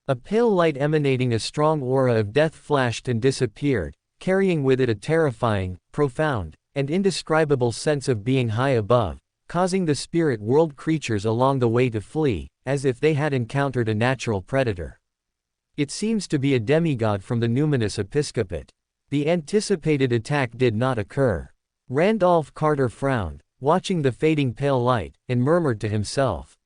A pale light emanating a strong aura of death flashed and disappeared, carrying with it a terrifying, profound, and indescribable sense of being high above, causing the spirit world creatures along the way to flee, as if they had encountered a natural predator. It seems to be a demigod from the numinous episcopate. The anticipated attack did not occur. Randolph Carter frowned, watching the fading pale light, and murmured to himself.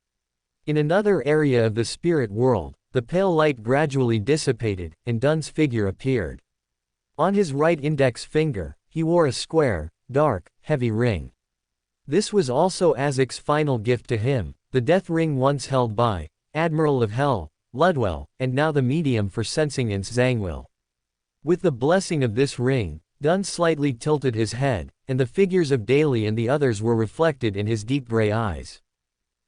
In another area of the spirit world, the pale light gradually dissipated, and Dun's figure appeared. On his right index finger, he wore a square, dark, heavy ring. This was also Azek's final gift to him, the death ring once held by Admiral of Hell, Ludwell, and now the medium for sensing Ins Zangwil. With the blessing of this ring, Dun slightly tilted his head, and the figures of Daly and the others were reflected in his deep gray eyes.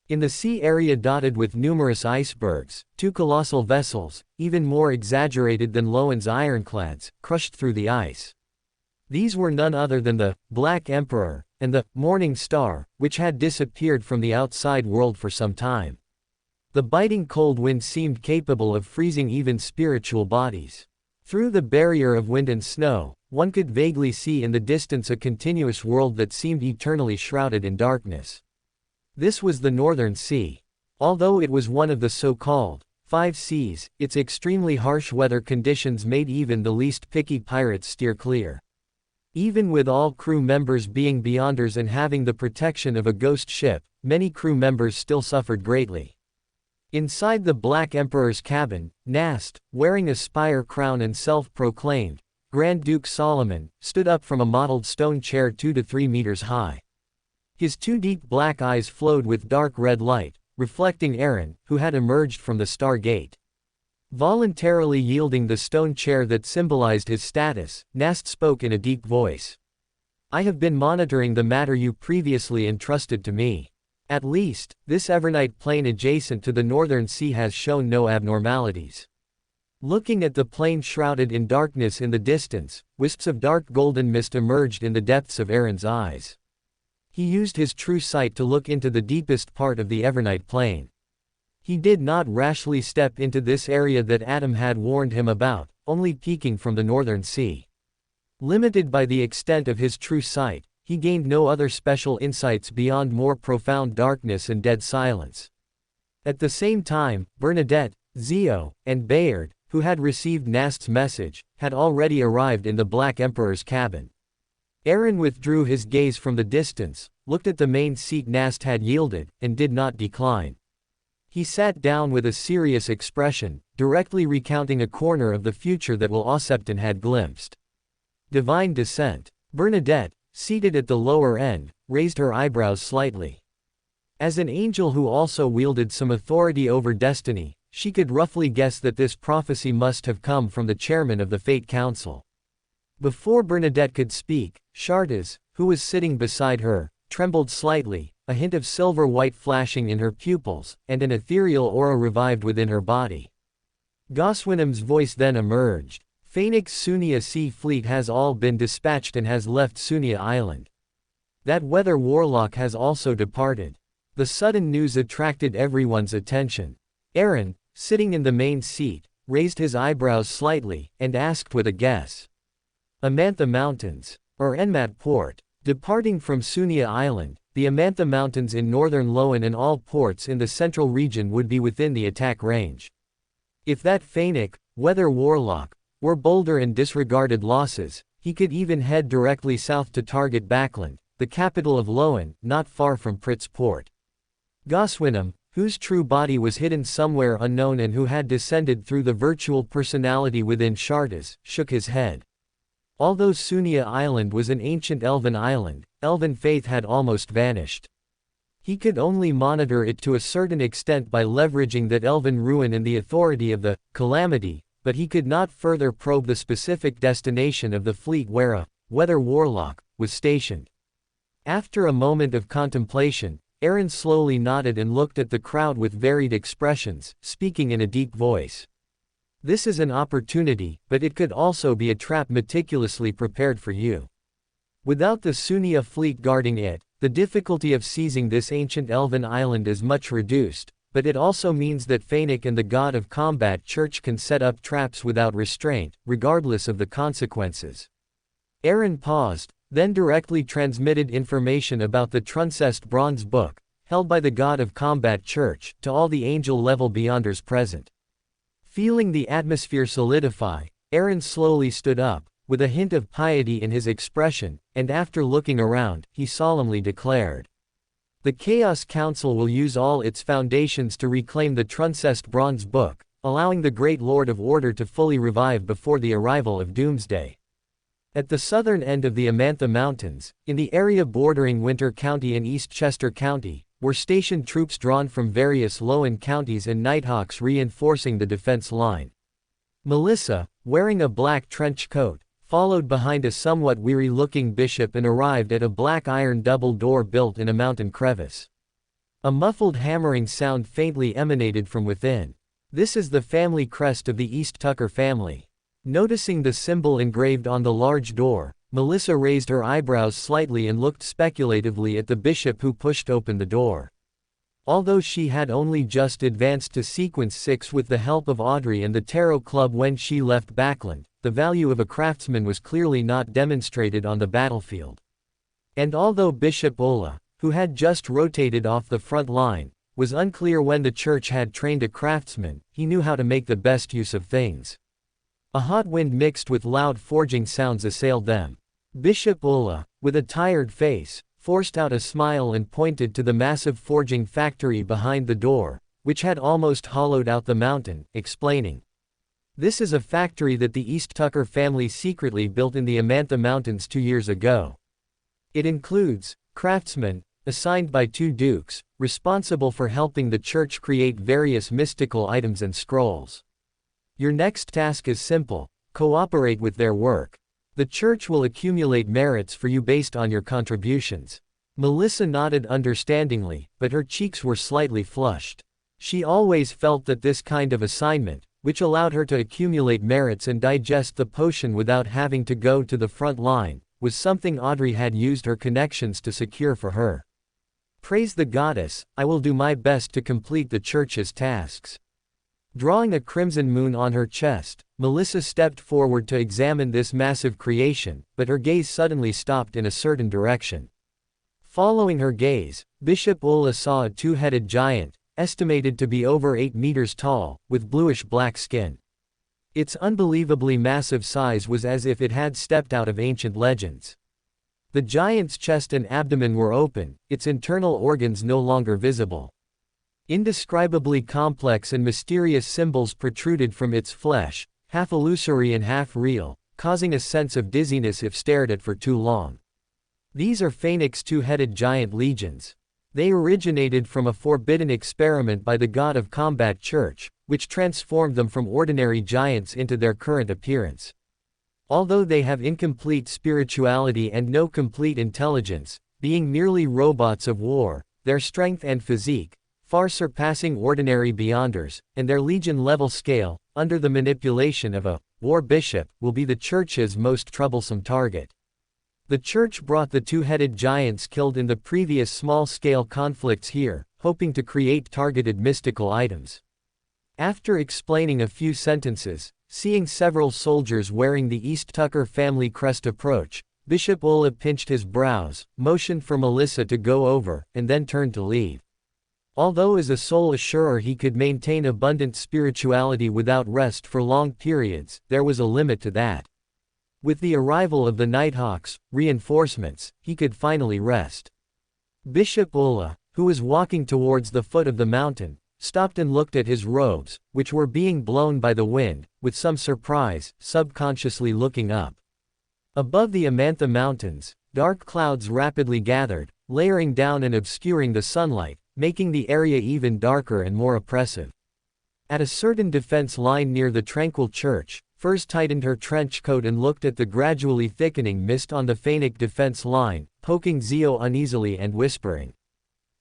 In the sea area dotted with numerous icebergs, 2 colossal vessels, even more exaggerated than Lowen's ironclads, crushed through the ice. These were none other than the Black Emperor and the Morning Star, which had disappeared from the outside world for some time. The biting cold wind seemed capable of freezing even spiritual bodies. Through the barrier of wind and snow, one could vaguely see in the distance a continuous world that seemed eternally shrouded in darkness. This was the Northern Sea. Although it was one of the so-called 5 seas, its extremely harsh weather conditions made even the least picky pirates steer clear. Even with all crew members being beyonders and having the protection of a ghost ship, many crew members still suffered greatly. Inside the Black Emperor's cabin, Nast, wearing a spire crown and self-proclaimed Grand Duke Solomon, stood up from a mottled stone chair 2 to 3 meters high. His two deep black eyes flowed with dark red light, reflecting Aaron, who had emerged from the star gate. Voluntarily yielding the stone chair that symbolized his status, Nast spoke in a deep voice. I have been monitoring the matter you previously entrusted to me. At least, this Evernight plain adjacent to the northern sea has shown no abnormalities. Looking at the plain shrouded in darkness in the distance, wisps of dark golden mist emerged in the depths of Aaron's eyes. He used his true sight to look into the deepest part of the Evernight plain. He did not rashly step into this area that Adam had warned him about, only peeking from the northern sea. Limited by the extent of his true sight, he gained no other special insights beyond more profound darkness and dead silence. At the same time, Bernadette, Zio, and Bayard, who had received Nast's message, had already arrived in the Black Emperor's cabin. Aaron withdrew his gaze from the distance, looked at the main seat Nast had yielded, and did not decline. He sat down with a serious expression, directly recounting a corner of the future that Will Ossepton had glimpsed. Divine descent. Bernadette, seated at the lower end, raised her eyebrows slightly. As an angel who also wielded some authority over destiny, she could roughly guess that this prophecy must have come from the chairman of the Fate Council. Before Bernadette could speak, Shardas, who was sitting beside her, trembled slightly, a hint of silver-white flashing in her pupils, and an ethereal aura revived within her body. Goswinham's voice then emerged. Phoenix Sunia Sea Fleet has all been dispatched and has left Sunia Island. That weather warlock has also departed. The sudden news attracted everyone's attention. Aaron, sitting in the main seat, raised his eyebrows slightly, and asked with a guess. Amantha Mountains, or Enmat Port. Departing from Sunia Island, the Amantha Mountains in northern Loan and all ports in the central region would be within the attack range. If that Phoenix, weather warlock, were bolder and disregarded losses, he could even head directly south to target Backland, the capital of Loan, not far from Pritz Port. Goswinham, whose true body was hidden somewhere unknown and who had descended through the virtual personality within Shardas, shook his head. Although Sunia Island was an ancient elven island, elven faith had almost vanished. He could only monitor it to a certain extent by leveraging that elven ruin and the authority of the Calamity, but he could not further probe the specific destination of the fleet where a weather warlock was stationed. After a moment of contemplation, Aaron slowly nodded and looked at the crowd with varied expressions, speaking in a deep voice. This is an opportunity, but it could also be a trap meticulously prepared for you. Without the Sunia fleet guarding it, the difficulty of seizing this ancient elven island is much reduced, but it also means that Phoenix and the God of Combat Church can set up traps without restraint, regardless of the consequences. Aaron paused, then directly transmitted information about the Truncest Bronze Book, held by the God of Combat Church, to all the angel-level Beyonders present. Feeling the atmosphere solidify, Aaron slowly stood up, with a hint of piety in his expression, and after looking around, he solemnly declared. The Chaos Council will use all its foundations to reclaim the Truncest Bronze Book, allowing the Great Lord of Order to fully revive before the arrival of Doomsday. At the southern end of the Amantha Mountains, in the area bordering Winter County and East Chester County, were stationed troops drawn from various Lowen counties and Nighthawks reinforcing the defense line. Melissa, wearing a black trench coat, followed behind a somewhat weary-looking bishop and arrived at a black iron double door built in a mountain crevice. A muffled hammering sound faintly emanated from within. This is the family crest of the East Tucker family. Noticing the symbol engraved on the large door, Melissa raised her eyebrows slightly and looked speculatively at the bishop who pushed open the door. Although she had only just advanced to Sequence 6 with the help of Audrey and the Tarot Club when she left Backland, the value of a craftsman was clearly not demonstrated on the battlefield. And although Bishop Ola, who had just rotated off the front line, was unclear when the church had trained a craftsman, he knew how to make the best use of things. A hot wind mixed with loud forging sounds assailed them. Bishop Ola, with a tired face, forced out a smile and pointed to the massive forging factory behind the door, which had almost hollowed out the mountain, explaining. This is a factory that the East Tucker family secretly built in the Amantha Mountains 2 years ago. It includes craftsmen, assigned by 2 dukes, responsible for helping the church create various mystical items and scrolls. Your next task is simple: cooperate with their work. The church will accumulate merits for you based on your contributions. Melissa nodded understandingly, but her cheeks were slightly flushed. She always felt that this kind of assignment, which allowed her to accumulate merits and digest the potion without having to go to the front line, was something Audrey had used her connections to secure for her. Praise the goddess, I will do my best to complete the church's tasks. Drawing a crimson moon on her chest, Melissa stepped forward to examine this massive creation, but her gaze suddenly stopped in a certain direction. Following her gaze, Bishop Ulla saw a 2-headed giant, estimated to be over 8 meters tall, with bluish-black skin. Its unbelievably massive size was as if it had stepped out of ancient legends. The giant's chest and abdomen were open, its internal organs no longer visible. Indescribably complex and mysterious symbols protruded from its flesh, half illusory and half real, causing a sense of dizziness if stared at for too long. These are Phoenix 2-headed giant legions. They originated from a forbidden experiment by the god of combat church, which transformed them from ordinary giants into their current appearance. Although they have incomplete spirituality and no complete intelligence, being merely robots of war, their strength and physique, far surpassing ordinary beyonders, and their legion-level scale, under the manipulation of a war bishop, will be the church's most troublesome target. The church brought the 2-headed giants killed in the previous small-scale conflicts here, hoping to create targeted mystical items. After explaining a few sentences, seeing several soldiers wearing the East Tucker family crest approach, Bishop Ulla pinched his brows, motioned for Melissa to go over, and then turned to leave. Although as a soul assurer he could maintain abundant spirituality without rest for long periods, there was a limit to that. With the arrival of the Nighthawks' reinforcements, he could finally rest. Bishop Ulla, who was walking towards the foot of the mountain, stopped and looked at his robes, which were being blown by the wind, with some surprise, subconsciously looking up. Above the Amantha Mountains, dark clouds rapidly gathered, layering down and obscuring the sunlight, making the area even darker and more oppressive. At a certain defense line near the tranquil church, Furs tightened her trench coat and looked at the gradually thickening mist on the Phoenix defense line, poking Zio uneasily and whispering,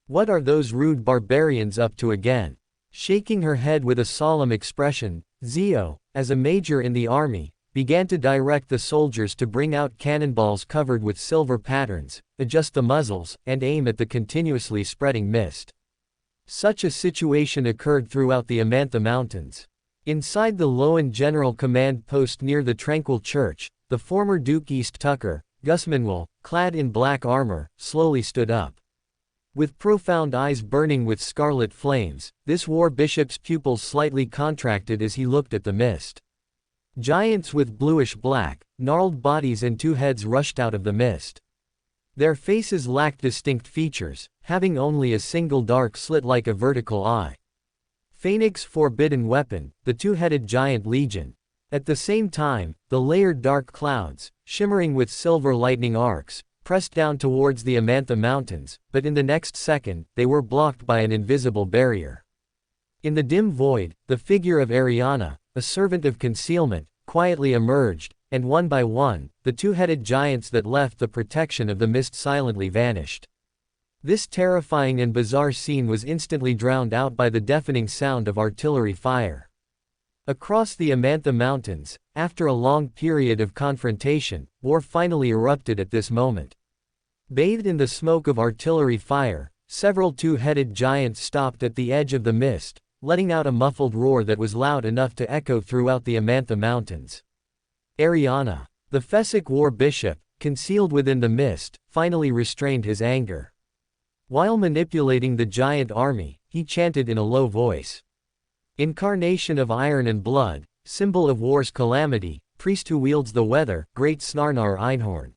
"What are those rude barbarians up to again?" Shaking her head with a solemn expression, Zio, as a major in the army, began to direct the soldiers to bring out cannonballs covered with silver patterns, adjust the muzzles, and aim at the continuously spreading mist. Such a situation occurred throughout the Amantha Mountains. Inside the Loan General Command post near the Tranquil Church, the former Duke East Tucker, Gusmanwell, clad in black armor, slowly stood up. With profound eyes burning with scarlet flames, this war bishop's pupils slightly contracted as he looked at the mist. Giants with bluish-black, gnarled bodies and two heads rushed out of the mist. Their faces lacked distinct features, having only a single dark slit like a vertical eye. Phoenix' forbidden weapon, the two-headed giant legion. At the same time, the layered dark clouds, shimmering with silver lightning arcs, pressed down towards the Amantha Mountains, but in the next second, they were blocked by an invisible barrier. In the dim void, the figure of Ariana, a servant of concealment, quietly emerged, and one by one, the two-headed giants that left the protection of the mist silently vanished. This terrifying and bizarre scene was instantly drowned out by the deafening sound of artillery fire. Across the Amantha Mountains, after a long period of confrontation, war finally erupted at this moment. Bathed in the smoke of artillery fire, several two-headed giants stopped at the edge of the mist, letting out a muffled roar that was loud enough to echo throughout the Amantha Mountains. Ariana, the Fesic war bishop, concealed within the mist, finally restrained his anger. While manipulating the giant army, he chanted in a low voice. "Incarnation of iron and blood, symbol of war's calamity, priest who wields the weather, great Snarnar Einhorn."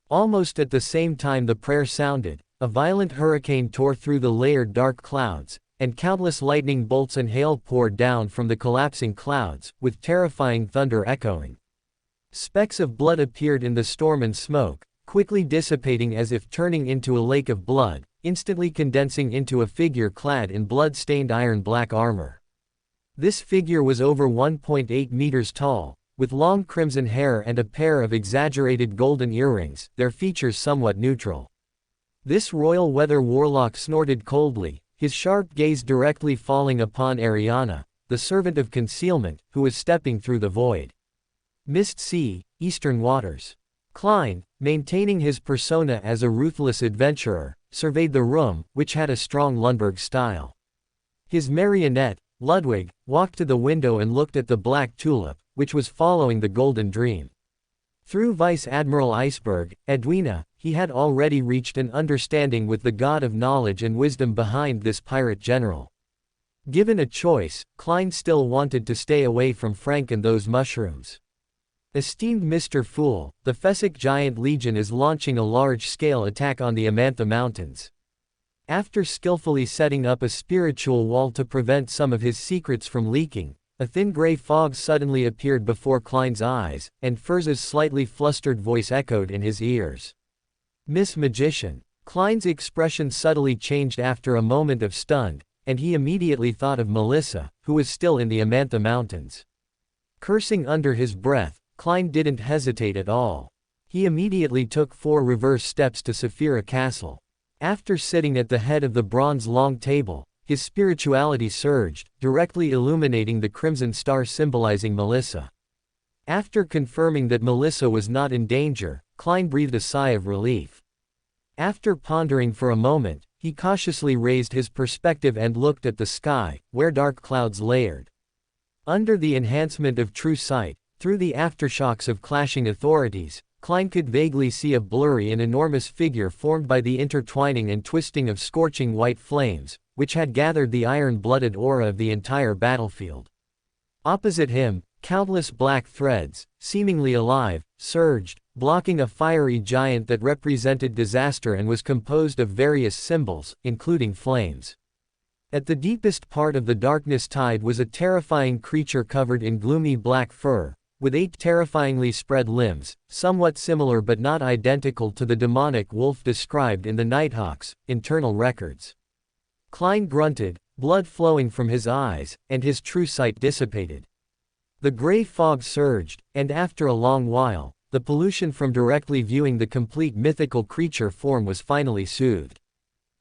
Almost at the same time the prayer sounded, a violent hurricane tore through the layered dark clouds, and countless lightning bolts and hail poured down from the collapsing clouds, with terrifying thunder echoing. Specks of blood appeared in the storm and smoke, quickly dissipating as if turning into a lake of blood, instantly condensing into a figure clad in blood-stained iron-black armor. This figure was over 1.8 meters tall, with long crimson hair and a pair of exaggerated golden earrings, their features somewhat neutral. This royal weather warlock snorted coldly, his sharp gaze directly falling upon Ariana, the servant of concealment, who was stepping through the void. Mist Sea, Eastern Waters. Klein, maintaining his persona as a ruthless adventurer, surveyed the room, which had a strong Lundberg style. His marionette, Ludwig, walked to the window and looked at the black tulip, which was following the golden dream. Through Vice Admiral Iceberg, Edwina, he had already reached an understanding with the god of knowledge and wisdom behind this pirate general. Given a choice, Klein still wanted to stay away from Frank and those mushrooms. Esteemed Mr. Fool, the Fesic Giant Legion is launching a large-scale attack on the Amantha Mountains. After skillfully setting up a spiritual wall to prevent some of his secrets from leaking, a thin gray fog suddenly appeared before Klein's eyes, and Furza's slightly flustered voice echoed in his ears. Miss Magician. Klein's expression subtly changed after a moment of stunned, and he immediately thought of Melissa, who was still in the Amantha Mountains. Cursing under his breath, Klein didn't hesitate at all. He immediately took 4 reverse steps to Saphira Castle. After sitting at the head of the bronze long table, his spirituality surged, directly illuminating the crimson star symbolizing Melissa. After confirming that Melissa was not in danger, Klein breathed a sigh of relief. After pondering for a moment, he cautiously raised his perspective and looked at the sky, where dark clouds layered. Under the enhancement of true sight, through the aftershocks of clashing authorities, Klein could vaguely see a blurry and enormous figure formed by the intertwining and twisting of scorching white flames, which had gathered the iron-blooded aura of the entire battlefield. Opposite him, countless black threads, seemingly alive, surged, blocking a fiery giant that represented disaster and was composed of various symbols, including flames. At the deepest part of the darkness tide was a terrifying creature covered in gloomy black fur, with 8 terrifyingly spread limbs, somewhat similar but not identical to the demonic wolf described in the Nighthawk's internal records. Klein grunted, blood flowing from his eyes, and his true sight dissipated. The gray fog surged, and after a long while, the pollution from directly viewing the complete mythical creature form was finally soothed.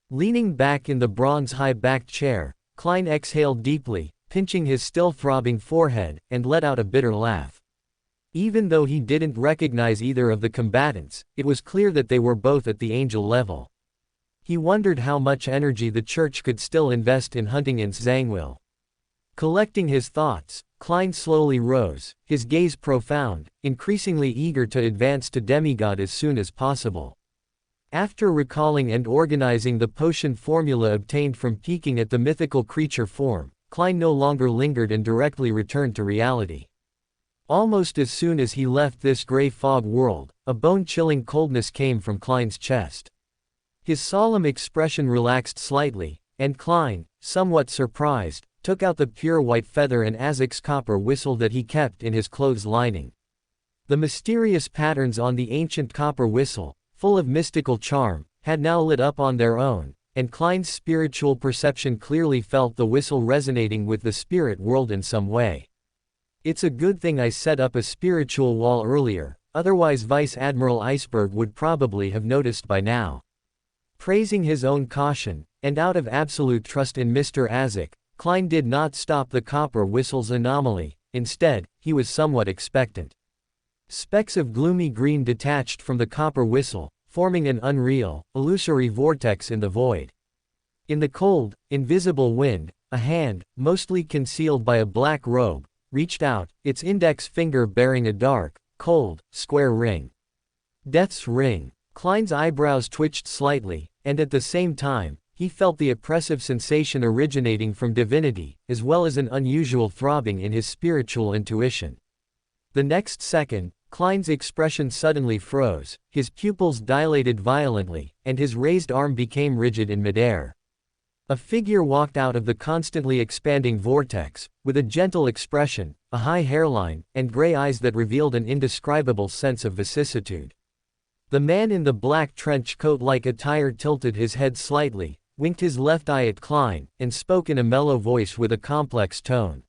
Leaning back in the bronze high-backed chair, Klein exhaled deeply, pinching his still throbbing forehead, and let out a bitter laugh. Even though he didn't recognize either of the combatants, it was clear that they were both at the angel level. He wondered how much energy the church could still invest in hunting in Zangwill. Collecting his thoughts, Klein slowly rose, his gaze profound, increasingly eager to advance to demigod as soon as possible. After recalling and organizing the potion formula obtained from peeking at the mythical creature form, Klein no longer lingered and directly returned to reality. Almost as soon as he left this gray fog world, a bone-chilling coldness came from Klein's chest. His solemn expression relaxed slightly, and Klein, somewhat surprised, took out the pure white feather and Azek's copper whistle that he kept in his clothes lining. The mysterious patterns on the ancient copper whistle, full of mystical charm, had now lit up on their own, and Klein's spiritual perception clearly felt the whistle resonating with the spirit world in some way. It's a good thing I set up a spiritual wall earlier, otherwise Vice Admiral Iceberg would probably have noticed by now. Praising his own caution, and out of absolute trust in Mr. Azek, Klein did not stop the copper whistle's anomaly. Instead, he was somewhat expectant. Specks of gloomy green detached from the copper whistle, forming an unreal, illusory vortex in the void. In the cold, invisible wind, a hand, mostly concealed by a black robe, reached out, its index finger bearing a dark, cold, square ring. Death's ring. Klein's eyebrows twitched slightly, and at the same time, he felt the oppressive sensation originating from divinity, as well as an unusual throbbing in his spiritual intuition. The next second, Klein's expression suddenly froze, his pupils dilated violently, and his raised arm became rigid in midair. A figure walked out of the constantly expanding vortex, with a gentle expression, a high hairline, and gray eyes that revealed an indescribable sense of vicissitude. The man in the black trench coat-like attire tilted his head slightly, winked his left eye at Klein, and spoke in a mellow voice with a complex tone.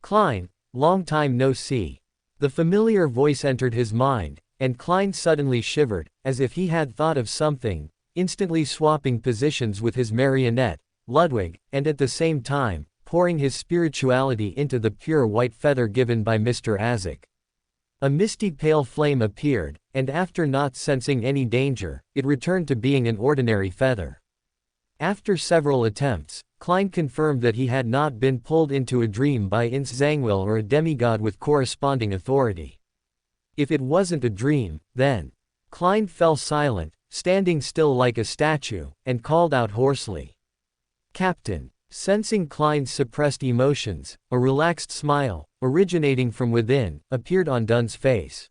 "Klein, long time no see." The familiar voice entered his mind, and Klein suddenly shivered, as if he had thought of something, instantly swapping positions with his marionette, Ludwig, and at the same time, pouring his spirituality into the pure white feather given by Mr. Azek. A misty pale flame appeared, and after not sensing any danger, it returned to being an ordinary feather. After several attempts, Klein confirmed that he had not been pulled into a dream by Ince Zangwill or a demigod with corresponding authority. If it wasn't a dream, then… Klein fell silent, standing still like a statue, and called out hoarsely, "Captain." Sensing Klein's suppressed emotions, a relaxed smile, originating from within, appeared on Dunn's face.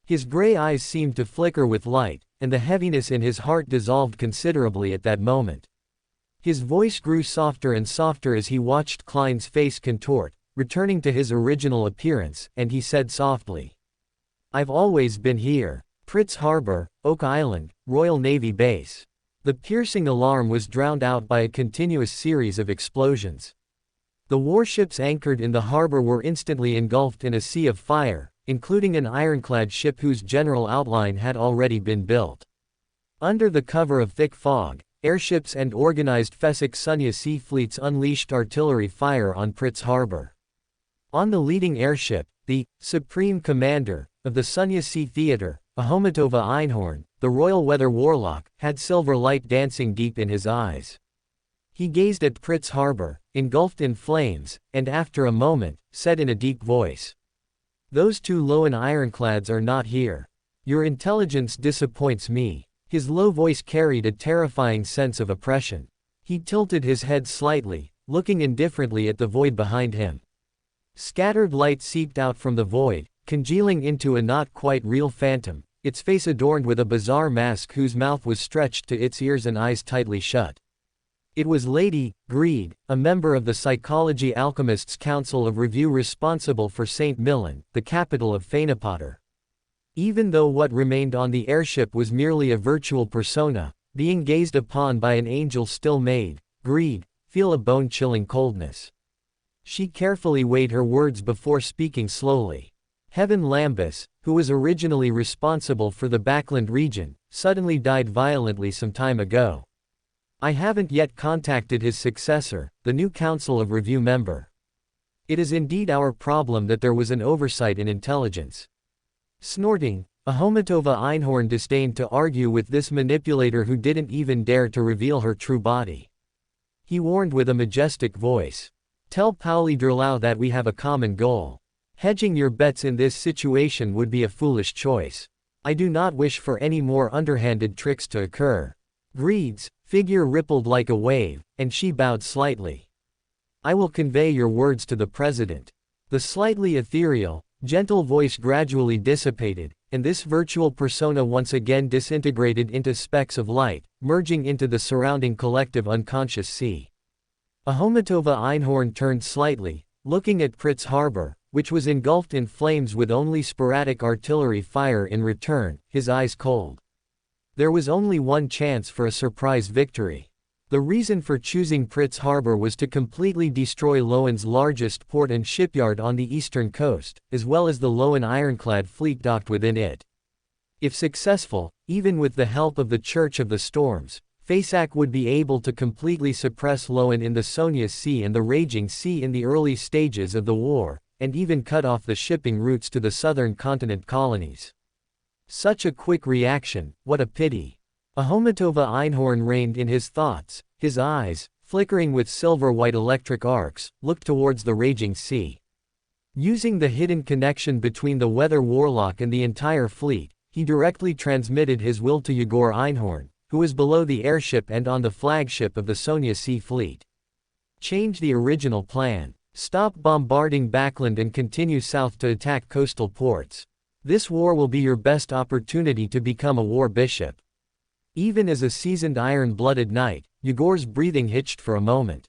His gray eyes seemed to flicker with light, and the heaviness in his heart dissolved considerably at that moment. His voice grew softer and softer as he watched Klein's face contort, returning to his original appearance, and he said softly, "I've always been here. Pritz Harbor, Oak Island, Royal Navy Base." The piercing alarm was drowned out by a continuous series of explosions. The warships anchored in the harbor were instantly engulfed in a sea of fire, including an ironclad ship whose general outline had already been built. Under the cover of thick fog, airships and organized Fesic Sunya sea fleets unleashed artillery fire on Pritz Harbor. On the leading airship, the Supreme Commander of the Sunya Sea Theater, Ahomatova Einhorn, the royal weather warlock, had silver light dancing deep in his eyes. He gazed at Pritz Harbor, engulfed in flames, and after a moment, said in a deep voice, "Those two Loan ironclads are not here. Your intelligence disappoints me." His low voice carried a terrifying sense of oppression. He tilted his head slightly, looking indifferently at the void behind him. Scattered light seeped out from the void, congealing into a not quite real phantom, its face adorned with a bizarre mask whose mouth was stretched to its ears and eyes tightly shut. It was Lady Greed, a member of the Psychology Alchemists' Council of Review responsible for St. Millen, the capital of Fainapotter. Even though what remained on the airship was merely a virtual persona, being gazed upon by an angel still made Greed feel a bone-chilling coldness. She carefully weighed her words before speaking slowly. Heaven Lambus, who was originally responsible for the Backland region, suddenly died violently some time ago. I haven't yet contacted his successor, the new Council of Review member. It is indeed our problem that there was an oversight in intelligence. Snorting, Ahomatova Einhorn disdained to argue with this manipulator who didn't even dare to reveal her true body. He warned with a majestic voice, "Tell Pauli Derlau that we have a common goal. Hedging your bets in this situation would be a foolish choice. I do not wish for any more underhanded tricks to occur." Greed's figure rippled like a wave, and she bowed slightly. "I will convey your words to the president." The slightly ethereal, gentle voice gradually dissipated, and this virtual persona once again disintegrated into specks of light, merging into the surrounding collective unconscious sea. Ahomatova Einhorn turned slightly, looking at Pritz Harbor, which was engulfed in flames with only sporadic artillery fire in return, his eyes cold. There was only one chance for a surprise victory. The reason for choosing Pritz Harbor was to completely destroy Loan's largest port and shipyard on the eastern coast, as well as the Loan ironclad fleet docked within it. If successful, even with the help of the Church of the Storms, Fasak would be able to completely suppress Loan in the Sonia Sea and the Raging Sea in the early stages of the war, and even cut off the shipping routes to the southern continent colonies. Such a quick reaction, what a pity. Ahomatova Einhorn reined in his thoughts, his eyes, flickering with silver-white electric arcs, looked towards the Raging Sea. Using the hidden connection between the weather warlock and the entire fleet, he directly transmitted his will to Yegor Einhorn, who was below the airship and on the flagship of the Sonia Sea Fleet. Change the original plan. Stop bombarding Backland and continue south to attack coastal ports. This war will be your best opportunity to become a war bishop. Even as a seasoned iron-blooded knight, Yegor's breathing hitched for a moment.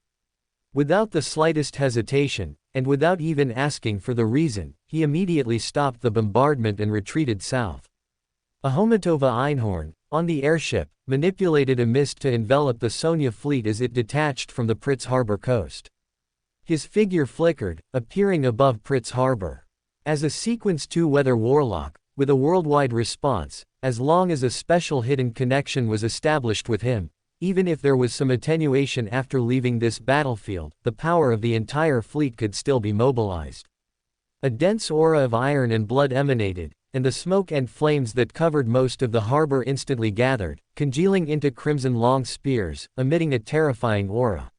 Without the slightest hesitation, and without even asking for the reason, he immediately stopped the bombardment and retreated south. Ahomatova Einhorn, on the airship, manipulated a mist to envelop the Sonia fleet as it detached from the Pritz Harbor coast. His figure flickered, appearing above Pritz Harbor. As a Sequence 2 weather warlock, with a worldwide response, as long as a special hidden connection was established with him, even if there was some attenuation after leaving this battlefield, the power of the entire fleet could still be mobilized. A dense aura of iron and blood emanated, and the smoke and flames that covered most of the harbor instantly gathered, congealing into crimson long spears, emitting a terrifying aura.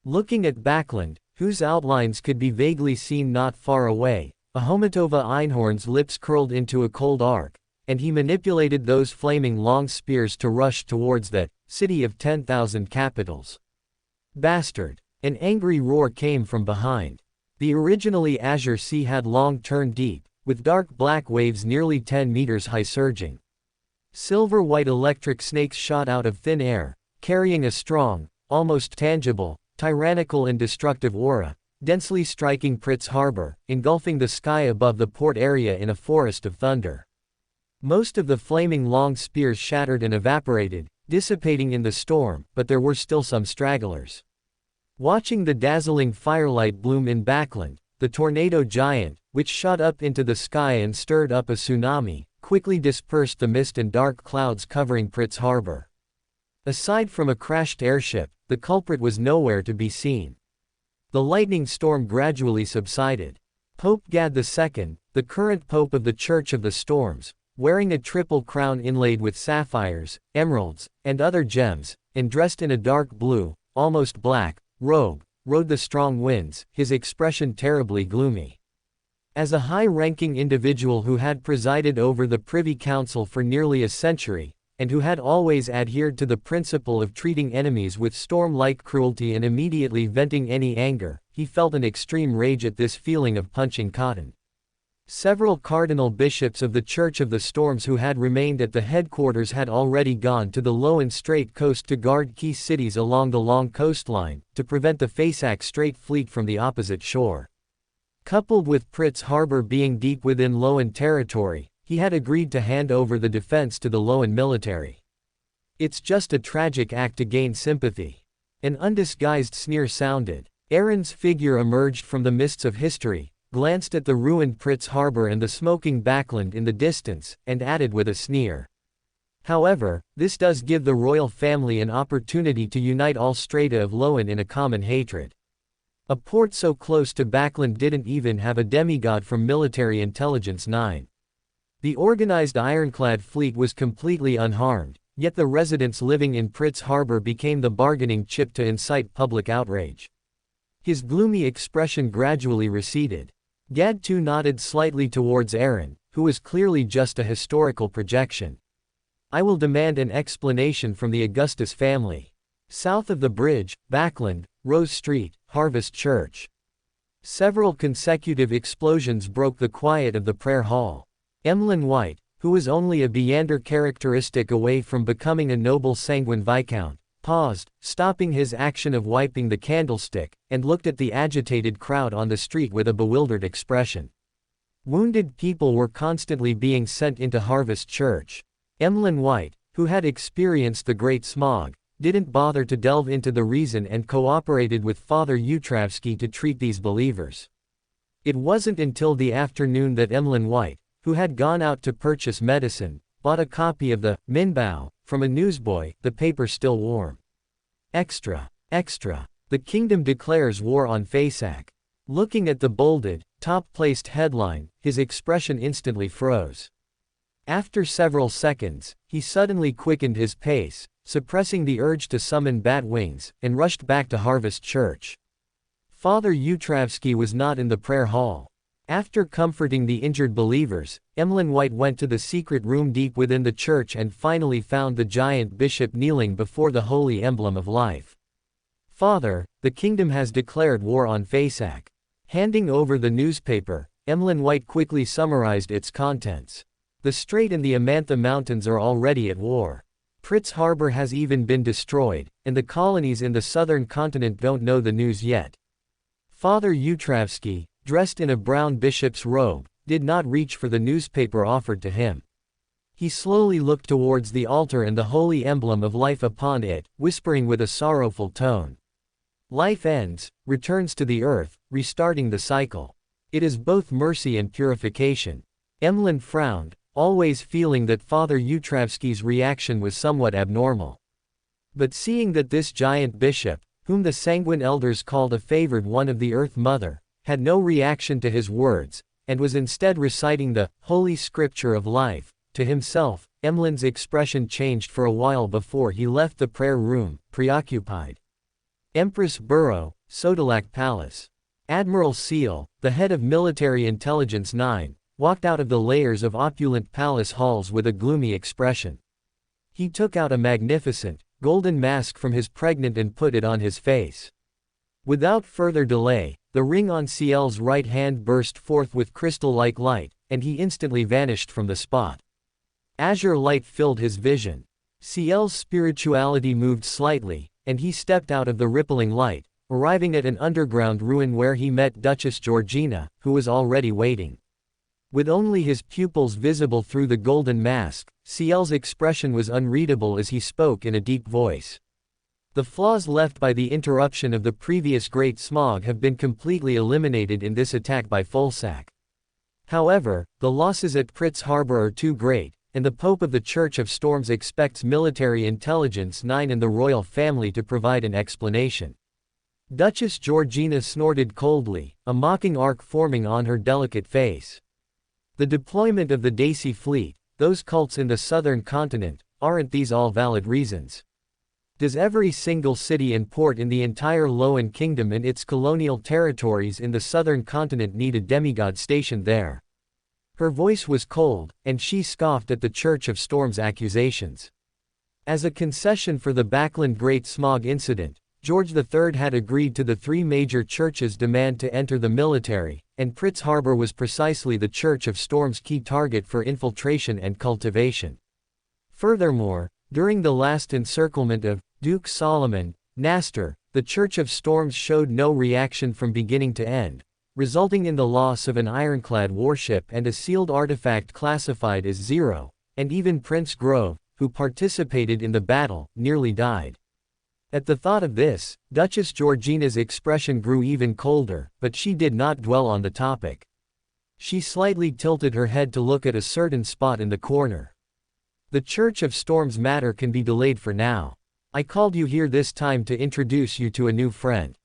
Looking at Backlund, whose outlines could be vaguely seen not far away, Ahomatova Einhorn's lips curled into a cold arc, and he manipulated those flaming long spears to rush towards that city of 10,000 capitals. Bastard! An angry roar came from behind. The originally azure sea had long turned deep, with dark black waves nearly 10 meters high surging. Silver-white electric snakes shot out of thin air, carrying a strong, almost tangible, tyrannical and destructive aura, densely striking Pritz Harbor, engulfing the sky above the port area in a forest of thunder. Most of the flaming long spears shattered and evaporated, dissipating in the storm, but there were still some stragglers. Watching the dazzling firelight bloom in Backlund, the tornado giant, which shot up into the sky and stirred up a tsunami, quickly dispersed the mist and dark clouds covering Pritz Harbor. Aside from a crashed airship, the culprit was nowhere to be seen. The lightning storm gradually subsided. Pope Gad II, the current pope of the Church of the Storms, wearing a triple crown inlaid with sapphires, emeralds, and other gems, and dressed in a dark blue, almost black, robe, rode the strong winds, his expression terribly gloomy. As a high-ranking individual who had presided over the Privy Council for nearly a century, and who had always adhered to the principle of treating enemies with storm-like cruelty and immediately venting any anger, he felt an extreme rage at this feeling of punching cotton. Several cardinal bishops of the Church of the Storms who had remained at the headquarters had already gone to the low and straight coast to guard key cities along the long coastline, to prevent the Fasak Strait fleet from the opposite shore. Coupled with Pritz Harbor being deep within Loan territory, he had agreed to hand over the defense to the Loan military. It's just a tragic act to gain sympathy. An undisguised sneer sounded. Aaron's figure emerged from the mists of history, glanced at the ruined Pritz Harbor and the smoking Backlund in the distance, and added with a sneer. However, this does give the royal family an opportunity to unite all strata of Loan in a common hatred. A port so close to Backlund didn't even have a demigod from Military Intelligence 9. The organized ironclad fleet was completely unharmed, yet the residents living in Pritz Harbor became the bargaining chip to incite public outrage. His gloomy expression gradually receded. Gad too nodded slightly towards Aaron, who was clearly just a historical projection. I will demand an explanation from the Augustus family. South of the bridge, Backlund, Rose Street, Harvest Church. Several consecutive explosions broke the quiet of the prayer hall. Emlyn White, who was only a Beander characteristic away from becoming a noble sanguine viscount, paused, stopping his action of wiping the candlestick, and looked at the agitated crowd on the street with a bewildered expression. Wounded people were constantly being sent into Harvest Church. Emlyn White, who had experienced the Great Smog, didn't bother to delve into the reason and cooperated with Father Utravsky to treat these believers. It wasn't until the afternoon that Emlyn White, who had gone out to purchase medicine, bought a copy of the Minbao from a newsboy, the paper still warm. Extra. Extra. The kingdom declares war on Fasak. Looking at the bolded, top-placed headline, his expression instantly froze. After several seconds, he suddenly quickened his pace, suppressing the urge to summon bat wings, and rushed back to Harvest Church. Father Utravsky was not in the prayer hall. After comforting the injured believers, Emlyn White went to the secret room deep within the church and finally found the giant bishop kneeling before the holy emblem of life. Father, the kingdom has declared war on Fasak. Handing over the newspaper, Emlyn White quickly summarized its contents. The Strait and the Amantha Mountains are already at war. Pritz Harbor has even been destroyed, and the colonies in the southern continent don't know the news yet. Father Utravsky, dressed in a brown bishop's robe, did not reach for the newspaper offered to him. He slowly looked towards the altar and the holy emblem of life upon it, whispering with a sorrowful tone. Life ends, returns to the earth, restarting the cycle. It is both mercy and purification. Emlyn frowned, always feeling that Father Utravsky's reaction was somewhat abnormal. But seeing that this giant bishop, whom the sanguine elders called a favored one of the Earth Mother, had no reaction to his words, and was instead reciting the Holy Scripture of life, to himself, Emlyn's expression changed for a while before he left the prayer room, preoccupied. Empress Burrow, Sodalak Palace. Admiral Seal, the head of Military Intelligence 9, walked out of the layers of opulent palace halls with a gloomy expression. He took out a magnificent, golden mask from his pregnant and put it on his face. Without further delay, the ring on Ciel's right hand burst forth with crystal-like light, and he instantly vanished from the spot. Azure light filled his vision. Ciel's spirituality moved slightly, and he stepped out of the rippling light, arriving at an underground ruin where he met Duchess Georgina, who was already waiting. With only his pupils visible through the golden mask, Ciel's expression was unreadable as he spoke in a deep voice. The flaws left by the interruption of the previous Great Smog have been completely eliminated in this attack by Folsak. However, the losses at Pritz Harbor are too great, and the Pope of the Church of Storms expects Military Intelligence 9 and the royal family to provide an explanation. Duchess Georgina snorted coldly, a mocking arc forming on her delicate face. The deployment of the Daisy fleet, those cults in the southern continent, aren't these all valid reasons? Does every single city and port in the entire Loan Kingdom and its colonial territories in the southern continent need a demigod stationed there? Her voice was cold, and she scoffed at the Church of Storm's accusations. As a concession for the Backland Great Smog incident, George III had agreed to the three major churches' demand to enter the military, and Pritz Harbor was precisely the Church of Storm's key target for infiltration and cultivation. Furthermore, during the last encirclement of Duke Solomon, Nastor, the Church of Storms showed no reaction from beginning to end, resulting in the loss of an ironclad warship and a sealed artifact classified as 0, and even Prince Grove, who participated in the battle, nearly died. At the thought of this, Duchess Georgina's expression grew even colder, but she did not dwell on the topic. She slightly tilted her head to look at a certain spot in the corner. The Church of Storms matter can be delayed for now. I called you here this time to introduce you to a new friend.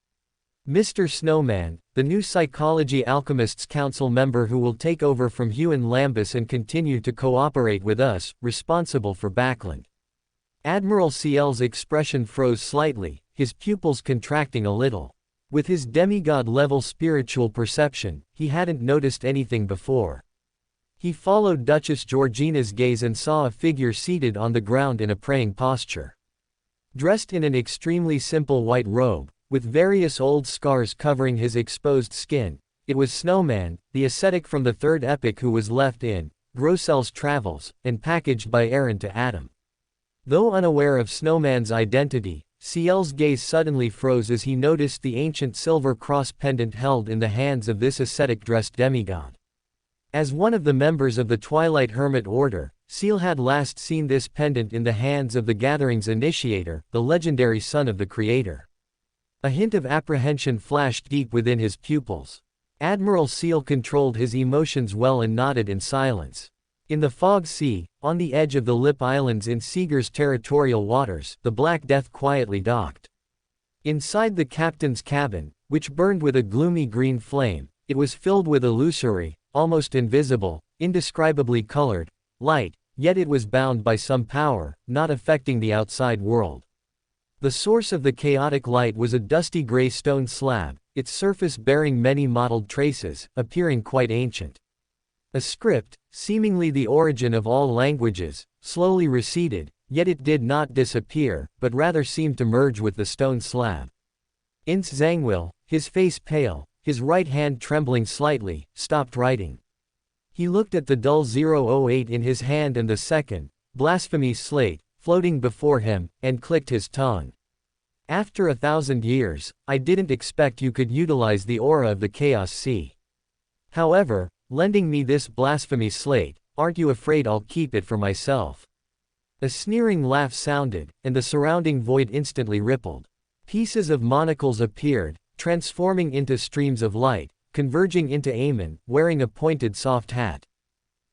Mr. Snowman, the new Psychology Alchemists Council member who will take over from Huon Lambus and continue to cooperate with us, responsible for Backland. Admiral Ciel's expression froze slightly, his pupils contracting a little. With his demigod-level spiritual perception, he hadn't noticed anything before. He followed Duchess Georgina's gaze and saw a figure seated on the ground in a praying posture. Dressed in an extremely simple white robe, with various old scars covering his exposed skin, it was Snowman, the ascetic from the Third Epoch who was left in Grossel's Travels, and packaged by Aaron to Adam. Though unaware of Snowman's identity, Ciel's gaze suddenly froze as he noticed the ancient silver cross pendant held in the hands of this ascetic-dressed demigod. As one of the members of the Twilight Hermit Order, Ciel had last seen this pendant in the hands of the Gathering's initiator, the legendary son of the Creator. A hint of apprehension flashed deep within his pupils. Admiral Ciel controlled his emotions well and nodded in silence. In the Fog Sea, on the edge of the Lip Islands in Seeger's territorial waters, the Black Death quietly docked. Inside the captain's cabin, which burned with a gloomy green flame, it was filled with illusory, almost invisible, indescribably colored, light, yet it was bound by some power, not affecting the outside world. The source of the chaotic light was a dusty gray stone slab, its surface bearing many mottled traces, appearing quite ancient. A script, seemingly the origin of all languages, slowly receded, yet it did not disappear, but rather seemed to merge with the stone slab. Ince Zangwill, his face pale, his right hand trembling slightly, stopped writing. He looked at the dull 008 in his hand and the second, blasphemy slate, floating before him, and clicked his tongue. After 1,000 years, I didn't expect you could utilize the aura of the Chaos Sea. However, lending me this blasphemy slate, aren't you afraid I'll keep it for myself?" A sneering laugh sounded, and the surrounding void instantly rippled. Pieces of monocles appeared, transforming into streams of light, converging into Aemon, wearing a pointed soft hat.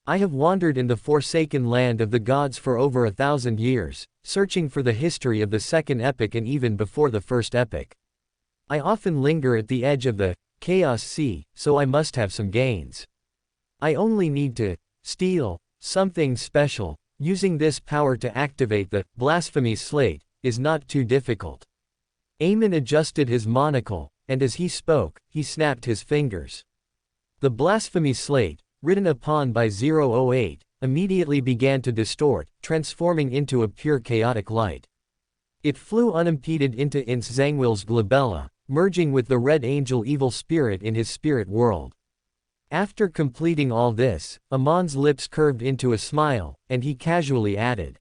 "I have wandered in the forsaken land of the gods for over 1,000 years, searching for the history of the second epoch and even before the first epoch. I often linger at the edge of the Chaos Sea, so I must have some gains. I only need to steal something special. Using this power to activate the blasphemy slate is not too difficult." Aemon adjusted his monocle, and as he spoke, he snapped his fingers. The blasphemy slate, written upon by 008, immediately began to distort, transforming into a pure chaotic light. It flew unimpeded into Ince Zangwill's glabella, merging with the Red Angel evil spirit in his spirit world. After completing all this, Amon's lips curved into a smile, and he casually added,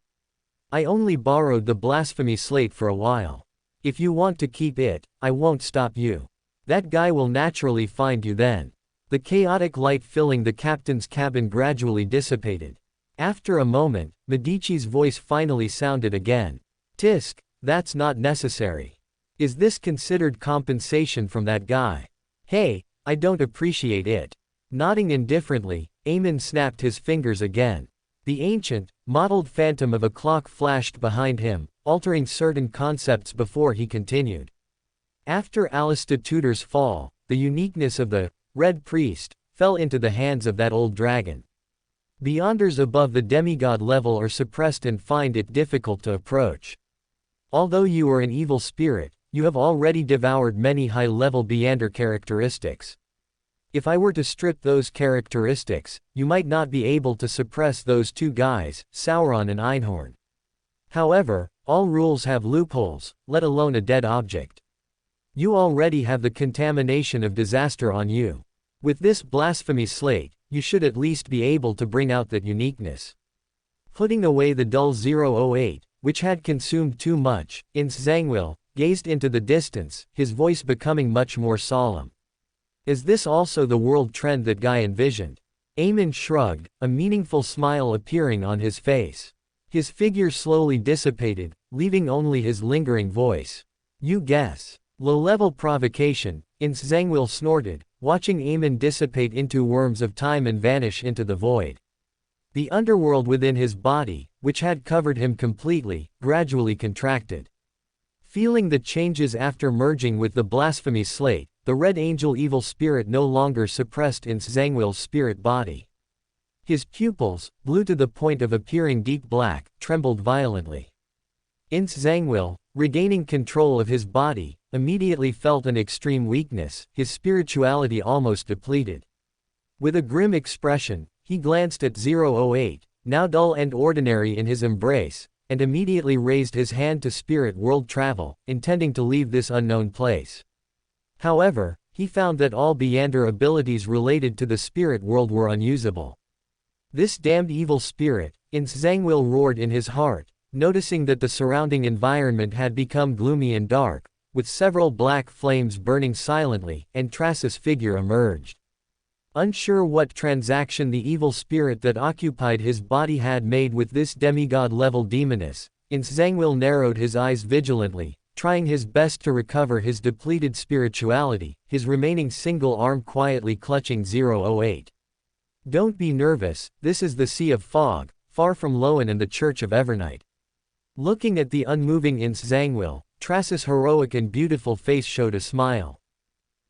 "I only borrowed the blasphemy slate for a while. If you want to keep it, I won't stop you. That guy will naturally find you then." The chaotic light filling the captain's cabin gradually dissipated. After a moment, Medici's voice finally sounded again. "Tisk, that's not necessary. Is this considered compensation from that guy? Hey, I don't appreciate it." Nodding indifferently, Aemon snapped his fingers again. The ancient, mottled phantom of a clock flashed behind him, altering certain concepts before he continued. After Alistair Tudor's fall, the uniqueness of the Red Priest fell into the hands of that old dragon. Beyonders above the demigod level are suppressed and find it difficult to approach. Although you are an evil spirit, you have already devoured many high-level Beyonder characteristics. If I were to strip those characteristics, you might not be able to suppress those two guys, Sauron and Einhorn. However, all rules have loopholes, let alone a dead object. You already have the contamination of disaster on you. With this blasphemy slate, you should at least be able to bring out that uniqueness." Putting away the dull 008, which had consumed too much, Ince Zangwill gazed into the distance, his voice becoming much more solemn. "Is this also the world trend that Guy envisioned?" Aemon shrugged, a meaningful smile appearing on his face. His figure slowly dissipated, leaving only his lingering voice. "You guess." Low-level provocation, Ince Zangwill snorted, watching Aemon dissipate into worms of time and vanish into the void. The underworld within his body, which had covered him completely, gradually contracted. Feeling the changes after merging with the blasphemy slate, the Red Angel evil spirit no longer suppressed Ince Zangwill's spirit body. His pupils, blue to the point of appearing deep black, trembled violently. Ince Zangwill, regaining control of his body, immediately felt an extreme weakness, his spirituality almost depleted. With a grim expression, he glanced at 008, now dull and ordinary in his embrace, and immediately raised his hand to spirit world travel, intending to leave this unknown place. However, he found that all Beyonder abilities related to the spirit world were unusable. "This damned evil spirit," Ince Zangwill roared in his heart, noticing that the surrounding environment had become gloomy and dark, with several black flames burning silently, and Trasis' figure emerged. Unsure what transaction the evil spirit that occupied his body had made with this demigod-level demoness, Ince Zangwill narrowed his eyes vigilantly, trying his best to recover his depleted spirituality, his remaining single arm quietly clutching 008. "Don't be nervous, this is the Sea of Fog, far from Lowen and the Church of Evernight." Looking at the unmoving Ince Zangwill, Trasis' heroic and beautiful face showed a smile.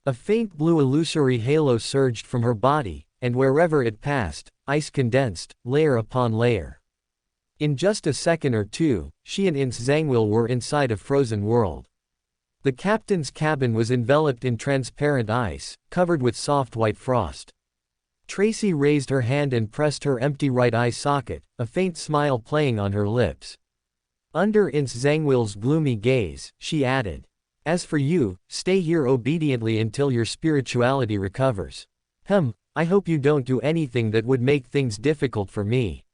A faint blue illusory halo surged from her body, and wherever it passed, ice condensed, layer upon layer. In just a second or two, she and Ince Zangwill were inside a frozen world. The captain's cabin was enveloped in transparent ice, covered with soft white frost. Tracy raised her hand and pressed her empty right eye socket, a faint smile playing on her lips. Under Ince Zangwill's gloomy gaze, she added, "As for you, stay here obediently until your spirituality recovers. I hope you don't do anything that would make things difficult for me."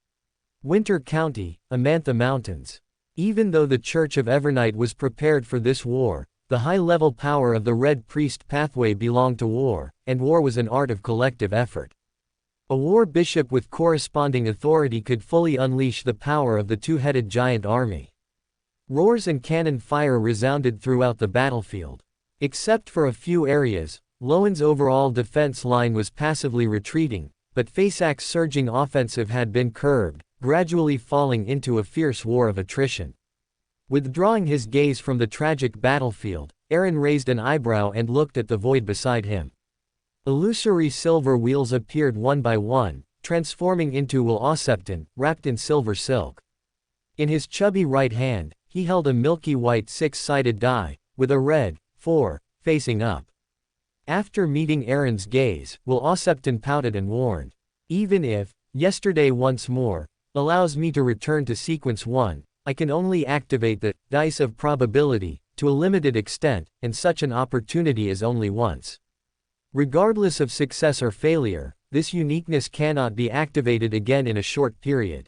Winter County, Amantha Mountains. Even though the Church of Evernight was prepared for this war, the high-level power of the Red Priest pathway belonged to war, and war was an art of collective effort. A war bishop with corresponding authority could fully unleash the power of the two-headed giant army. Roars and cannon fire resounded throughout the battlefield. Except for a few areas, LotM's overall defense line was passively retreating, but Faysak's surging offensive had been curbed, gradually falling into a fierce war of attrition. Withdrawing his gaze from the tragic battlefield, Aaron raised an eyebrow and looked at the void beside him. Illusory silver wheels appeared one by one, transforming into LotM, wrapped in silver silk. In his chubby right hand, he held a milky white six-sided die, with a red 4 facing up. After meeting Aaron's gaze, LotM pouted and warned. Even if, yesterday once more, allows me to return to sequence 1, I can only activate the dice of probability, to a limited extent, and such an opportunity is only once. Regardless of success or failure, this uniqueness cannot be activated again in a short period.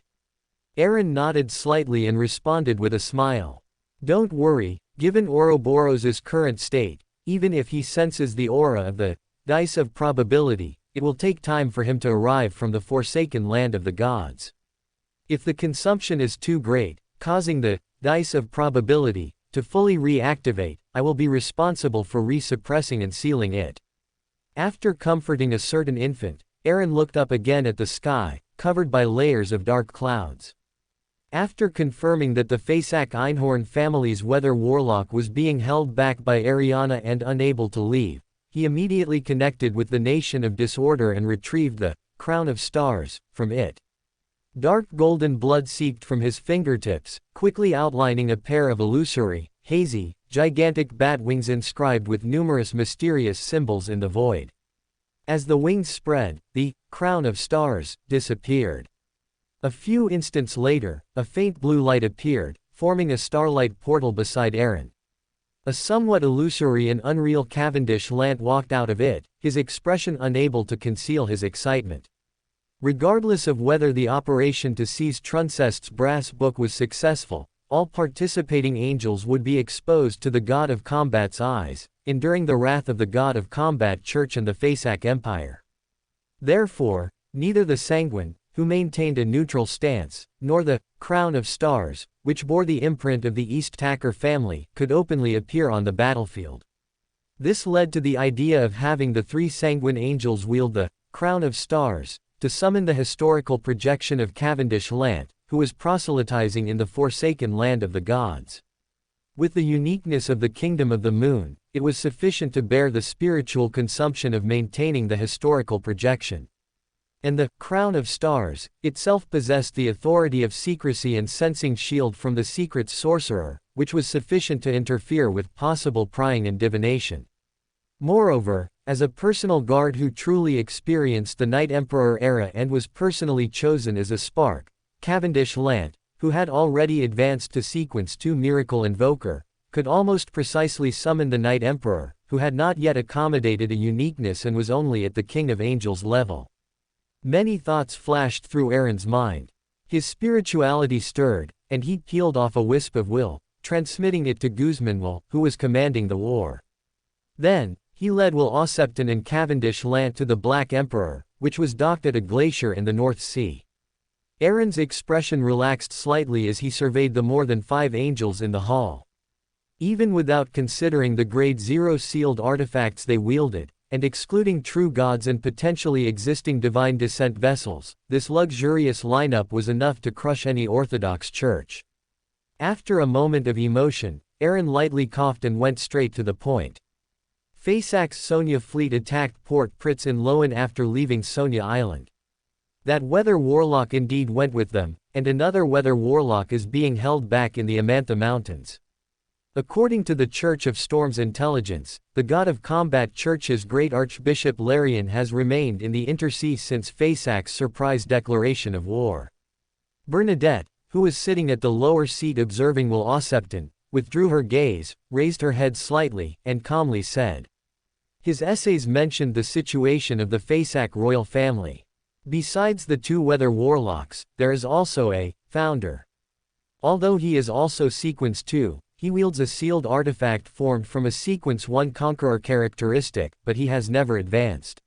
Aaron nodded slightly and responded with a smile. Don't worry, given Ouroboros's current state, even if he senses the aura of the dice of probability, it will take time for him to arrive from the forsaken land of the gods. If the consumption is too great, causing the dice of probability to fully reactivate, I will be responsible for resuppressing and sealing it. After comforting a certain infant, Aaron looked up again at the sky, covered by layers of dark clouds. After confirming that the Faysak Einhorn family's weather warlock was being held back by Ariana and unable to leave, he immediately connected with the Nation of Disorder and retrieved the crown of stars from it. Dark golden blood seeped from his fingertips, quickly outlining a pair of illusory, hazy, gigantic bat wings inscribed with numerous mysterious symbols in the void. As the wings spread, the crown of stars disappeared. A few instants later, a faint blue light appeared, forming a starlight portal beside Aaron. A somewhat illusory and unreal Cavendish Lant walked out of it, his expression unable to conceal his excitement. Regardless of whether the operation to seize Truncest's brass book was successful, all participating angels would be exposed to the god of combat's eyes, enduring the wrath of the god of combat church and the Faysak Empire. Therefore, neither the Sanguine, who maintained a neutral stance, nor the crown of stars, which bore the imprint of the East Tacker family, could openly appear on the battlefield. This led to the idea of having the three Sanguine angels wield the crown of stars, to summon the historical projection of Cavendish Lant, who was proselytizing in the forsaken land of the gods. With the uniqueness of the kingdom of the moon, it was sufficient to bear the spiritual consumption of maintaining the historical projection. And the crown of stars itself possessed the authority of secrecy and sensing shield from the secret sorcerer, which was sufficient to interfere with possible prying and divination. Moreover, as a personal guard who truly experienced the Night Emperor era and was personally chosen as a spark, Cavendish Lant, who had already advanced to sequence 2 Miracle Invoker, could almost precisely summon the Night Emperor, who had not yet accommodated a uniqueness and was only at the King of Angels level. Many thoughts flashed through Aaron's mind. His spirituality stirred, and he peeled off a wisp of will, transmitting it to Guzmanwell, who was commanding the war. Then, he led LotM and Cavendish Lant to the Black Emperor, which was docked at a glacier in the North Sea. Aaron's expression relaxed slightly as he surveyed the more than 5 angels in the hall. Even without considering the Grade 0 sealed artifacts they wielded, and excluding true gods and potentially existing divine descent vessels, this luxurious lineup was enough to crush any Orthodox church. After a moment of emotion, Aaron lightly coughed and went straight to the point. Faysak's Sonia fleet attacked Port Pritz in Loan after leaving Sonia Island. That weather warlock indeed went with them, and another weather warlock is being held back in the Amantha Mountains. According to the Church of Storm's intelligence, the god of combat church's great Archbishop Larian has remained in the Intersea since Faysak's surprise declaration of war. Bernadette, who was sitting at the lower seat observing LotM, withdrew her gaze, raised her head slightly, and calmly said. His essays mentioned the situation of the Faysak royal family. Besides the 2 weather warlocks, there is also a founder. Although he is also sequence 2, he wields a sealed artifact formed from a sequence 1 conqueror characteristic, but he has never advanced.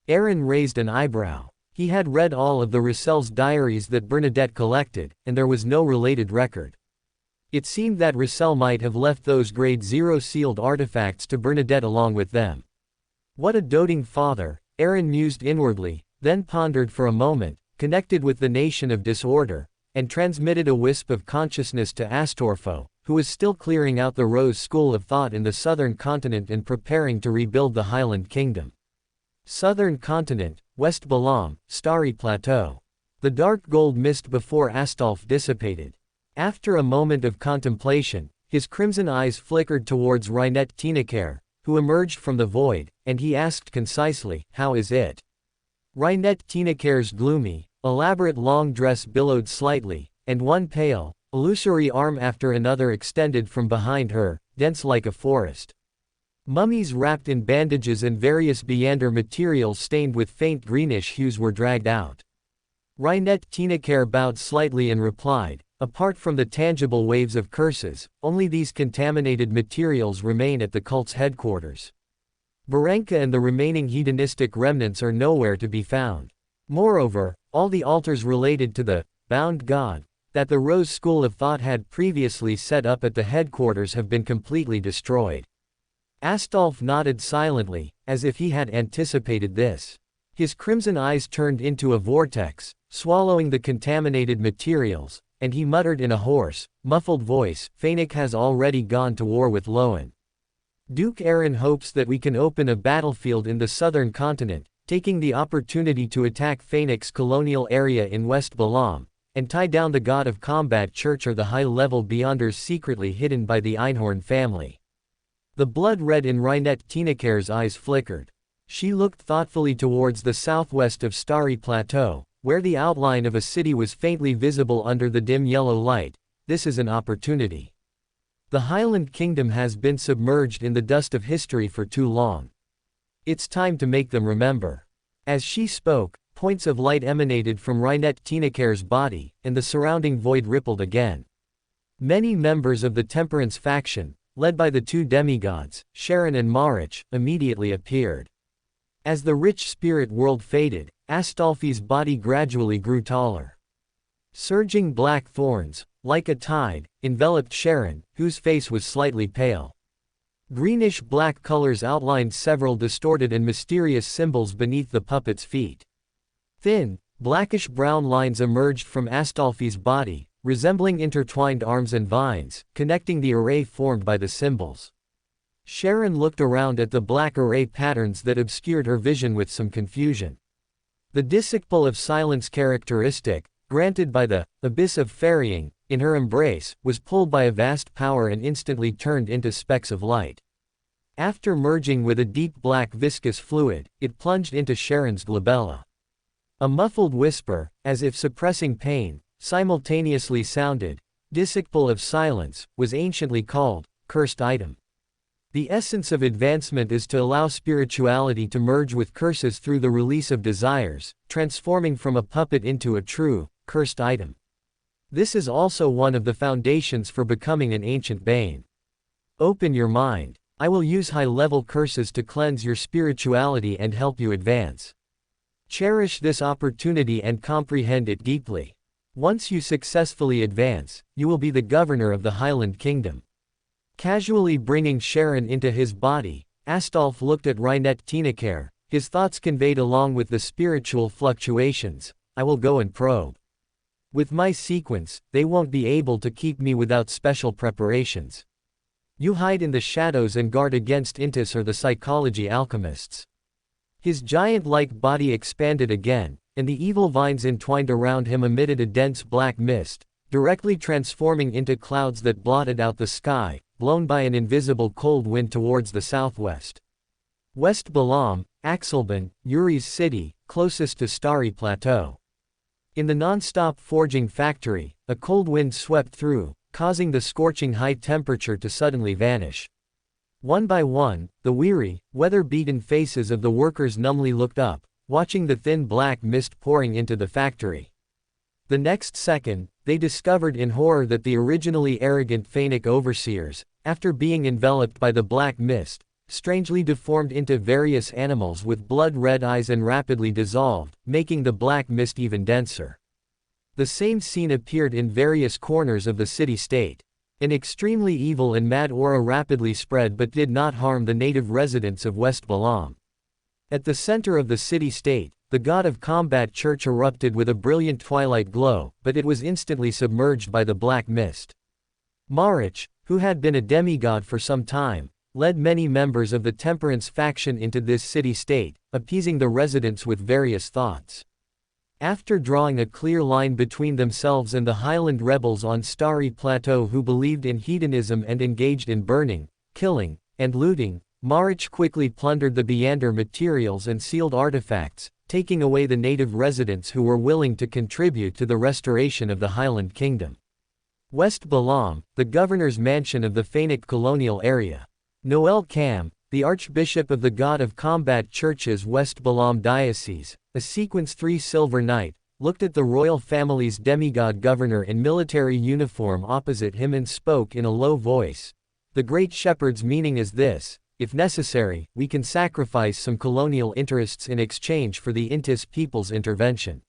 Aaron raised an eyebrow. He had read all of the Russell's diaries that Bernadette collected, and there was no related record. It seemed that Russell might have left those Grade 0 sealed artifacts to Bernadette along with them. What a doting father, Aaron mused inwardly, then pondered for a moment, connected with the nation of disorder, and transmitted a wisp of consciousness to Astorfo, who was still clearing out the Rose school of thought in the southern continent and preparing to rebuild the Highland Kingdom. Southern continent, West Balam, starry plateau. The dark gold mist before Astolf dissipated. After a moment of contemplation, his crimson eyes flickered towards Reinette Tinaker, who emerged from the void, and he asked concisely, "How is it?" Reinette Tinaker's gloomy, elaborate long dress billowed slightly, and one pale, illusory arm after another extended from behind her, dense like a forest. Mummies wrapped in bandages and various Beander materials stained with faint greenish hues were dragged out. Reinette Tinaker bowed slightly and replied, "Apart from the tangible waves of curses, only these contaminated materials remain at the cult's headquarters. Barenka and the remaining hedonistic remnants are nowhere to be found. Moreover, all the altars related to the bound god that the Rose School of Thought had previously set up at the headquarters have been completely destroyed." Astolf nodded silently, as if he had anticipated this. His crimson eyes turned into a vortex, swallowing the contaminated materials, and he muttered in a hoarse, muffled voice, "Fenwick has already gone to war with Loan. Duke Aaron hopes that we can open a battlefield in the southern continent, taking the opportunity to attack Fenwick's colonial area in West Balam, and tie down the god of combat church or the high-level Beyonders secretly hidden by the Einhorn family." The blood red in Reinette Tinaker's eyes flickered. She looked thoughtfully towards the southwest of Starry Plateau, where the outline of a city was faintly visible under the dim yellow light. "This is an opportunity. The Highland Kingdom has been submerged in the dust of history for too long. It's time to make them remember." As she spoke, points of light emanated from Reinette Tinaker's body, and the surrounding void rippled again. Many members of the Temperance faction, led by the two demigods, Sharon and Marich, immediately appeared. As the rich spirit world faded, Astolfi's body gradually grew taller. Surging black thorns, like a tide, enveloped Sharon, whose face was slightly pale. Greenish-black colors outlined several distorted and mysterious symbols beneath the puppet's feet. Thin, blackish-brown lines emerged from Astolfi's body, resembling intertwined arms and vines, connecting the array formed by the symbols. Sharon looked around at the black array patterns that obscured her vision with some confusion. The disciple of silence characteristic, granted by the abyss of ferrying, in her embrace, was pulled by a vast power and instantly turned into specks of light. After merging with a deep black viscous fluid, it plunged into Sharon's glabella. A muffled whisper, as if suppressing pain, simultaneously sounded. Disciple of silence was anciently called cursed item. The essence of advancement is to allow spirituality to merge with curses through the release of desires, transforming from a puppet into a true, cursed item. This is also one of the foundations for becoming an ancient Bane. Open your mind. I will use high-level curses to cleanse your spirituality and help you advance. Cherish this opportunity and comprehend it deeply. Once you successfully advance, you will be the governor of the Highland Kingdom. Casually bringing Sharon into his body, Astolf looked at Reinette Tinaker, his thoughts conveyed along with the spiritual fluctuations. "I will go and probe. With my sequence, they won't be able to keep me without special preparations. You hide in the shadows and guard against Intis or the psychology alchemists." His giant-like body expanded again, and the evil vines entwined around him emitted a dense black mist, directly transforming into clouds that blotted out the sky, blown by an invisible cold wind towards the southwest. West Balam, Axelban, Yuri's city, closest to Starry Plateau. In the non-stop forging factory, a cold wind swept through, causing the scorching high temperature to suddenly vanish. One by one, the weary, weather-beaten faces of the workers numbly looked up, watching the thin black mist pouring into the factory. The next second, they discovered in horror that the originally arrogant Fenwick overseers, after being enveloped by the black mist, strangely deformed into various animals with blood-red eyes and rapidly dissolved, making the black mist even denser. The same scene appeared in various corners of the city-state. An extremely evil and mad aura rapidly spread but did not harm the native residents of West Balam. At the center of the city-state, the god of combat church erupted with a brilliant twilight glow, but it was instantly submerged by the black mist. Marich, who had been a demigod for some time, led many members of the temperance faction into this city-state, appeasing the residents with various thoughts. After drawing a clear line between themselves and the highland rebels on Starry Plateau who believed in hedonism and engaged in burning, killing, and looting, Marich quickly plundered the Beander materials and sealed artifacts, taking away the native residents who were willing to contribute to the restoration of the Highland Kingdom. West Balam, the governor's mansion of the Fainak colonial area. Noel Cam, the Archbishop of the God of Combat Church's West Balam Diocese, a Sequence 3 Silver Knight, looked at the royal family's demigod governor in military uniform opposite him and spoke in a low voice. The Great Shepherd's meaning is this: if necessary, we can sacrifice some colonial interests in exchange for the Intis people's intervention.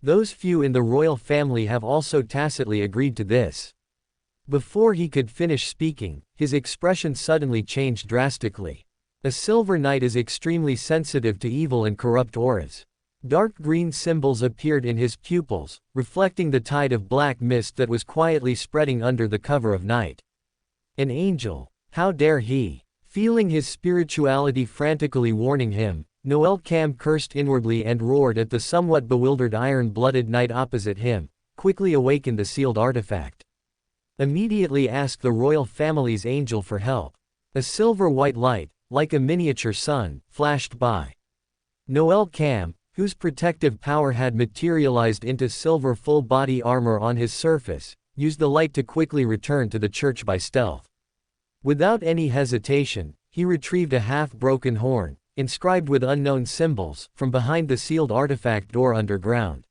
Those few in the royal family have also tacitly agreed to this. Before he could finish speaking, his expression suddenly changed drastically. A Silver Knight is extremely sensitive to evil and corrupt auras. Dark green symbols appeared in his pupils, reflecting the tide of black mist that was quietly spreading under the cover of night. An angel! How dare he! Feeling his spirituality frantically warning him, Noel Cam cursed inwardly and roared at the somewhat bewildered iron-blooded knight opposite him, quickly awakened the sealed artifact. Immediately asked the royal family's angel for help. A silver-white light, like a miniature sun, flashed by. Noel Cam, whose protective power had materialized into silver full-body armor on his surface, used the light to quickly return to the church by stealth. Without any hesitation, he retrieved a half-broken horn, inscribed with unknown symbols, from behind the sealed artifact door underground.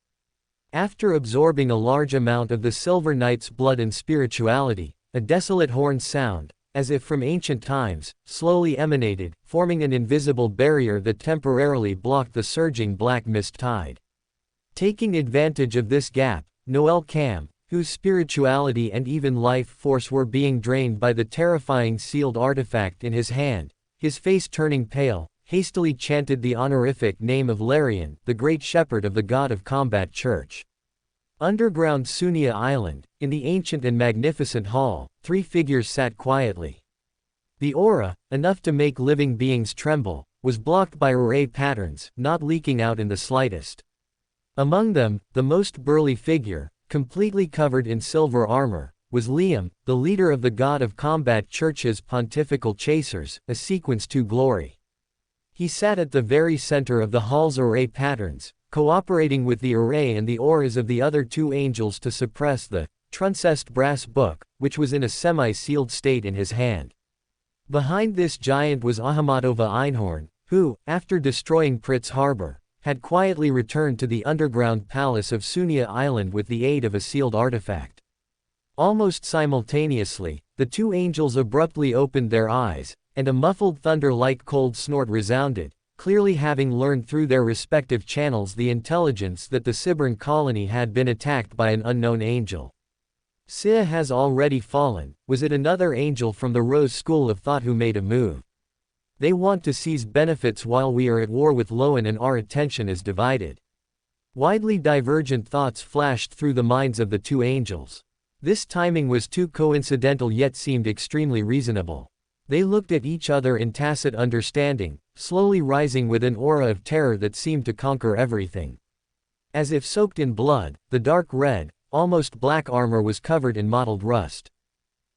After absorbing a large amount of the Silver Knight's blood and spirituality, a desolate horn sound, as if from ancient times, slowly emanated, forming an invisible barrier that temporarily blocked the surging black mist tide. Taking advantage of this gap, Noel Cam, whose spirituality and even life force were being drained by the terrifying sealed artifact in his hand, his face turning pale, hastily chanted the honorific name of Larian, the Great Shepherd of the God of Combat Church. Underground Sunia Island, in the ancient and magnificent hall, 3 figures sat quietly. The aura, enough to make living beings tremble, was blocked by array patterns, not leaking out in the slightest. Among them, the most burly figure, completely covered in silver armor, was Liam, the leader of the God of Combat Church's pontifical chasers, a Sequence 2 glory. He sat at the very center of the hall's array patterns, cooperating with the array and the auras of the other 2 angels to suppress the truncest brass book, which was in a semi-sealed state in his hand. Behind this giant was Ahmadova Einhorn, who, after destroying Pritz Harbor, had quietly returned to the underground palace of Sunia Island with the aid of a sealed artifact. Almost simultaneously, the 2 angels abruptly opened their eyes, and a muffled thunder-like cold snort resounded, clearly having learned through their respective channels the intelligence that the Sibern colony had been attacked by an unknown angel. Sia has already fallen. Was it another angel from the Rose School of Thought who made a move? They want to seize benefits while we are at war with Loan and our attention is divided. Widely divergent thoughts flashed through the minds of the 2 angels. This timing was too coincidental yet seemed extremely reasonable. They looked at each other in tacit understanding, slowly rising with an aura of terror that seemed to conquer everything. As if soaked in blood, the dark red, almost black armor was covered in mottled rust.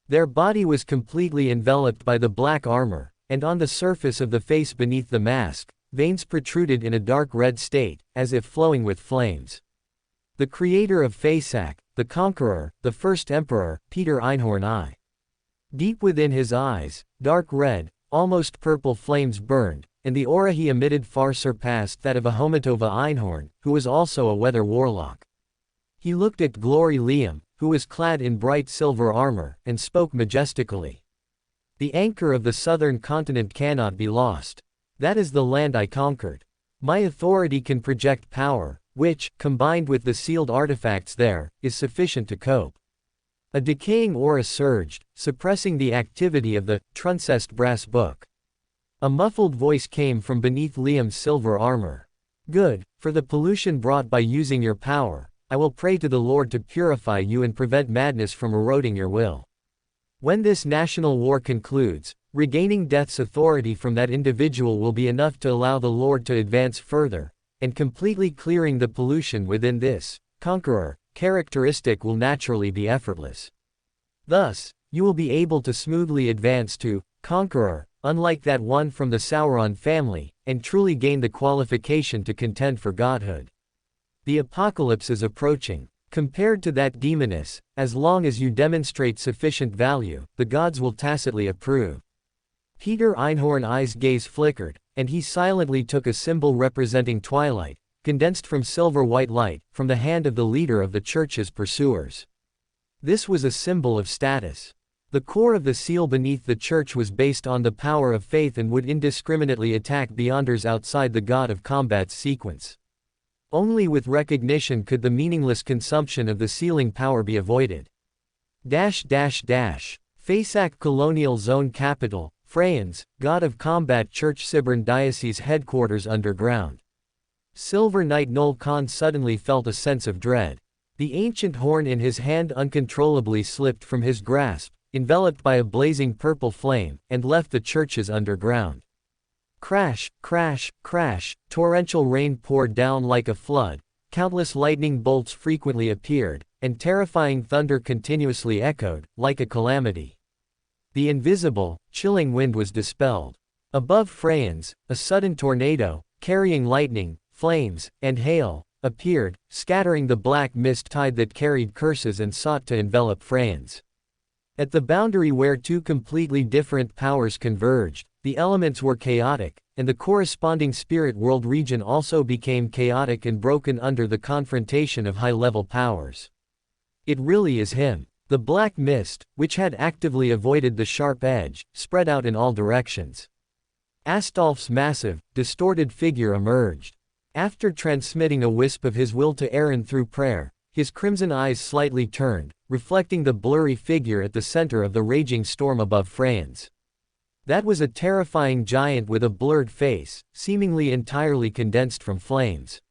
Their body was completely enveloped by the black armor, and on the surface of the face beneath the mask, veins protruded in a dark red state, as if flowing with flames. The creator of Fasak, the conqueror, the first emperor, Peter Einhorn I. Deep within his eyes, dark red, almost purple flames burned, and the aura he emitted far surpassed that of Ahomatova Einhorn, who was also a weather warlock. He looked at Glory Liam, who was clad in bright silver armor, and spoke majestically. The anchor of the southern continent cannot be lost. That is the land I conquered. My authority can project power, which, combined with the sealed artifacts there, is sufficient to cope. A decaying aura surged, suppressing the activity of the truncest brass book. A muffled voice came from beneath Liam's silver armor. Good, for the pollution brought by using your power, I will pray to the Lord to purify you and prevent madness from eroding your will. When this national war concludes, regaining Death's authority from that individual will be enough to allow the Lord to advance further, and completely clearing the pollution within this conqueror characteristic will naturally be effortless. Thus, you will be able to smoothly advance to conqueror, unlike that one from the Sauron family, and truly gain the qualification to contend for godhood. The apocalypse is approaching. Compared to that demoness, as long as you demonstrate sufficient value, the gods will tacitly approve. Peter Einhorn's eyes gaze flickered, and he silently took a symbol representing twilight, condensed from silver-white light, from the hand of the leader of the church's pursuers. This was a symbol of status. The core of the seal beneath the church was based on the power of faith and would indiscriminately attack beyonders outside the god of combat's sequence. Only with recognition could the meaningless consumption of the sealing power be avoided. Fasak Colonial Zone Capital, Freyans, God of Combat Church Sibern Diocese Headquarters Underground. Silver Knight Noel Khan suddenly felt a sense of dread. The ancient horn in his hand uncontrollably slipped from his grasp, enveloped by a blazing purple flame, and left the churches underground. Crash, crash, crash, torrential rain poured down like a flood, countless lightning bolts frequently appeared, and terrifying thunder continuously echoed, like a calamity. The invisible, chilling wind was dispelled. Above Freyans, a sudden tornado, carrying lightning, flames, and hail, appeared, scattering the black mist tide that carried curses and sought to envelop Freyans. At the boundary where two completely different powers converged, the elements were chaotic, and the corresponding spirit world region also became chaotic and broken under the confrontation of high-level powers. It really is him. The black mist, which had actively avoided the sharp edge, spread out in all directions. Astolf's massive, distorted figure emerged. After transmitting a wisp of his will to Aaron through prayer, his crimson eyes slightly turned, reflecting the blurry figure at the center of the raging storm above Freyans. That was a terrifying giant with a blurred face, seemingly entirely condensed from flames.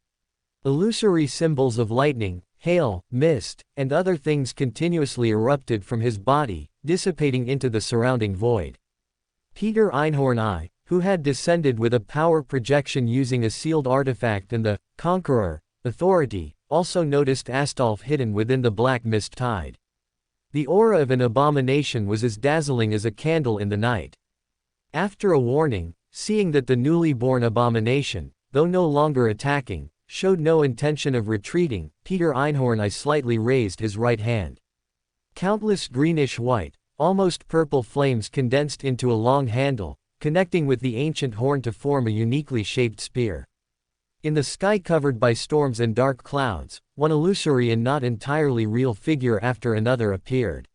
Illusory symbols of lightning, hail, mist, and other things continuously erupted from his body, dissipating into the surrounding void. Peter Einhorn, who had descended with a power projection using a sealed artifact and the conqueror authority, also noticed Astolf hidden within the black mist tide. The aura of an abomination was as dazzling as a candle in the night. After a warning, seeing that the newly born abomination, though no longer attacking, showed no intention of retreating, Peter Einhorn slightly raised his right hand. Countless greenish-white, almost purple flames condensed into a long handle, connecting with the ancient horn to form a uniquely shaped spear. In the sky covered by storms and dark clouds, one illusory and not entirely real figure after another appeared.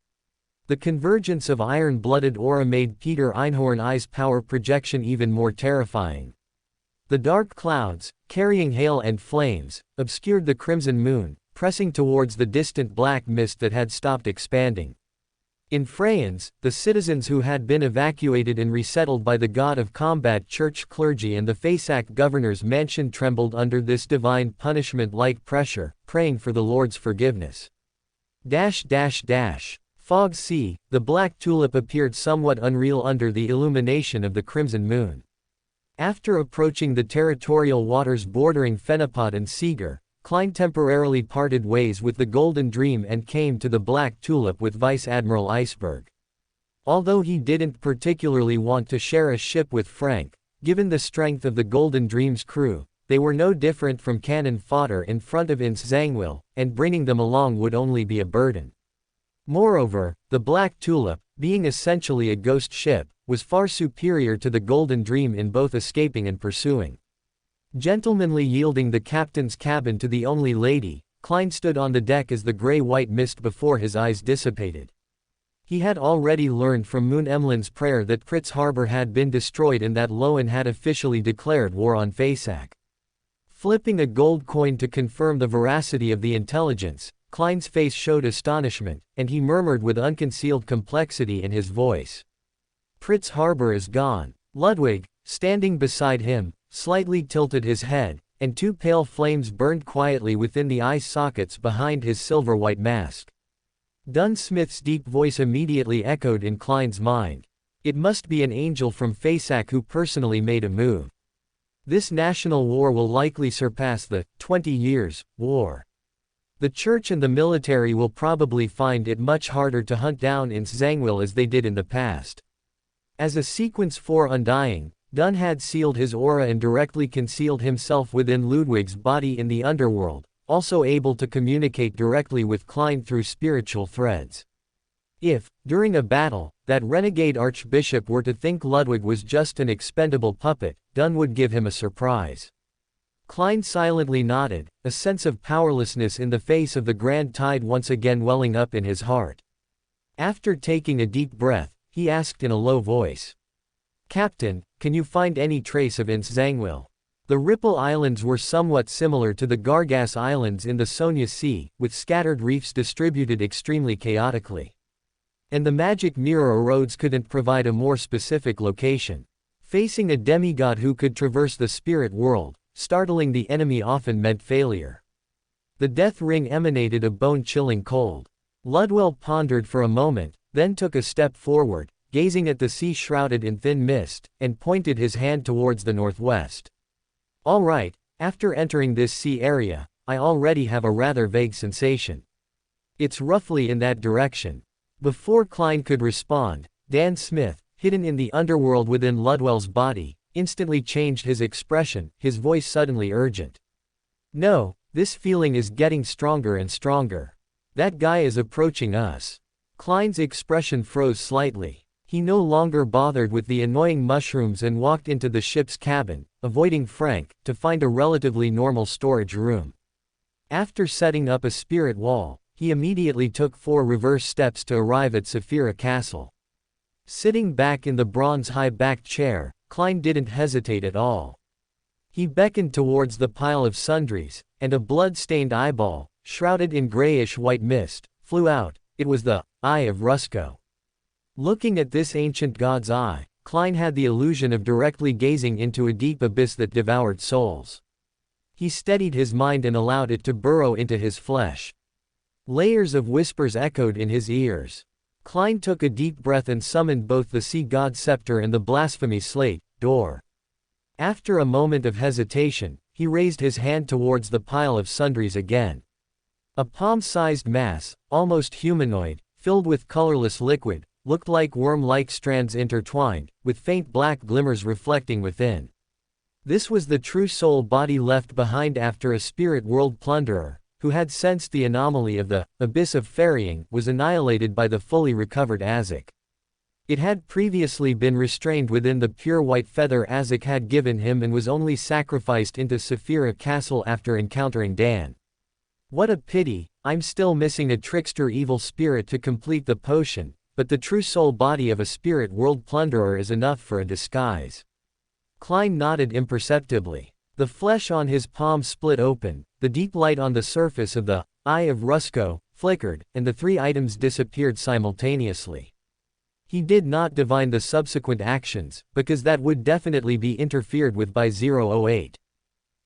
The convergence of iron-blooded aura made Peter Einhorn's power projection even more terrifying. The dark clouds, carrying hail and flames, obscured the crimson moon, pressing towards the distant black mist that had stopped expanding. In Freyans, the citizens who had been evacuated and resettled by the god of combat church clergy and the Fasak governor's mansion trembled under this divine punishment-like pressure, praying for the Lord's forgiveness. Fog Sea, the black tulip appeared somewhat unreal under the illumination of the crimson moon. After approaching the territorial waters bordering Fenipot and Seeger, Klein temporarily parted ways with the Golden Dream and came to the Black Tulip with Vice Admiral Iceberg. Although he didn't particularly want to share a ship with Frank, given the strength of the Golden Dream's crew, they were no different from cannon fodder in front of Ince Zangwill, and bringing them along would only be a burden. Moreover, the Black Tulip, being essentially a ghost ship, was far superior to the Golden Dream in both escaping and pursuing. Gentlemanly yielding the captain's cabin to the only lady, Klein stood on the deck as the gray-white mist before his eyes dissipated. He had already learned from Moon Emlin's prayer that Pritz Harbor had been destroyed and that Loan had officially declared war on Fasak. Flipping a gold coin to confirm the veracity of the intelligence, Klein's face showed astonishment, and he murmured with unconcealed complexity in his voice. Pritz Harbor is gone. Ludwig, standing beside him, slightly tilted his head, and two pale flames burned quietly within the eye sockets behind his silver-white mask. Dunn Smith's deep voice immediately echoed in Klein's mind. It must be an angel from Fasak who personally made a move. This national war will likely surpass the 20 Years' War. The church and the military will probably find it much harder to hunt down in Zangwil as they did in the past. As a sequence 4 Undying, Dunn had sealed his aura and directly concealed himself within Ludwig's body in the underworld, also able to communicate directly with Klein through spiritual threads. If, during a battle, that renegade archbishop were to think Ludwig was just an expendable puppet, Dunn would give him a surprise. Klein silently nodded, a sense of powerlessness in the face of the grand tide once again welling up in his heart. After taking a deep breath, he asked in a low voice. Captain, can you find any trace of Ince Zangwil? The Ripple Islands were somewhat similar to the Gargas Islands in the Sonia Sea, with scattered reefs distributed extremely chaotically. And the magic mirror roads couldn't provide a more specific location. Facing a demigod who could traverse the spirit world, startling the enemy often meant failure. The death ring emanated a bone-chilling cold. Ludwell pondered for a moment, then took a step forward, gazing at the sea shrouded in thin mist, and pointed his hand towards the northwest. All right, after entering this sea area, I already have a rather vague sensation. It's roughly in that direction. Before Klein could respond, Dan Smith, hidden in the underworld within Ludwell's body, instantly changed his expression, his voice suddenly urgent. No, this feeling is getting stronger and stronger. That guy is approaching us. Klein's expression froze slightly. He no longer bothered with the annoying mushrooms and walked into the ship's cabin, avoiding Frank, to find a relatively normal storage room. After setting up a spirit wall, he immediately took 4 reverse steps to arrive at Saphira Castle. Sitting back in the bronze high-backed chair, Klein didn't hesitate at all. He beckoned towards the pile of sundries, and a blood-stained eyeball, shrouded in grayish-white mist, flew out. It was the Eye of Rusko. Looking at this ancient god's eye, Klein had the illusion of directly gazing into a deep abyss that devoured souls. He steadied his mind and allowed it to burrow into his flesh. Layers of whispers echoed in his ears. Klein took a deep breath and summoned both the sea god scepter and the blasphemy slate, door. After a moment of hesitation, he raised his hand towards the pile of sundries again. A palm-sized mass, almost humanoid, filled with colorless liquid, looked like worm-like strands intertwined, with faint black glimmers reflecting within. This was the true soul body left behind after a spirit world plunderer, who had sensed the anomaly of the abyss of ferrying, was annihilated by the fully recovered Azek. It had previously been restrained within the pure white feather Azek had given him and was only sacrificed into Saphira Castle after encountering Dan. What a pity, I'm still missing a trickster evil spirit to complete the potion, but the true soul body of a spirit world plunderer is enough for a disguise. Klein nodded imperceptibly. The flesh on his palm split open, the deep light on the surface of the Eye of Rusko flickered, and the 3 items disappeared simultaneously. He did not divine the subsequent actions, because that would definitely be interfered with by 008.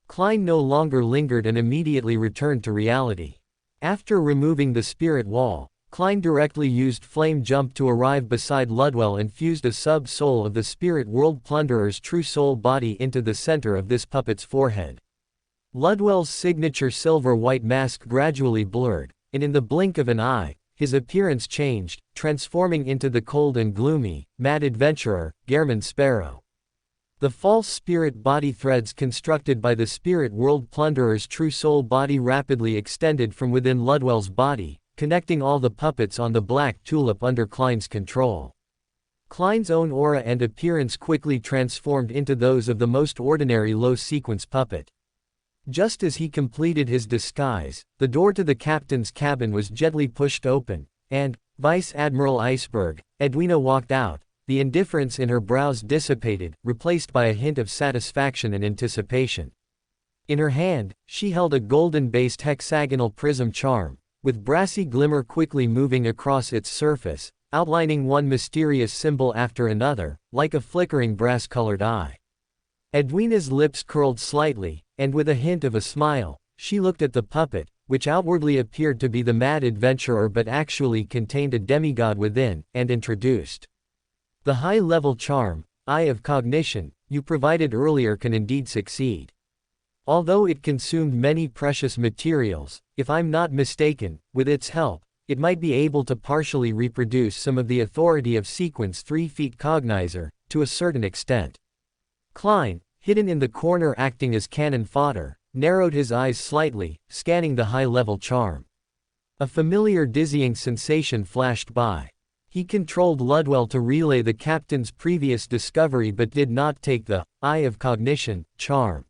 Klein no longer lingered and immediately returned to reality. After removing the spirit wall, Klein directly used Flame Jump to arrive beside Ludwell and fused a sub-soul of the spirit world plunderer's true soul body into the center of this puppet's forehead. Ludwell's signature silver-white mask gradually blurred, and in the blink of an eye, his appearance changed, transforming into the cold and gloomy, mad adventurer, Gehrman Sparrow. The false spirit body threads constructed by the spirit world plunderer's true soul body rapidly extended from within Ludwell's body, connecting all the puppets on the black tulip under Klein's control. Klein's own aura and appearance quickly transformed into those of the most ordinary low-sequence puppet. Just as he completed his disguise, the door to the captain's cabin was gently pushed open, and, Vice Admiral Iceberg, Edwina walked out, the indifference in her brows dissipated, replaced by a hint of satisfaction and anticipation. In her hand, she held a golden-based hexagonal prism charm, with brassy glimmer quickly moving across its surface, outlining one mysterious symbol after another, like a flickering brass-colored eye. Edwina's lips curled slightly, and with a hint of a smile, she looked at the puppet, which outwardly appeared to be the mad adventurer but actually contained a demigod within, and introduced. The high-level charm, Eye of Cognition, you provided earlier can indeed succeed. Although it consumed many precious materials, if I'm not mistaken, with its help, it might be able to partially reproduce some of the authority of Sequence 3 Feet Cognizer, to a certain extent. Klein, hidden in the corner acting as cannon fodder, narrowed his eyes slightly, scanning the high-level charm. A familiar dizzying sensation flashed by. He controlled Ludwell to relay the captain's previous discovery but did not take the Eye of Cognition charm.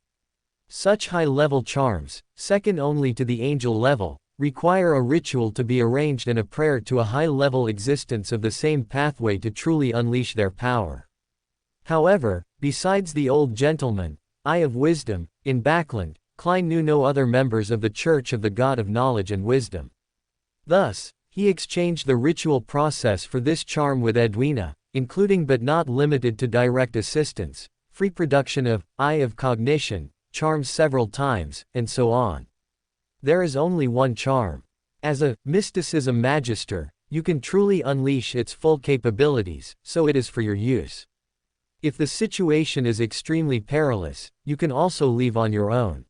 Such high-level charms, second only to the angel level, require a ritual to be arranged and a prayer to a high-level existence of the same pathway to truly unleash their power. However, besides the old gentleman, Eye of Wisdom, in Backland, Klein knew no other members of the Church of the God of Knowledge and Wisdom. Thus, he exchanged the ritual process for this charm with Edwina, including but not limited to direct assistance, free production of Eye of Cognition charms several times, and so on. There is only one charm. As a Mysticism Magister, you can truly unleash its full capabilities, so it is for your use. If the situation is extremely perilous, you can also leave on your own.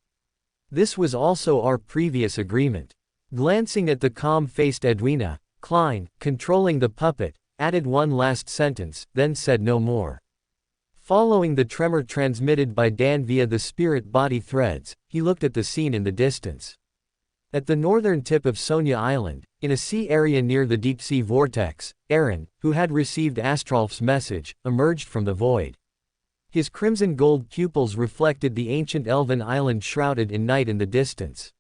This was also our previous agreement. Glancing at the calm-faced Edwina, Klein, controlling the puppet, added one last sentence, then said no more. Following the tremor transmitted by Dan via the spirit-body threads, he looked at the scene in the distance. At the northern tip of Sonia Island, in a sea area near the deep-sea vortex, Aaron, who had received Astrolf's message, emerged from the void. His crimson-gold pupils reflected the ancient elven island shrouded in night in the distance.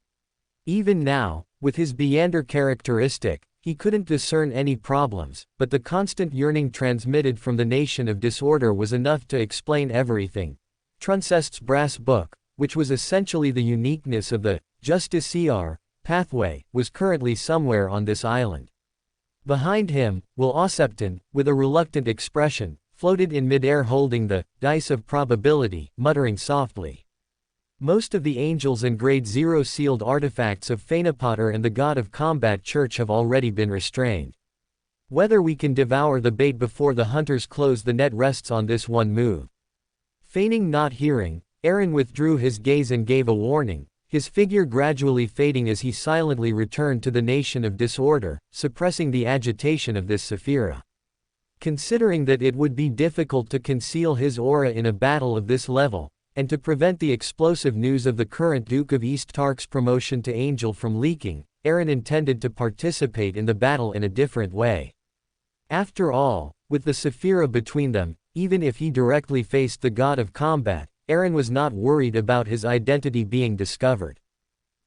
Even now, with his Beander characteristic, he couldn't discern any problems, but the constant yearning transmitted from the Nation of Disorder was enough to explain everything. Truncest's brass book, which was essentially the uniqueness of the Justiciar pathway, was currently somewhere on this island. Behind him, Will Ossepton, with a reluctant expression, floated in midair holding the dice of probability, muttering softly. Most of the angels and Grade 0 sealed artifacts of Phaenopotter and the God of Combat Church have already been restrained. Whether we can devour the bait before the hunters close the net rests on this one move. Feigning not hearing, Aaron withdrew his gaze and gave a warning, his figure gradually fading as he silently returned to the Nation of Disorder, suppressing the agitation of this Sephira. Considering that it would be difficult to conceal his aura in a battle of this level, and to prevent the explosive news of the current Duke of East Tark's promotion to Angel from leaking, Aaron intended to participate in the battle in a different way. After all, with the Sephira between them, even if he directly faced the God of Combat, Aaron was not worried about his identity being discovered.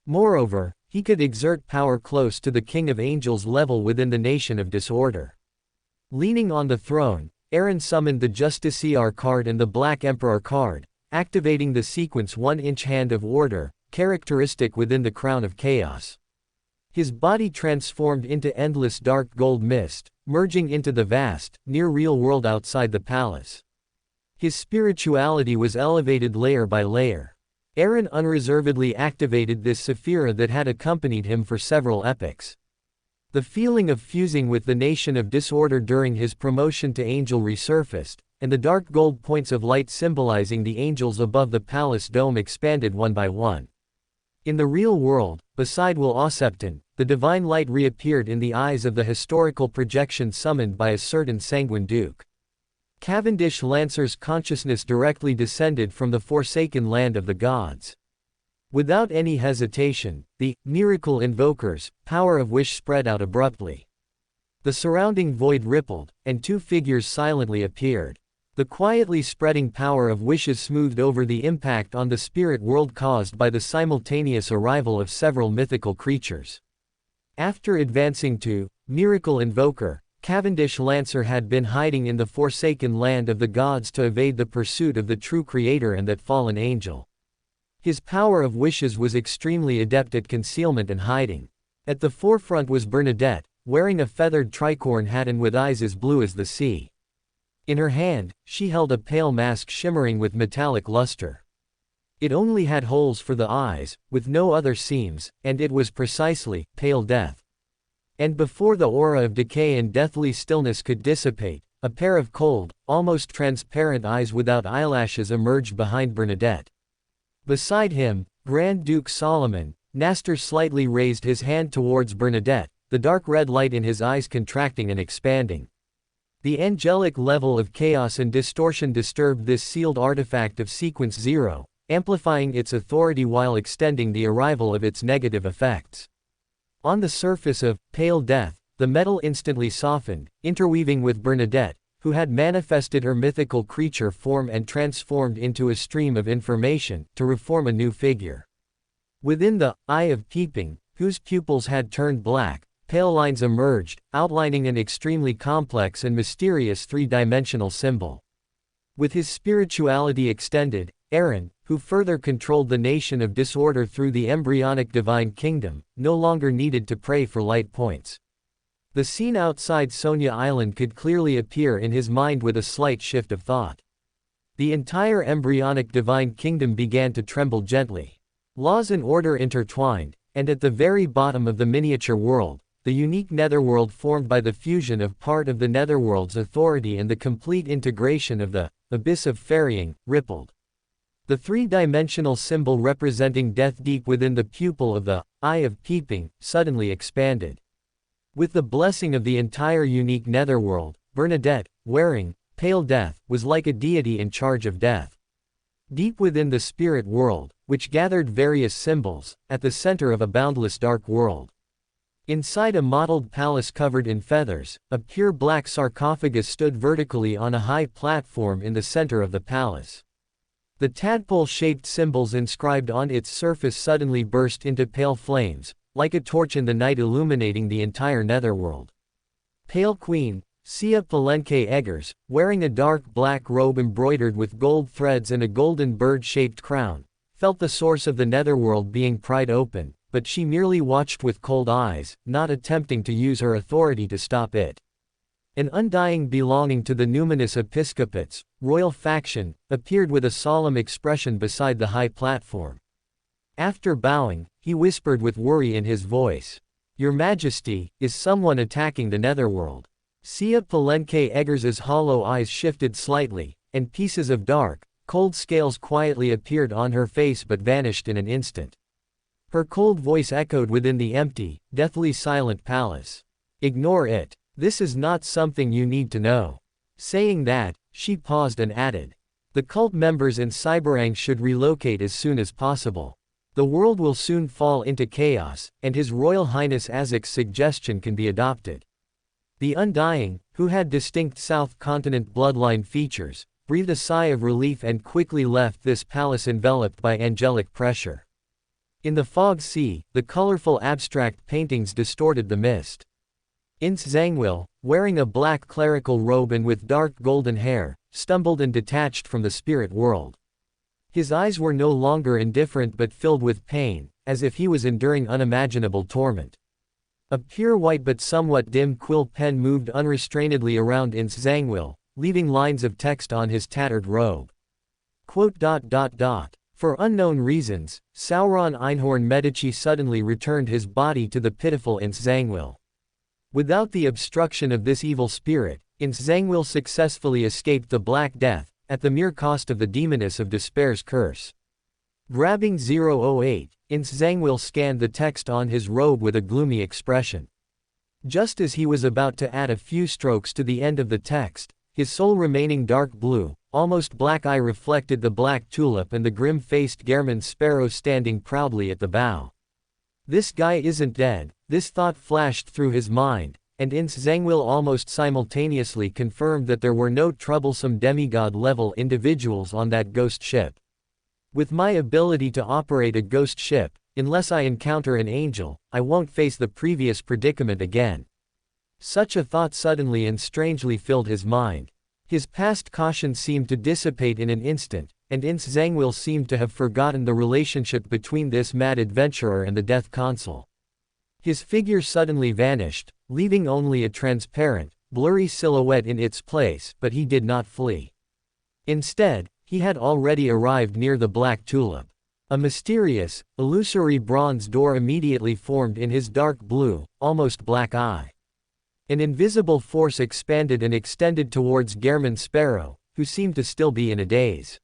Moreover, he could exert power close to the King of Angels level within the Nation of Disorder. Leaning on the throne, Aaron summoned the Justiciar card and the Black Emperor card, activating the sequence 1-inch Hand of Order, characteristic within the Crown of Chaos. His body transformed into endless dark gold mist, merging into the vast, near-real world outside the palace. His spirituality was elevated layer by layer. Aaron unreservedly activated this Sephira that had accompanied him for several epochs. The feeling of fusing with the Nation of Disorder during his promotion to Angel resurfaced, and the dark gold points of light symbolizing the angels above the palace dome expanded one by one. In the real world, beside Will Ossepton, the divine light reappeared in the eyes of the historical projection summoned by a certain sanguine duke. Cavendish Lancer's consciousness directly descended from the forsaken land of the gods. Without any hesitation, the miracle invoker's power of wish spread out abruptly. The surrounding void rippled, and two figures silently appeared. The quietly spreading power of wishes smoothed over the impact on the spirit world caused by the simultaneous arrival of several mythical creatures. After advancing to Miracle Invoker, Cavendish Lancer had been hiding in the forsaken land of the gods to evade the pursuit of the true creator and that fallen angel. His power of wishes was extremely adept at concealment and hiding. At the forefront was Bernadette, wearing a feathered tricorn hat and with eyes as blue as the sea. In her hand, she held a pale mask shimmering with metallic luster. It only had holes for the eyes, with no other seams, and it was precisely pale death. And before the aura of decay and deathly stillness could dissipate, a pair of cold, almost transparent eyes without eyelashes emerged behind Bernadette. Beside him, Grand Duke Solomon, Nastor slightly raised his hand towards Bernadette, the dark red light in his eyes contracting and expanding. The angelic level of chaos and distortion disturbed this sealed artifact of Sequence 0, amplifying its authority while extending the arrival of its negative effects. On the surface of pale death, the metal instantly softened, interweaving with Bernadette, who had manifested her mythical creature form and transformed into a stream of information, to reform a new figure. Within the eye of peeping, whose pupils had turned black, pale lines emerged, outlining an extremely complex and mysterious three-dimensional symbol. With his spirituality extended, Aaron, who further controlled the nation of disorder through the embryonic divine kingdom, no longer needed to pray for light points. The scene outside Sonia Island could clearly appear in his mind with a slight shift of thought. The entire embryonic divine kingdom began to tremble gently. Laws and order intertwined, and at the very bottom of the miniature world, the unique netherworld formed by the fusion of part of the netherworld's authority and the complete integration of the abyss of ferrying, rippled. The three-dimensional symbol representing death deep within the pupil of the eye of peeping suddenly expanded. With the blessing of the entire unique netherworld, Bernadette, wearing pale death, was like a deity in charge of death. Deep within the spirit world, which gathered various symbols, at the center of a boundless dark world. Inside a mottled palace covered in feathers, a pure black sarcophagus stood vertically on a high platform in the center of the palace. The tadpole-shaped symbols inscribed on its surface suddenly burst into pale flames, like a torch in the night illuminating the entire netherworld. Pale Queen, Sia Palenque Eggers, wearing a dark black robe embroidered with gold threads and a golden bird-shaped crown, felt the source of the netherworld being pried open, but she merely watched with cold eyes, not attempting to use her authority to stop it. An undying belonging to the numinous episcopates, royal faction, appeared with a solemn expression beside the high platform. After bowing, he whispered with worry in his voice, "Your Majesty, is someone attacking the netherworld?" Sia Palenque Eggers's hollow eyes shifted slightly, and pieces of dark, cold scales quietly appeared on her face but vanished in an instant. Her cold voice echoed within the empty, deathly silent palace. "Ignore it. This is not something you need to know." Saying that, she paused and added, "The cult members in Cyberang should relocate as soon as possible. The world will soon fall into chaos, and His Royal Highness Azek's suggestion can be adopted." The Undying, who had distinct South Continent bloodline features, breathed a sigh of relief and quickly left this palace enveloped by angelic pressure. In the fog sea, the colorful abstract paintings distorted the mist. Ince Zangwil, wearing a black clerical robe and with dark golden hair, stumbled and detached from the spirit world. His eyes were no longer indifferent but filled with pain, as if he was enduring unimaginable torment. A pure white but somewhat dim quill pen moved unrestrainedly around Ince Zangwil, leaving lines of text on his tattered robe. For unknown reasons, Sauron Einhorn Medici suddenly returned his body to the pitiful Ince Zangwil. Without the obstruction of this evil spirit, Ince Zangwil successfully escaped the Black Death, at the mere cost of the Demoness of Despair's curse. Grabbing 008, Ince Zangwil scanned the text on his robe with a gloomy expression. Just as he was about to add a few strokes to the end of the text, his sole remaining dark blue, almost black eye reflected the black tulip and the grim-faced Gehrman sparrow standing proudly at the bow. "This guy isn't dead," this thought flashed through his mind, and Ince Zangwil almost simultaneously confirmed that there were no troublesome demigod-level individuals on that ghost ship. "With my ability to operate a ghost ship, unless I encounter an angel, I won't face the previous predicament again." Such a thought suddenly and strangely filled his mind. His past caution seemed to dissipate in an instant, and Ince Zangwill seemed to have forgotten the relationship between this mad adventurer and the Death Consul. His figure suddenly vanished, leaving only a transparent, blurry silhouette in its place, but he did not flee. Instead, he had already arrived near the Black Tulip. A mysterious, illusory bronze door immediately formed in his dark blue, almost black eye. An invisible force expanded and extended towards Gehrman Sparrow, who seemed to still be in a daze.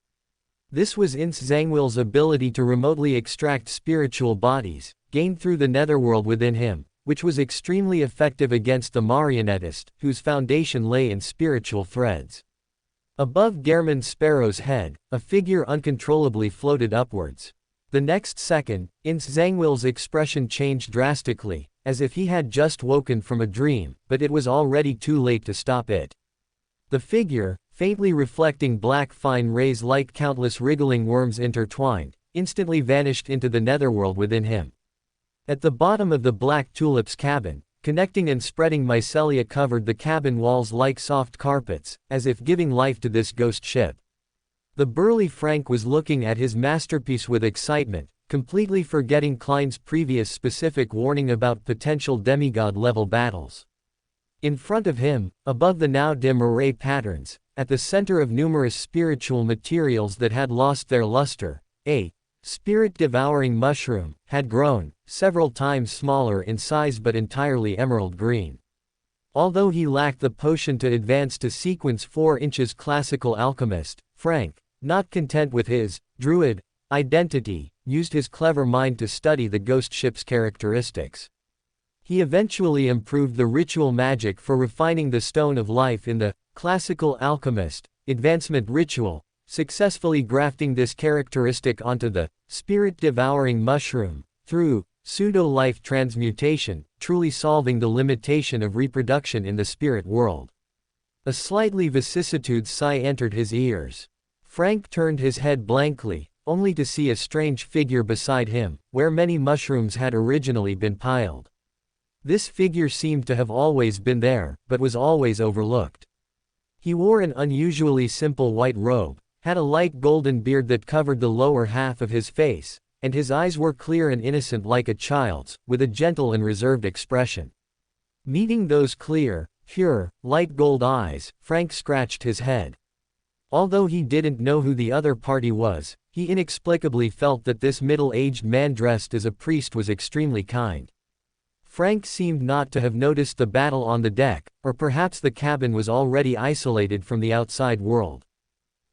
This was Ince Zangwill's ability to remotely extract spiritual bodies, gained through the netherworld within him, which was extremely effective against the marionettist, whose foundation lay in spiritual threads. Above Gehrman Sparrow's head, a figure uncontrollably floated upwards. The next second, Ince Zangwill's expression changed drastically, as if he had just woken from a dream, but it was already too late to stop it. The figure, faintly reflecting black fine rays like countless wriggling worms intertwined, instantly vanished into the netherworld within him. At the bottom of the Black Tulip's cabin, connecting and spreading mycelia covered the cabin walls like soft carpets, as if giving life to this ghost ship. The burly Frank was looking at his masterpiece with excitement, completely forgetting Klein's previous specific warning about potential demigod-level battles. In front of him, above the now dim array patterns, at the center of numerous spiritual materials that had lost their luster, a spirit-devouring mushroom had grown, several times smaller in size but entirely emerald green. Although he lacked the potion to advance to sequence 4 inches classical alchemist, Frank, not content with his druid identity, used his clever mind to study the ghost ship's characteristics. He eventually improved the ritual magic for refining the stone of life in the classical alchemist advancement ritual, successfully grafting this characteristic onto the spirit-devouring mushroom through pseudo-life transmutation, truly solving the limitation of reproduction in the spirit world. A slightly vicissitude sigh entered his ears. Frank turned his head blankly, only to see a strange figure beside him, where many mushrooms had originally been piled. This figure seemed to have always been there, but was always overlooked. He wore an unusually simple white robe, had a light golden beard that covered the lower half of his face, and his eyes were clear and innocent like a child's, with a gentle and reserved expression. Meeting those clear, pure, light gold eyes, Frank scratched his head. Although he didn't know who the other party was, he inexplicably felt that this middle-aged man dressed as a priest was extremely kind. Frank seemed not to have noticed the battle on the deck, or perhaps the cabin was already isolated from the outside world.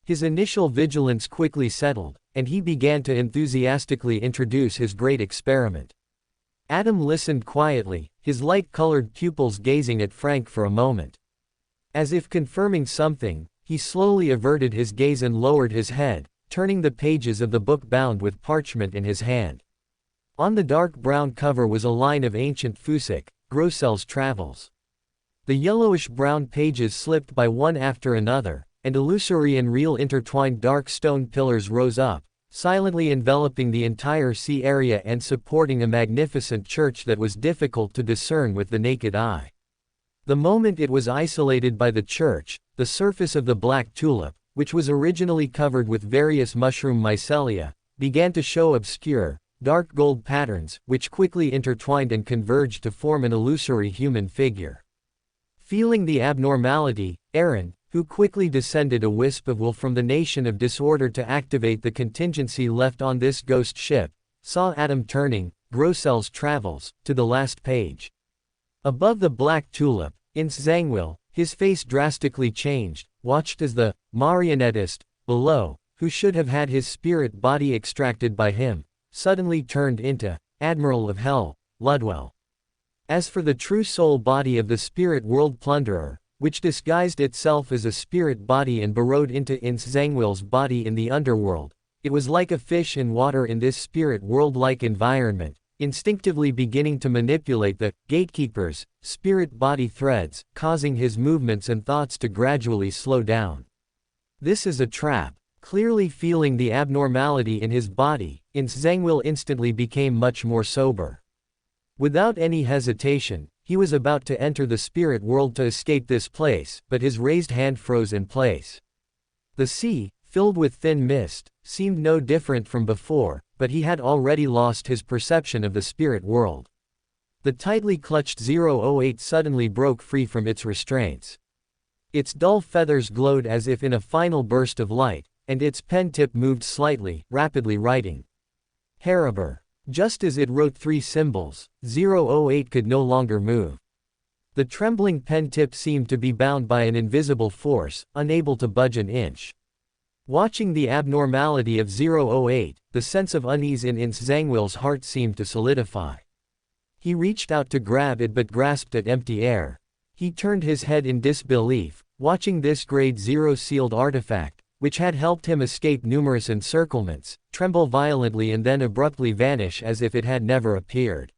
His initial vigilance quickly settled, and he began to enthusiastically introduce his great experiment. Adam listened quietly, his light-colored pupils gazing at Frank for a moment. As if confirming something, he slowly averted his gaze and lowered his head, turning the pages of the book bound with parchment in his hand. On the dark brown cover was a line of ancient Fusic, Grossel's travels. The yellowish-brown pages slipped by one after another, and illusory and real intertwined dark stone pillars rose up, silently enveloping the entire sea area and supporting a magnificent church that was difficult to discern with the naked eye. The moment it was isolated by the church, the surface of the Black Tulip, which was originally covered with various mushroom mycelia, began to show obscure, dark gold patterns, which quickly intertwined and converged to form an illusory human figure. Feeling the abnormality, Aaron, who quickly descended a wisp of wool from the nation of disorder to activate the contingency left on this ghost ship, saw Adam turning, Grossel's travels, to the last page. Above the Black Tulip, Ince Zangwill, his face drastically changed, watched as the marionettist, below, who should have had his spirit body extracted by him, suddenly turned into Admiral of Hell, Ludwell. As for the true soul body of the spirit world plunderer, which disguised itself as a spirit body and burrowed into Ince Zangwill's body in the underworld, it was like a fish in water in this spirit world-like environment, instinctively beginning to manipulate the gatekeeper's spirit body threads, causing his movements and thoughts to gradually slow down. This is a trap. Clearly feeling the abnormality in his body, Ince Zangwill instantly became much more sober. Without any hesitation, he He was about to enter the spirit world to escape this place, but his raised hand froze in place. The sea, filled with thin mist, seemed no different from before, but he had already lost his perception of the spirit world. The tightly clutched 008 suddenly broke free from its restraints. Its dull feathers glowed as if in a final burst of light, and its pen tip moved slightly, rapidly writing. Hariber. Just as it wrote 3 symbols, 008 could no longer move. The trembling pen tip seemed to be bound by an invisible force, unable to budge an inch. Watching the abnormality of 008, the sense of unease in Zhangwil's heart seemed to solidify. He reached out to grab it but grasped at empty air. He turned his head in disbelief, watching this Grade 0 sealed artifact, which had helped him escape numerous encirclements, tremble violently and then abruptly vanish as if it had never appeared.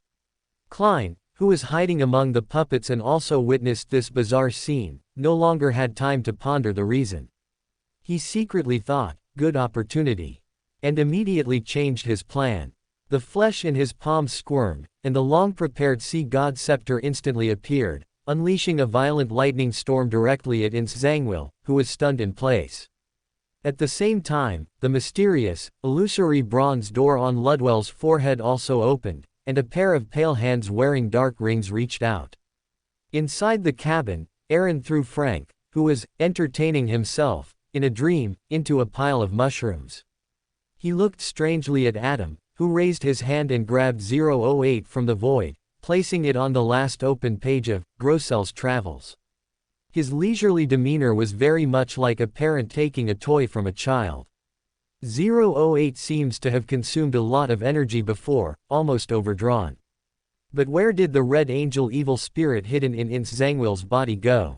Klein, who was hiding among the puppets and also witnessed this bizarre scene, no longer had time to ponder the reason. He secretly thought, good opportunity. And immediately changed his plan. The flesh in his palm squirmed, and the long-prepared sea god scepter instantly appeared, unleashing a violent lightning storm directly at Zhangwil, who was stunned in place. At the same time, the mysterious, illusory bronze door on Ludwell's forehead also opened, and a pair of pale hands wearing dark rings reached out. Inside the cabin, Aaron threw Frank, who was entertaining himself, in a dream, into a pile of mushrooms. He looked strangely at Adam, who raised his hand and grabbed 008 from the void, placing it on the last open page of Grossel's Travels. His leisurely demeanor was very much like a parent taking a toy from a child. 008 seems to have consumed a lot of energy before, almost overdrawn. But where did the Red Angel evil spirit hidden in Zhangwil's body go?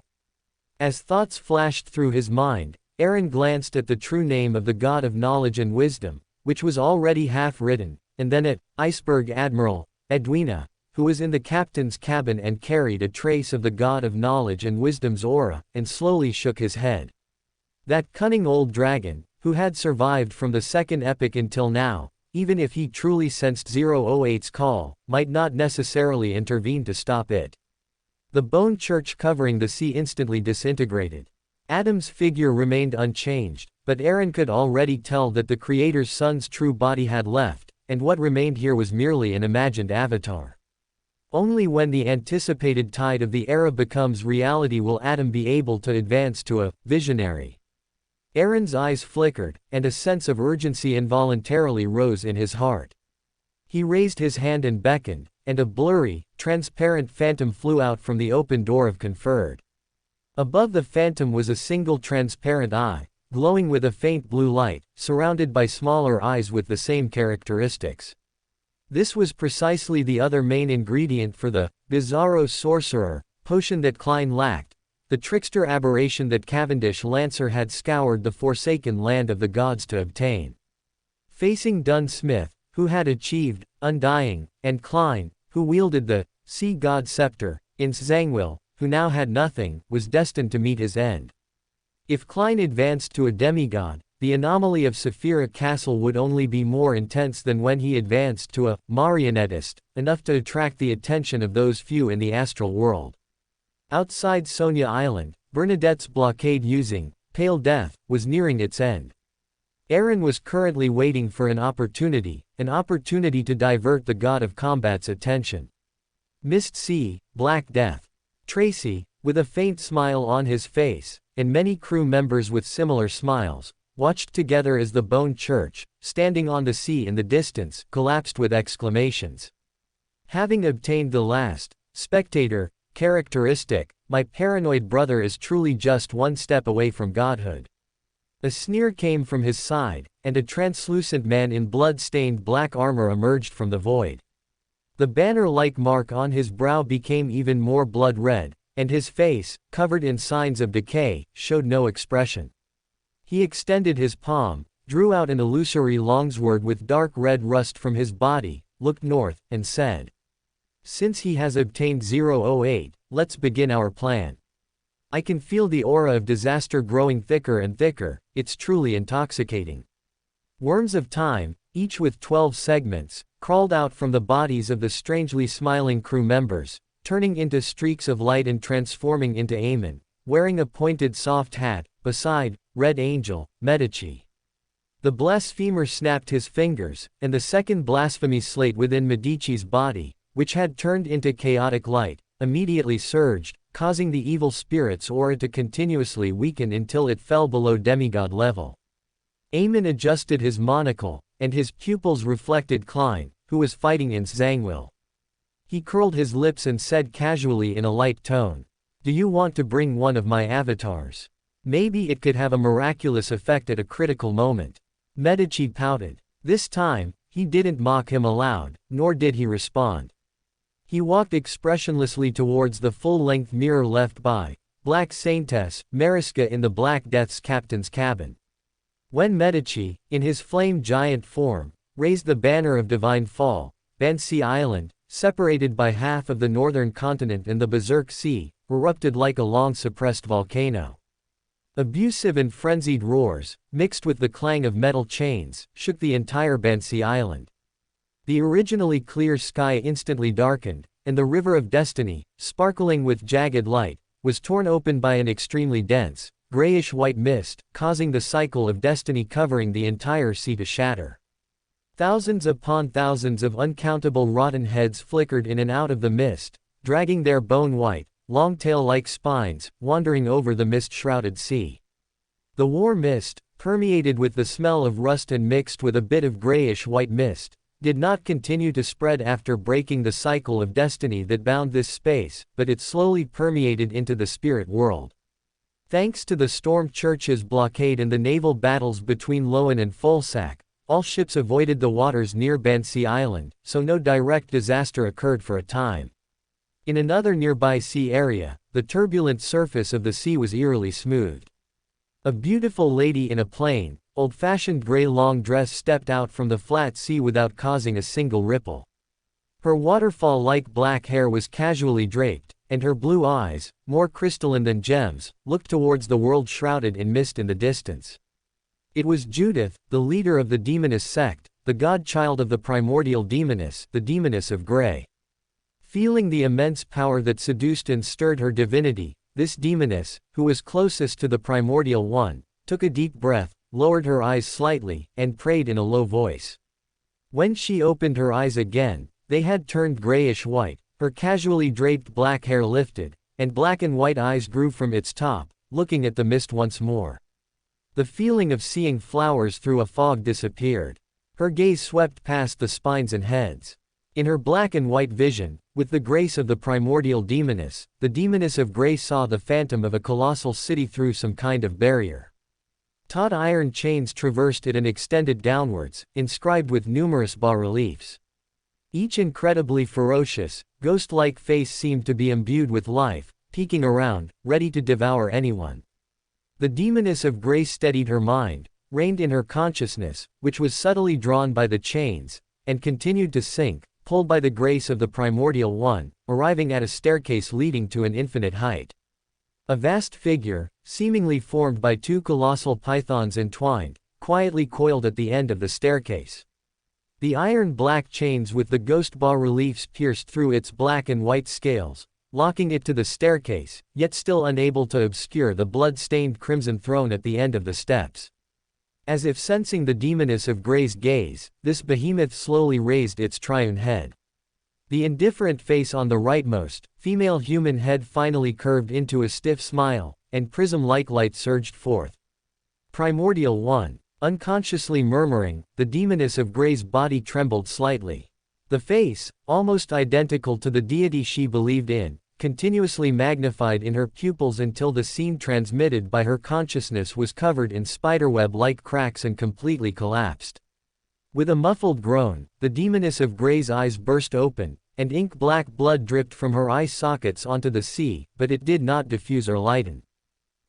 As thoughts flashed through his mind, Aaron glanced at the true name of the God of Knowledge and Wisdom, which was already half-written, and then at Iceberg Admiral Edwina, who was in the captain's cabin and carried a trace of the God of Knowledge and Wisdom's aura, and slowly shook his head. That cunning old dragon, who had survived from the second epoch until now, even if he truly sensed 008's call, might not necessarily intervene to stop it. The bone church covering the sea instantly disintegrated. Adam's figure remained unchanged, but Aaron could already tell that the Creator's Son's true body had left, and what remained here was merely an imagined avatar. Only when the anticipated tide of the era becomes reality will Adam be able to advance to a visionary. Aaron's eyes flickered, and a sense of urgency involuntarily rose in his heart. He raised his hand and beckoned, and a blurry, transparent phantom flew out from the open door of Conferred. Above the phantom was a single transparent eye, glowing with a faint blue light, surrounded by smaller eyes with the same characteristics. This was precisely the other main ingredient for the Bizarro Sorcerer potion that Klein lacked, the trickster aberration that Cavendish Lancer had scoured the forsaken land of the gods to obtain. Facing Dun Smith, who had achieved undying, and Klein, who wielded the sea god scepter, Zhangwil, who now had nothing, was destined to meet his end. If Klein advanced to a demigod, the anomaly of Saphira Castle would only be more intense than when he advanced to a marionettist, enough to attract the attention of those few in the astral world. Outside Sonia Island, Bernadette's blockade using Pale Death was nearing its end. Aaron was currently waiting for an opportunity to divert the god of combat's attention. Mist Sea, Black Death. Tracy, with a faint smile on his face, and many crew members with similar smiles, watched together as the Bone Church, standing on the sea in the distance, collapsed with exclamations. Having obtained the last spectator characteristic, my paranoid brother is truly just one step away from godhood. A sneer came from his side, and a translucent man in blood-stained black armor emerged from the void. The banner-like mark on his brow became even more blood-red, and his face, covered in signs of decay, showed no expression. He extended his palm, drew out an illusory longsword with dark red rust from his body, looked north, and said, "Since he has obtained 008, let's begin our plan. I can feel the aura of disaster growing thicker and thicker, it's truly intoxicating." Worms of time, each with 12 segments, crawled out from the bodies of the strangely smiling crew members, turning into streaks of light and transforming into Aemon, wearing a pointed soft hat, beside, Red Angel, Medici. The blasphemer snapped his fingers, and the second blasphemy slate within Medici's body, which had turned into chaotic light, immediately surged, causing the evil spirit's aura to continuously weaken until it fell below demigod level. Aemon adjusted his monocle, and his pupils reflected Klein, who was fighting in Zangwill. He curled his lips and said casually in a light tone, "Do you want to bring one of my avatars? Maybe it could have a miraculous effect at a critical moment." Medici pouted. This time, he didn't mock him aloud, nor did he respond. He walked expressionlessly towards the full-length mirror left by Black Saintess Mariska in the Black Death's captain's cabin. When Medici, in his flame giant form, raised the banner of divine fall, Bansi Island, separated by half of the northern continent and the Berserk Sea, erupted like a long-suppressed volcano. Abusive and frenzied roars, mixed with the clang of metal chains, shook the entire Bansi Island. The originally clear sky instantly darkened, and the River of Destiny, sparkling with jagged light, was torn open by an extremely dense, grayish-white mist, causing the cycle of destiny covering the entire sea to shatter. Thousands upon thousands of uncountable rotten heads flickered in and out of the mist, dragging their bone-white, long tail-like spines, wandering over the mist-shrouded sea. The war mist, permeated with the smell of rust and mixed with a bit of grayish-white mist, did not continue to spread after breaking the cycle of destiny that bound this space, but it slowly permeated into the spirit world. Thanks to the Storm Church's blockade and the naval battles between Loen and Folsac, all ships avoided the waters near Bansi Island, so no direct disaster occurred for a time. In another nearby sea area, the turbulent surface of the sea was eerily smoothed. A beautiful lady in a plain, old-fashioned gray long dress stepped out from the flat sea without causing a single ripple. Her waterfall-like black hair was casually draped, and her blue eyes, more crystalline than gems, looked towards the world shrouded in mist in the distance. It was Judith, the leader of the demoness sect, the godchild of the primordial demoness, the demoness of Grey. Feeling the immense power that seduced and stirred her divinity, this demoness, who was closest to the primordial one, took a deep breath, lowered her eyes slightly, and prayed in a low voice. When she opened her eyes again, they had turned grayish-white, her casually draped black hair lifted, and black and white eyes grew from its top, looking at the mist once more. The feeling of seeing flowers through a fog disappeared. Her gaze swept past the spines and heads. In her black and white vision, with the grace of the primordial demoness, the demoness of Grey saw the phantom of a colossal city through some kind of barrier. Taut iron chains traversed it and extended downwards, inscribed with numerous bas-reliefs. Each incredibly ferocious, ghost-like face seemed to be imbued with life, peeking around, ready to devour anyone. The demoness of Grey steadied her mind, reined in her consciousness, which was subtly drawn by the chains, and continued to sink, pulled by the grace of the primordial one, arriving at a staircase leading to an infinite height. A vast figure, seemingly formed by two colossal pythons entwined, quietly coiled at the end of the staircase. The iron-black chains with the ghost bas-reliefs pierced through its black and white scales, locking it to the staircase, yet still unable to obscure the blood-stained crimson throne at the end of the steps. As if sensing the demoness of Grey's gaze, this behemoth slowly raised its triune head. The indifferent face on the rightmost, female human head finally curved into a stiff smile, and prism-like light surged forth. Primordial One. Unconsciously murmuring, the demoness of Grey's body trembled slightly. The face, almost identical to the deity she believed in, continuously magnified in her pupils until the scene transmitted by her consciousness was covered in spiderweb-like cracks and completely collapsed. With a muffled groan, the demoness of Grey's eyes burst open, and ink-black blood dripped from her eye sockets onto the sea, but it did not diffuse or lighten.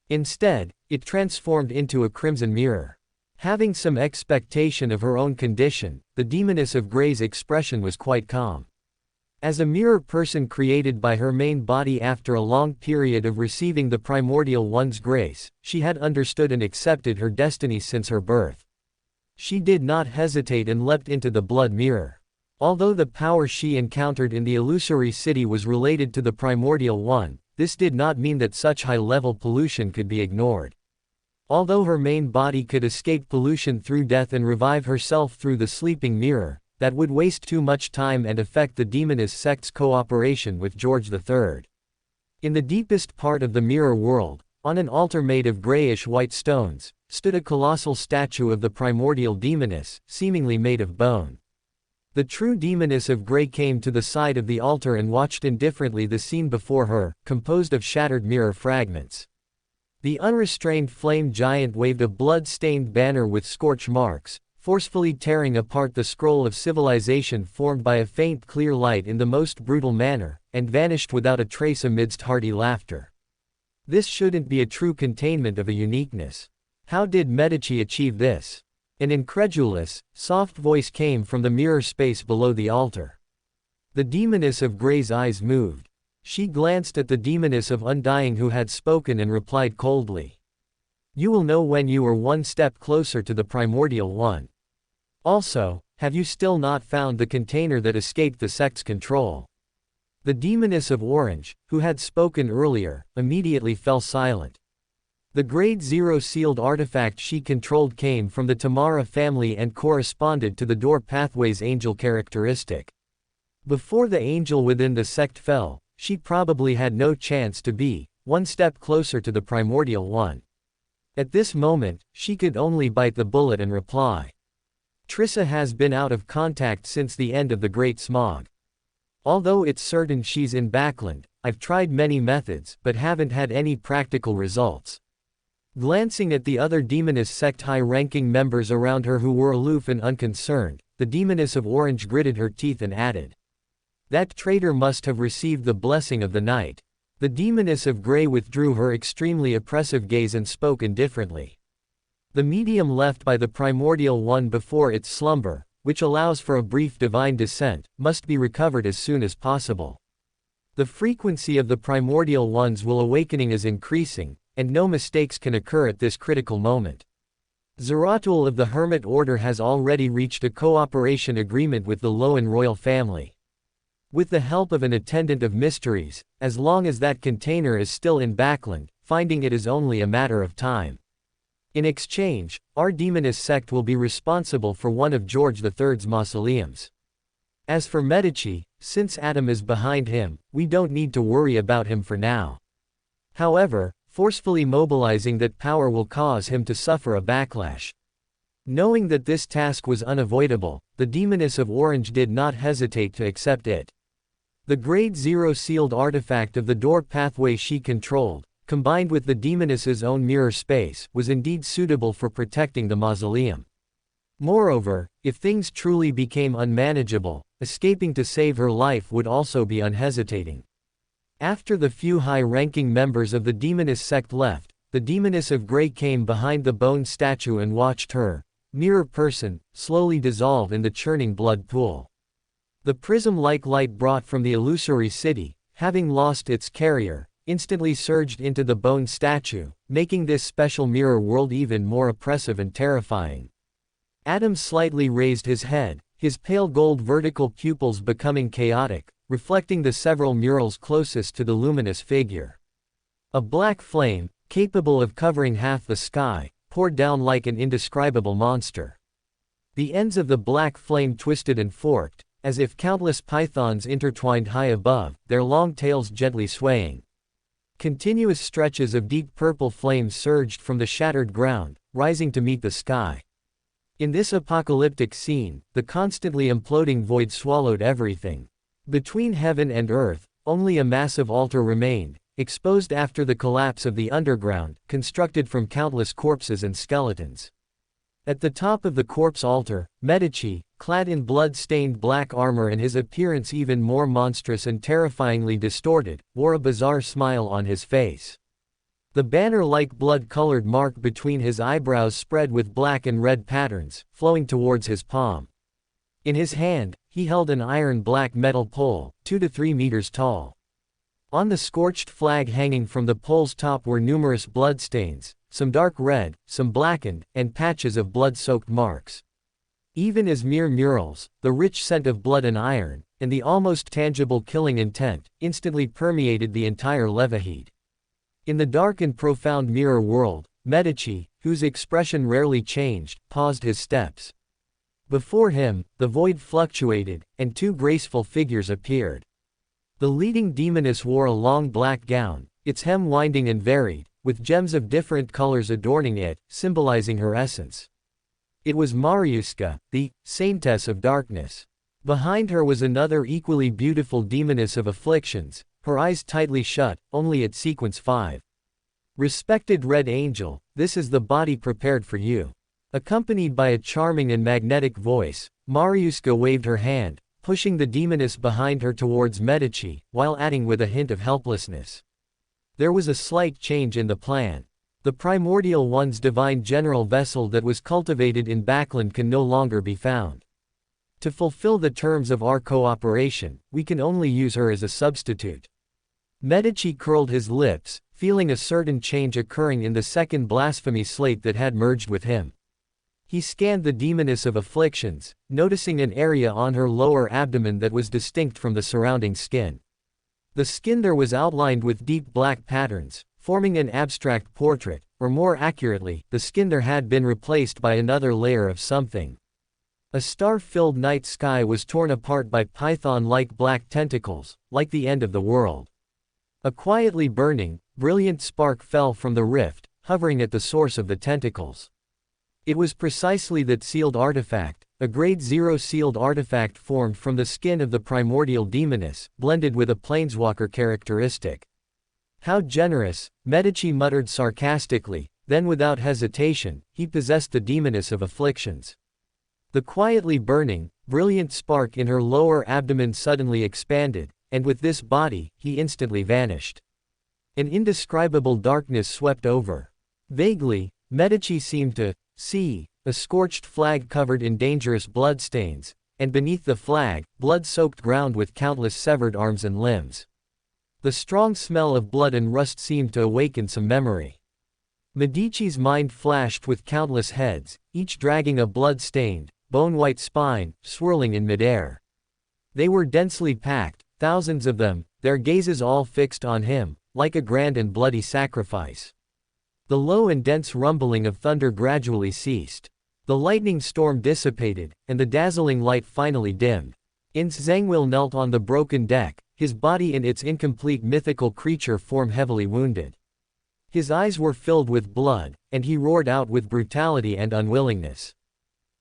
Instead, it transformed into a crimson mirror. Having some expectation of her own condition, the demoness of Grey's expression was quite calm. As a mirror person created by her main body after a long period of receiving the primordial one's grace, she had understood and accepted her destiny since her birth. She did not hesitate and leapt into the blood mirror. Although the power she encountered in the illusory city was related to the primordial one, this did not mean that such high-level pollution could be ignored. Although her main body could escape pollution through death and revive herself through the sleeping mirror, that would waste too much time and affect the demonist sect's cooperation with George III. In the deepest part of the mirror world, on an altar made of grayish-white stones, stood a colossal statue of the primordial demoness, seemingly made of bone. The true demoness of Grey came to the side of the altar and watched indifferently the scene before her, composed of shattered mirror fragments. The unrestrained flame giant waved a blood-stained banner with scorch marks, forcefully tearing apart the scroll of civilization formed by a faint clear light in the most brutal manner, and vanished without a trace amidst hearty laughter. This shouldn't be a true containment of a uniqueness. How did Medici achieve this? An incredulous, soft voice came from the mirror space below the altar. The demoness of Grey's eyes moved. She glanced at the demoness of Undying who had spoken and replied coldly. You will know when you are one step closer to the primordial one. Also, have you still not found the container that escaped the sect's control? The demoness of Orange, who had spoken earlier, immediately fell silent. The Grade 0 sealed artifact she controlled came from the Tamara family and corresponded to the door pathway's angel characteristic. Before the angel within the sect fell, she probably had no chance to be one step closer to the primordial one. At this moment, she could only bite the bullet and reply. Trissa has been out of contact since the end of the Great Smog. Although it's certain she's in Backland, I've tried many methods but haven't had any practical results. Glancing at the other demoness sect high-ranking members around her who were aloof and unconcerned, the demoness of Orange gritted her teeth and added. That traitor must have received the blessing of the night. The demoness of Grey withdrew her extremely oppressive gaze and spoke indifferently. The medium left by the primordial one before its slumber, which allows for a brief divine descent, must be recovered as soon as possible. The frequency of the primordial one's awakening is increasing, and no mistakes can occur at this critical moment. Zeratul of the Hermit Order has already reached a cooperation agreement with the Lowen royal family. With the help of an attendant of mysteries, as long as that container is still in Backland, finding it is only a matter of time. In exchange, our demonist sect will be responsible for one of George III's mausoleums. As for Medici, since Adam is behind him, we don't need to worry about him for now. However, forcefully mobilizing that power will cause him to suffer a backlash. Knowing that this task was unavoidable, the demoness of Orange did not hesitate to accept it. The Grade 0 sealed artifact of the door pathway she controlled, combined with the demoness's own mirror space, was indeed suitable for protecting the mausoleum. Moreover, if things truly became unmanageable, escaping to save her life would also be unhesitating. After the few high-ranking members of the demoness sect left, the demoness of Grey came behind the bone statue and watched her, mirror person, slowly dissolve in the churning blood pool. The prism-like light brought from the illusory city, having lost its carrier, instantly surged into the bone statue, making this special mirror world even more oppressive and terrifying. Adam slightly raised his head, his pale gold vertical pupils becoming chaotic, reflecting the several murals closest to the luminous figure. A black flame, capable of covering half the sky, poured down like an indescribable monster. The ends of the black flame twisted and forked, as if countless pythons intertwined high above, their long tails gently swaying. Continuous stretches of deep purple flame surged from the shattered ground, rising to meet the sky. In this apocalyptic scene, the constantly imploding void swallowed everything. Between heaven and earth, only a massive altar remained, exposed after the collapse of the underground, constructed from countless corpses and skeletons. At the top of the corpse altar, Medici, clad in blood-stained black armor and his appearance even more monstrous and terrifyingly distorted, wore a bizarre smile on his face. The banner-like blood-colored mark between his eyebrows spread with black and red patterns, flowing towards his palm. In his hand, he held an iron-black metal pole, 2 to 3 meters tall. On the scorched flag hanging from the pole's top were numerous bloodstains, some dark red, some blackened, and patches of blood-soaked marks. Even as mere murals, the rich scent of blood and iron, and the almost tangible killing intent, instantly permeated the entire Levahid. In the dark and profound mirror world, Medici, whose expression rarely changed, paused his steps. Before him, the void fluctuated, and two graceful figures appeared. The leading demoness wore a long black gown, its hem winding and varied, with gems of different colors adorning it, symbolizing her essence. It was Mariuska, the saintess of darkness. Behind her was another equally beautiful demoness of afflictions, her eyes tightly shut, only at sequence 5. Respected Red Angel, this is the body prepared for you. Accompanied by a charming and magnetic voice, Mariuska waved her hand, pushing the demoness behind her towards Medici, while adding with a hint of helplessness. There was a slight change in the plan. The Primordial One's divine general vessel that was cultivated in Backland can no longer be found. To fulfill the terms of our cooperation, we can only use her as a substitute. Medici curled his lips, feeling a certain change occurring in the second blasphemy slate that had merged with him. He scanned the demoness of afflictions, noticing an area on her lower abdomen that was distinct from the surrounding skin. The skin there was outlined with deep black patterns, forming an abstract portrait, or more accurately, the skin there had been replaced by another layer of something. A star-filled night sky was torn apart by python-like black tentacles, like the end of the world. A quietly burning, brilliant spark fell from the rift, hovering at the source of the tentacles. It was precisely that sealed artifact, a grade 0 sealed artifact formed from the skin of the primordial demoness, blended with a planeswalker characteristic. How generous, Medici muttered sarcastically, then without hesitation, he possessed the demoness of afflictions. The quietly burning, brilliant spark in her lower abdomen suddenly expanded, and with this body, he instantly vanished. An indescribable darkness swept over. Vaguely, Medici seemed to see a scorched flag covered in dangerous bloodstains, and beneath the flag, blood-soaked ground with countless severed arms and limbs. The strong smell of blood and rust seemed to awaken some memory. Medici's mind flashed with countless heads, each dragging a blood-stained, bone-white spine, swirling in midair. They were densely packed, thousands of them, their gazes all fixed on him, like a grand and bloody sacrifice. The low and dense rumbling of thunder gradually ceased. The lightning storm dissipated, and the dazzling light finally dimmed. Zangwill knelt on the broken deck, his body in its incomplete mythical creature form heavily wounded. His eyes were filled with blood, and he roared out with brutality and unwillingness.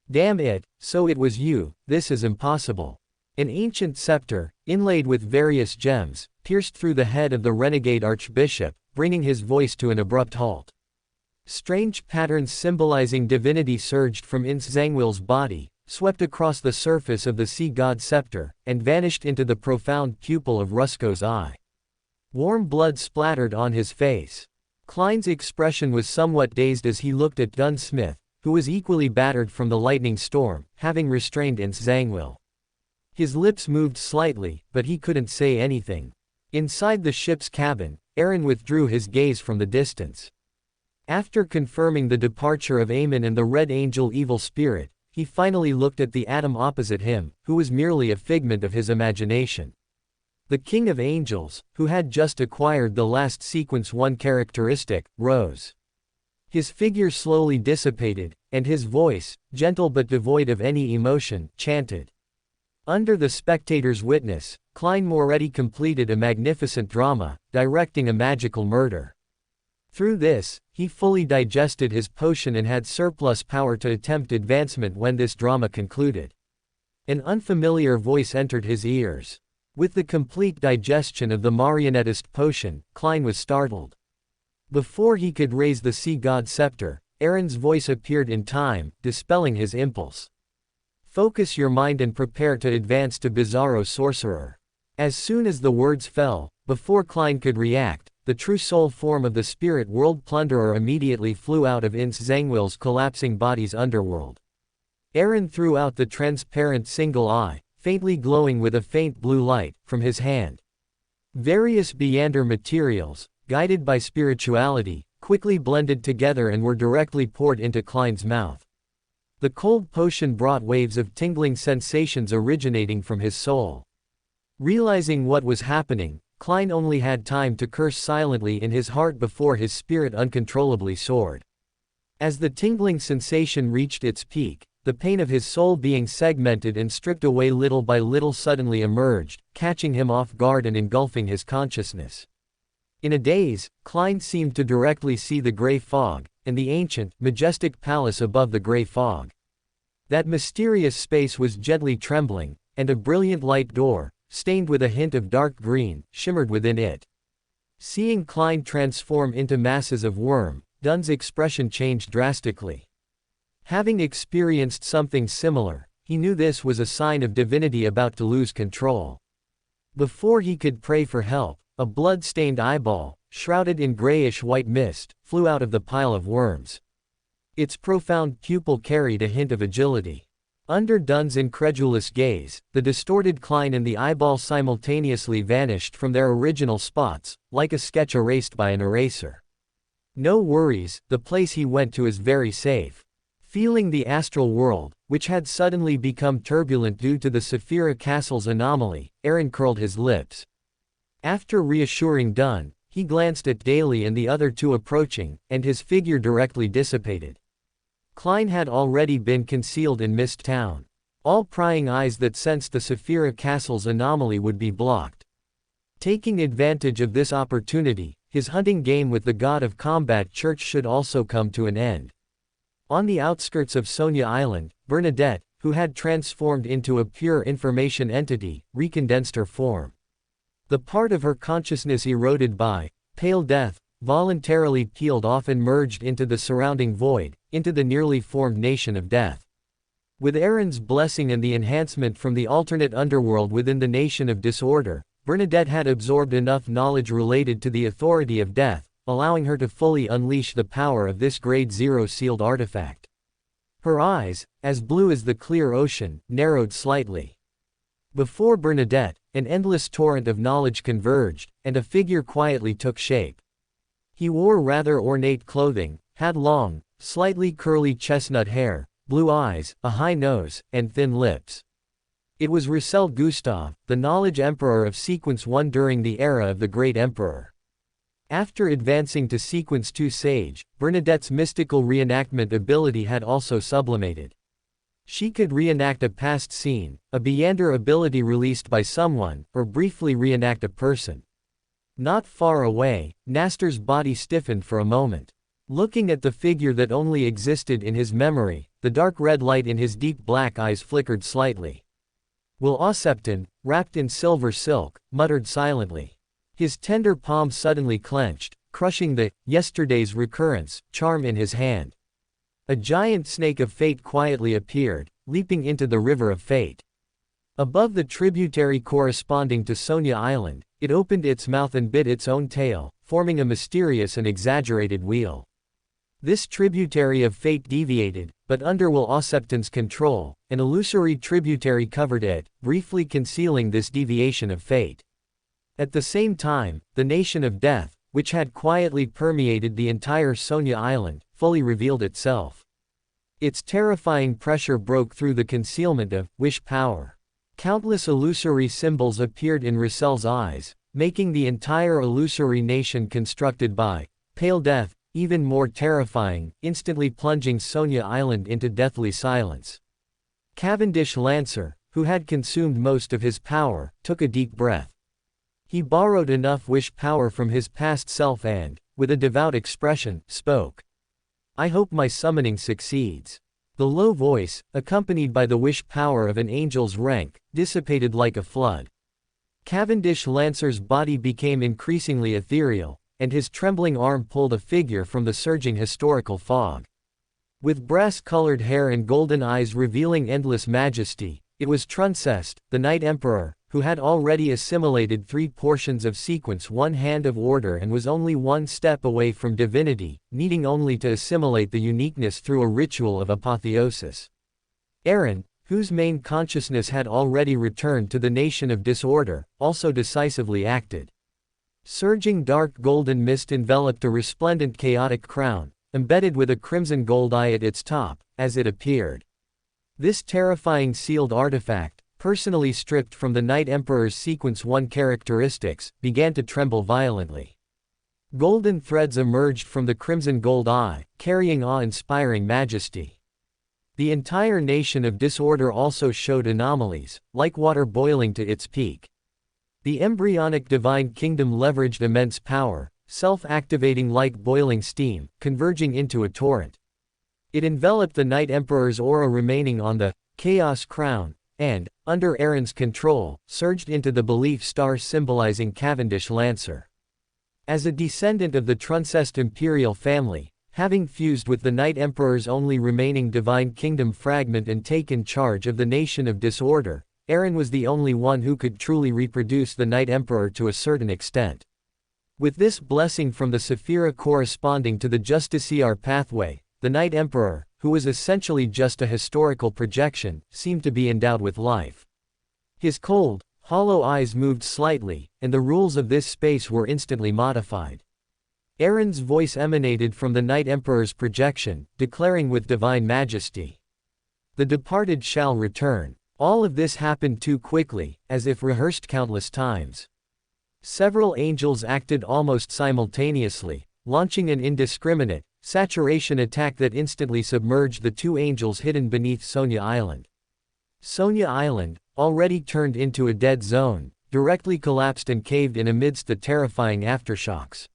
Damn it, so it was you, this is impossible. An ancient scepter, inlaid with various gems, pierced through the head of the renegade archbishop, bringing his voice to an abrupt halt. Strange patterns symbolizing divinity surged from Zangwill's body, swept across the surface of the sea god scepter, and vanished into the profound pupil of Rusko's eye. Warm blood splattered on his face. Klein's expression was somewhat dazed as he looked at Gunsmith, who was equally battered from the lightning storm, having restrained Zangwill. His lips moved slightly, but he couldn't say anything. Inside the ship's cabin, Aaron withdrew his gaze from the distance. After confirming the departure of Aemon and the Red Angel evil spirit, he finally looked at the atom opposite him, who was merely a figment of his imagination. The King of Angels, who had just acquired the last sequence 1 characteristic, rose. His figure slowly dissipated, and his voice, gentle but devoid of any emotion, chanted. Under the spectator's witness, Klein Moretti completed a magnificent drama, directing a magical murder. Through this, he fully digested his potion and had surplus power to attempt advancement when this drama concluded. An unfamiliar voice entered his ears. With the complete digestion of the marionettist potion, Klein was startled. Before he could raise the sea god scepter, Aaron's voice appeared in time, dispelling his impulse. Focus your mind and prepare to advance to Bizarro Sorcerer. As soon as the words fell, before Klein could react, the true soul form of the spirit world plunderer immediately flew out of Zangwill's collapsing body's underworld. Aaron threw out the transparent single eye, faintly glowing with a faint blue light, from his hand. Various Beander materials, guided by spirituality, quickly blended together and were directly poured into Klein's mouth. The cold potion brought waves of tingling sensations originating from his soul. Realizing what was happening, Klein only had time to curse silently in his heart before his spirit uncontrollably soared. As the tingling sensation reached its peak, the pain of his soul being segmented and stripped away little by little suddenly emerged, catching him off guard and engulfing his consciousness. In a daze, Klein seemed to directly see the gray fog, and the ancient, majestic palace above the gray fog. That mysterious space was gently trembling, and a brilliant light door, stained with a hint of dark green, shimmered within it. Seeing Klein transform into masses of worm, Dun's expression changed drastically. Having experienced something similar, he knew this was a sign of divinity about to lose control. Before he could pray for help, a blood-stained eyeball, shrouded in grayish-white mist, flew out of the pile of worms. Its profound pupil carried a hint of agility. Under Dun's incredulous gaze, the distorted Klein and the eyeball simultaneously vanished from their original spots, like a sketch erased by an eraser. No worries, the place he went to is very safe. Feeling the astral world, which had suddenly become turbulent due to the Saphira Castle's anomaly, Aaron curled his lips. After reassuring Dun, he glanced at Daly and the other two approaching, and his figure directly dissipated. Klein had already been concealed in Mist Town. All prying eyes that sensed the Saphira Castle's anomaly would be blocked. Taking advantage of this opportunity, his hunting game with the god of combat Church should also come to an end. On the outskirts of Sonia Island, Bernadette, who had transformed into a pure information entity, recondensed her form. The part of her consciousness eroded by pale death, voluntarily peeled off and merged into the surrounding void, into the nearly formed nation of death. With Aaron's blessing and the enhancement from the alternate underworld within the nation of disorder, Bernadette had absorbed enough knowledge related to the authority of death, allowing her to fully unleash the power of this Grade 0 sealed artifact. Her eyes, as blue as the clear ocean, narrowed slightly. Before Bernadette, an endless torrent of knowledge converged, and a figure quietly took shape. He wore rather ornate clothing, had long, slightly curly chestnut hair, blue eyes, a high nose, and thin lips. It was Roussel Gustav, the Knowledge Emperor of Sequence 1 during the era of the Great Emperor. After advancing to Sequence 2 Sage, Bernadette's mystical reenactment ability had also sublimated. She could reenact a past scene, a Beyander ability released by someone, or briefly reenact a person. Not far away, Nastor's body stiffened for a moment. Looking at the figure that only existed in his memory, the dark red light in his deep black eyes flickered slightly. Will Osepton, wrapped in silver silk, muttered silently. His tender palm suddenly clenched, crushing the yesterday's recurrence charm in his hand. A giant snake of fate quietly appeared, leaping into the river of fate. Above the tributary corresponding to Sonia Island, it opened its mouth and bit its own tail, forming a mysterious and exaggerated wheel. This tributary of fate deviated, but under Will Osepton's control, an illusory tributary covered it, briefly concealing this deviation of fate. At the same time, the nation of death, which had quietly permeated the entire Sonia Island, fully revealed itself. Its terrifying pressure broke through the concealment of wish power. Countless illusory symbols appeared in Roussel's eyes, making the entire illusory nation constructed by pale death even more terrifying, instantly plunging Sonia Island into deathly silence. Cavendish Lancer, who had consumed most of his power, took a deep breath. He borrowed enough wish power from his past self and, with a devout expression, spoke. I hope my summoning succeeds. The low voice, accompanied by the wish power of an angel's rank, dissipated like a flood. Cavendish Lancer's body became increasingly ethereal, and his trembling arm pulled a figure from the surging historical fog. With brass-colored hair and golden eyes revealing endless majesty, it was Truncest, the Night Emperor, who had already assimilated 3 portions of Sequence 1 Hand of Order and was only one step away from divinity, needing only to assimilate the uniqueness through a ritual of apotheosis. Aaron, whose main consciousness had already returned to the nation of disorder, also decisively acted. Surging dark golden mist enveloped a resplendent chaotic crown, embedded with a crimson gold eye at its top, as it appeared. This terrifying sealed artifact, personally stripped from the Night Emperor's Sequence 1 characteristics, began to tremble violently. Golden threads emerged from the crimson gold eye, carrying awe-inspiring majesty. The entire nation of disorder also showed anomalies, like water boiling to its peak. The embryonic divine kingdom leveraged immense power, self-activating like boiling steam, converging into a torrent. It enveloped the Night Emperor's aura remaining on the Chaos Crown, and, under Aaron's control, surged into the belief star symbolizing Cavendish Lancer. As a descendant of the Truncest imperial family, having fused with the Night Emperor's only remaining divine kingdom fragment and taken charge of the nation of disorder, Aaron was the only one who could truly reproduce the Night Emperor to a certain extent. With this blessing from the Sephira corresponding to the Justiciar pathway, the Night Emperor, who was essentially just a historical projection, seemed to be endowed with life. His cold, hollow eyes moved slightly, and the rules of this space were instantly modified. Aaron's voice emanated from the Night Emperor's projection, declaring with divine majesty, "The departed shall return." All of this happened too quickly, as if rehearsed countless times. Several angels acted almost simultaneously, launching an indiscriminate, saturation attack that instantly submerged the two angels hidden beneath Sonia Island. Sonia Island, already turned into a dead zone, directly collapsed and caved in amidst the terrifying aftershocks.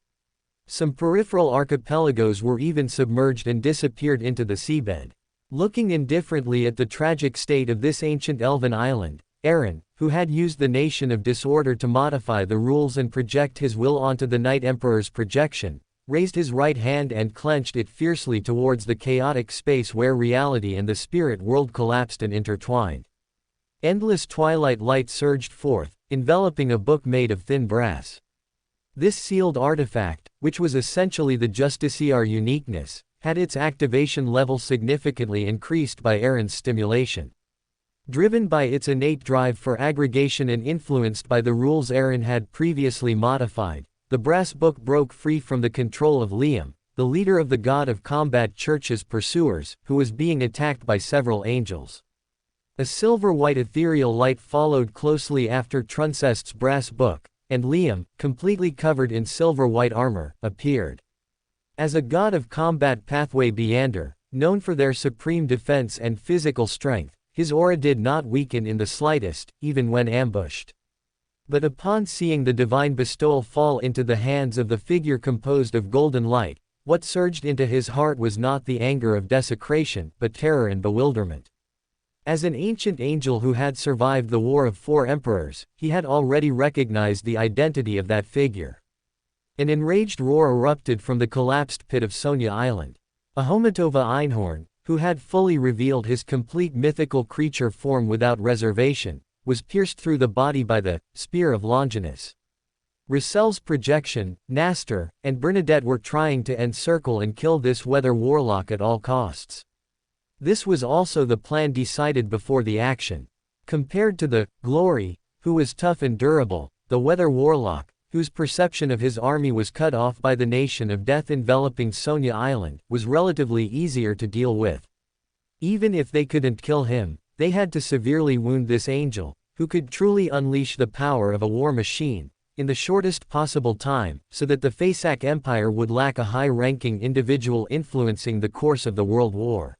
Some peripheral archipelagos were even submerged and disappeared into the seabed. Looking indifferently at the tragic state of this ancient elven island, Aaron, who had used the nation of disorder to modify the rules and project his will onto the Night Emperor's projection, raised his right hand and clenched it fiercely towards the chaotic space where reality and the spirit world collapsed and intertwined. Endless twilight light surged forth, enveloping a book made of thin brass. This sealed artifact, which was essentially the Justiciar uniqueness, had its activation level significantly increased by Aaron's stimulation. Driven by its innate drive for aggregation and influenced by the rules Aaron had previously modified, the brass book broke free from the control of LotM, the leader of the God of Combat Church's pursuers, who was being attacked by several angels. A silver-white ethereal light followed closely after Truncest's brass book, and LotM, completely covered in silver-white armor, appeared. As a god of combat pathway Beander, known for their supreme defense and physical strength, his aura did not weaken in the slightest, even when ambushed. But upon seeing the divine bestowal fall into the hands of the figure composed of golden light, what surged into his heart was not the anger of desecration, but terror and bewilderment. As an ancient angel who had survived the War of Four Emperors, he had already recognized the identity of that figure. An enraged roar erupted from the collapsed pit of Sonia Island. Ahomatova Einhorn, who had fully revealed his complete mythical creature form without reservation, was pierced through the body by the Spear of Longinus. Rissel's projection, Nastor, and Bernadette were trying to encircle and kill this weather warlock at all costs. This was also the plan decided before the action. Compared to the Glory, who was tough and durable, the weather warlock, whose perception of his army was cut off by the nation of death enveloping Sonia Island, was relatively easier to deal with. Even if they couldn't kill him, they had to severely wound this angel, who could truly unleash the power of a war machine, in the shortest possible time, so that the Faesac Empire would lack a high-ranking individual influencing the course of the World War.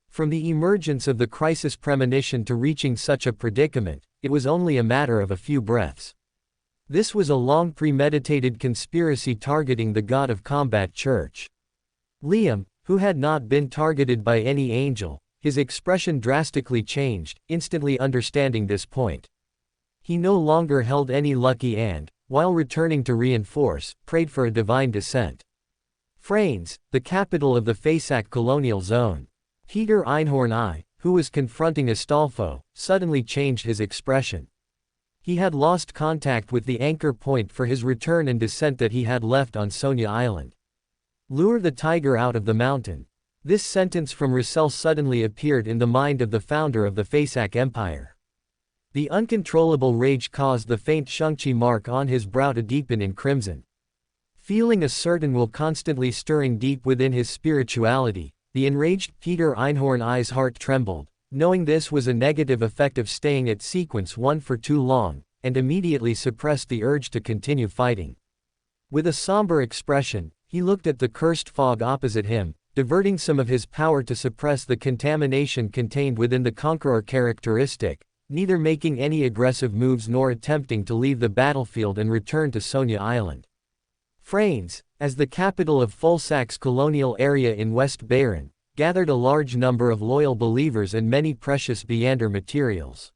From the emergence of the crisis premonition to reaching such a predicament, it was only a matter of a few breaths. This was a long premeditated conspiracy targeting the God of Combat Church. LotM, who had not been targeted by any angel, his expression drastically changed, instantly understanding this point. He no longer held any lucky and, while returning to reinforce, prayed for a divine descent. Franes, the capital of the Faesac colonial zone. Peter Einhorn I, who was confronting Astolfo, suddenly changed his expression. He had lost contact with the anchor point for his return and descent that he had left on Sonia Island. Lure the tiger out of the mountain. This sentence from Rissel suddenly appeared in the mind of the founder of the Faesac Empire. The uncontrollable rage caused the faint Shang-Chi mark on his brow to deepen in crimson. Feeling a certain will constantly stirring deep within his spirituality, the enraged Peter Einhorn I's heart trembled, knowing this was a negative effect of staying at sequence 1 for too long, and immediately suppressed the urge to continue fighting. With a somber expression, he looked at the cursed fog opposite him, diverting some of his power to suppress the contamination contained within the Conqueror characteristic, neither making any aggressive moves nor attempting to leave the battlefield and return to Sonia Island. Franes, as the capital of Fulsack's colonial area in West Bayern, gathered a large number of loyal believers and many precious Beander materials.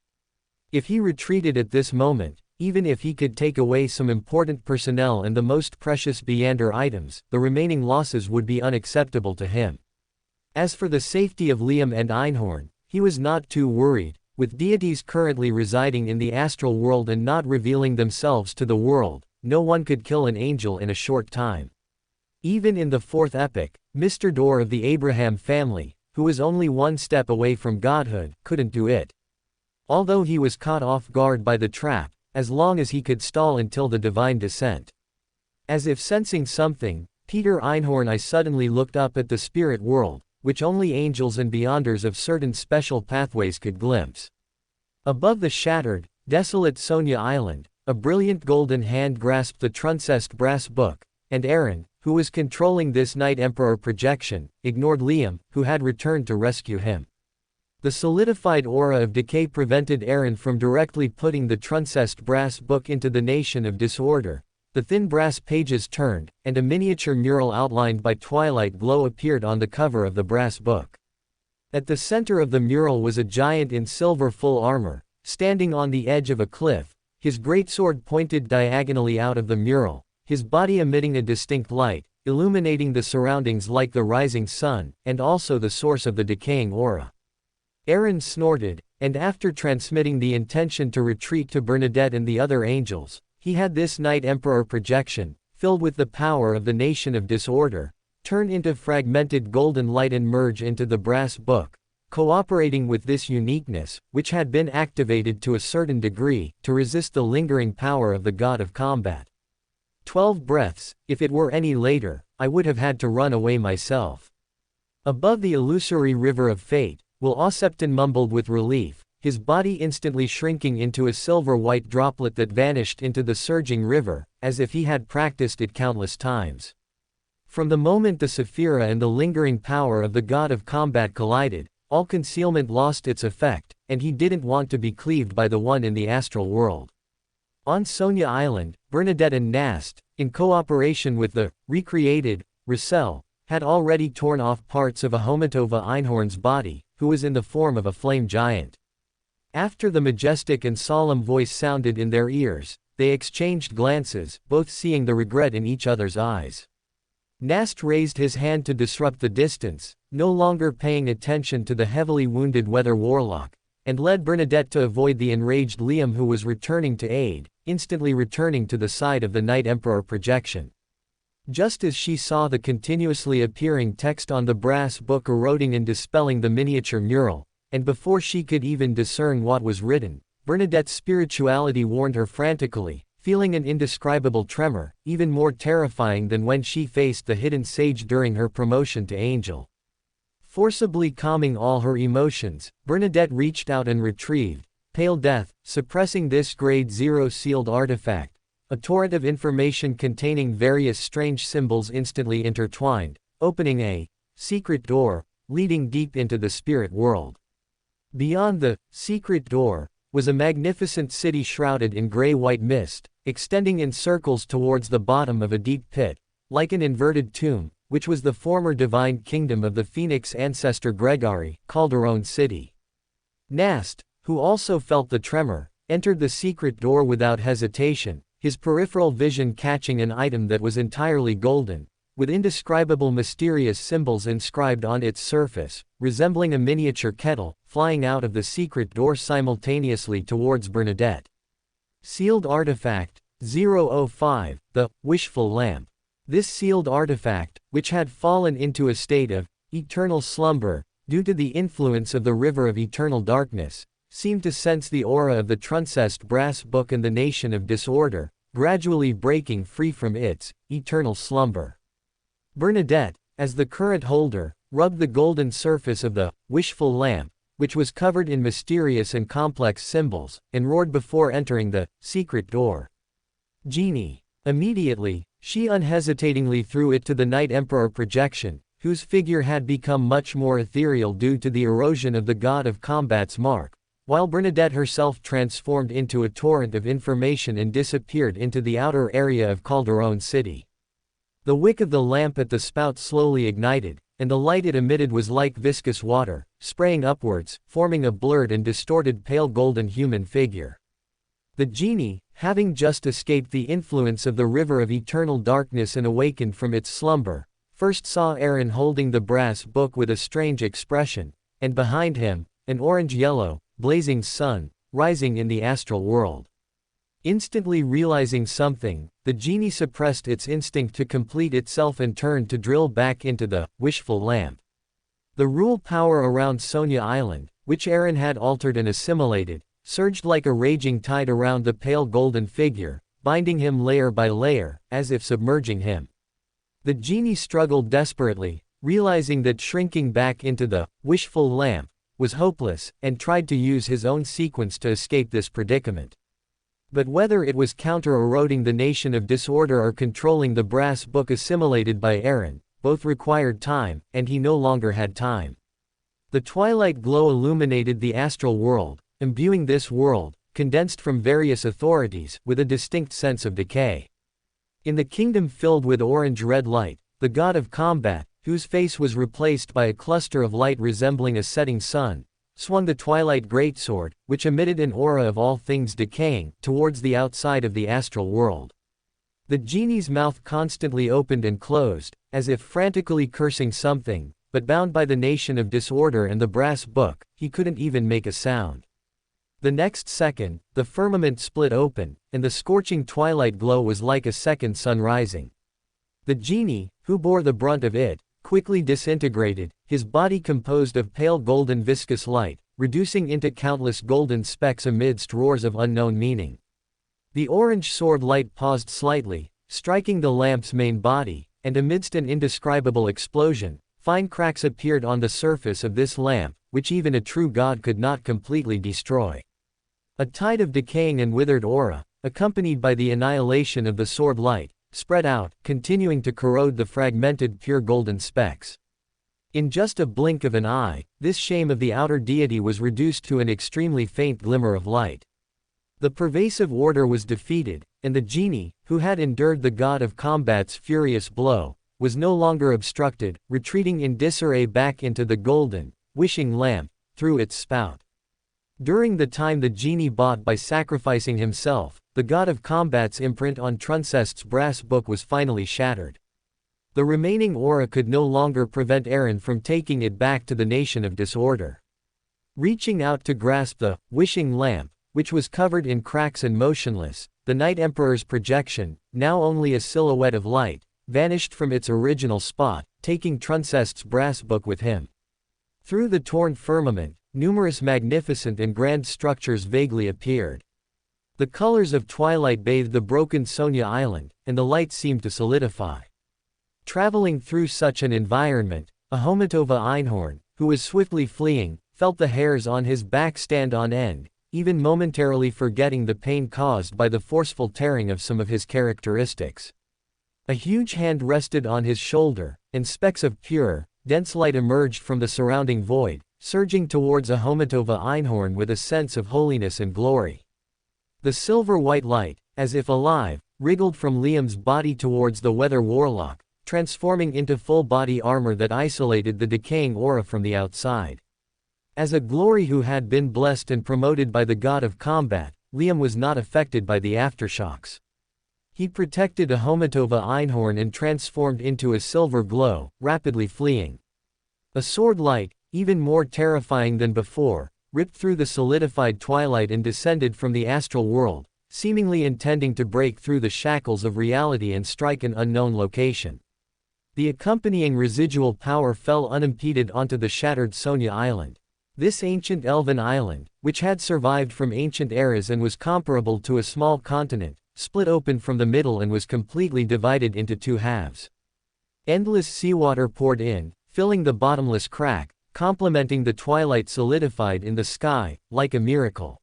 If he retreated at this moment, even if he could take away some important personnel and the most precious Beander items, the remaining losses would be unacceptable to him. As for the safety of Liam and Einhorn, he was not too worried, with deities currently residing in the astral world and not revealing themselves to the world. No one could kill an angel in a short time. Even in the fourth epoch, Mr. Dorr of the Abraham family, who was only one step away from godhood, couldn't do it. Although he was caught off guard by the trap, as long as he could stall until the divine descent. As if sensing something, Peter Einhorn I suddenly looked up at the spirit world, which only angels and beyonders of certain special pathways could glimpse. Above the shattered, desolate Sonia Island, a brilliant golden hand grasped the truncest brass book, and Aaron, who was controlling this Night Emperor projection, ignored Liam, who had returned to rescue him. The solidified aura of decay prevented Aaron from directly putting the truncest brass book into the nation of disorder. The thin brass pages turned, and a miniature mural outlined by twilight glow appeared on the cover of the brass book. At the center of the mural was a giant in silver full armor, standing on the edge of a cliff, his greatsword pointed diagonally out of the mural, his body emitting a distinct light, illuminating the surroundings like the rising sun, and also the source of the decaying aura. Aaron snorted, and after transmitting the intention to retreat to Bernadette and the other angels, he had this Night Emperor projection, filled with the power of the nation of disorder, turn into fragmented golden light and merge into the brass book, cooperating with this uniqueness, which had been activated to a certain degree, to resist the lingering power of the god of combat. 12 breaths, if it were any later, I would have had to run away myself. Above the illusory river of fate, Will Ossepton mumbled with relief, his body instantly shrinking into a silver-white droplet that vanished into the surging river, as if he had practiced it countless times. From the moment the Sephira and the lingering power of the god of combat collided, all concealment lost its effect, and he didn't want to be cleaved by the one in the astral world. On Sonia Island, Bernadette and Nast, in cooperation with the recreated Russell, had already torn off parts of Ahomatova Einhorn's body, who was in the form of a flame giant. After the majestic and solemn voice sounded in their ears, they exchanged glances, both seeing the regret in each other's eyes. Nast raised his hand to disrupt the distance, no longer paying attention to the heavily wounded Weather Warlock, and led Bernadette to avoid the enraged Liam, who was returning to aid, instantly returning to the side of the Night Emperor projection. Just as she saw the continuously appearing text on the brass book eroding and dispelling the miniature mural, and before she could even discern what was written, Bernadette's spirituality warned her frantically, feeling an indescribable tremor, even more terrifying than when she faced the hidden sage during her promotion to angel. Forcibly calming all her emotions, Bernadette reached out and retrieved, Pale Death, suppressing this Grade 0 sealed artifact, a torrent of information containing various strange symbols instantly intertwined, opening a secret door, leading deep into the spirit world. Beyond the secret door was a magnificent city shrouded in gray-white mist, extending in circles towards the bottom of a deep pit, like an inverted tomb, which was the former divine kingdom of the Phoenix ancestor Gregory, Calderon City. Nast, who also felt the tremor, entered the secret door without hesitation, his peripheral vision catching an item that was entirely golden, with indescribable mysterious symbols inscribed on its surface, resembling a miniature kettle, flying out of the secret door simultaneously towards Bernadette. Sealed Artifact 005, the Wishful Lamp. This sealed artifact, which had fallen into a state of eternal slumber, due to the influence of the river of eternal darkness, seemed to sense the aura of the truncest brass book and the nation of disorder, gradually breaking free from its eternal slumber. Bernadette, as the current holder, rubbed the golden surface of the wishful lamp, which was covered in mysterious and complex symbols, and roared before entering the secret door. Genie. Immediately, she unhesitatingly threw it to the Night Emperor projection, whose figure had become much more ethereal due to the erosion of the god of combat's mark, while Bernadette herself transformed into a torrent of information and disappeared into the outer area of Calderon City. The wick of the lamp at the spout slowly ignited, and the light it emitted was like viscous water, spraying upwards, forming a blurred and distorted pale golden human figure. The genie, having just escaped the influence of the river of eternal darkness and awakened from its slumber, first saw Aaron holding the brass book with a strange expression, and behind him, an orange-yellow, blazing sun, rising in the astral world. Instantly realizing something, the genie suppressed its instinct to complete itself and turned to drill back into the wishful lamp. The rule power around Sonia Island, which Aaron had altered and assimilated, surged like a raging tide around the pale golden figure, binding him layer by layer, as if submerging him. The genie struggled desperately, realizing that shrinking back into the wishful lamp was hopeless, and tried to use his own sequence to escape this predicament. But whether it was counter-eroding the nation of disorder or controlling the brass book assimilated by Aaron, both required time, and he no longer had time. The twilight glow illuminated the astral world, imbuing this world, condensed from various authorities, with a distinct sense of decay. In the kingdom filled with orange-red light, the god of combat, whose face was replaced by a cluster of light resembling a setting sun, swung the twilight greatsword, which emitted an aura of all things decaying, towards the outside of the astral world. The genie's mouth constantly opened and closed, as if frantically cursing something, but bound by the nation of disorder and the brass book, he couldn't even make a sound. The next second, the firmament split open, and the scorching twilight glow was like a second sun rising. The genie, who bore the brunt of it, quickly disintegrated, his body composed of pale golden viscous light, reducing into countless golden specks amidst roars of unknown meaning. The orange sword light paused slightly, striking the lamp's main body, and amidst an indescribable explosion, fine cracks appeared on the surface of this lamp, which even a true god could not completely destroy. A tide of decaying and withered aura, accompanied by the annihilation of the sword light, spread out, continuing to corrode the fragmented pure golden specks. In just a blink of an eye, this shame of the outer deity was reduced to an extremely faint glimmer of light. The pervasive order was defeated, and the genie, who had endured the god of combat's furious blow, was no longer obstructed, retreating in disarray back into the golden, wishing lamp, through its spout. During the time the genie bought by sacrificing himself, the god of combat's imprint on Truncest's brass book was finally shattered. The remaining aura could no longer prevent Aaron from taking it back to the nation of disorder. Reaching out to grasp the wishing lamp, which was covered in cracks and motionless, the Night Emperor's projection, now only a silhouette of light, vanished from its original spot, taking Truncest's brass book with him. Through the torn firmament, numerous magnificent and grand structures vaguely appeared. The colors of twilight bathed the broken Sonia Island, and the light seemed to solidify. Traveling through such an environment, a Homitova Einhorn, who was swiftly fleeing, felt the hairs on his back stand on end, even momentarily forgetting the pain caused by the forceful tearing of some of his characteristics. A huge hand rested on his shoulder, and specks of pure, dense light emerged from the surrounding void, surging towards a Homitova Einhorn with a sense of holiness and glory. The silver-white light, as if alive, wriggled from Liam's body towards the Weather Warlock, transforming into full-body armor that isolated the decaying aura from the outside. As a glory who had been blessed and promoted by the god of combat, Liam was not affected by the aftershocks. He protected a Homitova Einhorn and transformed into a silver glow, rapidly fleeing. A sword light, even more terrifying than before, ripped through the solidified twilight and descended from the astral world, seemingly intending to break through the shackles of reality and strike an unknown location. The accompanying residual power fell unimpeded onto the shattered Sonia Island. This ancient elven island, which had survived from ancient eras and was comparable to a small continent, split open from the middle and was completely divided into two halves. Endless seawater poured in, filling the bottomless crack, complementing the twilight solidified in the sky, like a miracle.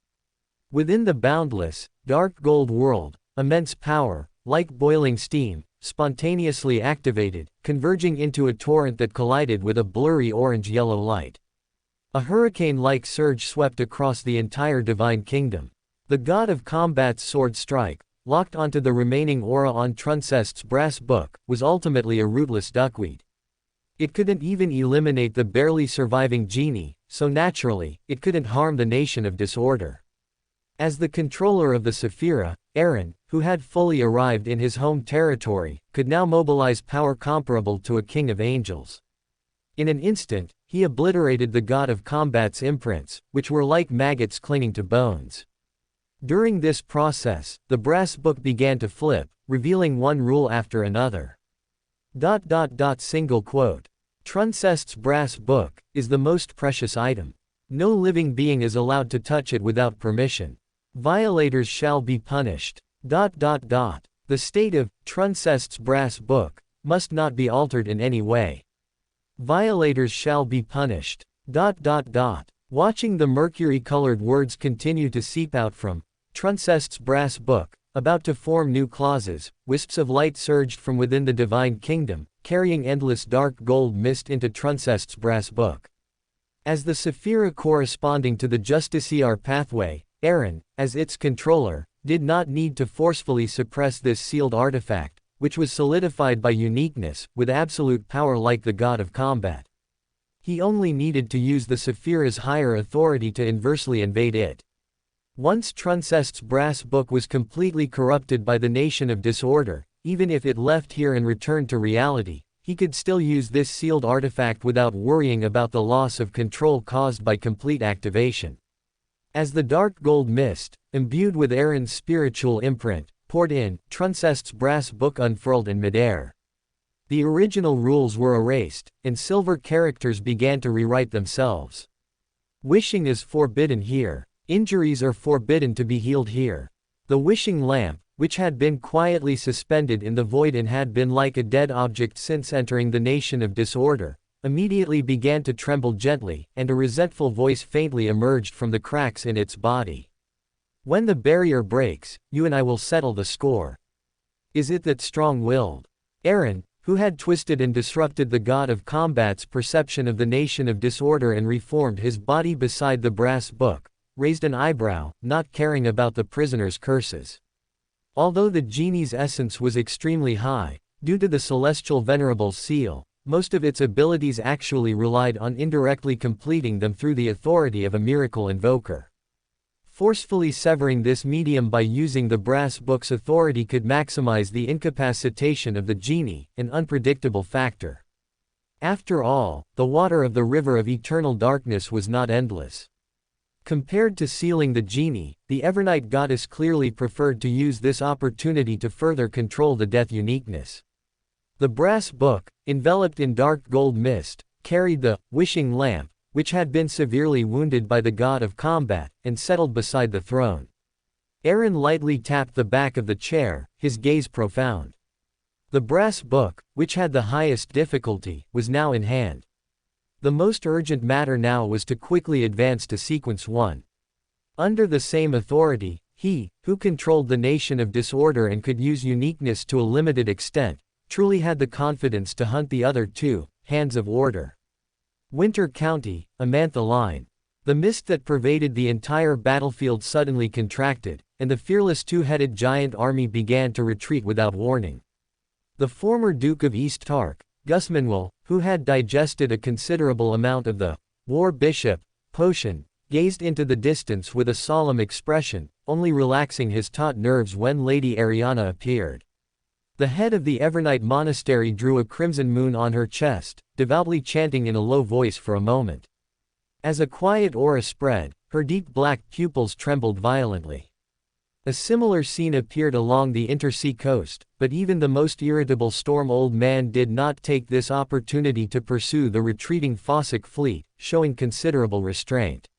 Within the boundless, dark gold world, immense power, like boiling steam, spontaneously activated, converging into a torrent that collided with a blurry orange-yellow light. A hurricane-like surge swept across the entire divine kingdom. The god of combat's sword strike, locked onto the remaining aura on Truncest's brass book, was ultimately a rootless duckweed. It couldn't even eliminate the barely surviving genie, so naturally, it couldn't harm the nation of disorder. As the controller of the Sephira, Aaron, who had fully arrived in his home territory, could now mobilize power comparable to a king of angels. In an instant, he obliterated the god of combat's imprints, which were like maggots clinging to bones. During this process, the brass book began to flip, revealing one rule after another. Single quote. Truncest's brass book is the most precious item. No living being is allowed to touch it without permission. Violators shall be punished. The state of Truncest's brass book must not be altered in any way. Violators shall be punished. Watching the mercury-colored words continue to seep out from Truncest's brass book, about to form new clauses, wisps of light surged from within the divine kingdom, carrying endless dark gold mist into Truncest's brass book. As the Sephira corresponding to the Justiciar pathway, Aaron, as its controller, did not need to forcefully suppress this sealed artifact, which was solidified by uniqueness, with absolute power like the god of combat. He only needed to use the Sephira's higher authority to inversely invade it. Once Truncest's brass book was completely corrupted by the nation of disorder, even if it left here and returned to reality, he could still use this sealed artifact without worrying about the loss of control caused by complete activation. As the dark gold mist, imbued with Aaron's spiritual imprint, poured in, Truncest's brass book unfurled in midair. The original rules were erased, and silver characters began to rewrite themselves. Wishing is forbidden here. Injuries are forbidden to be healed here. The wishing lamp, which had been quietly suspended in the void and had been like a dead object since entering the nation of disorder, immediately began to tremble gently, and a resentful voice faintly emerged from the cracks in its body. When the barrier breaks, you and I will settle the score. Is it that strong-willed Aaron, who had twisted and disrupted the god of combat's perception of the nation of disorder and reformed his body beside the brass book, raised an eyebrow, not caring about the prisoner's curses. Although the genie's essence was extremely high, due to the celestial venerable's seal, most of its abilities actually relied on indirectly completing them through the authority of a miracle invoker. Forcefully severing this medium by using the brass book's authority could maximize the incapacitation of the genie, an unpredictable factor. After all, the water of the river of eternal darkness was not endless. Compared to sealing the genie, the Evernight goddess clearly preferred to use this opportunity to further control the death uniqueness. The brass book, enveloped in dark gold mist, carried the wishing lamp, which had been severely wounded by the god of combat, and settled beside the throne. Aaron lightly tapped the back of the chair, his gaze profound. The brass book, which had the highest difficulty, was now in hand. The most urgent matter now was to quickly advance to Sequence 1. Under the same authority, he, who controlled the nation of disorder and could use uniqueness to a limited extent, truly had the confidence to hunt the other two, hands of order. Winter County, Amantha Line. The mist that pervaded the entire battlefield suddenly contracted, and the fearless two-headed giant army began to retreat without warning. The former Duke of East Tark, Gusmanwell, who had digested a considerable amount of the War Bishop potion, gazed into the distance with a solemn expression, only relaxing his taut nerves when Lady Ariana appeared. The head of the Evernight Monastery drew a crimson moon on her chest, devoutly chanting in a low voice for a moment. As a quiet aura spread, her deep black pupils trembled violently. A similar scene appeared along the Intersea coast, but even the most irritable Storm Old Man did not take this opportunity to pursue the retreating Fossick fleet, showing considerable restraint.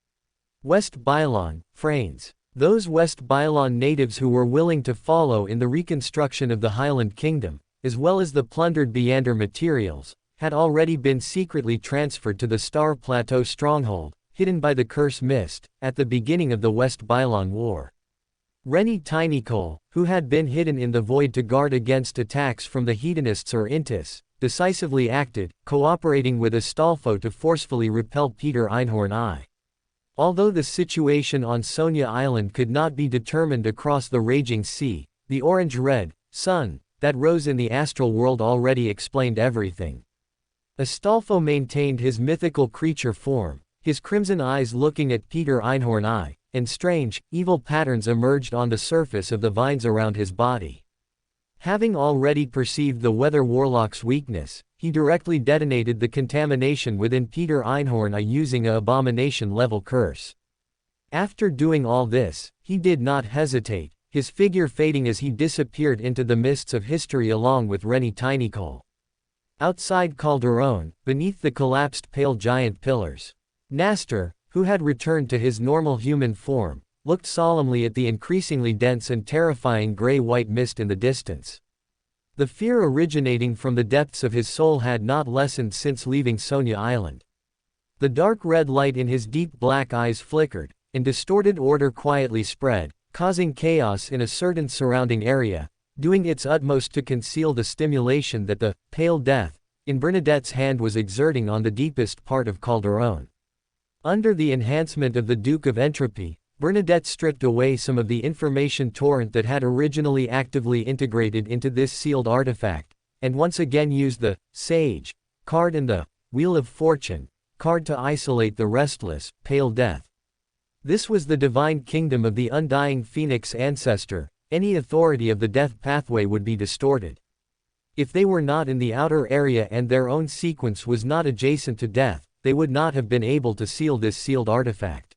West Bylon, Frains. Those West Bylon natives who were willing to follow in the reconstruction of the Highland Kingdom, as well as the plundered Beander materials, had already been secretly transferred to the Star Plateau stronghold, hidden by the Curse Mist, at the beginning of the West Bylon War. Rennie Tinycoal, who had been hidden in the void to guard against attacks from the hedonists or Intis, decisively acted, cooperating with Astolfo to forcefully repel Peter Einhorn I. Although the situation on Sonia Island could not be determined across the raging sea, the orange-red sun that rose in the astral world already explained everything. Astolfo maintained his mythical creature form, his crimson eyes looking at Peter Einhorn I, and strange, evil patterns emerged on the surface of the vines around his body. Having already perceived the Weather Warlock's weakness, he directly detonated the contamination within Peter Einhorn I using a abomination-level curse. After doing all this, he did not hesitate, his figure fading as he disappeared into the mists of history along with Rennie Tinycoal. Outside Calderon, beneath the collapsed pale giant pillars, Nastor, who had returned to his normal human form, looked solemnly at the increasingly dense and terrifying gray-white mist in the distance. The fear originating from the depths of his soul had not lessened since leaving Sonia Island. The dark red light in his deep black eyes flickered, and distorted order quietly spread, causing chaos in a certain surrounding area, doing its utmost to conceal the stimulation that the pale death in Bernadette's hand was exerting on the deepest part of Calderon. Under the enhancement of the Duke of Entropy, Bernadette stripped away some of the information torrent that had originally actively integrated into this sealed artifact, and once again used the Sage card and the Wheel of Fortune card to isolate the restless, pale death. This was the divine kingdom of the undying Phoenix ancestor. Any authority of the death pathway would be distorted. If they were not in the outer area and their own sequence was not adjacent to death, they would not have been able to seal this sealed artifact.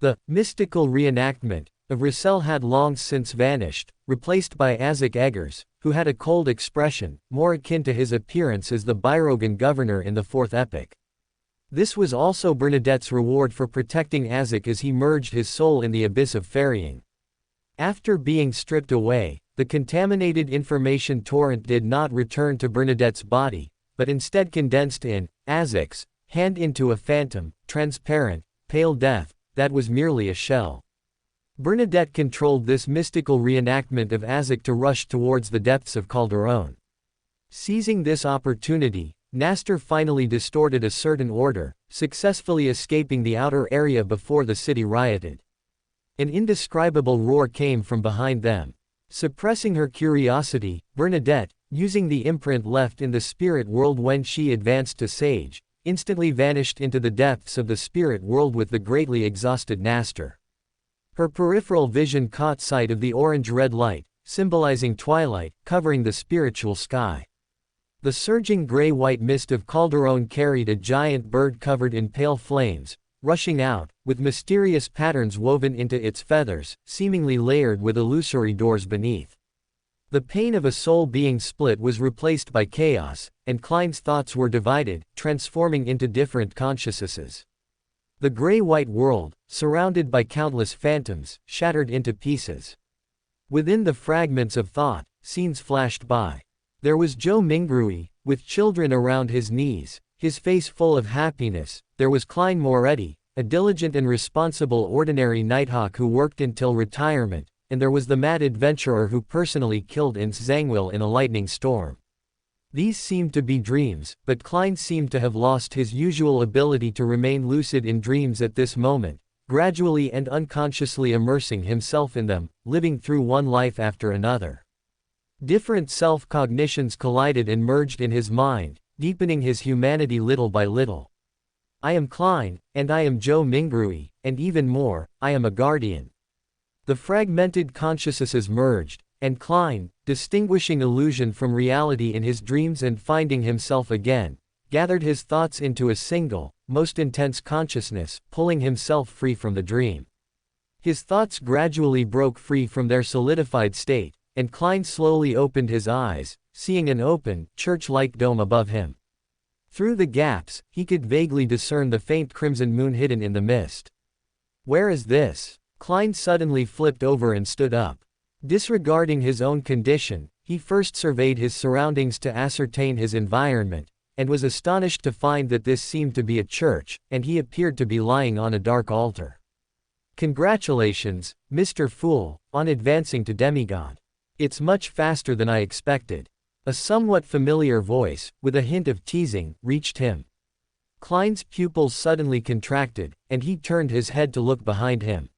The mystical reenactment of Russell had long since vanished, replaced by Azek Eggers, who had a cold expression, more akin to his appearance as the Byrogan governor in the Fourth Epic. This was also Bernadette's reward for protecting Azek as he merged his soul in the abyss of ferrying. After being stripped away, the contaminated information torrent did not return to Bernadette's body, but instead condensed in Azek's hand into a phantom, transparent, pale death, that was merely a shell. Bernadette controlled this mystical reenactment of Azek to rush towards the depths of Calderon. Seizing this opportunity, Nastor finally distorted a certain order, successfully escaping the outer area before the city rioted. An indescribable roar came from behind them. Suppressing her curiosity, Bernadette, using the imprint left in the spirit world when she advanced to Sage, instantly vanished into the depths of the spirit world with the greatly exhausted Nastor. Her peripheral vision caught sight of the orange-red light, symbolizing twilight, covering the spiritual sky. The surging gray-white mist of Calderon carried a giant bird covered in pale flames, rushing out, with mysterious patterns woven into its feathers, seemingly layered with illusory doors beneath. The pain of a soul being split was replaced by chaos, and Klein's thoughts were divided, transforming into different consciousnesses. The gray-white world, surrounded by countless phantoms, shattered into pieces. Within the fragments of thought, scenes flashed by. There was Joe Mingrui, with children around his knees, his face full of happiness. There was Klein Moretti, a diligent and responsible ordinary Nighthawk who worked until retirement, and there was the mad adventurer who personally killed Ince Zangwill in a lightning storm. These seemed to be dreams, but Klein seemed to have lost his usual ability to remain lucid in dreams at this moment, gradually and unconsciously immersing himself in them, living through one life after another. Different self-cognitions collided and merged in his mind, deepening his humanity little by little. I am Klein, and I am Joe Mingrui, and even more, I am a guardian. The fragmented consciousnesses merged, and Klein, distinguishing illusion from reality in his dreams and finding himself again, gathered his thoughts into a single, most intense consciousness, pulling himself free from the dream. His thoughts gradually broke free from their solidified state, and Klein slowly opened his eyes, seeing an open, church-like dome above him. Through the gaps, he could vaguely discern the faint crimson moon hidden in the mist. Where is this? Klein suddenly flipped over and stood up. Disregarding his own condition, he first surveyed his surroundings to ascertain his environment, and was astonished to find that this seemed to be a church, and he appeared to be lying on a dark altar. "Congratulations, Mr. Fool, on advancing to demigod. It's much faster than I expected." A somewhat familiar voice, with a hint of teasing, reached him. Klein's pupils suddenly contracted, and he turned his head to look behind him.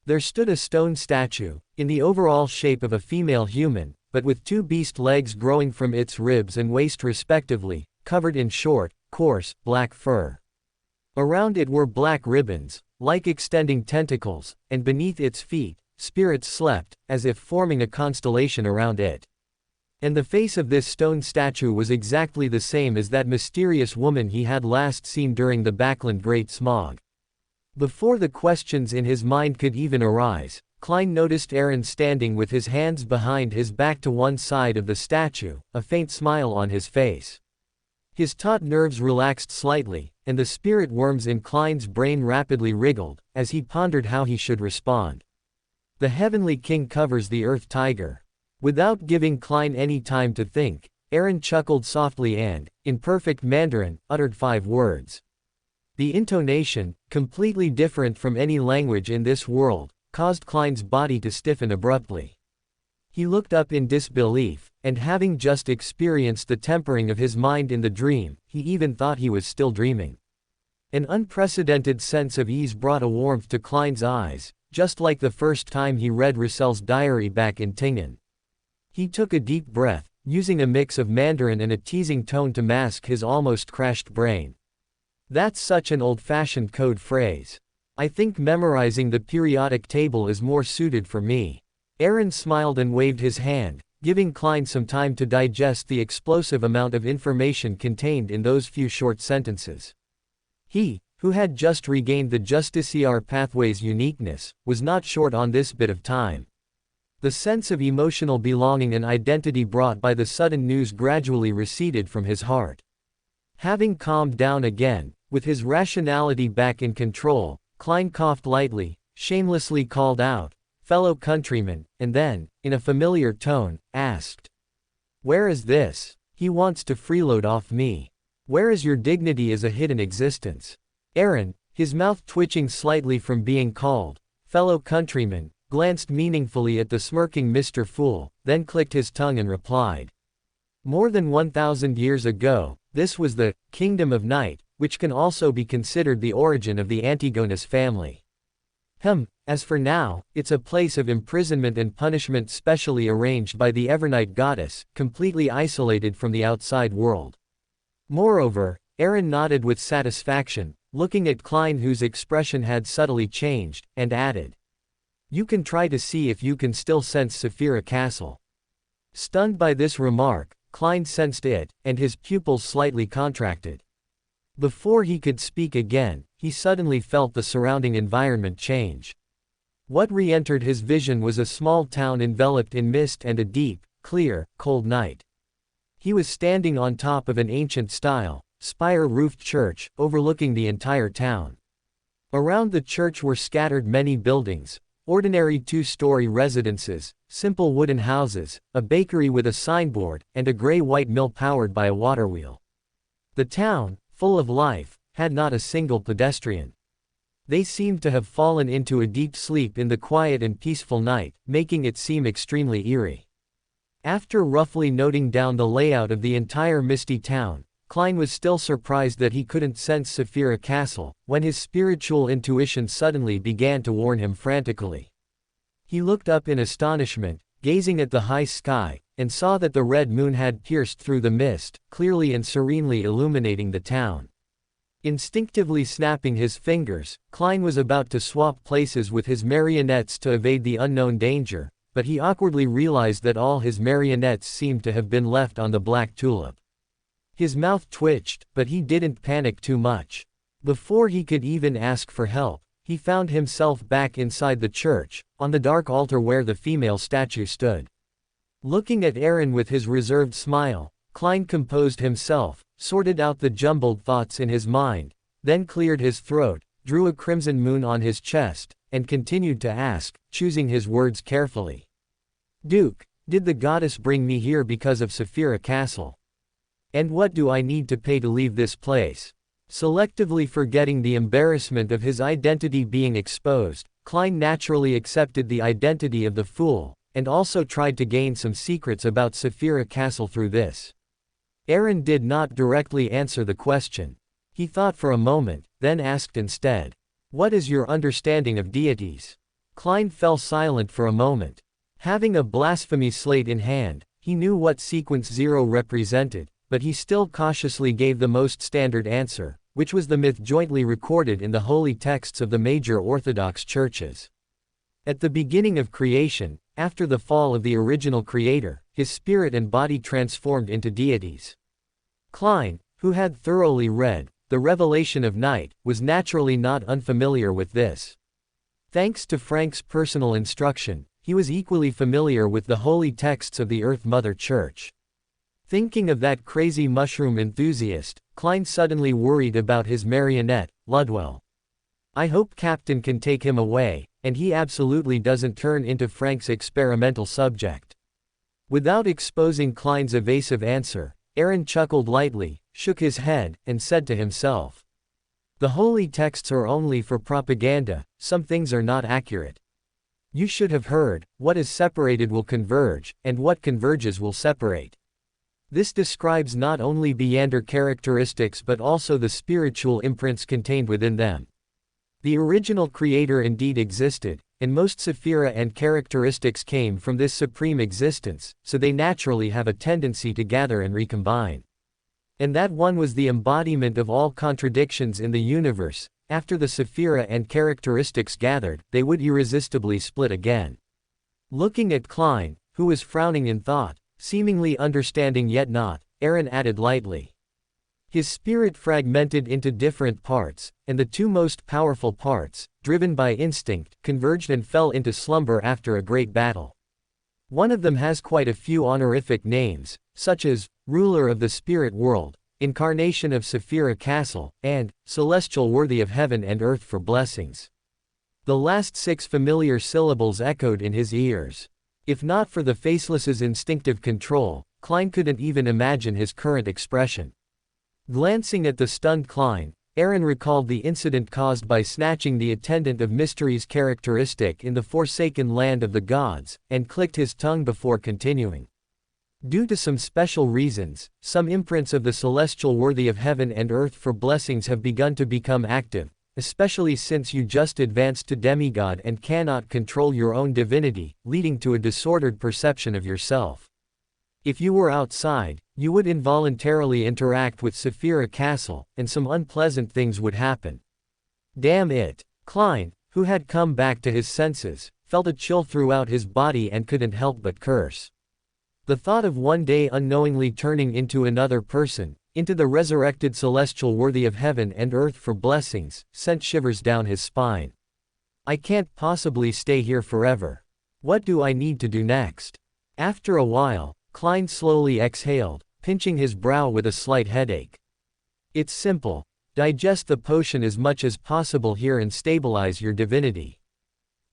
There stood a stone statue, in the overall shape of a female human, but with two beast legs growing from its ribs and waist respectively, covered in short, coarse, black fur. Around it were black ribbons, like extending tentacles, and beneath its feet, spirits slept, as if forming a constellation around it. And the face of this stone statue was exactly the same as that mysterious woman he had last seen during the Backland Great Smog. Before the questions in his mind could even arise, Klein noticed Aaron standing with his hands behind his back to one side of the statue, a faint smile on his face. His taut nerves relaxed slightly, and the spirit worms in Klein's brain rapidly wriggled, as he pondered how he should respond. The Heavenly King covers the Earth Tiger. Without giving Klein any time to think, Aaron chuckled softly and, in perfect Mandarin, uttered 5 words. The intonation, completely different from any language in this world, caused Klein's body to stiffen abruptly. He looked up in disbelief, and having just experienced the tempering of his mind in the dream, he even thought he was still dreaming. An unprecedented sense of ease brought a warmth to Klein's eyes, just like the first time he read Russell's diary back in Tingen. He took a deep breath, using a mix of Mandarin and a teasing tone to mask his almost crashed brain. "That's such an old-fashioned code phrase. I think memorizing the periodic table is more suited for me." Aaron smiled and waved his hand, giving Klein some time to digest the explosive amount of information contained in those few short sentences. He, who had just regained the Justiciar pathway's uniqueness, was not short on this bit of time. The sense of emotional belonging and identity brought by the sudden news gradually receded from his heart. Having calmed down again, with his rationality back in control, Klein coughed lightly, shamelessly called out, "Fellow countrymen," and then, in a familiar tone, asked, "Where is this? He wants to freeload off me. Where is your dignity as a hidden existence?" Aaron, his mouth twitching slightly from being called, "Fellow countrymen," glanced meaningfully at the smirking Mr. Fool, then clicked his tongue and replied. "More than 1,000 years ago, this was the Kingdom of Night, which can also be considered the origin of the Antigonus family. As for now, it's a place of imprisonment and punishment specially arranged by the Evernight goddess, completely isolated from the outside world." Moreover, Aaron nodded with satisfaction, looking at Klein whose expression had subtly changed, and added, "You can try to see if you can still sense Saphira Castle." Stunned by this remark, Klein sensed it, and his pupils slightly contracted. Before he could speak again, he suddenly felt the surrounding environment change. What re-entered his vision was a small town enveloped in mist and a deep, clear, cold night. He was standing on top of an ancient-style, spire-roofed church, overlooking the entire town. Around the church were scattered many buildings, ordinary 2-story residences, simple wooden houses, a bakery with a signboard, and a gray-white mill powered by a water wheel. The town, full of life, had not a single pedestrian. They seemed to have fallen into a deep sleep in the quiet and peaceful night, making it seem extremely eerie. After roughly noting down the layout of the entire misty town, Klein was still surprised that he couldn't sense Saphira Castle, when his spiritual intuition suddenly began to warn him frantically. He looked up in astonishment, gazing at the high sky, and saw that the red moon had pierced through the mist, clearly and serenely illuminating the town. Instinctively snapping his fingers, Klein was about to swap places with his marionettes to evade the unknown danger, but he awkwardly realized that all his marionettes seemed to have been left on the Black Tulip. His mouth twitched, but he didn't panic too much. Before he could even ask for help, he found himself back inside the church, on the dark altar where the female statue stood. Looking at Aaron with his reserved smile, Klein composed himself, sorted out the jumbled thoughts in his mind, then cleared his throat, drew a crimson moon on his chest, and continued to ask, choosing his words carefully. "Duke, did the goddess bring me here because of Saphira Castle?" And what do I need to pay to leave this place? Selectively forgetting the embarrassment of his identity being exposed, Klein naturally accepted the identity of the fool, and also tried to gain some secrets about Saphira Castle through this. Aaron did not directly answer the question. He thought for a moment, then asked instead, "What is your understanding of deities?" Klein fell silent for a moment. Having a blasphemy slate in hand, he knew what sequence 0 represented, but he still cautiously gave the most standard answer, which was the myth jointly recorded in the holy texts of the major Orthodox churches. At the beginning of creation, after the fall of the original creator, his spirit and body transformed into deities. Klein, who had thoroughly read The Revelation of Night, was naturally not unfamiliar with this. Thanks to Frank's personal instruction, he was equally familiar with the holy texts of the Earth Mother Church. Thinking of that crazy mushroom enthusiast, Klein suddenly worried about his marionette, Ludwell. I hope Captain can take him away, and he absolutely doesn't turn into Frank's experimental subject. Without exposing Klein's evasive answer, Aaron chuckled lightly, shook his head, and said to himself, "The holy texts are only for propaganda, some things are not accurate. You should have heard, what is separated will converge, and what converges will separate." This describes not only Beander characteristics but also the spiritual imprints contained within them. The original creator indeed existed, and most Saphira and characteristics came from this supreme existence, so they naturally have a tendency to gather and recombine. And that one was the embodiment of all contradictions in the universe. After the Saphira and characteristics gathered, they would irresistibly split again. Looking at Klein, who was frowning in thought, seemingly understanding yet not, Aaron added lightly. His spirit fragmented into different parts, and the two most powerful parts, driven by instinct, converged and fell into slumber after a great battle. One of them has quite a few honorific names, such as, Ruler of the Spirit World, Incarnation of Saphira Castle, and, Celestial worthy of heaven and earth for blessings. The last 6 familiar syllables echoed in his ears. If not for the Faceless's instinctive control, Klein couldn't even imagine his current expression. Glancing at the stunned Klein, Aaron recalled the incident caused by snatching the attendant of mystery's characteristic in the forsaken land of the gods, and clicked his tongue before continuing. Due to some special reasons, some imprints of the celestial worthy of heaven and earth for blessings have begun to become active, especially since you just advanced to demigod and cannot control your own divinity, leading to a disordered perception of yourself. If you were outside, you would involuntarily interact with Saphira Castle, and some unpleasant things would happen. Damn it! Klein, who had come back to his senses, felt a chill throughout his body and couldn't help but curse. The thought of one day unknowingly turning into another person, into the resurrected celestial worthy of heaven and earth for blessings, sent shivers down his spine. I can't possibly stay here forever. What do I need to do next? After a while, Klein slowly exhaled, pinching his brow with a slight headache. It's simple. Digest the potion as much as possible here and stabilize your divinity.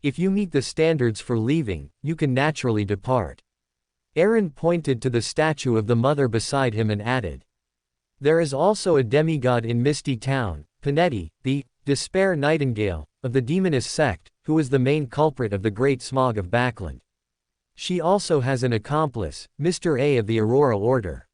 If you meet the standards for leaving, you can naturally depart. Aaron pointed to the statue of the mother beside him and added. There is also a demigod in Misty Town, Panetti, the despair nightingale, of the demoness sect, who is the main culprit of the great smog of Backland. She also has an accomplice, Mr. A of the Aurora Order.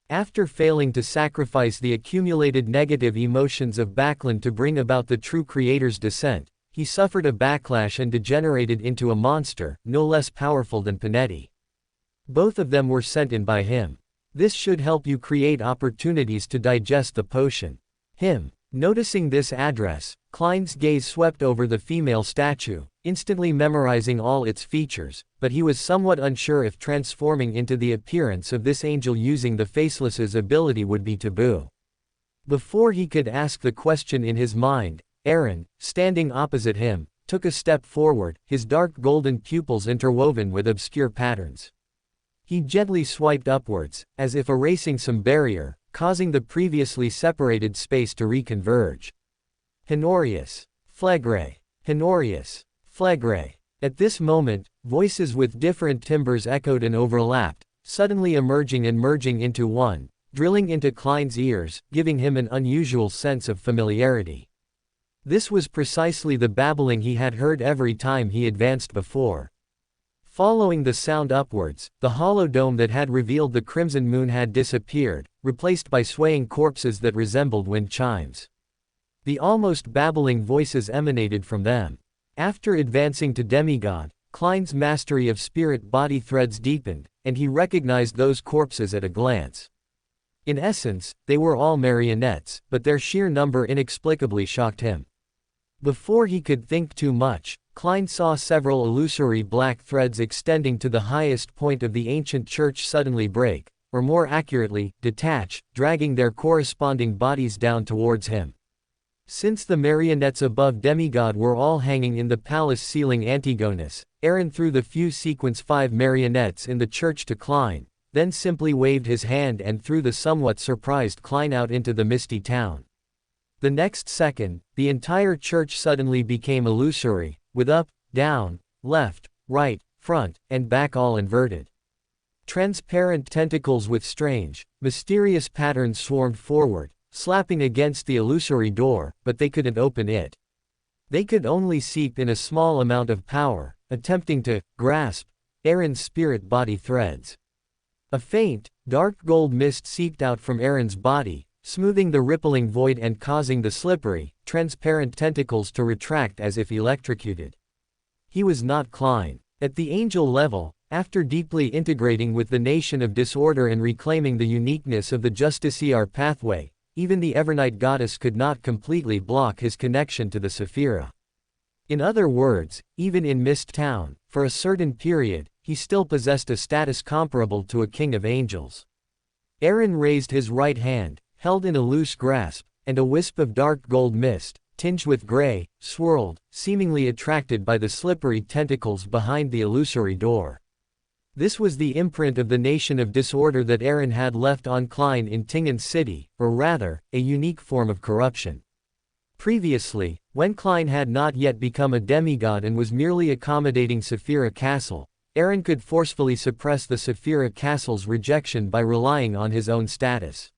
After failing to sacrifice the accumulated negative emotions of Backland to bring about the true creator's descent, he suffered a backlash and degenerated into a monster, no less powerful than Panetti. Both of them were sent in by him. This should help you create opportunities to digest the potion. Him. Noticing this address, Klein's gaze swept over the female statue, instantly memorizing all its features, but he was somewhat unsure if transforming into the appearance of this angel using the Faceless's ability would be taboo. Before he could ask the question in his mind, Aaron, standing opposite him, took a step forward, his dark golden pupils interwoven with obscure patterns. He gently swiped upwards, as if erasing some barrier, causing the previously separated space to reconverge. Honorius. Flegre. Honorius. Flegre. At this moment, voices with different timbres echoed and overlapped, suddenly emerging and merging into one, drilling into Klein's ears, giving him an unusual sense of familiarity. This was precisely the babbling he had heard every time he advanced before. Following the sound upwards, the hollow dome that had revealed the crimson moon had disappeared, replaced by swaying corpses that resembled wind chimes. The almost babbling voices emanated from them. After advancing to demigod, Klein's mastery of spirit-body threads deepened, and he recognized those corpses at a glance. In essence, they were all marionettes, but their sheer number inexplicably shocked him. Before he could think too much, Klein saw several illusory black threads extending to the highest point of the ancient church suddenly break, or more accurately, detach, dragging their corresponding bodies down towards him. Since the marionettes above demigod were all hanging in the palace ceiling Antigonus, Aaron threw the few sequence 5 marionettes in the church to Klein, then simply waved his hand and threw the somewhat surprised Klein out into the misty town. The next second, the entire church suddenly became illusory, with up, down, left, right, front, and back all inverted. Transparent tentacles with strange, mysterious patterns swarmed forward, slapping against the illusory door, but they couldn't open it. They could only seep in a small amount of power, attempting to grasp Aaron's spirit-body threads. A faint, dark gold mist seeped out from Aaron's body, smoothing the rippling void and causing the slippery, transparent tentacles to retract as if electrocuted. He was not Klein. At the angel level, after deeply integrating with the nation of disorder and reclaiming the uniqueness of the Justiciar pathway, even the Evernight goddess could not completely block his connection to the Sephira. In other words, even in Mist Town, for a certain period, he still possessed a status comparable to a king of angels. Aaron raised his right hand, held in a loose grasp, and a wisp of dark gold mist, tinged with gray, swirled, seemingly attracted by the slippery tentacles behind the illusory door. This was the imprint of the nation of disorder that Aaron had left on Klein in Tingen City, or rather, a unique form of corruption. Previously, when Klein had not yet become a demigod and was merely accommodating Sephira Castle, Aaron could forcefully suppress the Sephira Castle's rejection by relying on his own status.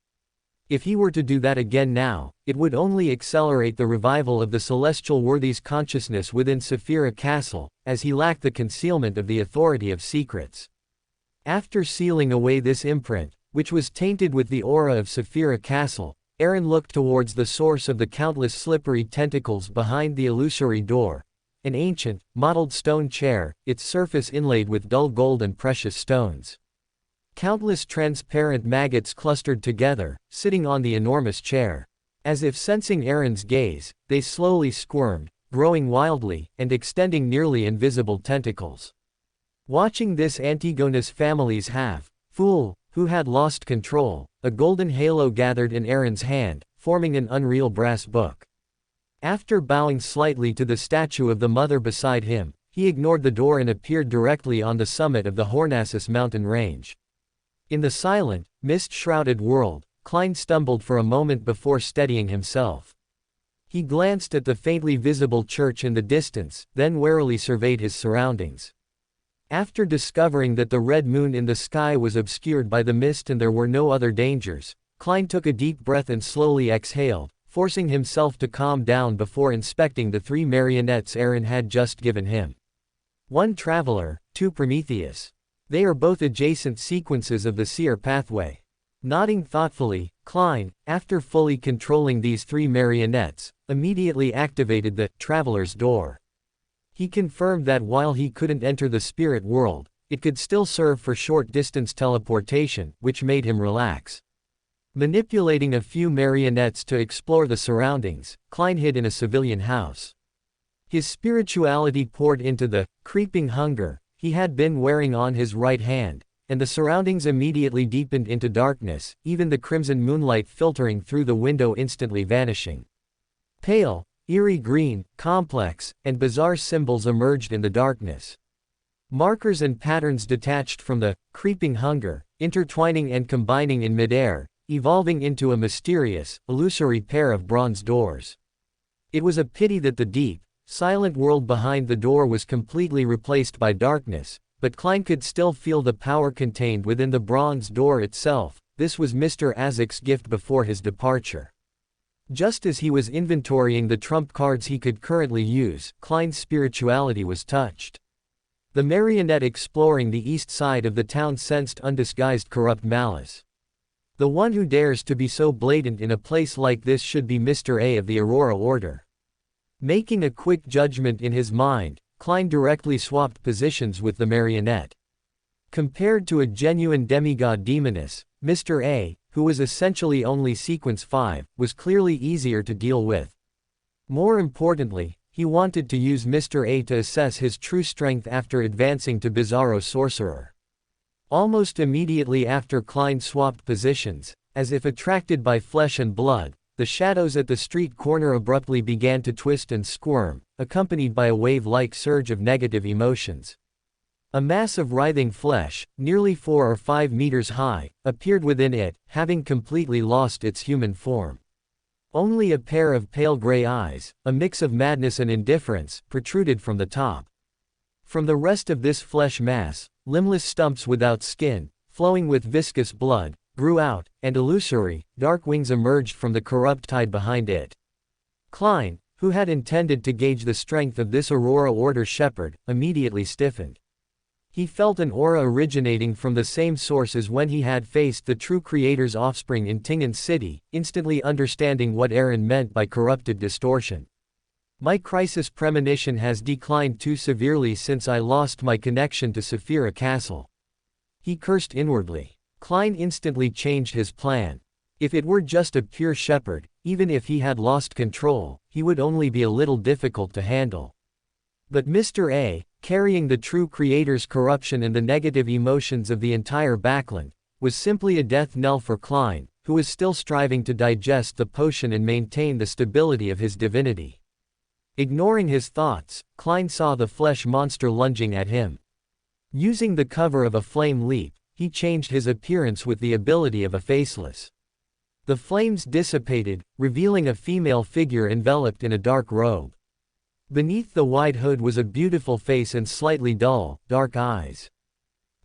If he were to do that again now, it would only accelerate the revival of the celestial worthy's consciousness within Sephira Castle, as he lacked the concealment of the authority of secrets. After sealing away this imprint, which was tainted with the aura of Sephira Castle, Aaron looked towards the source of the countless slippery tentacles behind the illusory door, an ancient, mottled stone chair, its surface inlaid with dull gold and precious stones. Countless transparent maggots clustered together, sitting on the enormous chair. As if sensing Aaron's gaze, they slowly squirmed, growing wildly, and extending nearly invisible tentacles. Watching this Antigonus family's half-fool, who had lost control, a golden halo gathered in Aaron's hand, forming an unreal brass book. After bowing slightly to the statue of the mother beside him, he ignored the door and appeared directly on the summit of the Hornassus mountain range. In the silent, mist-shrouded world, Klein stumbled for a moment before steadying himself. He glanced at the faintly visible church in the distance, then warily surveyed his surroundings. After discovering that the red moon in the sky was obscured by the mist and there were no other dangers, Klein took a deep breath and slowly exhaled, forcing himself to calm down before inspecting the 3 marionettes Aaron had just given him. 1 Traveler, 2 Prometheus. They are both adjacent sequences of the seer pathway. Nodding thoughtfully, Klein, after fully controlling these 3 marionettes, immediately activated the Traveler's Door. He confirmed that while he couldn't enter the spirit world, it could still serve for short-distance teleportation, which made him relax. Manipulating a few marionettes to explore the surroundings, Klein hid in a civilian house. His spirituality poured into the creeping hunger he had been wearing on his right hand, and the surroundings immediately deepened into darkness, even the crimson moonlight filtering through the window instantly vanishing. Pale, eerie green, complex, and bizarre symbols emerged in the darkness. Markers and patterns detached from the creeping hunger, intertwining and combining in midair, evolving into a mysterious, illusory pair of bronze doors. It was a pity that the deep, silent world behind the door was completely replaced by darkness, but Klein could still feel the power contained within the bronze door itself, this was Mr. Azek's gift before his departure. Just as he was inventorying the trump cards he could currently use, Klein's spirituality was touched. The marionette exploring the east side of the town sensed undisguised corrupt malice. The one who dares to be so blatant in a place like this should be Mr. A of the Aurora Order. Making a quick judgment in his mind, Klein directly swapped positions with the marionette. Compared to a genuine demigod demoness, Mr. A, who was essentially only Sequence 5, was clearly easier to deal with. More importantly, he wanted to use Mr. A to assess his true strength after advancing to Bizarro Sorcerer. Almost immediately after Klein swapped positions, as if attracted by flesh and blood, the shadows at the street corner abruptly began to twist and squirm, accompanied by a wave-like surge of negative emotions. A mass of writhing flesh, nearly 4 or 5 meters high, appeared within it, having completely lost its human form. Only a pair of pale gray eyes, a mix of madness and indifference, protruded from the top. From the rest of this flesh mass, limbless stumps without skin, flowing with viscous blood, grew out, and illusory, dark wings emerged from the corrupt tide behind it. Klein, who had intended to gauge the strength of this Aurora Order shepherd, immediately stiffened. He felt an aura originating from the same source as when he had faced the true creator's offspring in Tingan City, instantly understanding what Aaron meant by corrupted distortion. My crisis premonition has declined too severely since I lost my connection to Saphira Castle. He cursed inwardly. Klein instantly changed his plan. If it were just a pure shepherd, even if he had lost control, he would only be a little difficult to handle. But Mr. A, carrying the true creator's corruption and the negative emotions of the entire backland, was simply a death knell for Klein, who was still striving to digest the potion and maintain the stability of his divinity. Ignoring his thoughts, Klein saw the flesh monster lunging at him. Using the cover of a flame leap, he changed his appearance with the ability of a faceless. The flames dissipated, revealing a female figure enveloped in a dark robe. Beneath the wide hood was a beautiful face and slightly dull, dark eyes.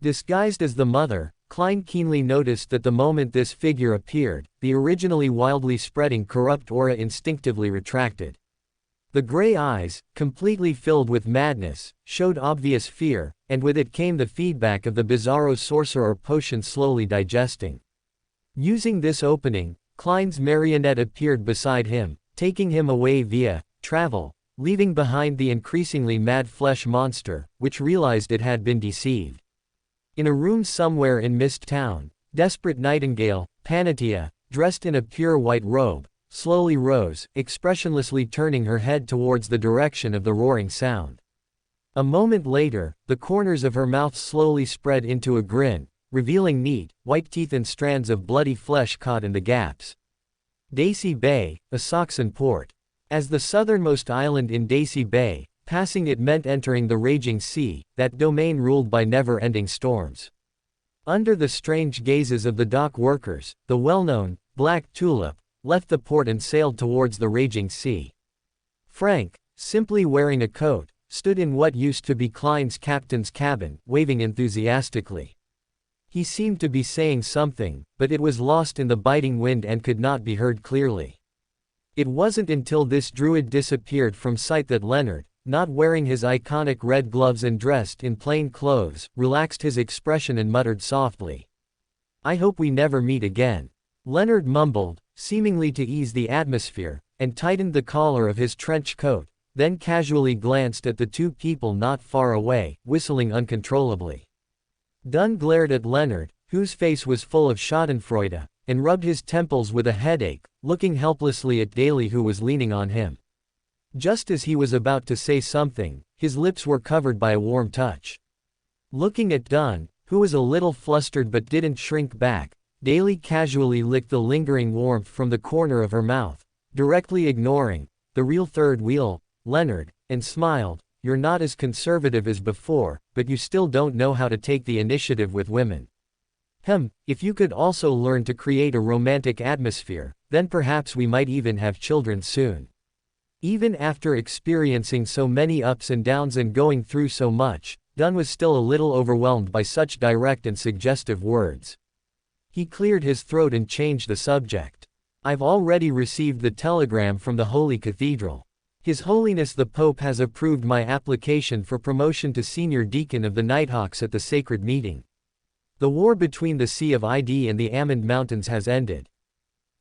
Disguised as the mother, Klein keenly noticed that the moment this figure appeared, the originally wildly spreading corrupt aura instinctively retracted. The gray eyes, completely filled with madness, showed obvious fear, and with it came the feedback of the Bizarro Sorcerer potion slowly digesting. Using this opening, Klein's marionette appeared beside him, taking him away via travel, leaving behind the increasingly mad flesh monster, which realized it had been deceived. In a room somewhere in Mist Town, desperate Nightingale, Panatia, dressed in a pure white robe, slowly rose, expressionlessly turning her head towards the direction of the roaring sound. A moment later, the corners of her mouth slowly spread into a grin, revealing neat, white teeth and strands of bloody flesh caught in the gaps. Daisy Bay, a Saxon port. As the southernmost island in Daisy Bay, passing it meant entering the raging sea, that domain ruled by never-ending storms. Under the strange gazes of the dock workers, the well-known Black Tulip left the port and sailed towards the raging sea. Frank, simply wearing a coat, stood in what used to be Klein's captain's cabin, waving enthusiastically. He seemed to be saying something, but it was lost in the biting wind and could not be heard clearly. It wasn't until this druid disappeared from sight that Leonard, not wearing his iconic red gloves and dressed in plain clothes, relaxed his expression and muttered softly. "I hope we never meet again." Leonard mumbled, seemingly to ease the atmosphere, and tightened the collar of his trench coat, then casually glanced at the two people not far away, whistling uncontrollably. Dunn glared at Leonard, whose face was full of schadenfreude, and rubbed his temples with a headache, looking helplessly at Daly who was leaning on him. Just as he was about to say something, his lips were covered by a warm touch. Looking at Dunn, who was a little flustered but didn't shrink back, Daly casually licked the lingering warmth from the corner of her mouth, directly ignoring the real third wheel, Leonard, and smiled. "You're not as conservative as before, but you still don't know how to take the initiative with women. If you could also learn to create a romantic atmosphere, then perhaps we might even have children soon." Even after experiencing so many ups and downs and going through so much, Dunn was still a little overwhelmed by such direct and suggestive words. He cleared his throat and changed the subject. I've already received the telegram from the Holy Cathedral. His Holiness the Pope has approved my application for promotion to Senior Deacon of the Nighthawks at the Sacred Meeting. The war between the Sea of Id and the Amand Mountains has ended.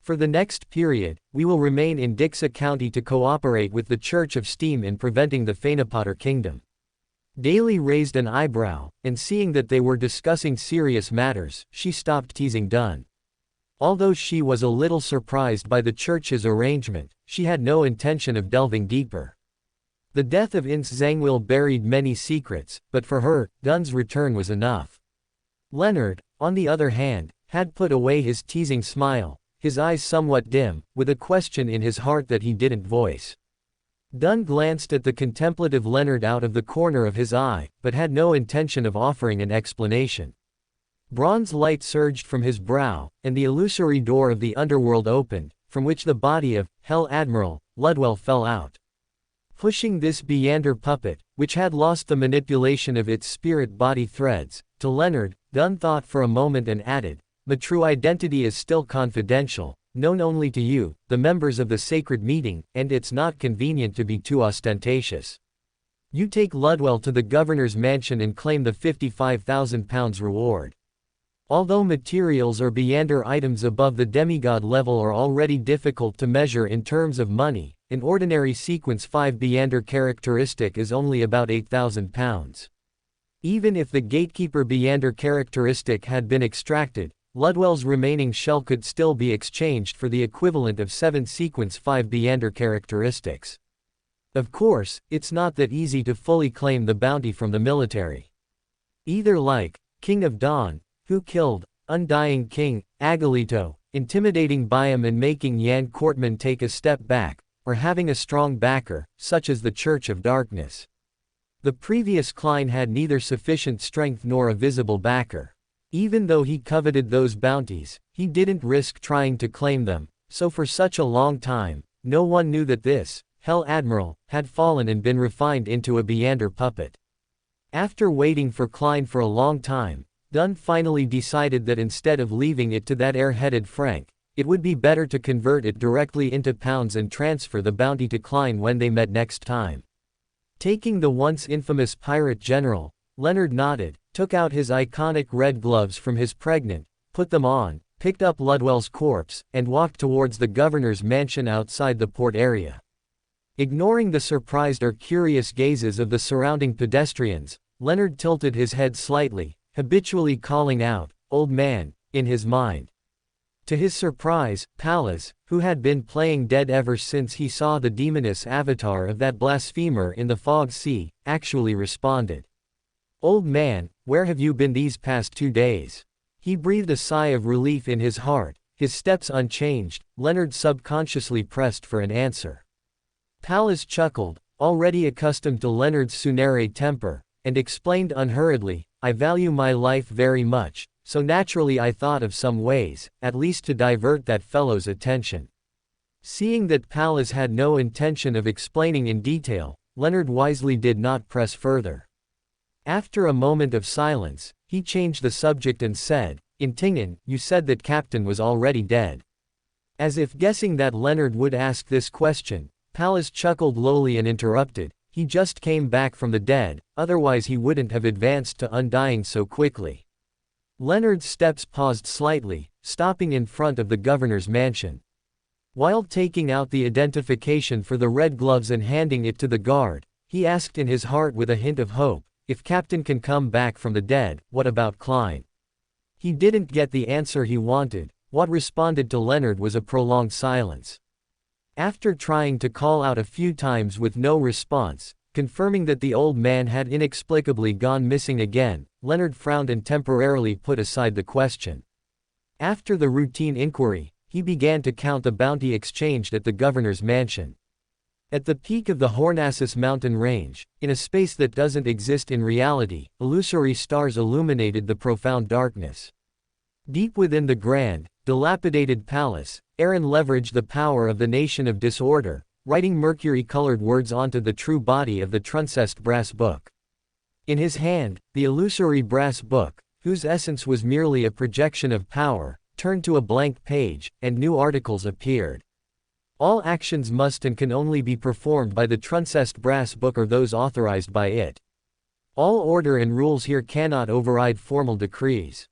For the next period, we will remain in Dixa County to cooperate with the Church of Steam in preventing the Fainapotter Kingdom. Daly raised an eyebrow, and seeing that they were discussing serious matters, she stopped teasing Dunn. Although she was a little surprised by the church's arrangement, she had no intention of delving deeper. The death of Ince Zangwill buried many secrets, but for her, Dunn's return was enough. Leonard, on the other hand, had put away his teasing smile, his eyes somewhat dim, with a question in his heart that he didn't voice. Dunn glanced at the contemplative Leonard out of the corner of his eye, but had no intention of offering an explanation. Bronze light surged from his brow, and the illusory door of the underworld opened, from which the body of Hell Admiral Ludwell fell out. Pushing this Beander puppet, which had lost the manipulation of its spirit-body threads, to Leonard, Dunn thought for a moment and added, "The true identity is still confidential, known only to you, the members of the Sacred Meeting, and it's not convenient to be too ostentatious. You take Ludwell to the governor's mansion and claim the £55,000 reward. Although materials or Beander items above the demigod level are already difficult to measure in terms of money, an ordinary sequence 5 Beander characteristic is only about £8,000. Even if the gatekeeper Beander characteristic had been extracted, Ludwell's remaining shell could still be exchanged for the equivalent of 7 sequence 5 Beander characteristics. Of course, it's not that easy to fully claim the bounty from the military. Either like King of Dawn, who killed Undying King Agalito, intimidating Byam and making Yan Courtman take a step back, or having a strong backer, such as the Church of Darkness. The previous Klein had neither sufficient strength nor a visible backer. Even though he coveted those bounties, he didn't risk trying to claim them, so for such a long time, no one knew that this Hell Admiral had fallen and been refined into a Beander puppet. After waiting for Klein for a long time, Dunn finally decided that instead of leaving it to that air-headed Frank, it would be better to convert it directly into pounds and transfer the bounty to Klein when they met next time. Taking the once infamous pirate general, Leonard nodded, took out his iconic red gloves from his pregnant, put them on, picked up Ludwell's corpse, and walked towards the governor's mansion outside the port area. Ignoring the surprised or curious gazes of the surrounding pedestrians, Leonard tilted his head slightly, habitually calling out, "Old man," in his mind. To his surprise, Pallas, who had been playing dead ever since he saw the demoness avatar of that blasphemer in the fog sea, actually responded. "Old man, where have you been these past 2 days?" He breathed a sigh of relief in his heart, his steps unchanged. Leonard subconsciously pressed for an answer. Pallas chuckled, already accustomed to Leonard's Sunere temper, and explained unhurriedly, "I value my life very much, so naturally I thought of some ways, at least to divert that fellow's attention." Seeing that Pallas had no intention of explaining in detail, Leonard wisely did not press further. After a moment of silence, he changed the subject and said, "In Tingen, you said that Captain was already dead." As if guessing that Leonard would ask this question, Pallas chuckled lowly and interrupted, "He just came back from the dead, otherwise he wouldn't have advanced to Undying so quickly." Leonard's steps paused slightly, stopping in front of the governor's mansion. While taking out the identification for the red gloves and handing it to the guard, he asked in his heart with a hint of hope, "If Captain can come back from the dead, what about Klein?" He didn't get the answer he wanted. What responded to Leonard was a prolonged silence. After trying to call out a few times with no response, confirming that the old man had inexplicably gone missing again, Leonard frowned and temporarily put aside the question. After the routine inquiry, he began to count the bounty exchanged at the governor's mansion. At the peak of the Hornassus mountain range, in a space that doesn't exist in reality, illusory stars illuminated the profound darkness. Deep within the grand, dilapidated palace, Aaron leveraged the power of the Nation of Disorder, writing mercury-colored words onto the true body of the truncest brass book. In his hand, the illusory brass book, whose essence was merely a projection of power, turned to a blank page, and new articles appeared. All actions must and can only be performed by the Transmigration brass book or those authorized by it. All order and rules here cannot override formal decrees.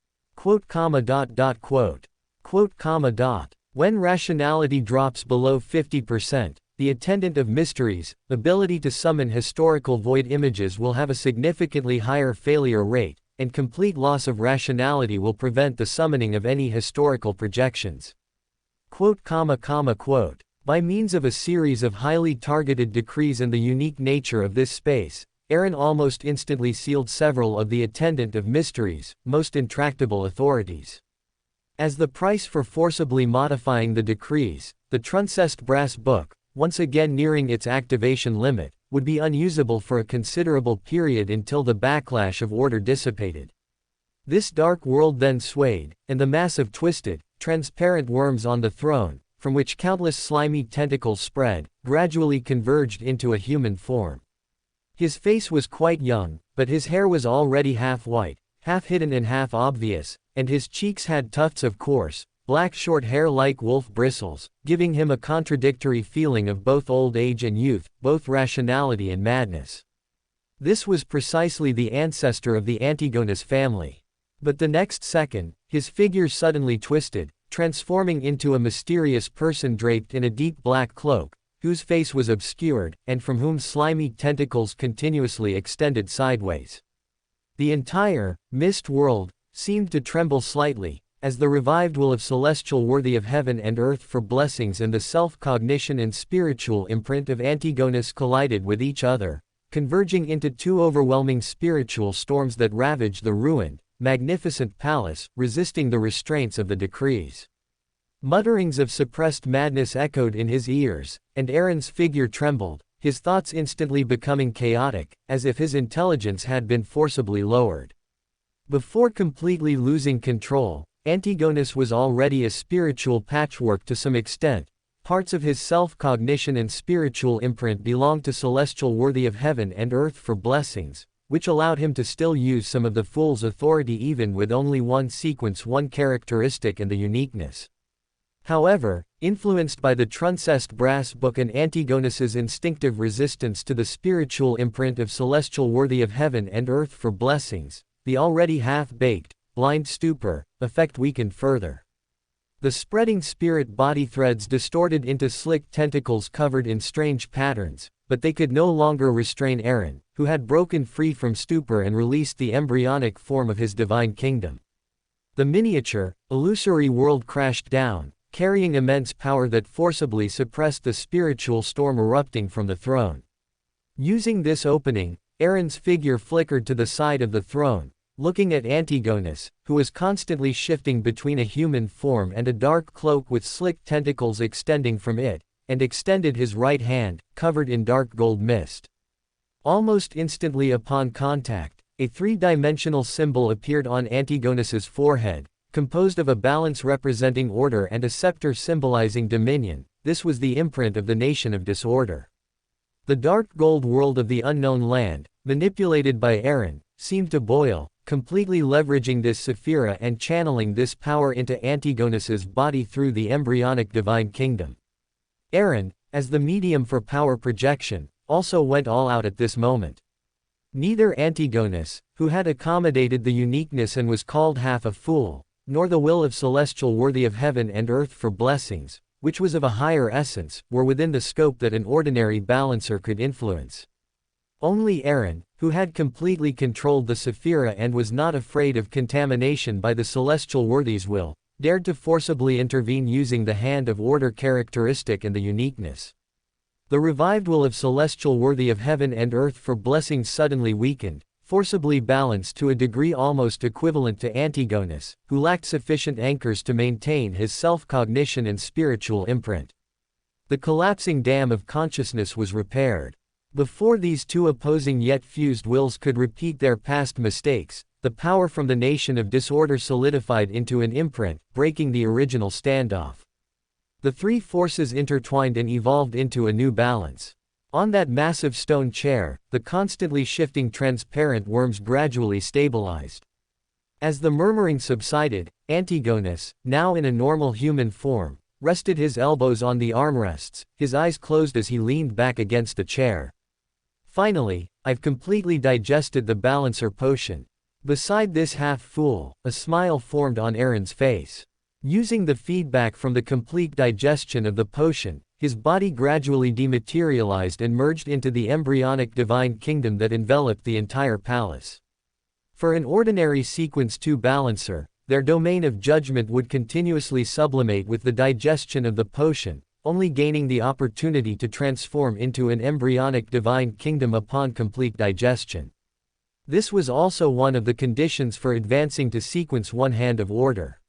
When rationality drops below 50%, the attendant of mysteries, ability to summon historical void images will have a significantly higher failure rate, and complete loss of rationality will prevent the summoning of any historical projections. By means of a series of highly targeted decrees and the unique nature of this space, Aaron almost instantly sealed several of the attendant of mysteries' most intractable authorities. As the price for forcibly modifying the decrees, the Transmigration brass book, once again nearing its activation limit, would be unusable for a considerable period until the backlash of order dissipated. This dark world then swayed, and the mass of twisted, transparent worms on the throne, from which countless slimy tentacles spread, gradually converged into a human form. His face was quite young, but his hair was already half white, half hidden and half obvious, and his cheeks had tufts of coarse, black short hair like wolf bristles, giving him a contradictory feeling of both old age and youth, both rationality and madness. This was precisely the ancestor of the Antigonus family. But the next second, his figure suddenly twisted, transforming into a mysterious person draped in a deep black cloak, whose face was obscured, and from whom slimy tentacles continuously extended sideways. The entire mist world seemed to tremble slightly, as the revived will of celestial worthy of heaven and earth for blessings and the self-cognition and spiritual imprint of Antigonus collided with each other, converging into two overwhelming spiritual storms that ravaged the ruined, magnificent palace, resisting the restraints of the decrees. Mutterings of suppressed madness echoed in his ears, and Aaron's figure trembled, his thoughts instantly becoming chaotic, as if his intelligence had been forcibly lowered. Before completely losing control, Antigonus was already a spiritual patchwork to some extent. Parts of his self-cognition and spiritual imprint belonged to celestial worthy of heaven and earth for blessings, which allowed him to still use some of the fool's authority even with only one sequence, one characteristic and the uniqueness. However, influenced by the Transmigration brass book and Antigonus's instinctive resistance to the spiritual imprint of celestial worthy of heaven and earth for blessings, the already half-baked, blind stupor effect weakened further. The spreading spirit body threads distorted into slick tentacles covered in strange patterns, but they could no longer restrain Aaron, who had broken free from stupor and released the embryonic form of his divine kingdom. The miniature, illusory world crashed down, carrying immense power that forcibly suppressed the spiritual storm erupting from the throne. Using this opening, Aaron's figure flickered to the side of the throne, looking at Antigonus, who was constantly shifting between a human form and a dark cloak with slick tentacles extending from it, and extended his right hand, covered in dark gold mist. Almost instantly upon contact, a three-dimensional symbol appeared on Antigonus's forehead, composed of a balance representing order and a scepter symbolizing dominion. This was the imprint of the nation of disorder. The dark gold world of the unknown land, manipulated by Aaron, seemed to boil, completely leveraging this Sephira and channeling this power into Antigonus's body through the embryonic divine kingdom. Aaron, as the medium for power projection, also went all out at this moment. Neither Antigonus, who had accommodated the uniqueness and was called half a fool, nor the will of celestial worthy of heaven and earth for blessings, which was of a higher essence, were within the scope that an ordinary balancer could influence. Only Aaron, who had completely controlled the Sephira and was not afraid of contamination by the celestial worthy's will, dared to forcibly intervene using the hand of order characteristic and the uniqueness. The revived will of celestial worthy of heaven and earth for blessings suddenly weakened, forcibly balanced to a degree almost equivalent to Antigonus, who lacked sufficient anchors to maintain his self-cognition and spiritual imprint. The collapsing dam of consciousness was repaired. Before these two opposing yet fused wills could repeat their past mistakes, the power from the nation of disorder solidified into an imprint, breaking the original standoff. The three forces intertwined and evolved into a new balance. On that massive stone chair, the constantly shifting transparent worms gradually stabilized. As the murmuring subsided, Antigonus, now in a normal human form, rested his elbows on the armrests, his eyes closed as he leaned back against the chair. Finally, I've completely digested the balancer potion. Beside this half-fool, a smile formed on Aaron's face. Using the feedback from the complete digestion of the potion, his body gradually dematerialized and merged into the embryonic divine kingdom that enveloped the entire palace. For an ordinary sequence 2 balancer, their domain of judgment would continuously sublimate with the digestion of the potion, only gaining the opportunity to transform into an embryonic divine kingdom upon complete digestion. This was also one of the conditions for advancing to sequence 1 hand of order.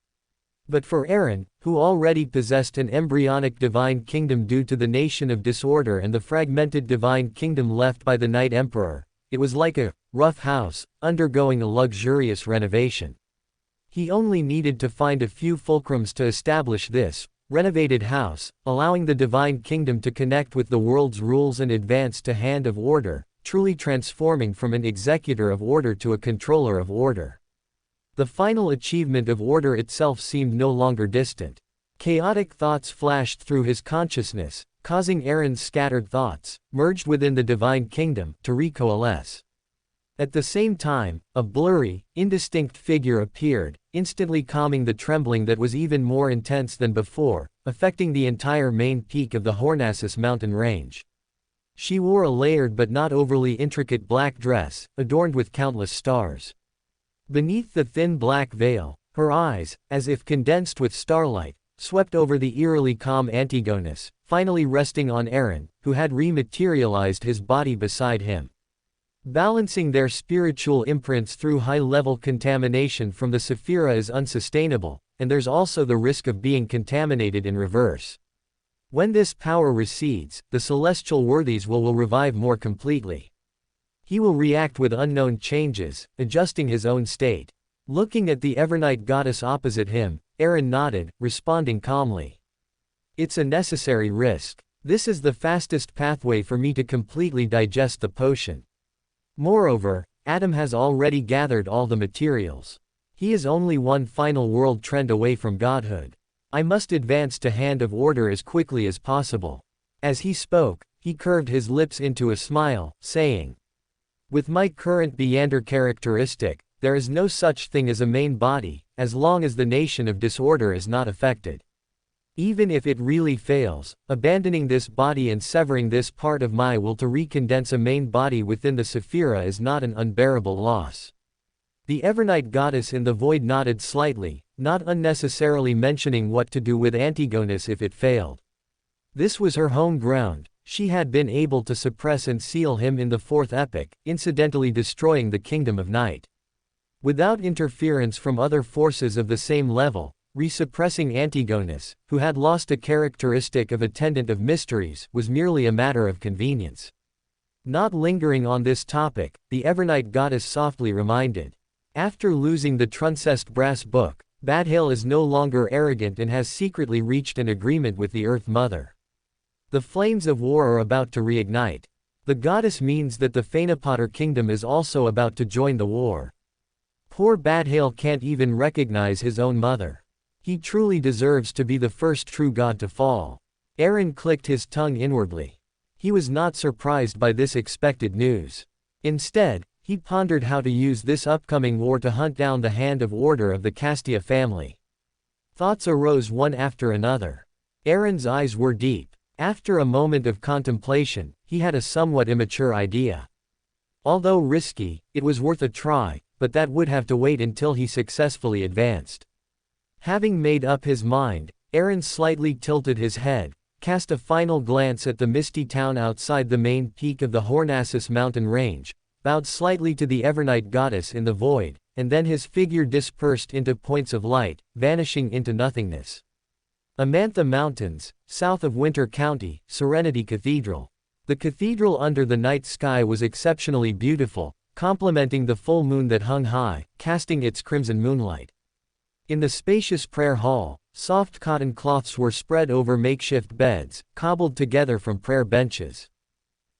But for Aaron, who already possessed an embryonic divine kingdom due to the nation of disorder and the fragmented divine kingdom left by the Night Emperor, it was like a rough house, undergoing a luxurious renovation. He only needed to find a few fulcrums to establish this renovated house, allowing the divine kingdom to connect with the world's rules and advance to hand of order, truly transforming from an executor of order to a controller of order. The final achievement of order itself seemed no longer distant. Chaotic thoughts flashed through his consciousness, causing Aaron's scattered thoughts, merged within the divine kingdom, to recoalesce. At the same time, a blurry, indistinct figure appeared, instantly calming the trembling that was even more intense than before, affecting the entire main peak of the Hornassus mountain range. She wore a layered but not overly intricate black dress, adorned with countless stars. Beneath the thin black veil, her eyes, as if condensed with starlight, swept over the eerily calm Antigonus, finally resting on Aaron, who had rematerialized his body beside him. Balancing their spiritual imprints through high-level contamination from the Sephira is unsustainable, and there's also the risk of being contaminated in reverse. When this power recedes, the celestial worthies will revive more completely. He will react with unknown changes, adjusting his own state. Looking at the Evernight goddess opposite him, Aaron nodded, responding calmly. It's a necessary risk. This is the fastest pathway for me to completely digest the potion. Moreover, Adam has already gathered all the materials. He is only one final world trend away from godhood. I must advance to hand of order as quickly as possible. As he spoke, he curved his lips into a smile, saying, with my current Beander characteristic, there is no such thing as a main body, as long as the nation of disorder is not affected. Even if it really fails, abandoning this body and severing this part of my will to recondense a main body within the Sephira is not an unbearable loss. The Evernight goddess in the void nodded slightly, not unnecessarily mentioning what to do with Antigonus if it failed. This was her home ground. She had been able to suppress and seal him in the 4th epoch, incidentally destroying the kingdom of night. Without interference from other forces of the same level, resuppressing Antigonus, who had lost a characteristic of attendant of mysteries, was merely a matter of convenience. Not lingering on this topic, the Evernight goddess softly reminded. After losing the Truncest brass book, Badhale is no longer arrogant and has secretly reached an agreement with the Earth Mother. The flames of war are about to reignite. The goddess means that the Phaenopotter kingdom is also about to join the war. Poor Badhale can't even recognize his own mother. He truly deserves to be the first true god to fall. Aaron clicked his tongue inwardly. He was not surprised by this expected news. Instead, he pondered how to use this upcoming war to hunt down the hand of order of the Castia family. Thoughts arose one after another. Aaron's eyes were deep. After a moment of contemplation, he had a somewhat immature idea. Although risky, it was worth a try, but that would have to wait until he successfully advanced. Having made up his mind, Aaron slightly tilted his head, cast a final glance at the misty town outside the main peak of the Hornassus mountain range, bowed slightly to the Evernight goddess in the void, and then his figure dispersed into points of light, vanishing into nothingness. Amantha Mountains, south of Winter County, Serenity Cathedral. The cathedral under the night sky was exceptionally beautiful, complementing the full moon that hung high, casting its crimson moonlight. In the spacious prayer hall, soft cotton cloths were spread over makeshift beds, cobbled together from prayer benches.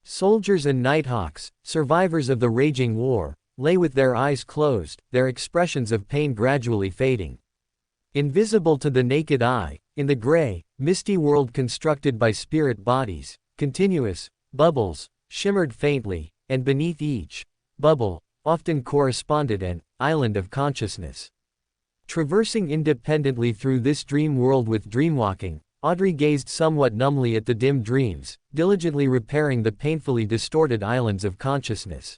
Soldiers and nighthawks, survivors of the raging war, lay with their eyes closed, their expressions of pain gradually fading. Invisible to the naked eye, in the gray, misty world constructed by spirit bodies, continuous bubbles shimmered faintly, and beneath each bubble often corresponded an island of consciousness. Traversing independently through this dream world with dreamwalking, Audrey gazed somewhat numbly at the dim dreams, diligently repairing the painfully distorted islands of consciousness.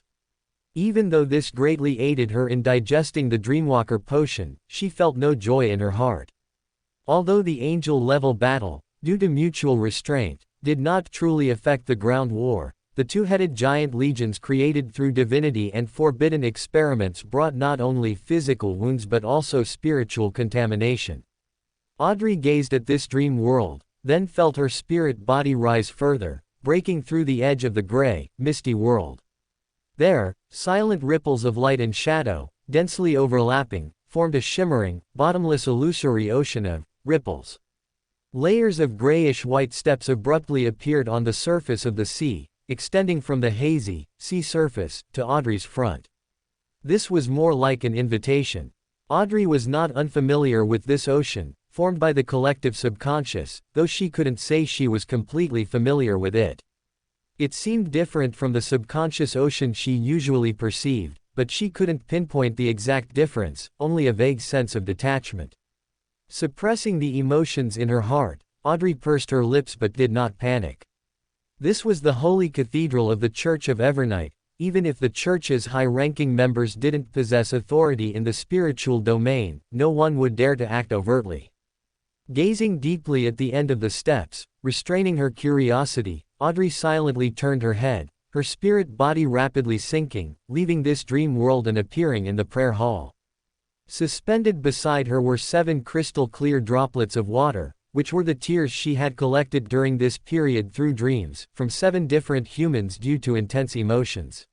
Even though this greatly aided her in digesting the Dreamwalker potion, she felt no joy in her heart. Although the angel-level battle, due to mutual restraint, did not truly affect the ground war, the two-headed giant legions created through divinity and forbidden experiments brought not only physical wounds but also spiritual contamination. Audrey gazed at this dream world, then felt her spirit body rise further, breaking through the edge of the gray, misty world. There, silent ripples of light and shadow, densely overlapping, formed a shimmering, bottomless illusory ocean of ripples. Layers of grayish-white steps abruptly appeared on the surface of the sea, extending from the hazy, sea surface, to Audrey's front. This was more like an invitation. Audrey was not unfamiliar with this ocean, formed by the collective subconscious, though she couldn't say she was completely familiar with it. It seemed different from the subconscious ocean she usually perceived, but she couldn't pinpoint the exact difference, only a vague sense of detachment. Suppressing the emotions in her heart, Audrey pursed her lips but did not panic. This was the holy cathedral of the Church of Evernight. Even if the church's high-ranking members didn't possess authority in the spiritual domain, no one would dare to act overtly. Gazing deeply at the end of the steps, restraining her curiosity, Audrey silently turned her head, her spirit body rapidly sinking, leaving this dream world and appearing in the prayer hall. Suspended beside her were 7 crystal-clear droplets of water, which were the tears she had collected during this period through dreams, from 7 different humans due to intense emotions.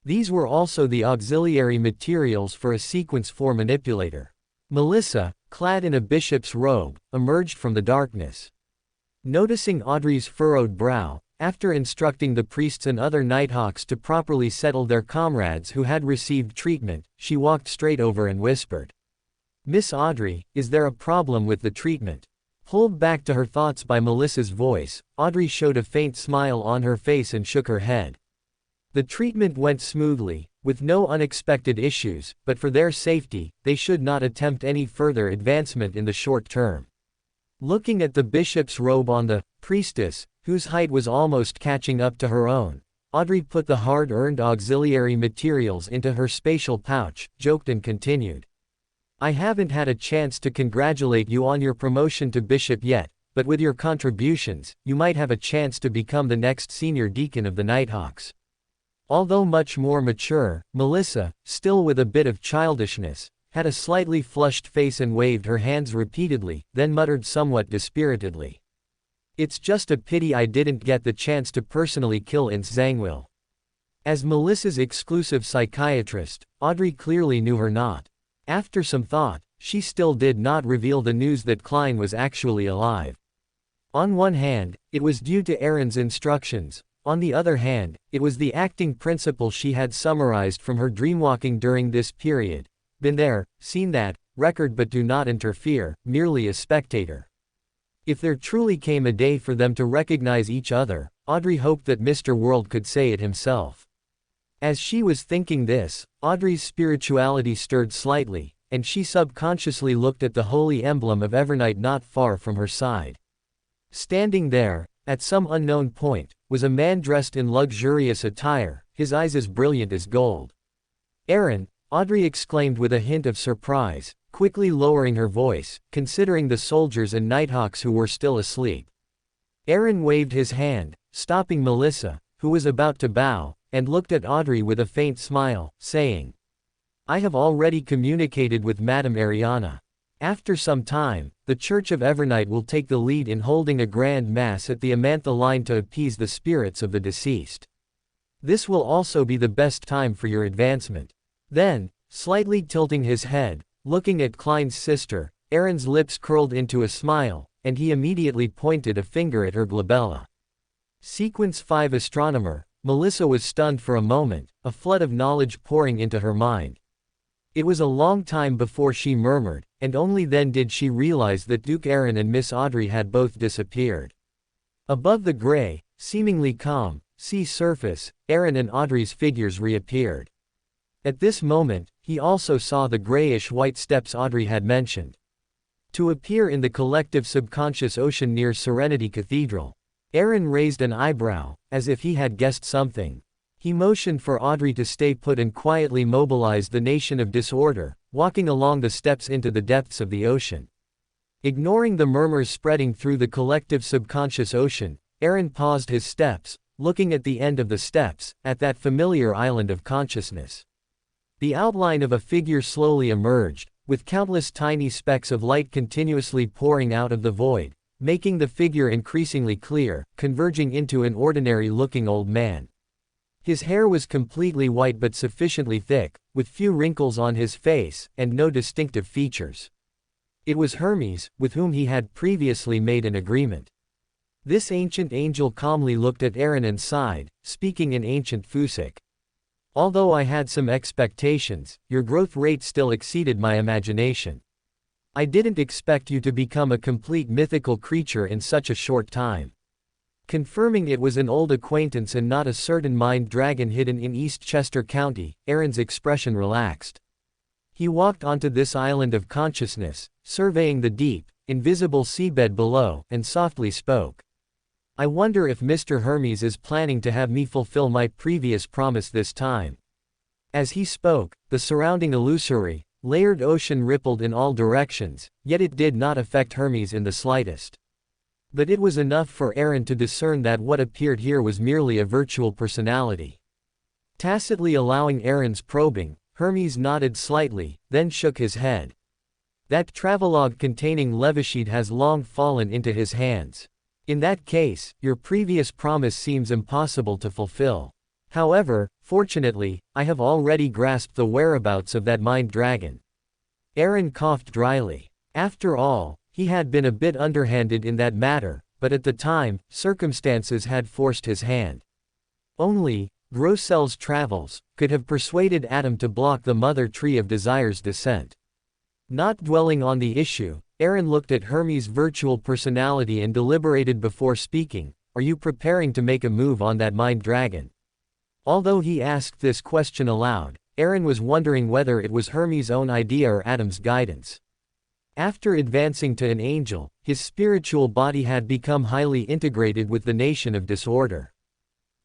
These were also the auxiliary materials for a sequence 4 manipulator. Melissa, clad in a bishop's robe, emerged from the darkness. Noticing Audrey's furrowed brow, after instructing the priests and other Nighthawks to properly settle their comrades who had received treatment, she walked straight over and whispered, "Miss Audrey, is there a problem with the treatment?" Pulled back to her thoughts by Melissa's voice, Audrey showed a faint smile on her face and shook her head. The treatment went smoothly, with no unexpected issues, but for their safety, they should not attempt any further advancement in the short term. Looking at the bishop's robe on the priestess, whose height was almost catching up to her own, Audrey put the hard-earned auxiliary materials into her spatial pouch, joked and continued. "I haven't had a chance to congratulate you on your promotion to bishop yet, but with your contributions, you might have a chance to become the next senior deacon of the Nighthawks." Although much more mature, Melissa, still with a bit of childishness, had a slightly flushed face and waved her hands repeatedly, then muttered somewhat dispiritedly, "It's just a pity I didn't get the chance to personally kill Ince Zangwill." As Melissa's exclusive psychiatrist, Audrey clearly knew her not. After some thought, she still did not reveal the news that Klein was actually alive. On one hand, it was due to Aaron's instructions. On the other hand, it was the acting principle she had summarized from her dreamwalking during this period. Been there, seen that, record but do not interfere, merely a spectator. If there truly came a day for them to recognize each other, Audrey hoped that Mr. World could say it himself. As she was thinking this, Audrey's spirituality stirred slightly, and she subconsciously looked at the holy emblem of Evernight not far from her side. Standing there, at some unknown point, was a man dressed in luxurious attire, his eyes as brilliant as gold. "Aaron," Audrey exclaimed with a hint of surprise, quickly lowering her voice, considering the soldiers and Nighthawks who were still asleep. Aaron waved his hand, stopping Melissa, who was about to bow, and looked at Audrey with a faint smile, saying, "I have already communicated with Madame Ariana. After some time, the Church of Evernight will take the lead in holding a grand mass at the Amantha line to appease the spirits of the deceased. This will also be the best time for your advancement." Then, slightly tilting his head, looking at Klein's sister, Aaron's lips curled into a smile, and he immediately pointed a finger at her glabella. Sequence 5 astronomer, Melissa was stunned for a moment, a flood of knowledge pouring into her mind. It was a long time before she murmured, and only then did she realize that Duke Aaron and Miss Audrey had both disappeared. Above the gray, seemingly calm, sea surface, Aaron and Audrey's figures reappeared. At this moment, he also saw the grayish-white steps Audrey had mentioned to appear in the collective subconscious ocean near Serenity Cathedral. Aaron raised an eyebrow, as if he had guessed something. He motioned for Audrey to stay put and quietly mobilized the Nation of Disorder, walking along the steps into the depths of the ocean. Ignoring the murmurs spreading through the collective subconscious ocean, Aaron paused his steps, looking at the end of the steps, at that familiar island of consciousness. The outline of a figure slowly emerged, with countless tiny specks of light continuously pouring out of the void, making the figure increasingly clear, converging into an ordinary-looking old man. His hair was completely white but sufficiently thick, with few wrinkles on his face, and no distinctive features. It was Hermes, with whom he had previously made an agreement. This ancient angel calmly looked at Aaron and sighed, speaking in ancient Fusic. Although I had some expectations, your growth rate still exceeded my imagination. I didn't expect you to become a complete mythical creature in such a short time. Confirming it was an old acquaintance and not a certain mind dragon hidden in East Chester County, Aaron's expression relaxed. He walked onto this island of consciousness, surveying the deep, invisible seabed below, and softly spoke. I wonder if Mr. Hermes is planning to have me fulfill my previous promise this time. As he spoke, the surrounding illusory, layered ocean rippled in all directions, yet it did not affect Hermes in the slightest. But it was enough for Aaron to discern that what appeared here was merely a virtual personality. Tacitly allowing Aaron's probing, Hermes nodded slightly, then shook his head. That travelogue containing Levashid has long fallen into his hands. In that case, your previous promise seems impossible to fulfill. However, fortunately, I have already grasped the whereabouts of that mind dragon. Aaron coughed dryly. After all, he had been a bit underhanded in that matter, but at the time, circumstances had forced his hand. Only, Grossel's travels could have persuaded Adam to block the Mother Tree of Desire's descent. Not dwelling on the issue, Aaron looked at Hermes' virtual personality and deliberated before speaking. Are you preparing to make a move on that mind dragon? Although he asked this question aloud, Aaron was wondering whether it was Hermes' own idea or Adam's guidance. After advancing to an angel, his spiritual body had become highly integrated with the Nation of Disorder.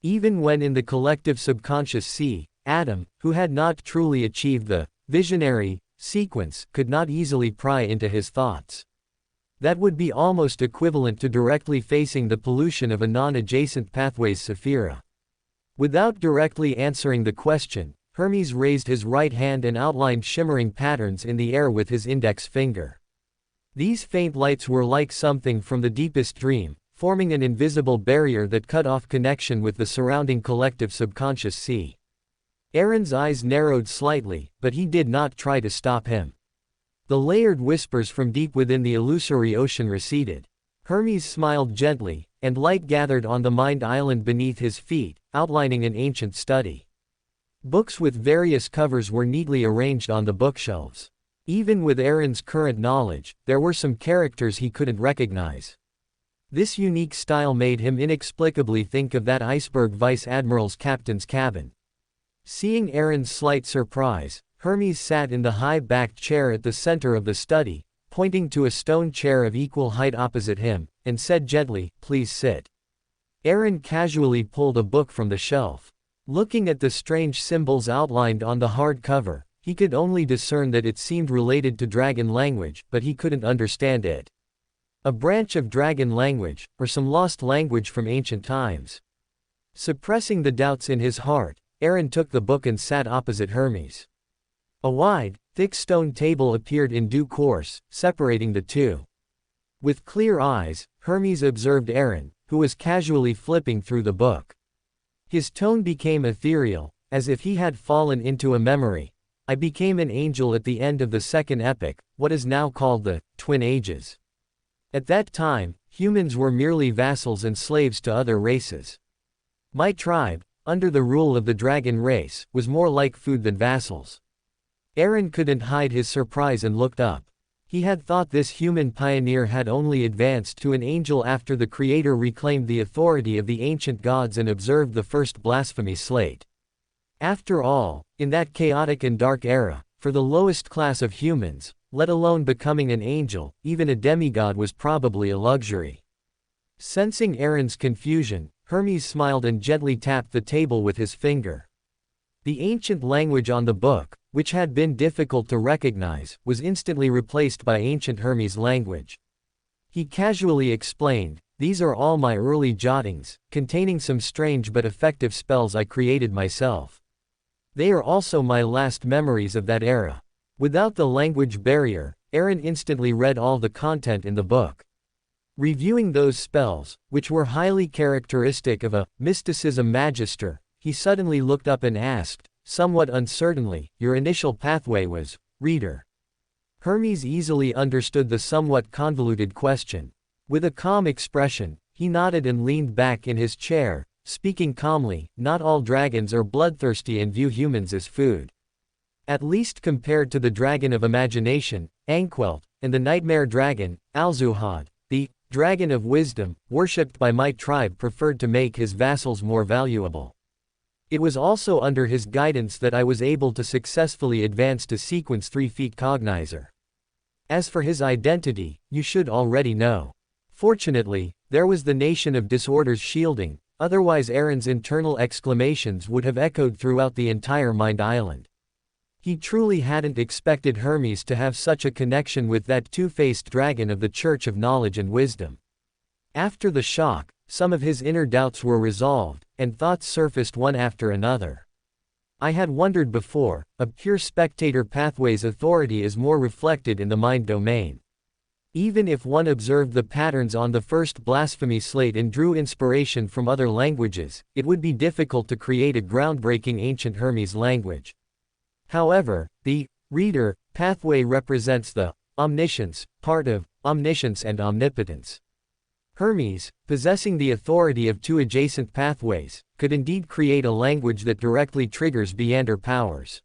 Even when in the collective subconscious sea, Adam, who had not truly achieved the visionary sequence, could not easily pry into his thoughts. That would be almost equivalent to directly facing the pollution of a non-adjacent pathway's Sephira. Without directly answering the question, Hermes raised his right hand and outlined shimmering patterns in the air with his index finger. These faint lights were like something from the deepest dream, forming an invisible barrier that cut off connection with the surrounding collective subconscious sea. Aaron's eyes narrowed slightly, but he did not try to stop him. The layered whispers from deep within the illusory ocean receded. Hermes smiled gently, and light gathered on the mind island beneath his feet, outlining an ancient study. Books with various covers were neatly arranged on the bookshelves. Even with Aaron's current knowledge, there were some characters he couldn't recognize. This unique style made him inexplicably think of that iceberg vice admiral's captain's cabin. Seeing Aaron's slight surprise, Hermes sat in the high-backed chair at the center of the study, pointing to a stone chair of equal height opposite him, and said gently, "Please sit." Aaron casually pulled a book from the shelf. Looking at the strange symbols outlined on the hard cover, he could only discern that it seemed related to dragon language, but he couldn't understand it. A branch of dragon language, or some lost language from ancient times. Suppressing the doubts in his heart, Aaron took the book and sat opposite Hermes. A wide, thick stone table appeared in due course, separating the two. With clear eyes, Hermes observed Aaron, who was casually flipping through the book. His tone became ethereal, as if he had fallen into a memory. I became an angel at the end of the second epoch, what is now called the Twin Ages. At that time, humans were merely vassals and slaves to other races. My tribe, under the rule of the dragon race, was more like food than vassals. Aaron couldn't hide his surprise and looked up. He had thought this human pioneer had only advanced to an angel after the Creator reclaimed the authority of the ancient gods and observed the first blasphemy slate. After all, in that chaotic and dark era, for the lowest class of humans, let alone becoming an angel, even a demigod was probably a luxury. Sensing Aaron's confusion, Hermes smiled and gently tapped the table with his finger. The ancient language on the book, which had been difficult to recognize, was instantly replaced by ancient Hermes language. He casually explained, "These are all my early jottings, containing some strange but effective spells I created myself. They are also my last memories of that era." Without the language barrier, Aaron instantly read all the content in the book. Reviewing those spells, which were highly characteristic of a mysticism magister, he suddenly looked up and asked, somewhat uncertainly, "Your initial pathway was, reader?" Hermes easily understood the somewhat convoluted question. With a calm expression, he nodded and leaned back in his chair, speaking calmly, "Not all dragons are bloodthirsty and view humans as food. At least compared to the dragon of imagination, Anquelt, and the nightmare dragon, Alzuhad, the dragon of wisdom, worshipped by my tribe, preferred to make his vassals more valuable. It was also under his guidance that I was able to successfully advance to sequence 3 feet cognizer. As for his identity, you should already know. Fortunately, there was the Nation of Disorders shielding, otherwise Aaron's internal exclamations would have echoed throughout the entire Mind Island. He truly hadn't expected Hermes to have such a connection with that two-faced dragon of the Church of Knowledge and Wisdom. After the shock, some of his inner doubts were resolved, and thoughts surfaced one after another. I had wondered before, a pure spectator pathway's authority is more reflected in the mind domain. Even if one observed the patterns on the first blasphemy slate and drew inspiration from other languages, it would be difficult to create a groundbreaking ancient Hermes language. However, the reader pathway represents the omniscience part of omniscience and omnipotence. Hermes, possessing the authority of 2 adjacent pathways, could indeed create a language that directly triggers Beyonder powers.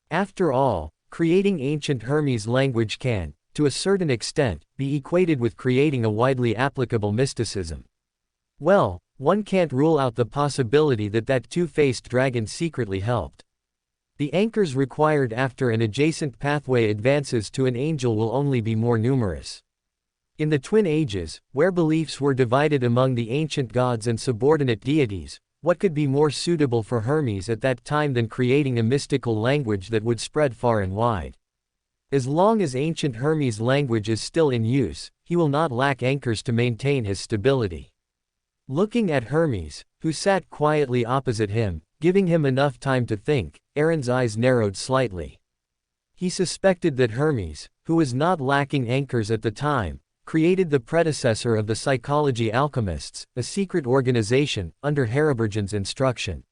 After all, creating ancient Hermes language can, to a certain extent, be equated with creating a widely applicable mysticism. Well, one can't rule out the possibility that that two-faced dragon secretly helped. The anchors required after an adjacent pathway advances to an angel will only be more numerous. In the Twin Ages, where beliefs were divided among the ancient gods and subordinate deities, what could be more suitable for Hermes at that time than creating a mystical language that would spread far and wide? As long as ancient Hermes language is still in use, he will not lack anchors to maintain his stability. Looking at Hermes, who sat quietly opposite him, giving him enough time to think, Aaron's eyes narrowed slightly. He suspected that Hermes, who was not lacking anchors at the time, created the predecessor of the Psychology Alchemists, a secret organization, under Hariburgen's instruction.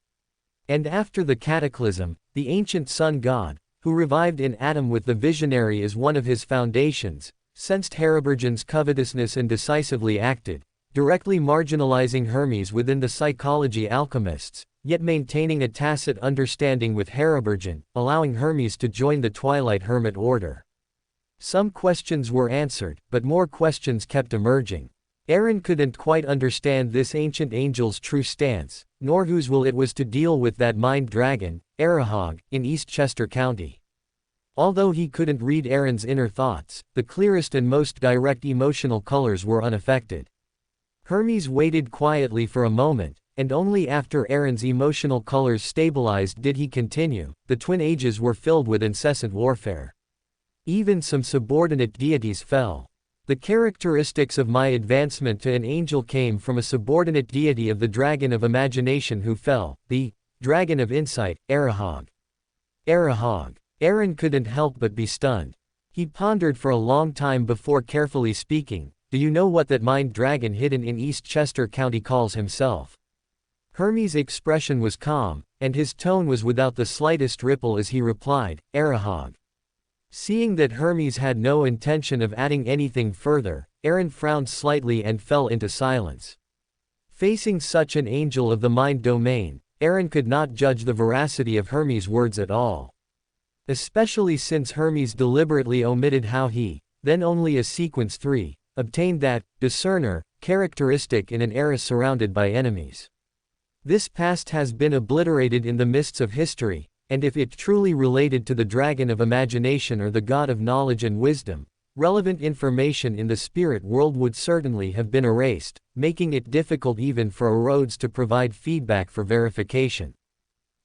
And after the cataclysm, the ancient sun god, who revived in Adam with the visionary as one of his foundations, sensed Hariburgen's covetousness and decisively acted, directly marginalizing Hermes within the Psychology Alchemists, yet maintaining a tacit understanding with Hariburgen, allowing Hermes to join the Twilight Hermit Order. Some questions were answered, but more questions kept emerging. Aaron couldn't quite understand this ancient angel's true stance, nor whose will it was to deal with that mind dragon, Arahog, in Eastchester County. Although he couldn't read Aaron's inner thoughts, the clearest and most direct emotional colors were unaffected. Hermes waited quietly for a moment, and only after Aaron's emotional colors stabilized did he continue. The Twin Ages were filled with incessant warfare. Even some subordinate deities fell. The characteristics of my advancement to an angel came from a subordinate deity of the dragon of imagination who fell, the dragon of insight, Arahog. Arahog. Aaron couldn't help but be stunned. He pondered for a long time before carefully speaking. Do you know what that mind dragon hidden in Eastchester County calls himself? Hermes' expression was calm, and his tone was without the slightest ripple as he replied, Arahog. Seeing that Hermes had no intention of adding anything further, Aaron frowned slightly and fell into silence. Facing such an angel of the mind domain, Aaron could not judge the veracity of Hermes' words at all. Especially since Hermes deliberately omitted how he, then only a sequence 3, obtained that discerner characteristic in an era surrounded by enemies. This past has been obliterated in the mists of history, and if it truly related to the dragon of imagination or the god of knowledge and wisdom, relevant information in the spirit world would certainly have been erased, making it difficult even for Rhodes to provide feedback for verification.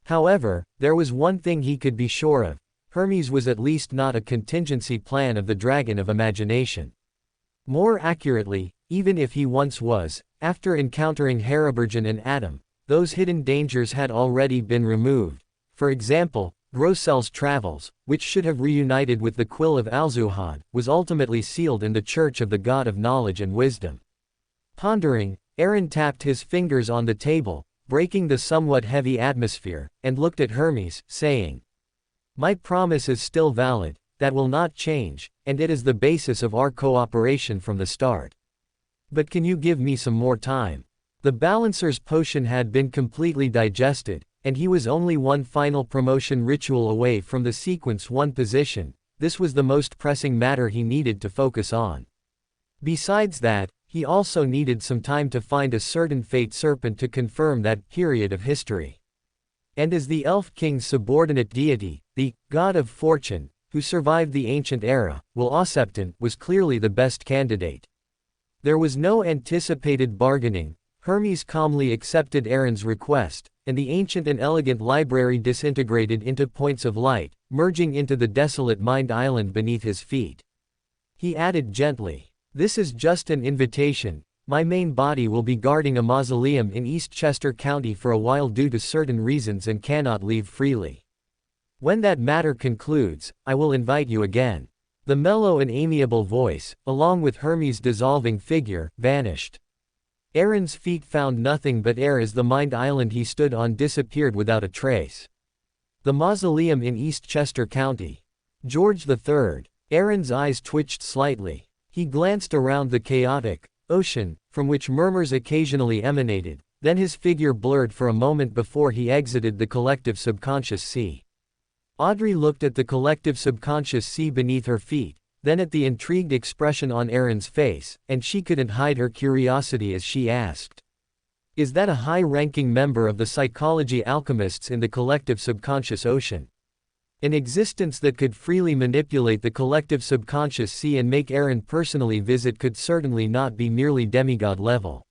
However, there was one thing he could be sure of: Hermes was at least not a contingency plan of the dragon of imagination. More accurately, even if he once was, after encountering Harabergen and Adam, those hidden dangers had already been removed. For example, Grossel's travels, which should have reunited with the quill of Alzuhad, was ultimately sealed in the church of the god of knowledge and wisdom. Pondering, Aaron tapped his fingers on the table, breaking the somewhat heavy atmosphere, and looked at Hermes, saying, "My promise is still valid, that will not change, and it is the basis of our cooperation from the start. But can you give me some more time?" The balancer's potion had been completely digested, and he was only one final promotion ritual away from the sequence 1 position. This was the most pressing matter he needed to focus on. Besides that, he also needed some time to find a certain fate serpent to confirm that period of history. And as the Elf King's subordinate deity, the god of fortune, who survived the ancient era, Will-Osepton, was clearly the best candidate. There was no anticipated bargaining. Hermes calmly accepted Aaron's request, and the ancient and elegant library disintegrated into points of light, merging into the desolate mined island beneath his feet. He added gently, "This is just an invitation. My main body will be guarding a mausoleum in Eastchester County for a while due to certain reasons and cannot leave freely. When that matter concludes, I will invite you again." The mellow and amiable voice, along with Hermes' dissolving figure, vanished. Aaron's feet found nothing but air as the mined island he stood on disappeared without a trace. The mausoleum in Eastchester County. George III. Aaron's eyes twitched slightly. He glanced around the chaotic ocean, from which murmurs occasionally emanated, then his figure blurred for a moment before he exited the collective subconscious sea. Audrey looked at the collective subconscious sea beneath her feet, then at the intrigued expression on Aaron's face, and she couldn't hide her curiosity as she asked, "Is that a high-ranking member of the psychology alchemists in the collective subconscious ocean? An existence that could freely manipulate the collective subconscious sea and make Aaron personally visit could certainly not be merely demigod level."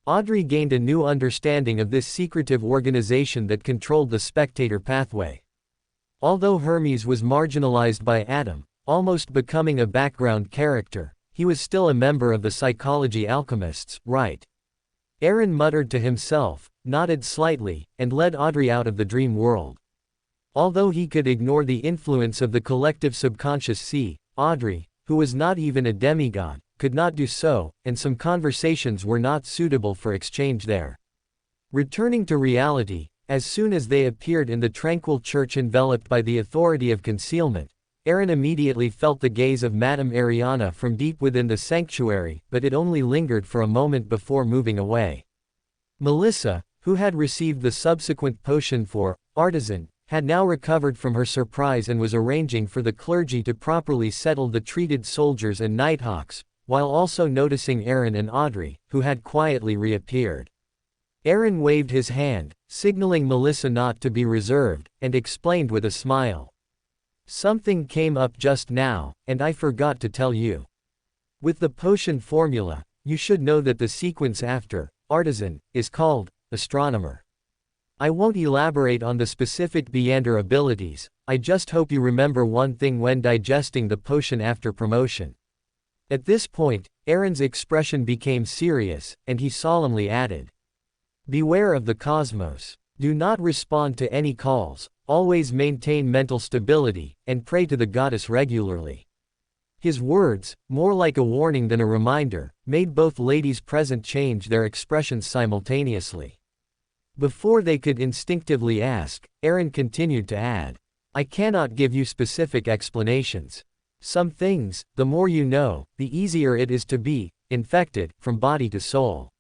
Audrey gained a new understanding of this secretive organization that controlled the spectator pathway. Although Hermes was marginalized by Adam, almost becoming a background character, he was still a member of the psychology alchemists, right? Aaron muttered to himself, nodded slightly, and led Audrey out of the dream world. Although he could ignore the influence of the collective subconscious sea, Audrey, who was not even a demigod, could not do so, and some conversations were not suitable for exchange there. Returning to reality, as soon as they appeared in the tranquil church enveloped by the authority of concealment, Aaron immediately felt the gaze of Madame Ariana from deep within the sanctuary, but it only lingered for a moment before moving away. Melissa, who had received the subsequent potion for artisan, had now recovered from her surprise and was arranging for the clergy to properly settle the treated soldiers and nighthawks, while also noticing Aaron and Audrey, who had quietly reappeared. Aaron waved his hand, signaling Melissa not to be reserved, and explained with a smile, "Something came up just now, and I forgot to tell you. With the potion formula, you should know that the sequence after artisan is called astronomer. I won't elaborate on the specific Beander abilities, I just hope you remember one thing when digesting the potion after promotion." At this point, Aaron's expression became serious, and he solemnly added, "Beware of the cosmos. Do not respond to any calls, always maintain mental stability, and pray to the goddess regularly." His words, more like a warning than a reminder, made both ladies present change their expressions simultaneously. Before they could instinctively ask, Aaron continued to add, "I cannot give you specific explanations. Some things, the more you know, the easier it is to be infected, from body to soul.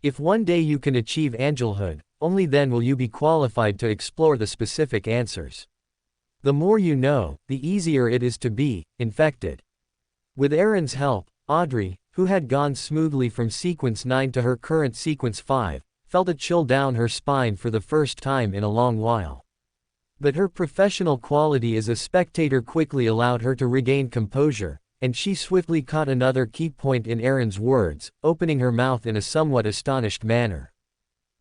If one day you can achieve angelhood, only then will you be qualified to explore the specific answers. The more you know, the easier it is to be infected. With Aaron's help, Audrey, who had gone smoothly from sequence 9 to her current sequence 5, felt a chill down her spine for the first time in a long while. But her professional quality as a spectator quickly allowed her to regain composure, and she swiftly caught another key point in Aaron's words, opening her mouth in a somewhat astonished manner.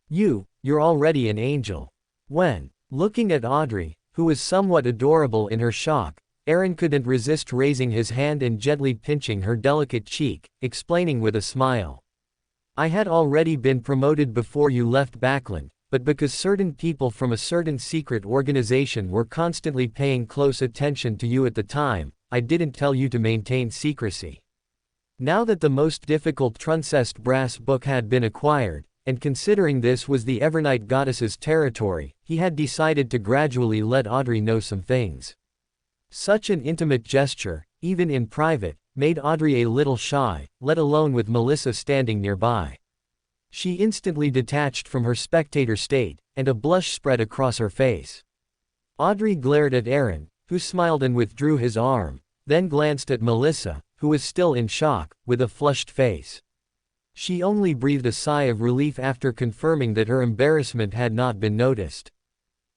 You're already an angel. When, looking at Audrey, who was somewhat adorable in her shock, Aaron couldn't resist raising his hand and gently pinching her delicate cheek, explaining with a smile. I had already been promoted before you left Backland, but because certain people from a certain secret organization were constantly paying close attention to you at the time, I didn't tell you to maintain secrecy. Now that the most difficult Truncest brass book had been acquired, and considering this was the Evernight goddess's territory, he had decided to gradually let Audrey know some things. Such an intimate gesture, even in private, made Audrey a little shy, let alone with Melissa standing nearby. She instantly detached from her spectator state, and a blush spread across her face. Audrey glared at Aaron, who smiled and withdrew his arm, then glanced at Melissa, who was still in shock, with a flushed face. She only breathed a sigh of relief after confirming that her embarrassment had not been noticed.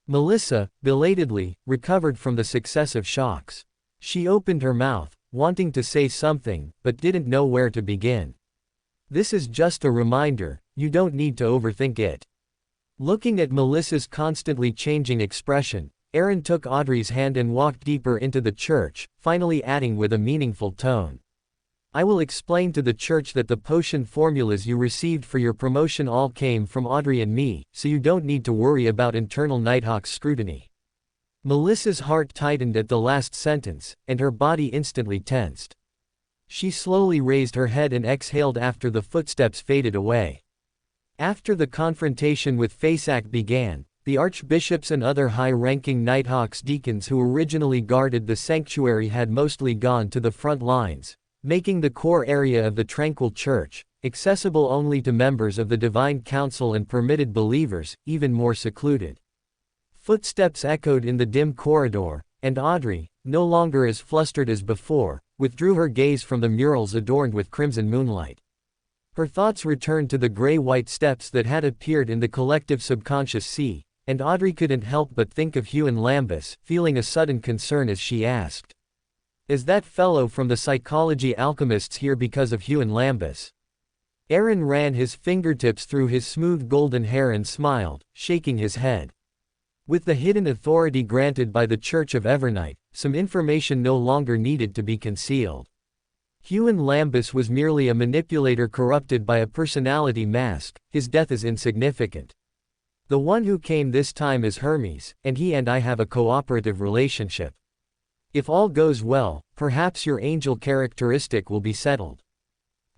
Melissa, belatedly, recovered from the successive shocks. She opened her mouth, wanting to say something, but didn't know where to begin. This is just a reminder, you don't need to overthink it. Looking at Melissa's constantly changing expression, Aaron took Audrey's hand and walked deeper into the church, finally adding with a meaningful tone. I will explain to the church that the potion formulas you received for your promotion all came from Audrey and me, so you don't need to worry about internal Nighthawk's scrutiny. Melissa's heart tightened at the last sentence, and her body instantly tensed. She slowly raised her head and exhaled after the footsteps faded away. After the confrontation with Faceac began, the archbishops and other high-ranking Nighthawks deacons who originally guarded the sanctuary had mostly gone to the front lines, making the core area of the Tranquil Church, accessible only to members of the Divine Council and permitted believers, even more secluded. Footsteps echoed in the dim corridor, and Audrey, no longer as flustered as before, withdrew her gaze from the murals adorned with crimson moonlight. Her thoughts returned to the gray-white steps that had appeared in the collective subconscious sea, and Audrey couldn't help but think of Hugh and Lambus, feeling a sudden concern as she asked. Is that fellow from the psychology alchemists here because of Hugh and Lambus? Aaron ran his fingertips through his smooth golden hair and smiled, shaking his head. With the hidden authority granted by the Church of Evernight, some information no longer needed to be concealed. Hugh and Lambus was merely a manipulator corrupted by a personality mask, his death is insignificant. The one who came this time is Hermes, and he and I have a cooperative relationship. If all goes well, perhaps your angel characteristic will be settled.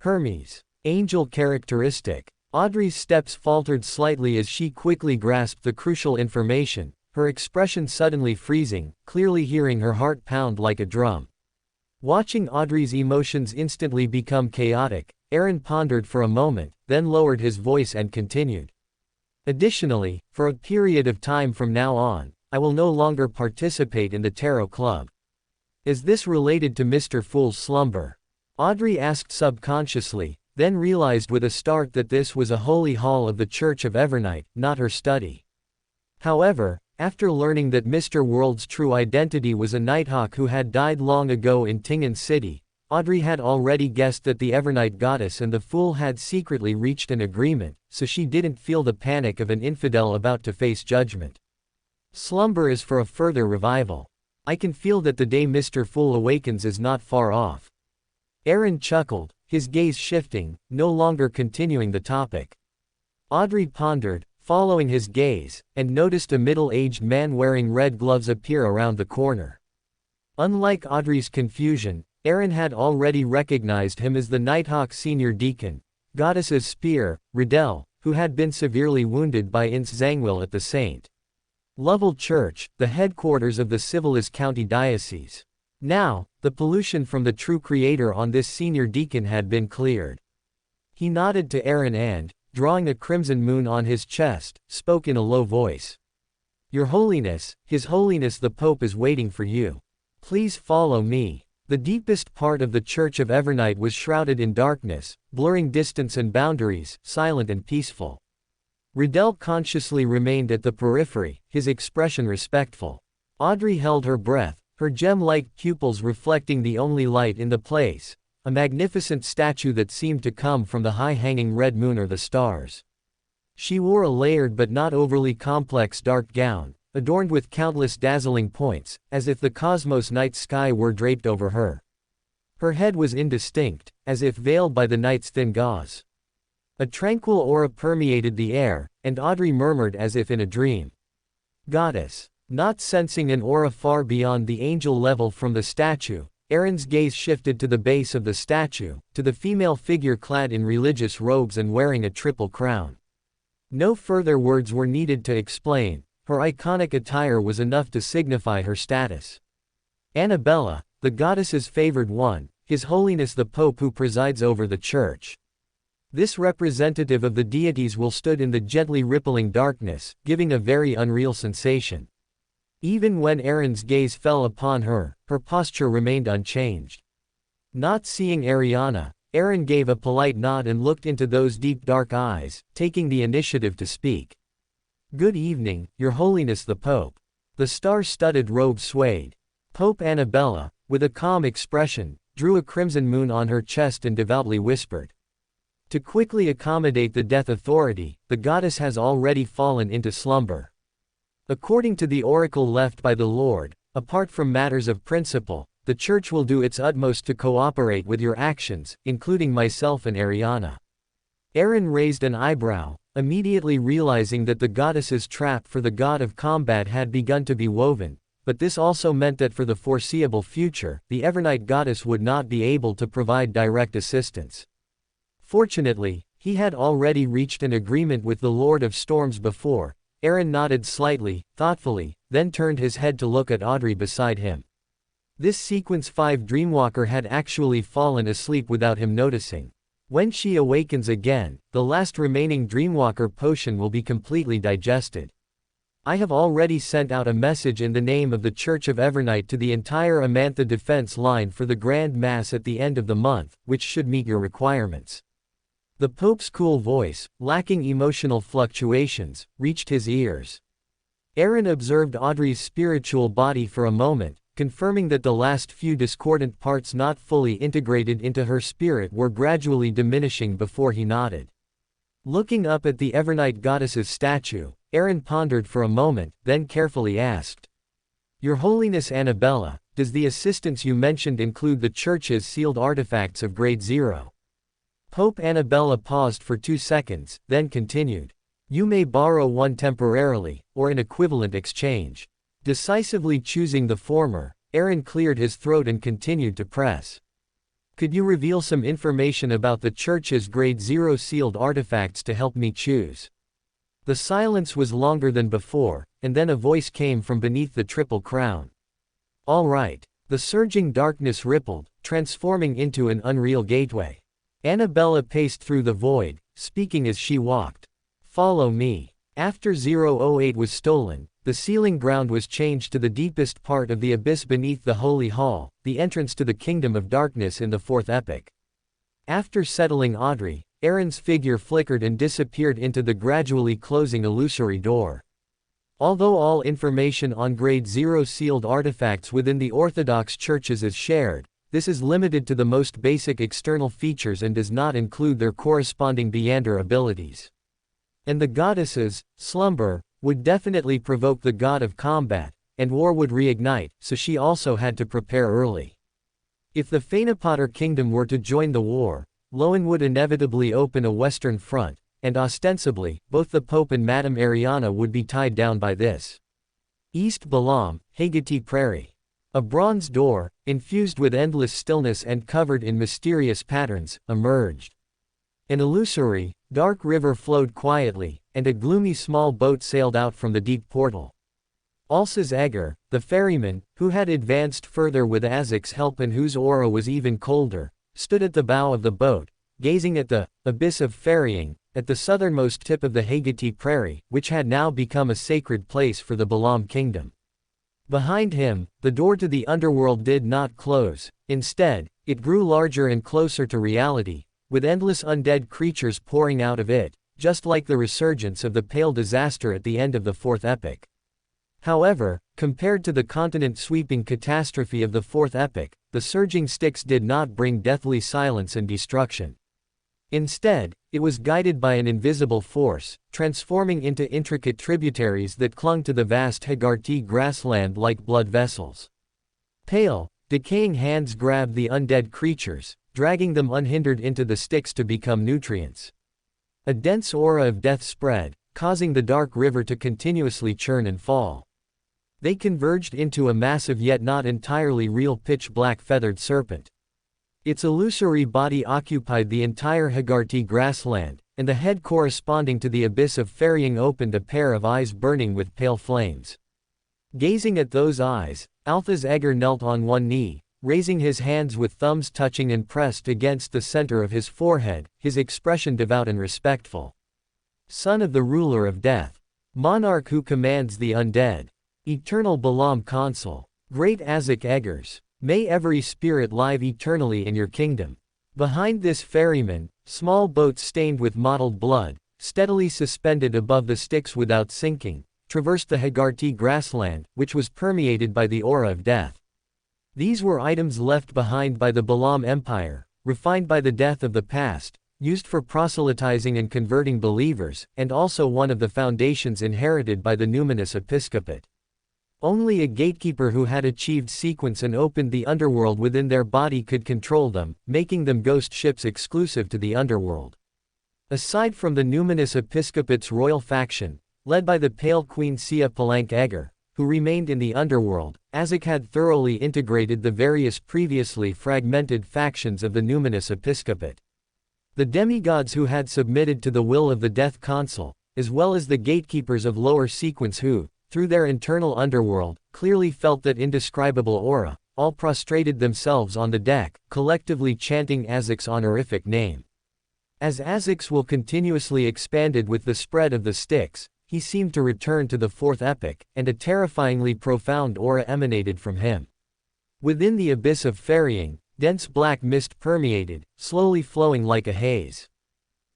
Hermes. Angel characteristic. Audrey's steps faltered slightly as she quickly grasped the crucial information, her expression suddenly freezing, clearly hearing her heart pound like a drum. Watching Audrey's emotions instantly become chaotic, Aaron pondered for a moment, then lowered his voice and continued. Additionally, for a period of time from now on, I will no longer participate in the Tarot Club. Is this related to Mr. Fool's slumber? Audrey asked subconsciously, then realized with a start that this was a holy hall of the Church of Evernight, not her study. However, after learning that Mr. World's true identity was a Nighthawk who had died long ago in Tingan City, Audrey had already guessed that the Evernight goddess and the Fool had secretly reached an agreement, so she didn't feel the panic of an infidel about to face judgment. Slumber is for a further revival. I can feel that the day Mr. Fool awakens is not far off. Aaron chuckled, his gaze shifting, no longer continuing the topic. Audrey pondered, following his gaze, and noticed a middle-aged man wearing red gloves appear around the corner. Unlike Audrey's confusion, Aaron had already recognized him as the Nighthawk senior deacon, Goddess's Spear, Riddell, who had been severely wounded by Ince Zangwill at the St. Lovell Church, the headquarters of the Civilis County Diocese. Now, the pollution from the true creator on this senior deacon had been cleared. He nodded to Aaron and, drawing a crimson moon on his chest, spoke in a low voice. Your Holiness, His Holiness the Pope is waiting for you. Please follow me. The deepest part of the Church of Evernight was shrouded in darkness, blurring distance and boundaries, silent and peaceful. Riddell consciously remained at the periphery, his expression respectful. Audrey held her breath, her gem-like pupils reflecting the only light in the place, a magnificent statue that seemed to come from the high-hanging red moon or the stars. She wore a layered but not overly complex dark gown, adorned with countless dazzling points, as if the cosmos night sky were draped over her. Her head was indistinct, as if veiled by the night's thin gauze. A tranquil aura permeated the air, and Audrey murmured as if in a dream. Goddess. Not sensing an aura far beyond the angel level from the statue, Aaron's gaze shifted to the base of the statue, to the female figure clad in religious robes and wearing a triple crown. No further words were needed to explain, her iconic attire was enough to signify her status. Annabella, the goddess's favored one, His Holiness the Pope who presides over the church. This representative of the deities will stood in the gently rippling darkness, giving a very unreal sensation. Even when Aaron's gaze fell upon her, her posture remained unchanged. Not seeing Ariana, Aaron gave a polite nod and looked into those deep dark eyes, taking the initiative to speak. Good evening, Your Holiness the Pope. The star-studded robe swayed. Pope Annabella, with a calm expression, drew a crimson moon on her chest and devoutly whispered. To quickly accommodate the death authority, the goddess has already fallen into slumber. According to the oracle left by the Lord, apart from matters of principle, the Church will do its utmost to cooperate with your actions, including myself and Ariana. Aaron raised an eyebrow, immediately realizing that the goddess's trap for the god of combat had begun to be woven, but this also meant that for the foreseeable future, the Evernight goddess would not be able to provide direct assistance. Fortunately, he had already reached an agreement with the Lord of Storms before. Aaron nodded slightly, thoughtfully, then turned his head to look at Audrey beside him. This Sequence 5 Dreamwalker had actually fallen asleep without him noticing. When she awakens again, the last remaining Dreamwalker potion will be completely digested. I have already sent out a message in the name of the Church of Evernight to the entire Amantha defense line for the Grand Mass at the end of the month, which should meet your requirements. The Pope's cool voice, lacking emotional fluctuations, reached his ears. Aaron observed Audrey's spiritual body for a moment, confirming that the last few discordant parts not fully integrated into her spirit were gradually diminishing before he nodded. Looking up at the Evernight goddess's statue, Aaron pondered for a moment, then carefully asked. Your Holiness Annabella, does the assistance you mentioned include the Church's sealed artifacts of Grade 0? Pope Annabella paused for 2 seconds, then continued. You may borrow one temporarily, or an equivalent exchange. Decisively choosing the former, Aaron cleared his throat and continued to press. Could you reveal some information about the Church's Grade 0 sealed artifacts to help me choose? The silence was longer than before, and then a voice came from beneath the triple crown. All right. The surging darkness rippled, transforming into an unreal gateway. Annabella paced through the void, speaking as she walked. Follow me. After 008 was stolen, the sealing ground was changed to the deepest part of the abyss beneath the Holy Hall, the entrance to the Kingdom of Darkness in the Fourth Epoch. After settling Audrey, Aaron's figure flickered and disappeared into the gradually closing illusory door. Although all information on Grade 0 sealed artifacts within the Orthodox churches is shared, this is limited to the most basic external features and does not include their corresponding Beyander abilities. And the goddess's slumber would definitely provoke the god of combat, and war would reignite, so she also had to prepare early. If the Phaenopotter kingdom were to join the war, LotM would inevitably open a western front, and ostensibly, both the Pope and Madame Ariana would be tied down by this. East Balam, Hagati Prairie. A bronze door, infused with endless stillness and covered in mysterious patterns, emerged. An illusory, dark river flowed quietly, and a gloomy small boat sailed out from the deep portal. Alsa's Egger, the ferryman, who had advanced further with Azek's help and whose aura was even colder, stood at the bow of the boat, gazing at the abyss of ferrying, at the southernmost tip of the Hagati Prairie, which had now become a sacred place for the LotM kingdom. Behind him, the door to the underworld did not close. Instead, it grew larger and closer to reality, with endless undead creatures pouring out of it, just like the resurgence of the Pale Disaster at the end of the Fourth Epic. However, compared to the continent-sweeping catastrophe of the Fourth Epic, the surging Styx did not bring deathly silence and destruction. Instead, it was guided by an invisible force, transforming into intricate tributaries that clung to the vast Hagati grassland like blood vessels. Pale, decaying hands grabbed the undead creatures, dragging them unhindered into the Styx to become nutrients. A dense aura of death spread, causing the dark river to continuously churn and fall. They converged into a massive yet not entirely real pitch-black feathered serpent. Its illusory body occupied the entire Hagati grassland, and the head corresponding to the abyss of ferrying opened a pair of eyes burning with pale flames. Gazing at those eyes, Althas Egger knelt on one knee, raising his hands with thumbs touching and pressed against the center of his forehead, his expression devout and respectful. Son of the ruler of death. Monarch who commands the undead. Eternal LotM Consul. Great Azek Eggers. May every spirit live eternally in your kingdom. Behind this ferryman, small boats stained with mottled blood, steadily suspended above the Styx without sinking, traversed the Hagati grassland, which was permeated by the aura of death. These were items left behind by the LotM Empire, refined by the death of the past, used for proselytizing and converting believers, and also one of the foundations inherited by the numinous episcopate. Only a gatekeeper who had achieved sequence and opened the underworld within their body could control them, making them ghost ships exclusive to the underworld. Aside from the numinous episcopate's royal faction, led by the Pale Queen Sia Palank Egger, who remained in the underworld, Azek had thoroughly integrated the various previously fragmented factions of the numinous episcopate. The demigods who had submitted to the will of the Death Consul, as well as the gatekeepers of lower sequence who, through their internal underworld, clearly felt that indescribable aura, all prostrated themselves on the deck, collectively chanting Azek's honorific name. As Azek's will continuously expanded with the spread of the Styx, he seemed to return to the Fourth Epic, and a terrifyingly profound aura emanated from him. Within the abyss of ferrying, dense black mist permeated, slowly flowing like a haze.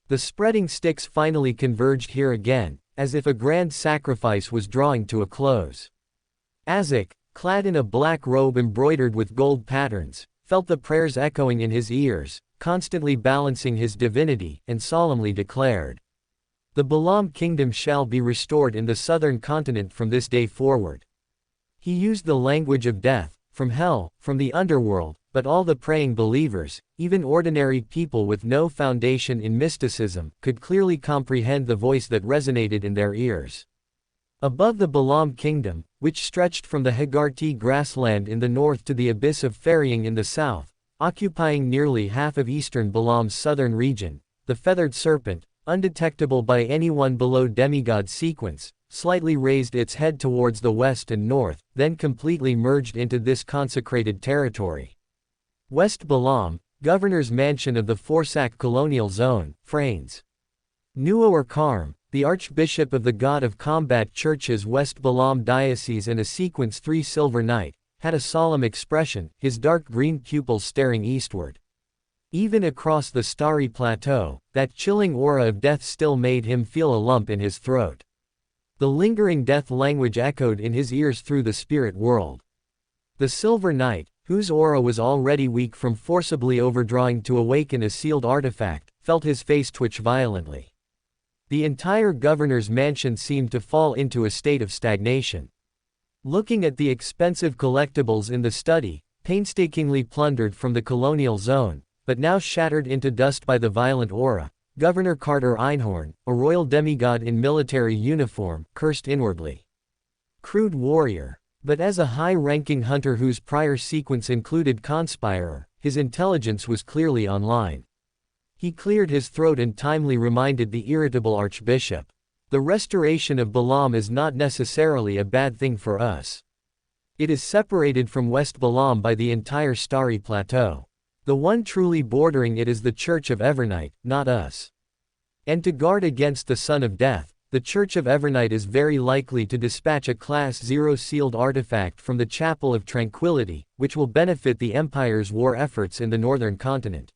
The spreading Styx finally converged here again, as if a grand sacrifice was drawing to a close. Azek, clad in a black robe embroidered with gold patterns, felt the prayers echoing in his ears, constantly balancing his divinity, and solemnly declared, "The LotM kingdom shall be restored in the southern continent from this day forward." He used the language of death, from hell, from the underworld, but all the praying believers, even ordinary people with no foundation in mysticism, could clearly comprehend the voice that resonated in their ears. Above the LotM kingdom, which stretched from the Hagati grassland in the north to the abyss of ferrying in the south, occupying nearly half of eastern LotM's southern region, the feathered serpent, undetectable by anyone below demigod sequence, slightly raised its head towards the west and north, then completely merged into this consecrated territory. West LotM, Governor's Mansion of the Forsac Colonial Zone, Frains. Nuo Karm, the Archbishop of the God of Combat Church's West LotM Diocese and a Sequence 3 Silver Knight, had a solemn expression, his dark green pupils staring eastward. Even across the starry plateau, that chilling aura of death still made him feel a lump in his throat. The lingering death language echoed in his ears through the spirit world. The Silver Knight, whose aura was already weak from forcibly overdrawing to awaken a sealed artifact, felt his face twitch violently. The entire governor's mansion seemed to fall into a state of stagnation. Looking at the expensive collectibles in the study, painstakingly plundered from the colonial zone, but now shattered into dust by the violent aura, Governor Carter Einhorn, a royal demigod in military uniform, cursed inwardly. Crude warrior. But as a high-ranking hunter whose prior sequence included conspirer, his intelligence was clearly online. He cleared his throat and timely reminded the irritable archbishop. The restoration of LotM is not necessarily a bad thing for us. It is separated from West LotM by the entire starry plateau. The one truly bordering it is the Church of Evernight, not us. And to guard against the Son of Death, the Church of Evernight is very likely to dispatch a Class 0 sealed artifact from the Chapel of Tranquility, which will benefit the Empire's war efforts in the northern continent.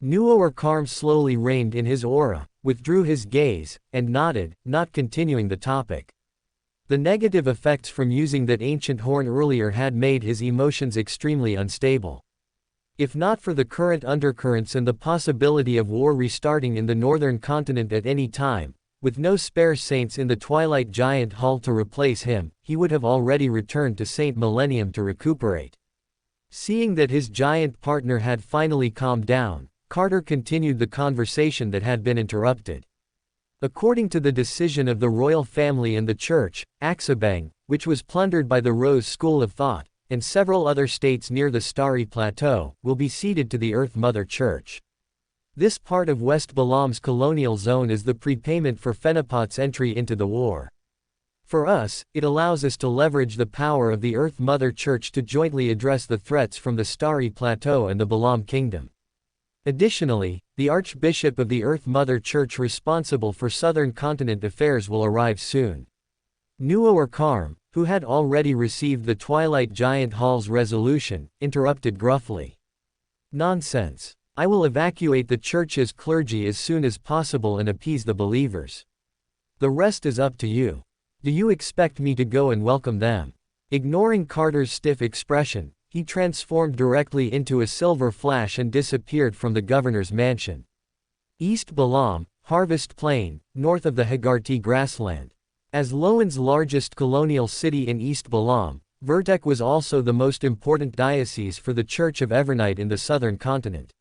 Nuo-Karm slowly reined in his aura, withdrew his gaze, and nodded, not continuing the topic. The negative effects from using that ancient horn earlier had made his emotions extremely unstable. If not for the current undercurrents and the possibility of war restarting in the northern continent at any time, with no spare saints in the Twilight Giant Hall to replace him, he would have already returned to Saint Millennium to recuperate. Seeing that his giant partner had finally calmed down, Carter continued the conversation that had been interrupted. According to the decision of the royal family and the church, Axabang, which was plundered by the Rose School of Thought, and several other states near the Starry Plateau, will be ceded to the Earth Mother Church. This part of West Balam's colonial zone is the prepayment for Fenapot's entry into the war. For us, it allows us to leverage the power of the Earth Mother Church to jointly address the threats from the Starry Plateau and the Balam Kingdom. Additionally, the Archbishop of the Earth Mother Church responsible for Southern Continent affairs will arrive soon. Nuo-Karm, who had already received the Twilight Giant Hall's resolution, interrupted gruffly. Nonsense. I will evacuate the church's clergy as soon as possible and appease the believers. The rest is up to you. Do you expect me to go and welcome them? Ignoring Carter's stiff expression, he transformed directly into a silver flash and disappeared from the governor's mansion. East Balam, Harvest Plain, north of the Hagarti grassland. As Loan's largest colonial city in East Balam, Vertek was also the most important diocese for the Church of Evernight in the southern continent.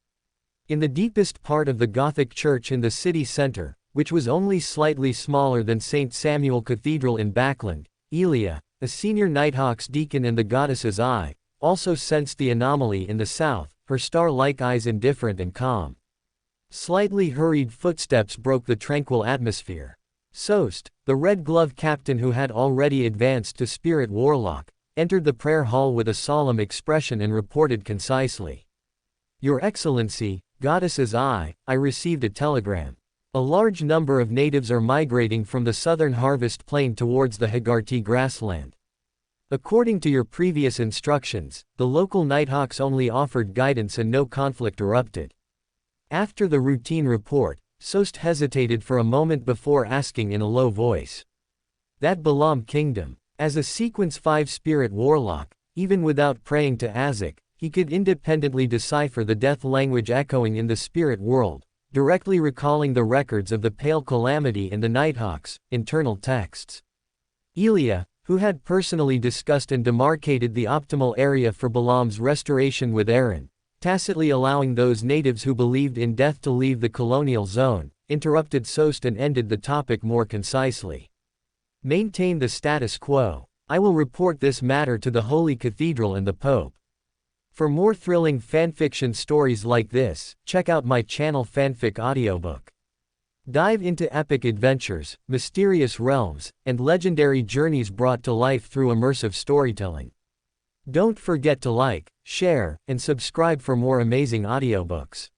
In the deepest part of the Gothic church in the city center, which was only slightly smaller than St. Samuel Cathedral in Backland, Elia, a senior Nighthawk's deacon and the goddess's eye, also sensed the anomaly in the south, her star-like eyes indifferent and calm. Slightly hurried footsteps broke the tranquil atmosphere. Sost, the Red Glove captain who had already advanced to Spirit Warlock, entered the prayer hall with a solemn expression and reported concisely. Your Excellency, Goddess's Eye, I received a telegram. A large number of natives are migrating from the southern Harvest Plain towards the Hagarti grassland. According to your previous instructions, the local Nighthawks only offered guidance and no conflict erupted. After the routine report, Sost hesitated for a moment before asking in a low voice. That Balam Kingdom. As a Sequence 5 Spirit Warlock, even without praying to Azek, he could independently decipher the death language echoing in the spirit world, directly recalling the records of the Pale Calamity and the Nighthawks, internal texts. Elia, who had personally discussed and demarcated the optimal area for Balam's restoration with Aaron, tacitly allowing those natives who believed in death to leave the colonial zone, interrupted Sost and ended the topic more concisely. Maintain the status quo. I will report this matter to the Holy Cathedral and the Pope. For more thrilling fanfiction stories like this, check out my channel Fanfic Audiobook. Dive into epic adventures, mysterious realms, and legendary journeys brought to life through immersive storytelling. Don't forget to like, share, and subscribe for more amazing audiobooks.